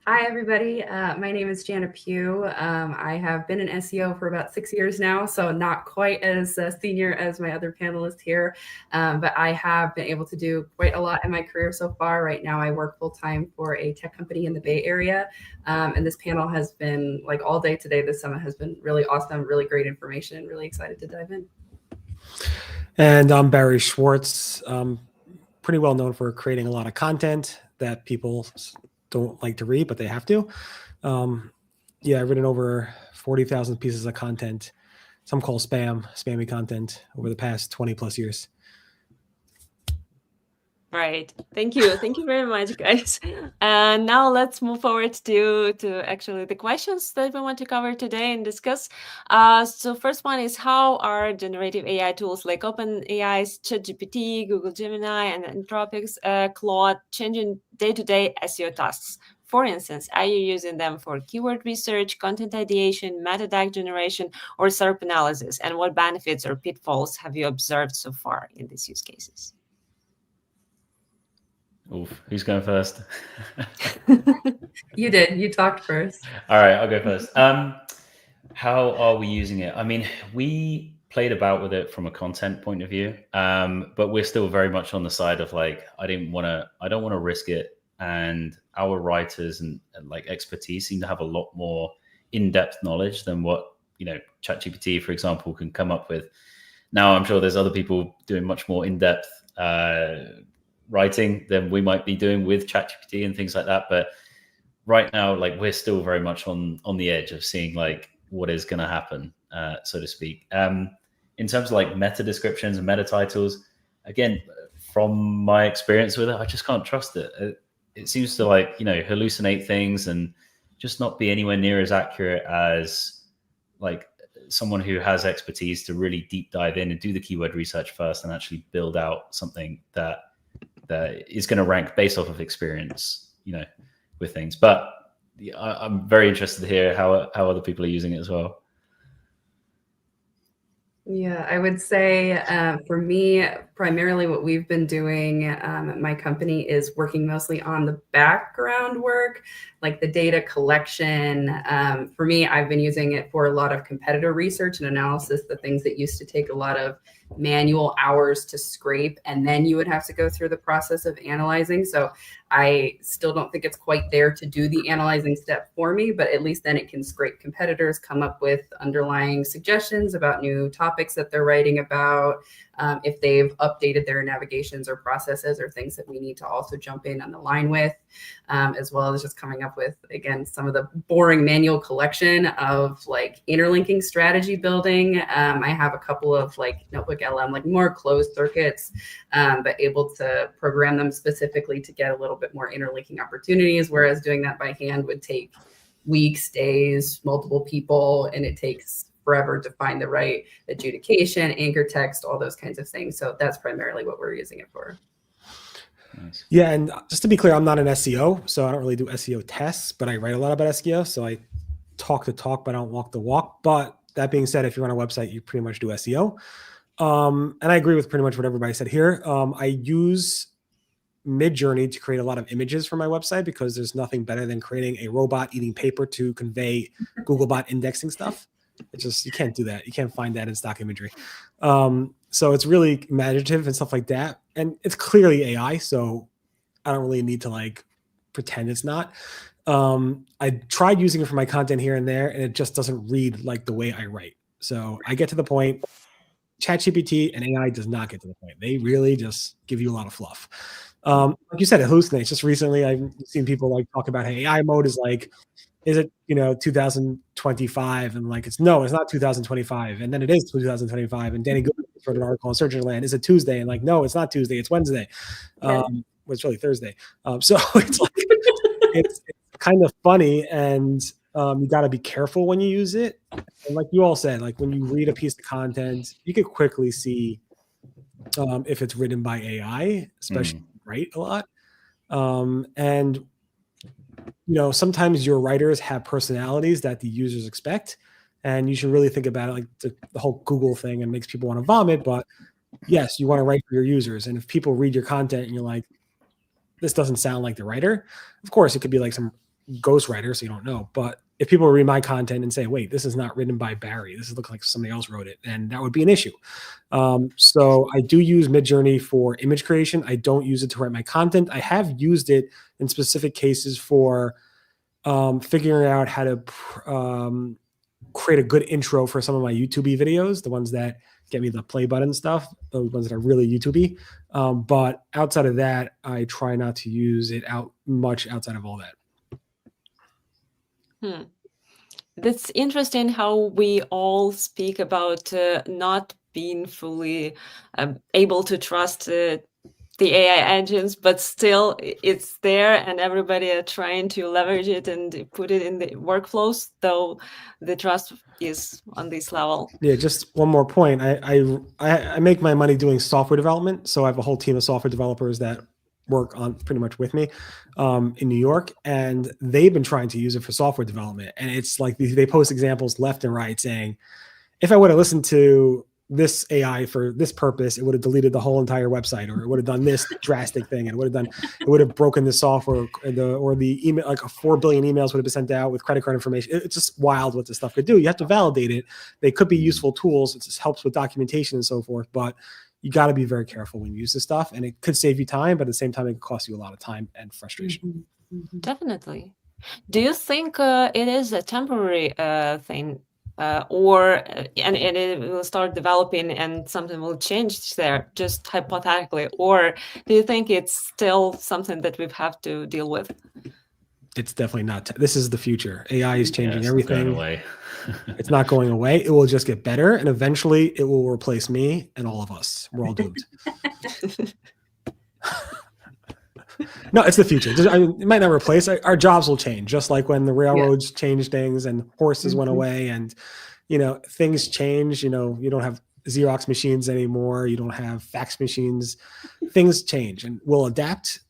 Hi, everybody. My name is Jenna Pugh. I have been in SEO for about 6 years now, so not quite as senior as my other panelists here, but I have been able to do quite a lot in my career so far. Right now, I work full-time for a tech company in the Bay Area, and this panel has been, like all day today, this summit has been really awesome, really great information, and really excited to dive in. And I'm Barry Schwartz, pretty well known for creating a lot of content that people don't like to read, but they have to. Yeah, I've written over 40,000 pieces of content, some call spammy content over the past 20 plus years. Right. Thank you. Thank you very much, guys. And now let's move forward to actually the questions that we want to cover today and discuss. So first one is, how are generative AI tools like OpenAI's ChatGPT, Google Gemini, and Anthropic's Claude changing day-to-day SEO tasks? For instance, are you using them for keyword research, content ideation, meta tag generation, or SERP analysis? And what benefits or pitfalls have you observed so far in these use cases? Oof, who's going first? You did. You talked first. All right, I'll go first. How are we using it? I mean, we played about with it from a content point of view, but we're still very much on the side of like, I don't want to risk it. And our writers and like expertise seem to have a lot more in-depth knowledge than what, ChatGPT, for example, can come up with. Now, I'm sure there's other people doing much more in-depth writing than we might be doing with ChatGPT and things like that. But right now, like, we're still very much on the edge of seeing like what is going to happen, so to speak. In terms of like meta descriptions and meta titles, again, from my experience with it, I just can't trust it. It seems to like, hallucinate things and just not be anywhere near as accurate as like someone who has expertise to really deep dive in and do the keyword research first and actually build out something that is going to rank based off of experience, with things. But I'm very interested to hear how other people are using it as well. Yeah, I would say for me, primarily what we've been doing at my company is working mostly on the background work, like the data collection. For me, I've been using it for a lot of competitor research and analysis, the things that used to take a lot of manual hours to scrape, and then you would have to go through the process of analyzing. So I still don't think it's quite there to do the analyzing step for me, but at least then it can scrape competitors, come up with underlying suggestions about new topics that they're writing about, if they've updated their navigations or processes or things that we need to also jump in on the line with, as well as just coming up with, again, some of the boring manual collection of like interlinking strategy building. I have a couple of like Notebook LM, like more closed circuits, but able to program them specifically to get a little bit more interlinking opportunities, whereas doing that by hand would take weeks, days, multiple people, and it takes forever to find the right adjudication, anchor text, all those kinds of things. So that's primarily what we're using it for. Nice. Yeah, and just to be clear, I'm not an SEO, so I don't really do SEO tests, but I write a lot about SEO, so I talk the talk, but I don't walk the walk. But that being said, if you're on a website, you pretty much do SEO. And I agree with pretty much what everybody said here. I use Midjourney to create a lot of images for my website because there's nothing better than creating a robot eating paper to convey Googlebot indexing stuff. It's just, you can't do that. You can't find that in stock imagery. So it's really imaginative and stuff like that. And it's clearly AI, so I don't really need to like pretend it's not. I tried using it for my content here and there, and it just doesn't read like the way I write. So I get to the point. ChatGPT and AI does not get to the point. They really just give you a lot of fluff. Like you said, it hallucinates. Just recently, I've seen people like talk about, hey, AI mode is like, is it 2025? And like, it's not 2025. And then it is 2025. And Danny Goodman wrote an article on Search Engine Land. Is it Tuesday? And like, no, it's not Tuesday. It's Wednesday. Well, it's really Thursday. So it's like it's kind of funny, and you got to be careful when you use it. And like you all said, like when you read a piece of content, you could quickly see if it's written by AI, especially write a lot. And sometimes your writers have personalities that the users expect, and you should really think about it like the whole Google thing, and makes people want to vomit. But yes, you want to write for your users, and if people read your content and you're like, this doesn't sound like the writer, of course it could be like some ghostwriter, so you don't know. But if people read my content and say, wait, this is not written by Barry, this looks like somebody else wrote it, and that would be an issue. So I do use Midjourney for image creation. I don't use it to write my content. I have used it in specific cases for figuring out how to create a good intro for some of my YouTube videos, the ones that get me the play button stuff, the ones that are really YouTube-y. But outside of that, I try not to use it much outside of all that. That's interesting how we all speak about not being fully able to trust the AI engines, but still it's there and everybody are trying to leverage it and put it in the workflows, though the trust is on this level. Yeah, just one more point. I make my money doing software development. So I have a whole team of software developers that work on pretty much with me in New York, and they've been trying to use it for software development. And it's like they post examples left and right saying, if I would have listened to this AI for this purpose, it would have deleted the whole entire website, or it would have done this drastic thing, and it would have broken the software, or the email, like 4 billion emails would have been sent out with credit card information. It's just wild what this stuff could do. You have to validate it. They could be useful tools. It just helps with documentation and so forth, but you got to be very careful when you use this stuff, and it could save you time, but at the same time, it could cost you a lot of time and frustration. Definitely. Do you think it is a temporary thing? And it will start developing and something will change there, just hypothetically? Or do you think it's still something that we have to deal with? It's definitely not. This is the future. AI is changing everything. Not going away. It's not going away. It will just get better, and eventually it will replace me and all of us. We're all doomed. No, it's the future. It might not replace. Our jobs will change, just like when the railroads changed things and horses went away, and things change. You don't have Xerox machines anymore. You don't have fax machines. Things change, and we'll adapt.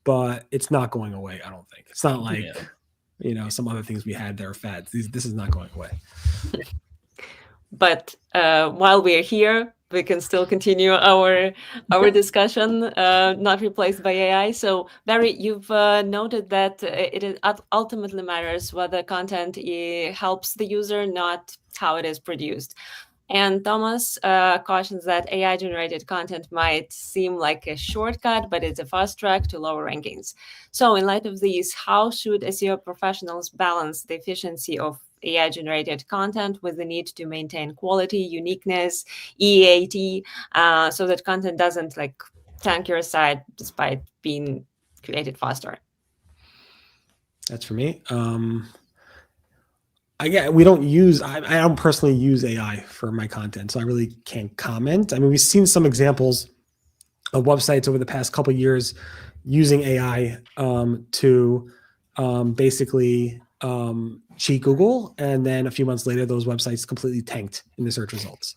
But it's not going away. I don't think. It's not like some other things we had that are fads. This is not going away. But while we're here, we can still continue our discussion, not replaced by AI. So Barry, you've noted that it ultimately matters whether content helps the user, not how it is produced. And Thomas cautions that AI-generated content might seem like a shortcut, but it's a fast track to lower rankings. So in light of these, how should SEO professionals balance the efficiency of AI-generated content with the need to maintain quality, uniqueness, EAT, so that content doesn't tank your site despite being created faster? That's for me. We don't use. I don't personally use AI for my content, so I really can't comment. I mean, we've seen some examples of websites over the past couple of years using AI to basically cheat Google, and then a few months later, those websites completely tanked in the search results.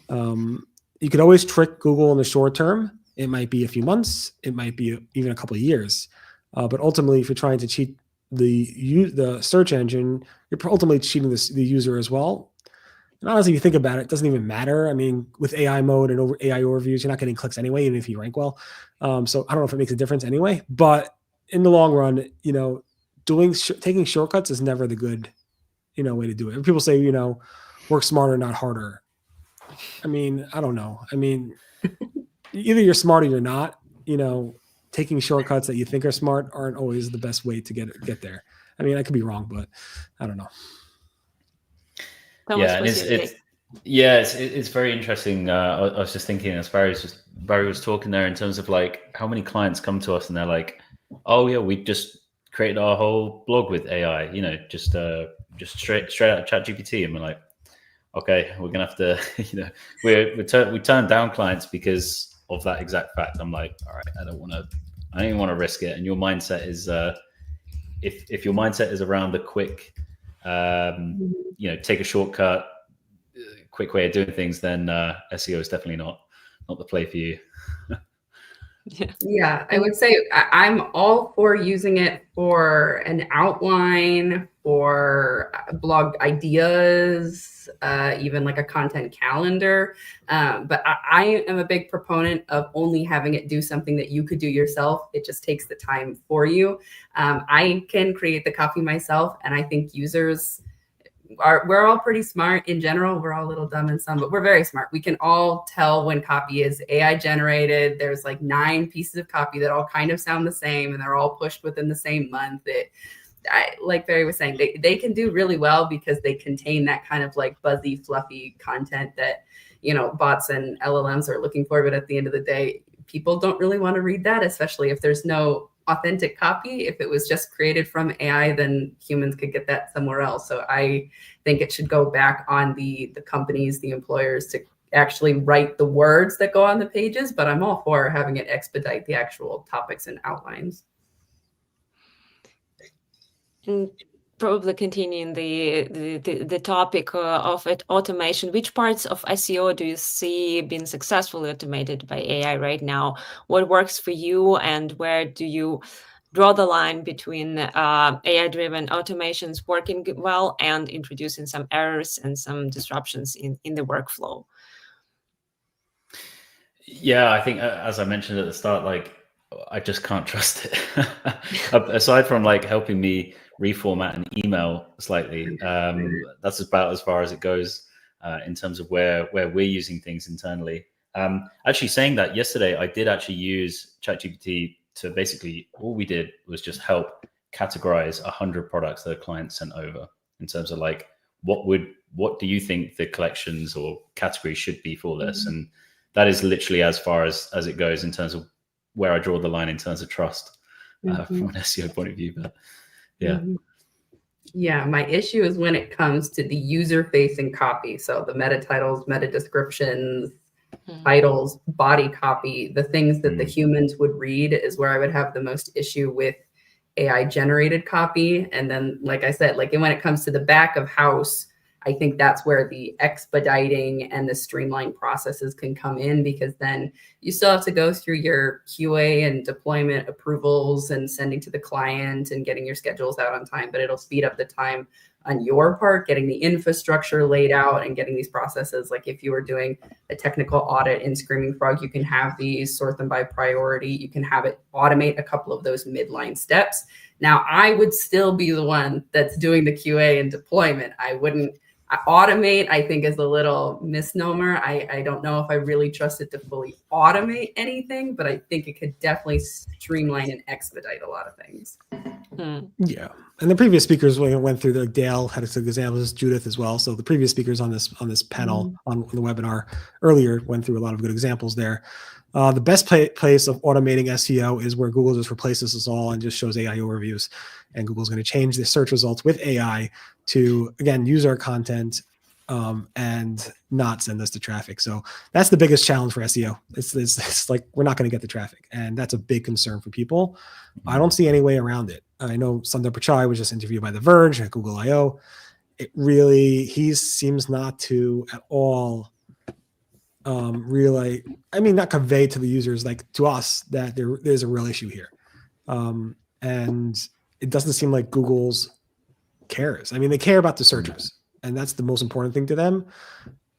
You could always trick Google in the short term. It might be a few months. It might be even a couple of years. But ultimately, if you're trying to cheat the search engine, you're ultimately cheating the user as well. And honestly, if you think about it, it doesn't even matter. I mean, with AI mode and AI overviews, you're not getting clicks anyway, even if you rank well. So I don't know if it makes a difference anyway. But in the long run, taking shortcuts is never the good, way to do it. People say, work smarter, not harder. I mean, I don't know. I mean, either you're smart or you're not. Taking shortcuts that you think are smart aren't always the best way to get there. I mean, I could be wrong, but I don't know. Yeah, and it's very interesting. I was just thinking, as Barry was talking there, in terms of how many clients come to us and they're like, "Oh yeah, we just created our whole blog with AI, just straight out of ChatGPT," and we're like, "Okay, we're gonna have to," we turn down clients because of that exact fact. I'm like, all right, I don't even want to risk it. And your mindset is, if your mindset is around the quick, take a shortcut, quick way of doing things, then SEO is definitely not the play for you. Yeah, I would say I'm all for using it for an outline, for blog ideas, even like a content calendar. But I am a big proponent of only having it do something that you could do yourself. It just takes the time for you. I can create the copy myself, and I think users we're all pretty smart in general. We're all a little dumb in some, but we're very smart. We can all tell when copy is AI generated. There's 9 pieces of copy that all kind of sound the same, and they're all pushed within the same month. Like Barry was saying, they can do really well because they contain that kind of buzzy, fluffy content that, bots and LLMs are looking for. But at the end of the day, people don't really want to read that, especially if there's no authentic copy. If it was just created from AI, then humans could get that somewhere else. So I think it should go back on the companies, the employers, to actually write the words that go on the pages, but I'm all for having it expedite the actual topics and outlines. And probably continuing the topic of automation, which parts of SEO do you see being successfully automated by AI right now? What works for you, and where do you draw the line between AI-driven automations working well and introducing some errors and some disruptions in the workflow? Yeah, I think as I mentioned at the start, like I just can't trust it. Aside from like helping me reformat an email slightly, that's about as far as it goes in terms of where we're using things internally. Actually, saying that, yesterday I did actually use ChatGPT to basically, all we did was just help categorize 100 products that a client sent over in terms of like what do you think the collections or categories should be for this, and that is literally as far as it goes in terms of where I draw the line in terms of trust from an SEO point of view. But yeah. Yeah, my issue is when it comes to the user-facing copy. So the meta titles, meta descriptions, titles, body copy, the things that the humans would read is where I would have the most issue with AI generated copy. And then, like I said, like when it comes to the back of house, I think that's where the expediting and the streamline processes can come in, because then you still have to go through your QA and deployment approvals and sending to the client and getting your schedules out on time, but it'll speed up the time on your part, getting the infrastructure laid out and getting these processes. Like if you were doing a technical audit in Screaming Frog, you can have these, sort them by priority. You can have it automate a couple of those midline steps. Now, I would still be the one that's doing the QA and deployment. I wouldn't automate, I think, is a little misnomer. I don't know if I really trust it to fully automate anything, but I think it could definitely streamline and expedite a lot of things. Yeah, and the previous speakers went through, like Dale had some examples, Judith as well. So the previous speakers on this panel on the webinar earlier went through a lot of good examples there. The best place of automating SEO is where Google just replaces us all and just shows AI overviews. And Google's going to change the search results with AI to, again, use our content and not send us the traffic. So that's the biggest challenge for SEO. It's like we're not going to get the traffic. And that's a big concern for people. I don't see any way around it. I know Sundar Pichai was just interviewed by The Verge at Google I/O. He seems not to at all really, I mean, not convey to the users, like to us, that there's a real issue here. And it doesn't seem like Google's cares. I mean, they care about the searchers, and that's the most important thing to them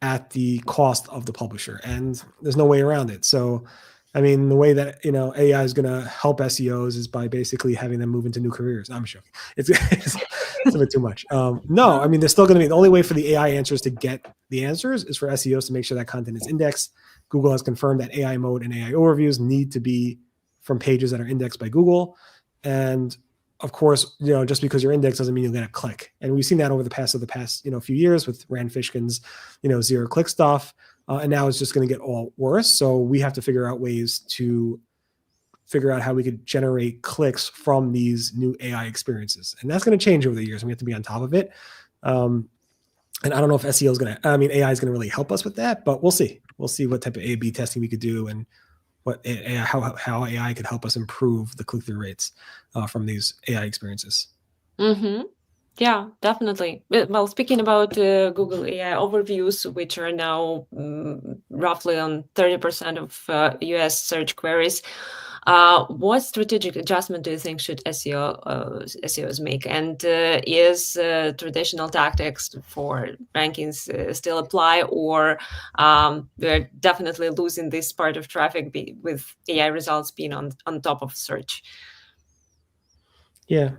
at the cost of the publisher. And there's no way around it. So, I mean, the way that, AI is going to help SEOs is by basically having them move into new careers. I'm joking. It's a bit too much. No, I mean, they're still going to be, the only way for the AI answers to get the answers is for SEOs to make sure that content is indexed. Google has confirmed that AI mode and AI overviews need to be from pages that are indexed by Google. And of course, just because you're indexed doesn't mean you'll get a click. And we've seen that over the past few years with Rand Fishkin's, zero click stuff. And now it's just going to get all worse. So we have to figure out ways to figure out how we could generate clicks from these new AI experiences. And that's going to change over the years. And we have to be on top of it. And I don't know if AI is going to really help us with that, but we'll see. We'll see what type of A/B testing we could do and how AI could help us improve the click-through rates from these AI experiences. Yeah, definitely. Well, speaking about Google AI overviews, which are now roughly on 30% of US search queries, what strategic adjustment do you think should SEOs make? And is traditional tactics for rankings still apply, or we're definitely losing this part of traffic with AI results being on top of search? Yeah.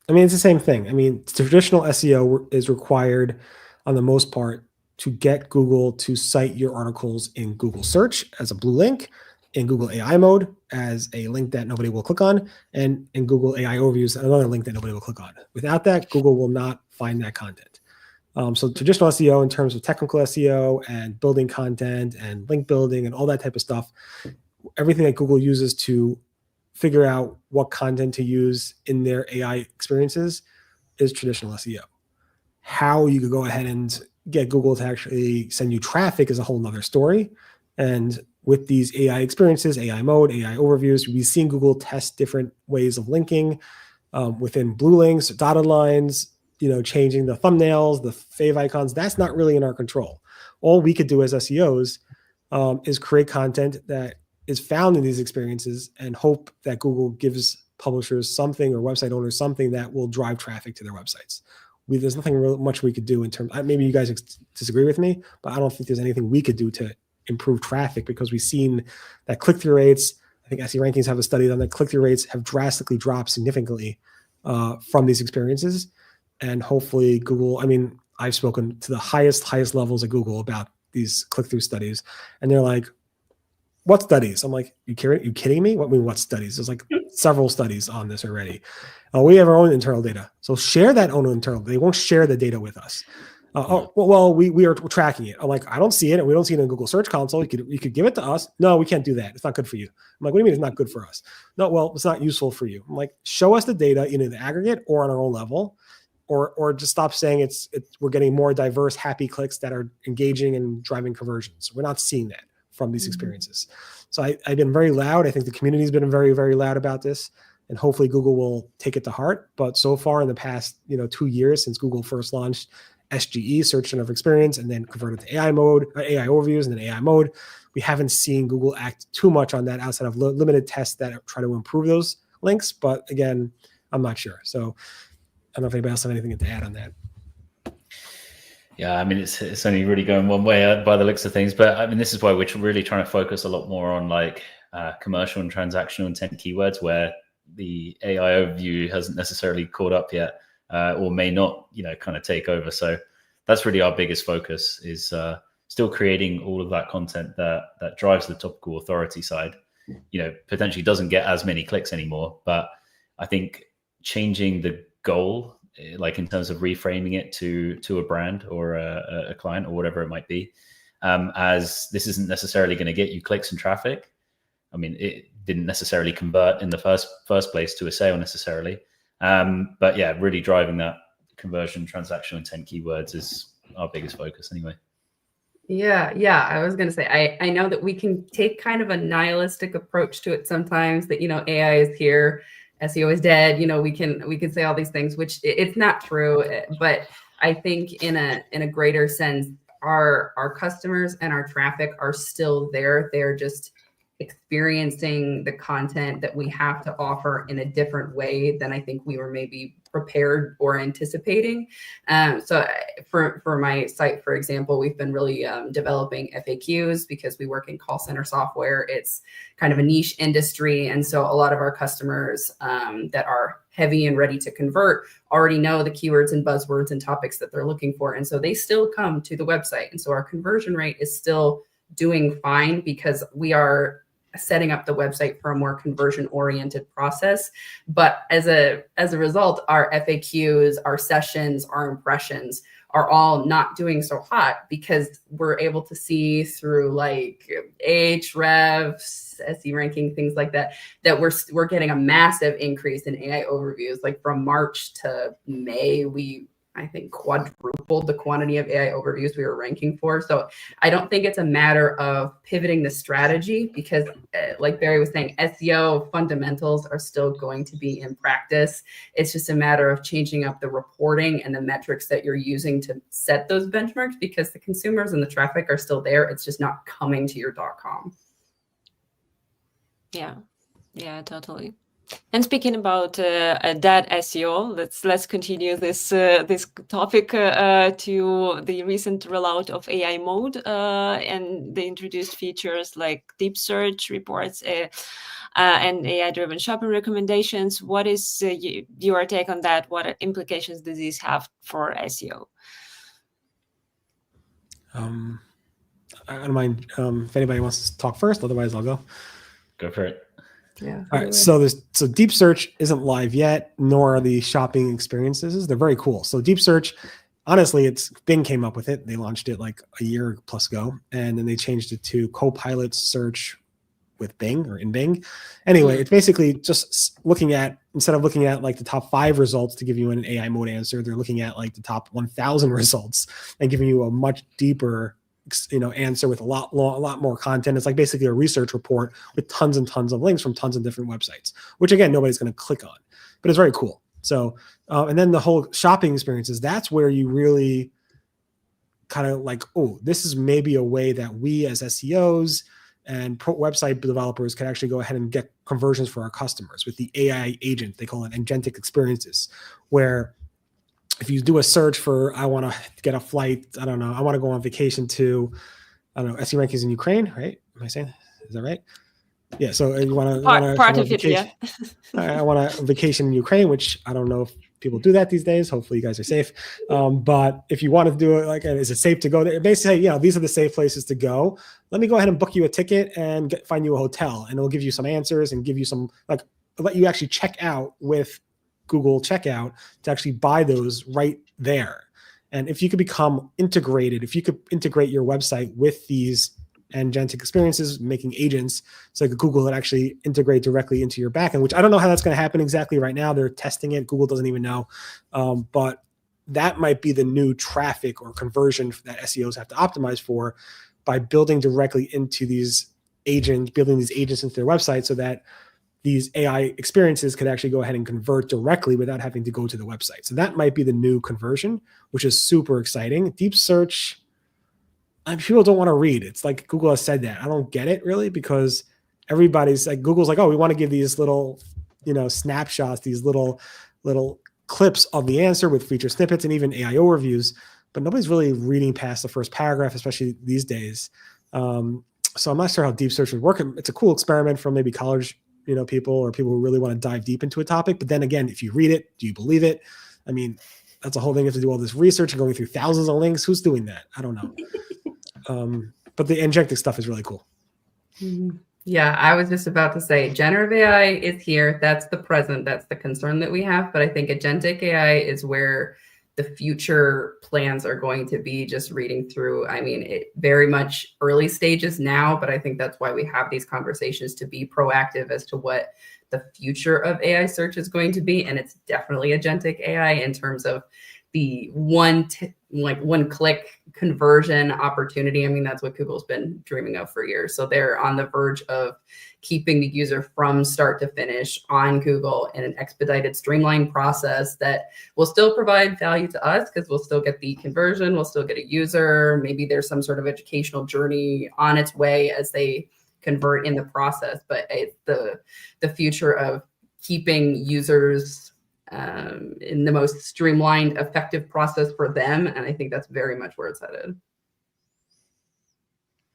I mean, it's the same thing. I mean, traditional SEO is required on the most part to get Google to cite your articles in Google search as a blue link, in Google AI mode as a link that nobody will click on, and in Google AI overviews, another link that nobody will click on. Without that, Google will not find that content. So traditional SEO in terms of technical SEO and building content and link building and all that type of stuff, everything that Google uses to figure out what content to use in their AI experiences is traditional SEO. How you could go ahead and get Google to actually send you traffic is a whole nother story. And with these AI experiences, AI mode, AI overviews, we've seen Google test different ways of linking within blue links, dotted lines, changing the thumbnails, the fave icons. That's not really in our control. All we could do as SEOs is create content that is found in these experiences and hope that Google gives publishers something or website owners something that will drive traffic to their websites. There's nothing real much we could do in terms, maybe you guys disagree with me, but I don't think there's anything we could do to improve traffic, because we've seen that click-through rates, I think SE Rankings have a study on that, click-through rates have drastically dropped significantly from these experiences. And hopefully Google, I've spoken to the highest levels of Google about these click-through studies, and they're like, what studies? I'm like, you kidding me? What studies? There's like several studies on this already. We have our own internal data. So share that own internal. They won't share the data with us. We are tracking it. I'm like, I don't see it, and we don't see it in Google Search Console. You could give it to us. No, we can't do that. It's not good for you. I'm like, what do you mean it's not good for us? No, well, it's not useful for you. I'm like, show us the data in the aggregate or on our own level, or just stop saying we're getting more diverse, happy clicks that are engaging and driving conversions. We're not seeing that from these experiences. So I've been very loud. I think the community's been very, very loud about this, and hopefully Google will take it to heart. But so far in the past, 2 years since Google first launched SGE, Search Generative Experience, and then converted to AI mode, AI overviews, and then AI mode, we haven't seen Google act too much on that outside of limited tests that try to improve those links. But again, I'm not sure. So I don't know if anybody else has anything to add on that. Yeah, it's only really going one way by the looks of things, but this is why we're really trying to focus a lot more on commercial and transactional intent keywords, where the AI overview hasn't necessarily caught up yet, or may not, kind of take over. So that's really our biggest focus, is still creating all of that content that drives the topical authority side. Potentially doesn't get as many clicks anymore, but I think changing the goal, like in terms of reframing it to a brand or a client or whatever it might be, as this isn't necessarily going to get you clicks and traffic. It didn't necessarily convert in the first place to a sale necessarily. But yeah, really driving that conversion, transactional intent keywords is our biggest focus anyway. Yeah. I was going to say, I know that we can take kind of a nihilistic approach to it sometimes, that, AI is here, SEO is dead. We can say all these things, which it's not true. But I think in a greater sense, our customers and our traffic are still there. They're just experiencing the content that we have to offer in a different way than I think we were maybe prepared or anticipating. So for my site, for example, we've been really developing FAQs because we work in call center software. It's kind of a niche industry. And so a lot of our customers that are heavy and ready to convert already know the keywords and buzzwords and topics that they're looking for. And so they still come to the website. And so our conversion rate is still doing fine because we are setting up the website for a more conversion oriented process. But as a result, our FAQs, our sessions, our impressions are all not doing so hot because we're able to see through like Ahrefs, SE ranking, things like that, that we're getting a massive increase in AI overviews. Like from March to May, I think quadrupled the quantity of AI overviews we were ranking for. So I don't think it's a matter of pivoting the strategy because like Barry was saying, SEO fundamentals are still going to be in practice. It's just a matter of changing up the reporting and the metrics that you're using to set those benchmarks because the consumers and the traffic are still there. It's just not coming to your .com. Yeah, totally. And speaking about that SEO, let's continue this topic to the recent rollout of AI mode and the introduced features like deep search reports and AI-driven shopping recommendations. What is your take on that? What implications does this have for SEO? I don't mind if anybody wants to talk first. Otherwise, I'll go. Go for it. Yeah. All right. So deep search isn't live yet, nor are the shopping experiences. They're very cool. So deep search, honestly, Bing came up with it. They launched it like a year plus ago, and then they changed it to Copilot search with Bing or in Bing. Anyway, it's basically just looking at, instead of looking at like the top 5 results to give you an AI mode answer, they're looking at like the top 1,000 results and giving you a much deeper, answer with a lot more content. It's like basically a research report with tons and tons of links from tons of different websites, which again, nobody's going to click on, but it's very cool. So, and then the whole shopping experiences, that's where you really kind of like, oh, this is maybe a way that we as SEOs and website developers can actually go ahead and get conversions for our customers with the AI agent. They call it agentic experiences, where if you do a search for, I want to get a flight, I don't know, I want to go on vacation to, I don't know, SEO rankings in Ukraine, right? Am I saying, is that right? Yeah, so you want to part of it, yeah. I want a vacation in Ukraine, which I don't know if people do that these days. Hopefully you guys are safe. But if you want to do it, like, is it safe to go there? Basically, these are the safe places to go. Let me go ahead and book you a ticket and find you a hotel, and it'll give you some answers and give you some, like, let you actually check out with Google Checkout to actually buy those right there. And if you could become integrated, if you could integrate your website with these agentic experiences, making agents, so like Google would actually integrate directly into your backend, which I don't know how that's going to happen exactly right now. They're testing it. Google doesn't even know. But that might be the new traffic or conversion that SEOs have to optimize for, by building directly into these agents, building these agents into their website so that these AI experiences could actually go ahead and convert directly without having to go to the website. So that might be the new conversion, which is super exciting. Deep search, people don't want to read. It's like Google has said that. I don't get it really, because everybody's like, Google's like, oh, we want to give these little, snapshots, these little clips of the answer with feature snippets and even AI overviews, but nobody's really reading past the first paragraph, especially these days. So I'm not sure how deep search would work. It's a cool experiment for maybe college, people, or people who really want to dive deep into a topic. But then again, if you read it, do you believe it? I mean, that's a whole thing. You have to do all this research and going through thousands of links. Who's doing that? I don't know. But the agentic stuff is really cool. Yeah, I was just about to say generative AI is here. That's the present. That's the concern that we have. But I think agentic AI is where the future plans are going to be. Just reading through, I mean, it very much early stages now, but I think that's why we have these conversations, to be proactive as to what the future of AI search is going to be. And it's definitely agentic AI in terms of the one-click conversion opportunity. I mean, that's what Google's been dreaming of for years. So they're on the verge of keeping the user from start to finish on Google in an expedited, streamlined process that will still provide value to us, because we'll still get the conversion, we'll still get a user. Maybe there's some sort of educational journey on its way as they convert in the process. But it's the future of keeping users in the most streamlined, effective process for them. And I think that's very much where it's headed.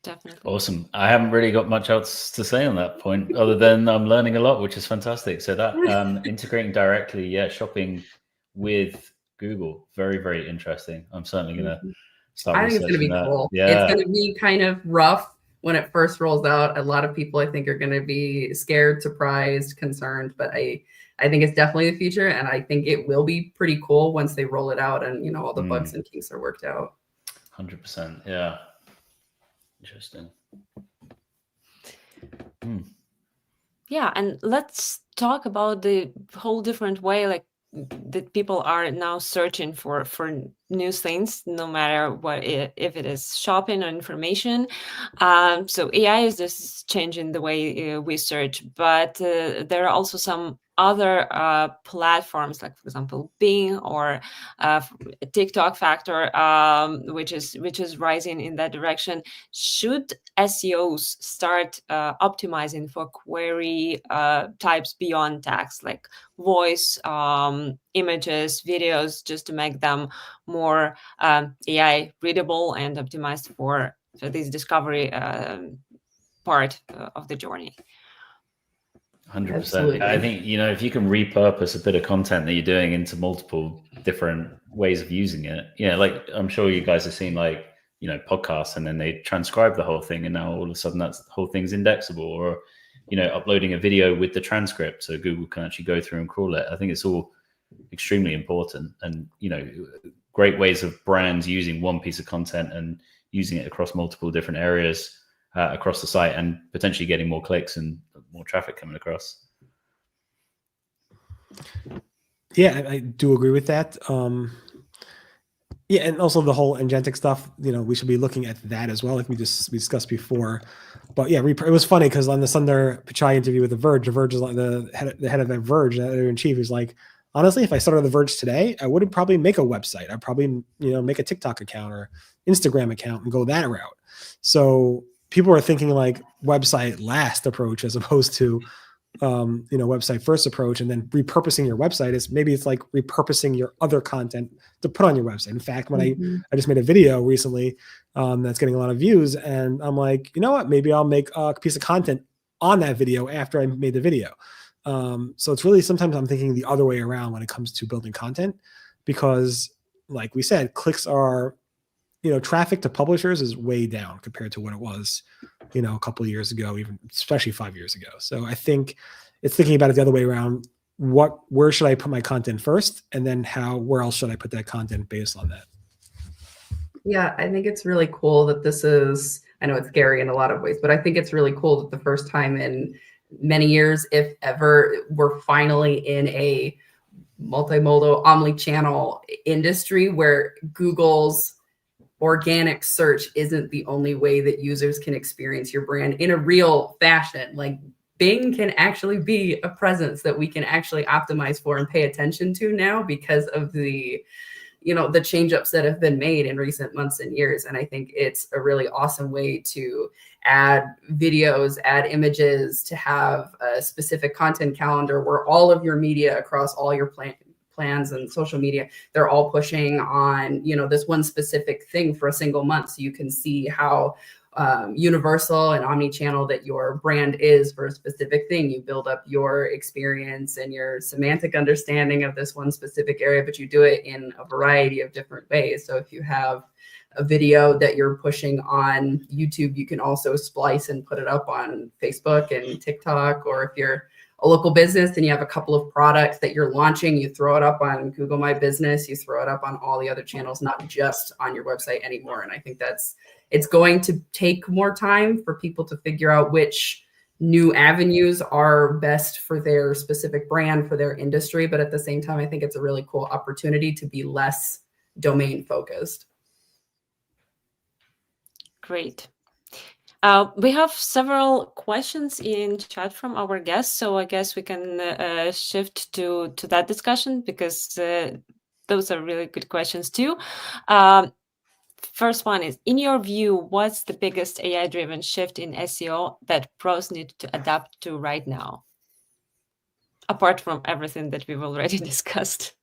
Definitely. Awesome. I haven't really got much else to say on that point, other than I'm learning a lot, which is fantastic. So that integrating directly, shopping with Google, very, very interesting. I'm certainly going to start. I think it's going to be cool. Yeah. It's going to be kind of rough when it first rolls out. A lot of people, I think, are going to be scared, surprised, concerned, but I think it's definitely the future, and I think it will be pretty cool once they roll it out and all the bugs and kinks are worked out. 100%. Yeah. Interesting. Yeah, and let's talk about the whole different way, like, that people are now searching for new things, no matter what if it is shopping or information. So AI is just changing the way we search, but there are also some other platforms, like, for example, Bing or TikTok Factor, which is rising in that direction. Should SEOs start optimizing for query types beyond text, like voice, images, videos, just to make them more AI readable and optimized for this discovery part of the journey? 100%. I think, if you can repurpose a bit of content that you're doing into multiple different ways of using it, like, I'm sure you guys have seen, like, podcasts, and then they transcribe the whole thing, and now all of a sudden that whole thing's indexable, or, uploading a video with the transcript so Google can actually go through and crawl it. I think it's all extremely important, and, great ways of brands using one piece of content and using it across multiple different areas. across the site and potentially getting more clicks and more traffic coming across. Yeah, I do agree with that. Yeah, and also the whole agentic stuff, we should be looking at that as well, like we discussed before. But yeah, it was funny because on the Sundar Pichai interview with The Verge is like the head of The Verge, editor-in-chief, is like, honestly, if I started The Verge today, I wouldn't probably make a website. I'd probably, make a TikTok account or Instagram account and go that route. So people are thinking like website last approach as opposed to website first approach, and then repurposing your website it's like repurposing your other content to put on your website. In fact, when I just made a video recently that's getting a lot of views, and I'm like, you know what, maybe I'll make a piece of content on that video after I made the video. So it's really, sometimes I'm thinking the other way around when it comes to building content, because like we said, clicks are, traffic to publishers is way down compared to what it was, a couple of years ago, even especially 5 years ago. So I think it's thinking about it the other way around. Where should I put my content first? And then where else should I put that content based on that? Yeah, I think it's really cool that this is, I know it's scary in a lot of ways, but I think it's really cool that the first time in many years, if ever, we're finally in a multimodal, omni-channel industry where Google's organic search isn't the only way that users can experience your brand in a real fashion. Like Bing can actually be a presence that we can actually optimize for and pay attention to now because of the change-ups that have been made in recent months and years. And I think it's a really awesome way to add videos, add images, to have a specific content calendar where all of your media across all your plans and social media, they're all pushing on, this one specific thing for a single month. So you can see how universal and omni-channel that your brand is for a specific thing. You build up your experience and your semantic understanding of this one specific area, but you do it in a variety of different ways. So if you have a video that you're pushing on YouTube, you can also splice and put it up on Facebook and TikTok. Or if you're a local business and you have a couple of products that you're launching, you throw it up on Google My Business, you throw it up on all the other channels, not just on your website anymore. And I think it's going to take more time for people to figure out which new avenues are best for their specific brand, for their industry. But at the same time, I think it's a really cool opportunity to be less domain focused. Great. We have several questions in chat from our guests, so I guess we can shift to that discussion, because those are really good questions too. First one is, in your view, what's the biggest AI-driven shift in SEO that pros need to adapt to right now, apart from everything that we've already discussed?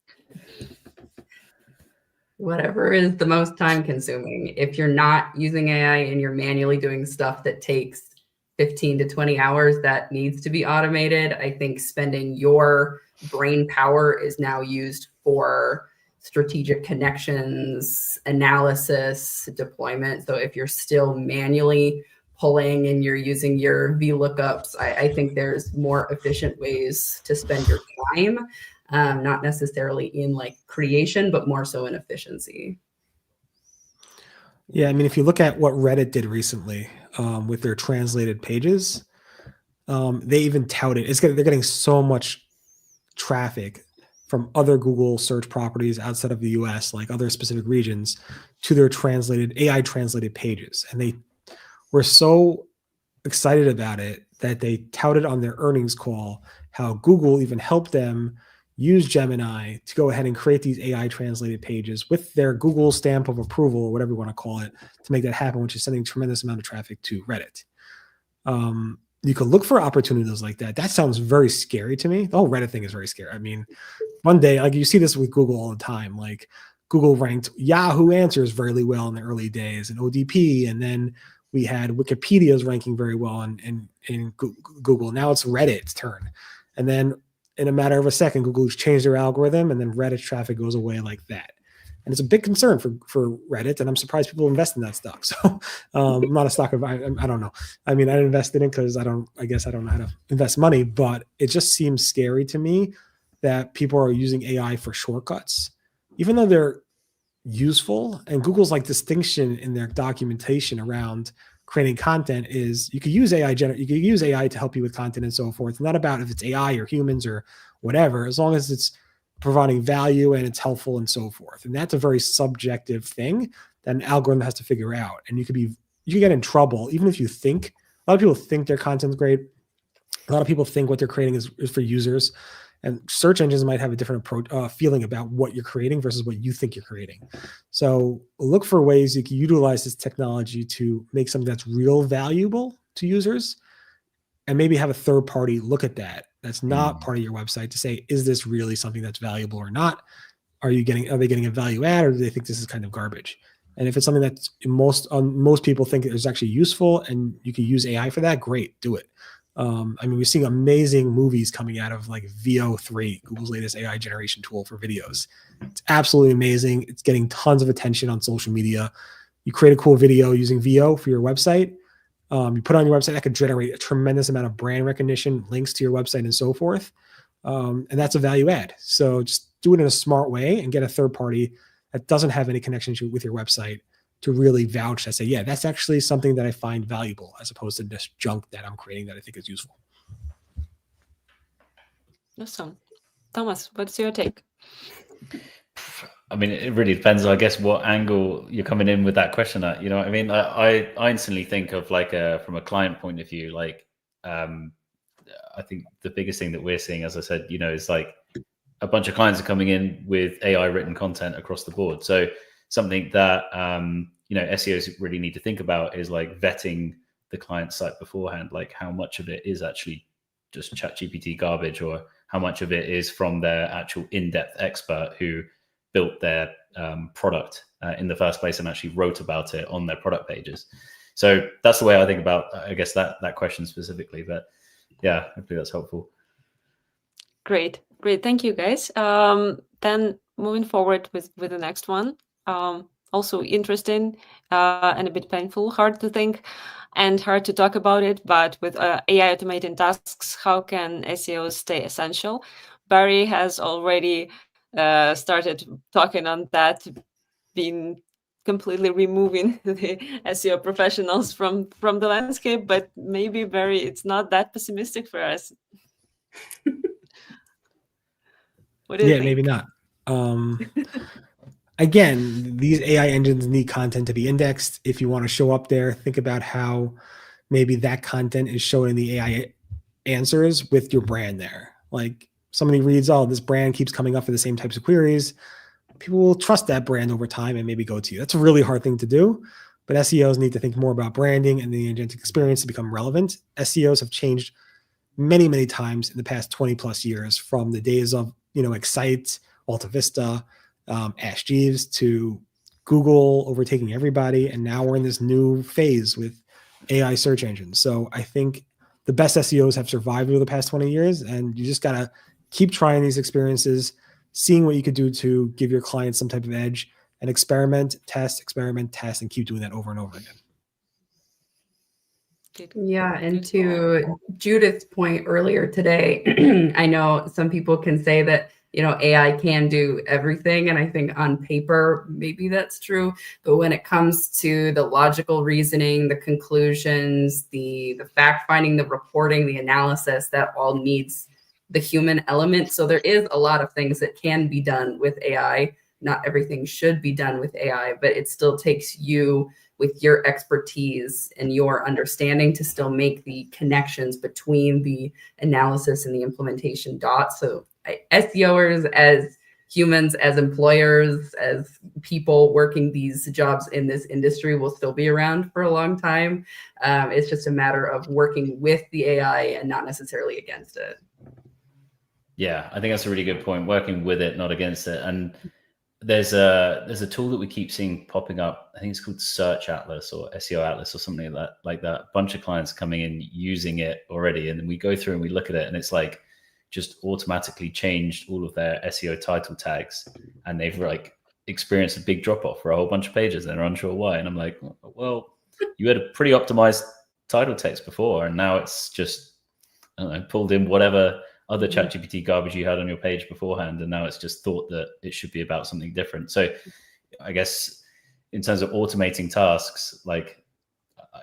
Whatever is the most time consuming. If you're not using AI and you're manually doing stuff that takes 15 to 20 hours that needs to be automated, I think spending your brain power is now used for strategic connections, analysis, deployment. So if you're still manually pulling and you're using your VLOOKUPs, I think there's more efficient ways to spend your time. Not necessarily in like creation, but more so in efficiency. Yeah, I mean, if you look at what Reddit did recently with their translated pages, they even touted they're getting so much traffic from other Google search properties outside of the US, like other specific regions, to their AI translated pages. And they were so excited about it that they touted on their earnings call how Google even helped them use Gemini to go ahead and create these AI translated pages with their Google stamp of approval, or whatever you want to call it, to make that happen, which is sending a tremendous amount of traffic to Reddit. You can look for opportunities like that. That sounds very scary to me. The whole Reddit thing is very scary. I mean, one day, like you see this with Google all the time, like Google ranked Yahoo Answers very well in the early days and ODP. And then we had Wikipedia's ranking very well in Google. Now it's Reddit's turn. And then in a matter of a second, Google's changed their algorithm, and then Reddit's traffic goes away like that. And it's a big concern for Reddit, and I'm surprised people invest in that stock. So I'm not a stock of, I don't know. I mean, I invested in it because I guess I don't know how to invest money, but it just seems scary to me that people are using AI for shortcuts, even though they're useful. And Google's like distinction in their documentation around creating content is you could use AI to help you with content and so forth. It's not about if it's AI or humans or whatever, as long as it's providing value and it's helpful and so forth. And that's a very subjective thing that an algorithm has to figure out. And you could get in trouble even if you think, a lot of people think their content's great. A lot of people think what they're creating is for users. And search engines might have a different approach, feeling about what you're creating versus what you think you're creating. So look for ways you can utilize this technology to make something that's real valuable to users, and maybe have a third party look at that. That's not part of your website to say, is this really something that's valuable or not? Are they getting a value add, or do they think this is kind of garbage? And if it's something that most people think is actually useful and you can use AI for that, great, do it. I mean, we're seeing amazing movies coming out of like VO3, Google's latest AI generation tool for videos. It's absolutely amazing. It's getting tons of attention on social media. You create a cool video using VO for your website. You put it on your website, that could generate a tremendous amount of brand recognition, links to your website and so forth. And that's a value add. So just do it in a smart way and get a third party that doesn't have any connection with your website to really vouch and say, yeah, that's actually something that I find valuable, as opposed to this junk that I'm creating that I think is useful. Awesome. Thomas, what's your take? I mean, it really depends, I guess, what angle you're coming in with that question at. You know what I mean? I instantly think of like from a client point of view, like I think the biggest thing that we're seeing, as I said, you know, is like a bunch of clients are coming in with AI written content across the board. So something that you know, SEOs really need to think about is like vetting the client site beforehand, like how much of it is actually just ChatGPT garbage, or how much of it is from their actual in-depth expert who built their product in the first place and actually wrote about it on their product pages. So that's the way I think about, I guess, that question specifically. But yeah, hopefully that's helpful. Great. Thank you, guys. Then moving forward with the next one. Also interesting and a bit painful, hard to think and hard to talk about it, but with AI automating tasks, how can SEOs stay essential? Barry has already started talking on that, been completely removing the SEO professionals from the landscape, but maybe, Barry, it's not that pessimistic for us. What do you think? Maybe not. Again, these AI engines need content to be indexed. If you want to show up there, think about how maybe that content is showing the AI answers with your brand there. Like somebody reads, oh, this brand keeps coming up for the same types of queries. People will trust that brand over time and maybe go to you. That's a really hard thing to do, but SEOs need to think more about branding and the agentic experience to become relevant. SEOs have changed many, many times in the past 20 plus years, from the days of, you know, Excite, Alta Vista, Ash Jeeves, to Google overtaking everybody. And now we're in this new phase with AI search engines. So I think the best SEOs have survived over the past 20 years, and you just got to keep trying these experiences, seeing what you could do to give your clients some type of edge, and experiment, test, and keep doing that over and over again. Yeah, and to Judith's point earlier today, I know some people can say that, you know, AI can do everything, and I think on paper maybe that's true, but when it comes to the logical reasoning, the conclusions, the fact finding, the reporting, the analysis, that all needs the human element. So there is a lot of things that can be done with AI. Not everything should be done with AI, but it still takes you with your expertise and your understanding to still make the connections between the analysis and the implementation dots. So SEOers, as humans, as employers, as people working these jobs in this industry, will still be around for a long time. It's just a matter of working with the AI and not necessarily against it. Yeah, I think that's a really good point. Working with it, not against it. And there's a tool that we keep seeing popping up. I think it's called Search Atlas or SEO Atlas or something like that. A bunch of clients coming in using it already, and then we go through and we look at it, and it's like just automatically changed all of their SEO title tags, and they've like experienced a big drop off for a whole bunch of pages, and they're unsure why. And I'm like, well, you had a pretty optimized title text before, and now it's just, I don't know, pulled in whatever other ChatGPT garbage you had on your page beforehand, and now it's just thought that it should be about something different. So I guess in terms of automating tasks, like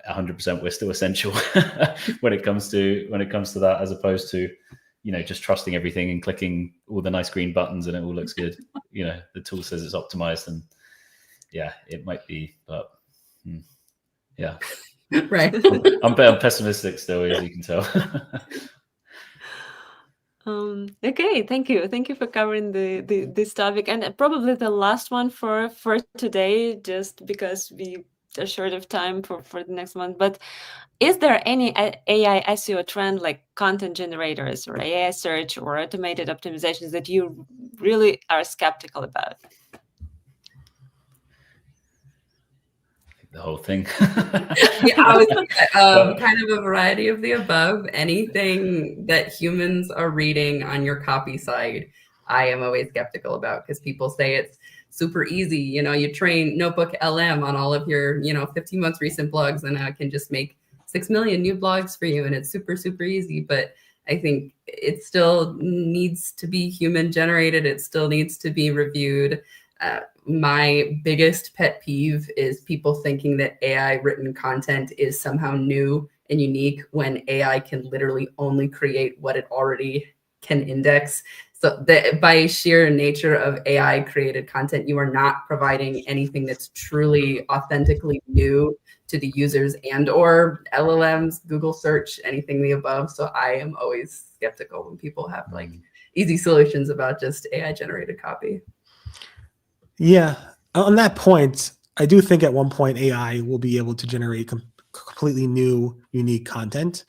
100% we're still essential when it comes to that, as opposed to, you know, just trusting everything and clicking all the nice green buttons and it all looks good. You know, the tool says it's optimized, and yeah, it might be, but yeah. Right. I'm pessimistic still, as you can tell. Okay, thank you for covering this topic, and probably the last one for today, just because we are short of time for the next one. But is there any AI SEO trend like content generators or AI search or automated optimizations that you really are skeptical about? The whole thing. Yeah, I was kind of a variety of the above. Anything that humans are reading on your copy site, I am always skeptical about, because people say it's super easy. You know, you train Notebook LM on all of your, 15 months recent blogs, and I can just make 6 million new blogs for you, and it's super, super easy. But I think it still needs to be human generated. It still needs to be reviewed. My biggest pet peeve is people thinking that AI written content is somehow new and unique, when AI can literally only create what it already can index. So by sheer nature of AI created content, you are not providing anything that's truly authentically new to the users and or LLMs, Google search, anything the above. So I am always skeptical when people have like easy solutions about just AI generated copy. Yeah, on that point, I do think at one point AI will be able to generate completely new, unique content.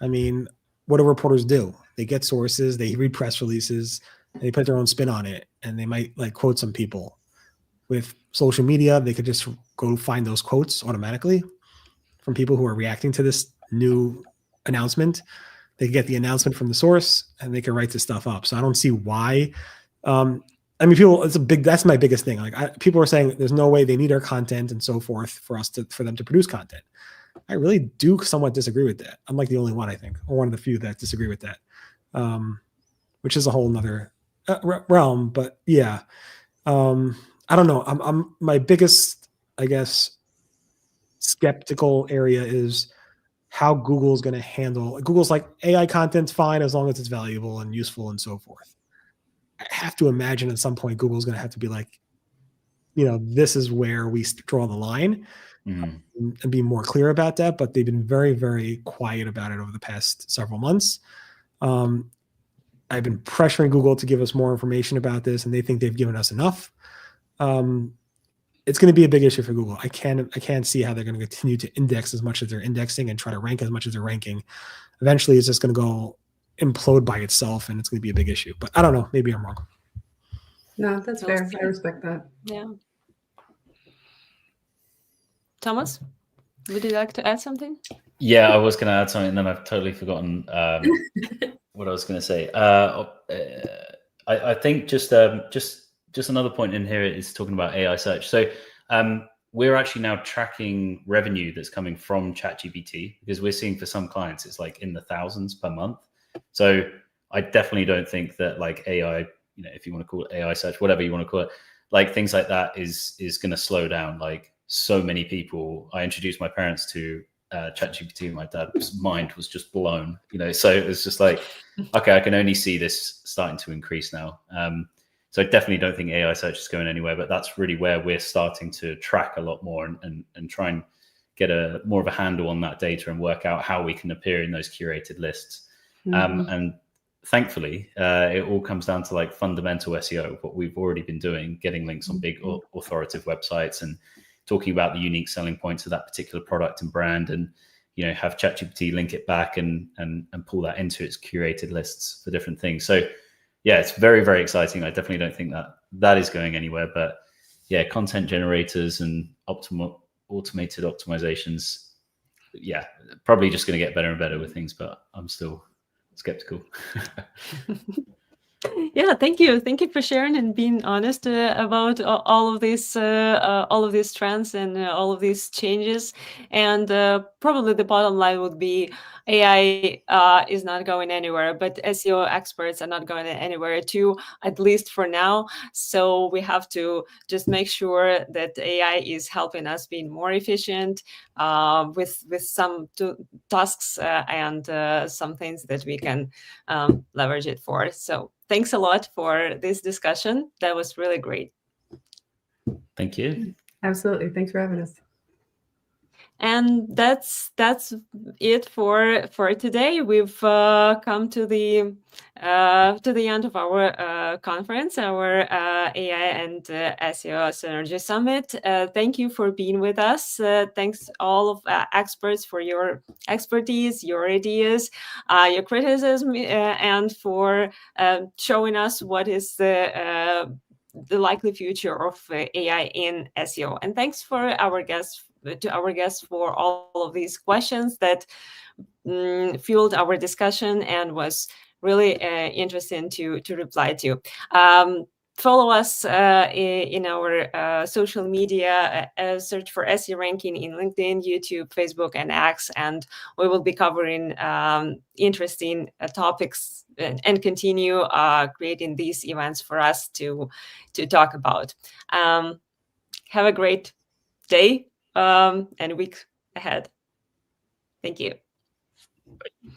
I mean, what do reporters do? They get sources, they read press releases, they put their own spin on it, and they might like quote some people. With social media, they could just go find those quotes automatically from people who are reacting to this new announcement. They get the announcement from the source, and they can write this stuff up. So I don't see why. I mean, people, that's my biggest thing. Like people are saying there's no way they need our content and so forth for them to produce content. I really do somewhat disagree with that. I'm like the only one, I think, or one of the few that disagree with that, which is a whole nother realm. But yeah, I don't know. I'm my biggest, I guess, skeptical area is how Google's going to handle. Google's like, AI content's fine as long as it's valuable and useful and so forth. I have to imagine at some point Google's going to have to be like, this is where we draw the line, and be more clear about that. But they've been very, very quiet about it over the past several months. I've been pressuring Google to give us more information about this, and they think they've given us enough. It's going to be a big issue for Google. I can't see how they're going to continue to index as much as they're indexing and try to rank as much as they're ranking. Eventually, it's just going to go implode by itself, and it's going to be a big issue. But I don't know. Maybe I'm wrong. No, that's fair. I respect that. Yeah. Thomas, would you like to add something? Yeah, I was going to add something, and then I've totally forgotten what I was going to say. I think just another point in here is talking about AI search. So we're actually now tracking revenue that's coming from ChatGPT, because we're seeing for some clients it's like in the thousands per month. So I definitely don't think that like AI, if you want to call it AI search, whatever you want to call it, like things like that is going to slow down. Like so many people, I introduced my parents to ChatGPT, and my dad's mind was just blown. So it was just like, okay, I can only see this starting to increase now. So I definitely don't think AI search is going anywhere, but that's really where we're starting to track a lot more and try and get more of a handle on that data and work out how we can appear in those curated lists. And thankfully, it all comes down to like fundamental SEO, what we've already been doing, getting links on big authoritative websites and talking about the unique selling points of that particular product and brand, and have ChatGPT link it back and pull that into its curated lists for different things. So yeah, it's very, very exciting. I definitely don't think that is going anywhere. But yeah, content generators and automated optimizations, yeah, probably just going to get better and better with things, but I'm still skeptical. Yeah, thank you for sharing and being honest about all of these trends and all of these changes. And probably the bottom line would be AI is not going anywhere, but SEO experts are not going anywhere too, at least for now. So we have to just make sure that AI is helping us being more efficient with some tasks and some things that we can leverage it for. So thanks a lot for this discussion. That was really great. Thank you. Absolutely. Thanks for having us. And that's it for today. We've come to the end of our conference, our AI and SEO Synergy Summit. Thank you for being with us. Thanks all of experts for your expertise, your ideas, your criticism, and for showing us what is the likely future of AI in SEO. And thanks to our guests for all of these questions that fueled our discussion and was really interesting to reply to. Follow us in our social media, search for SEO Ranking in LinkedIn, YouTube, Facebook, and X, and we will be covering interesting topics and continue creating these events for us to talk about. Have a great day and week ahead. Thank you. Bye.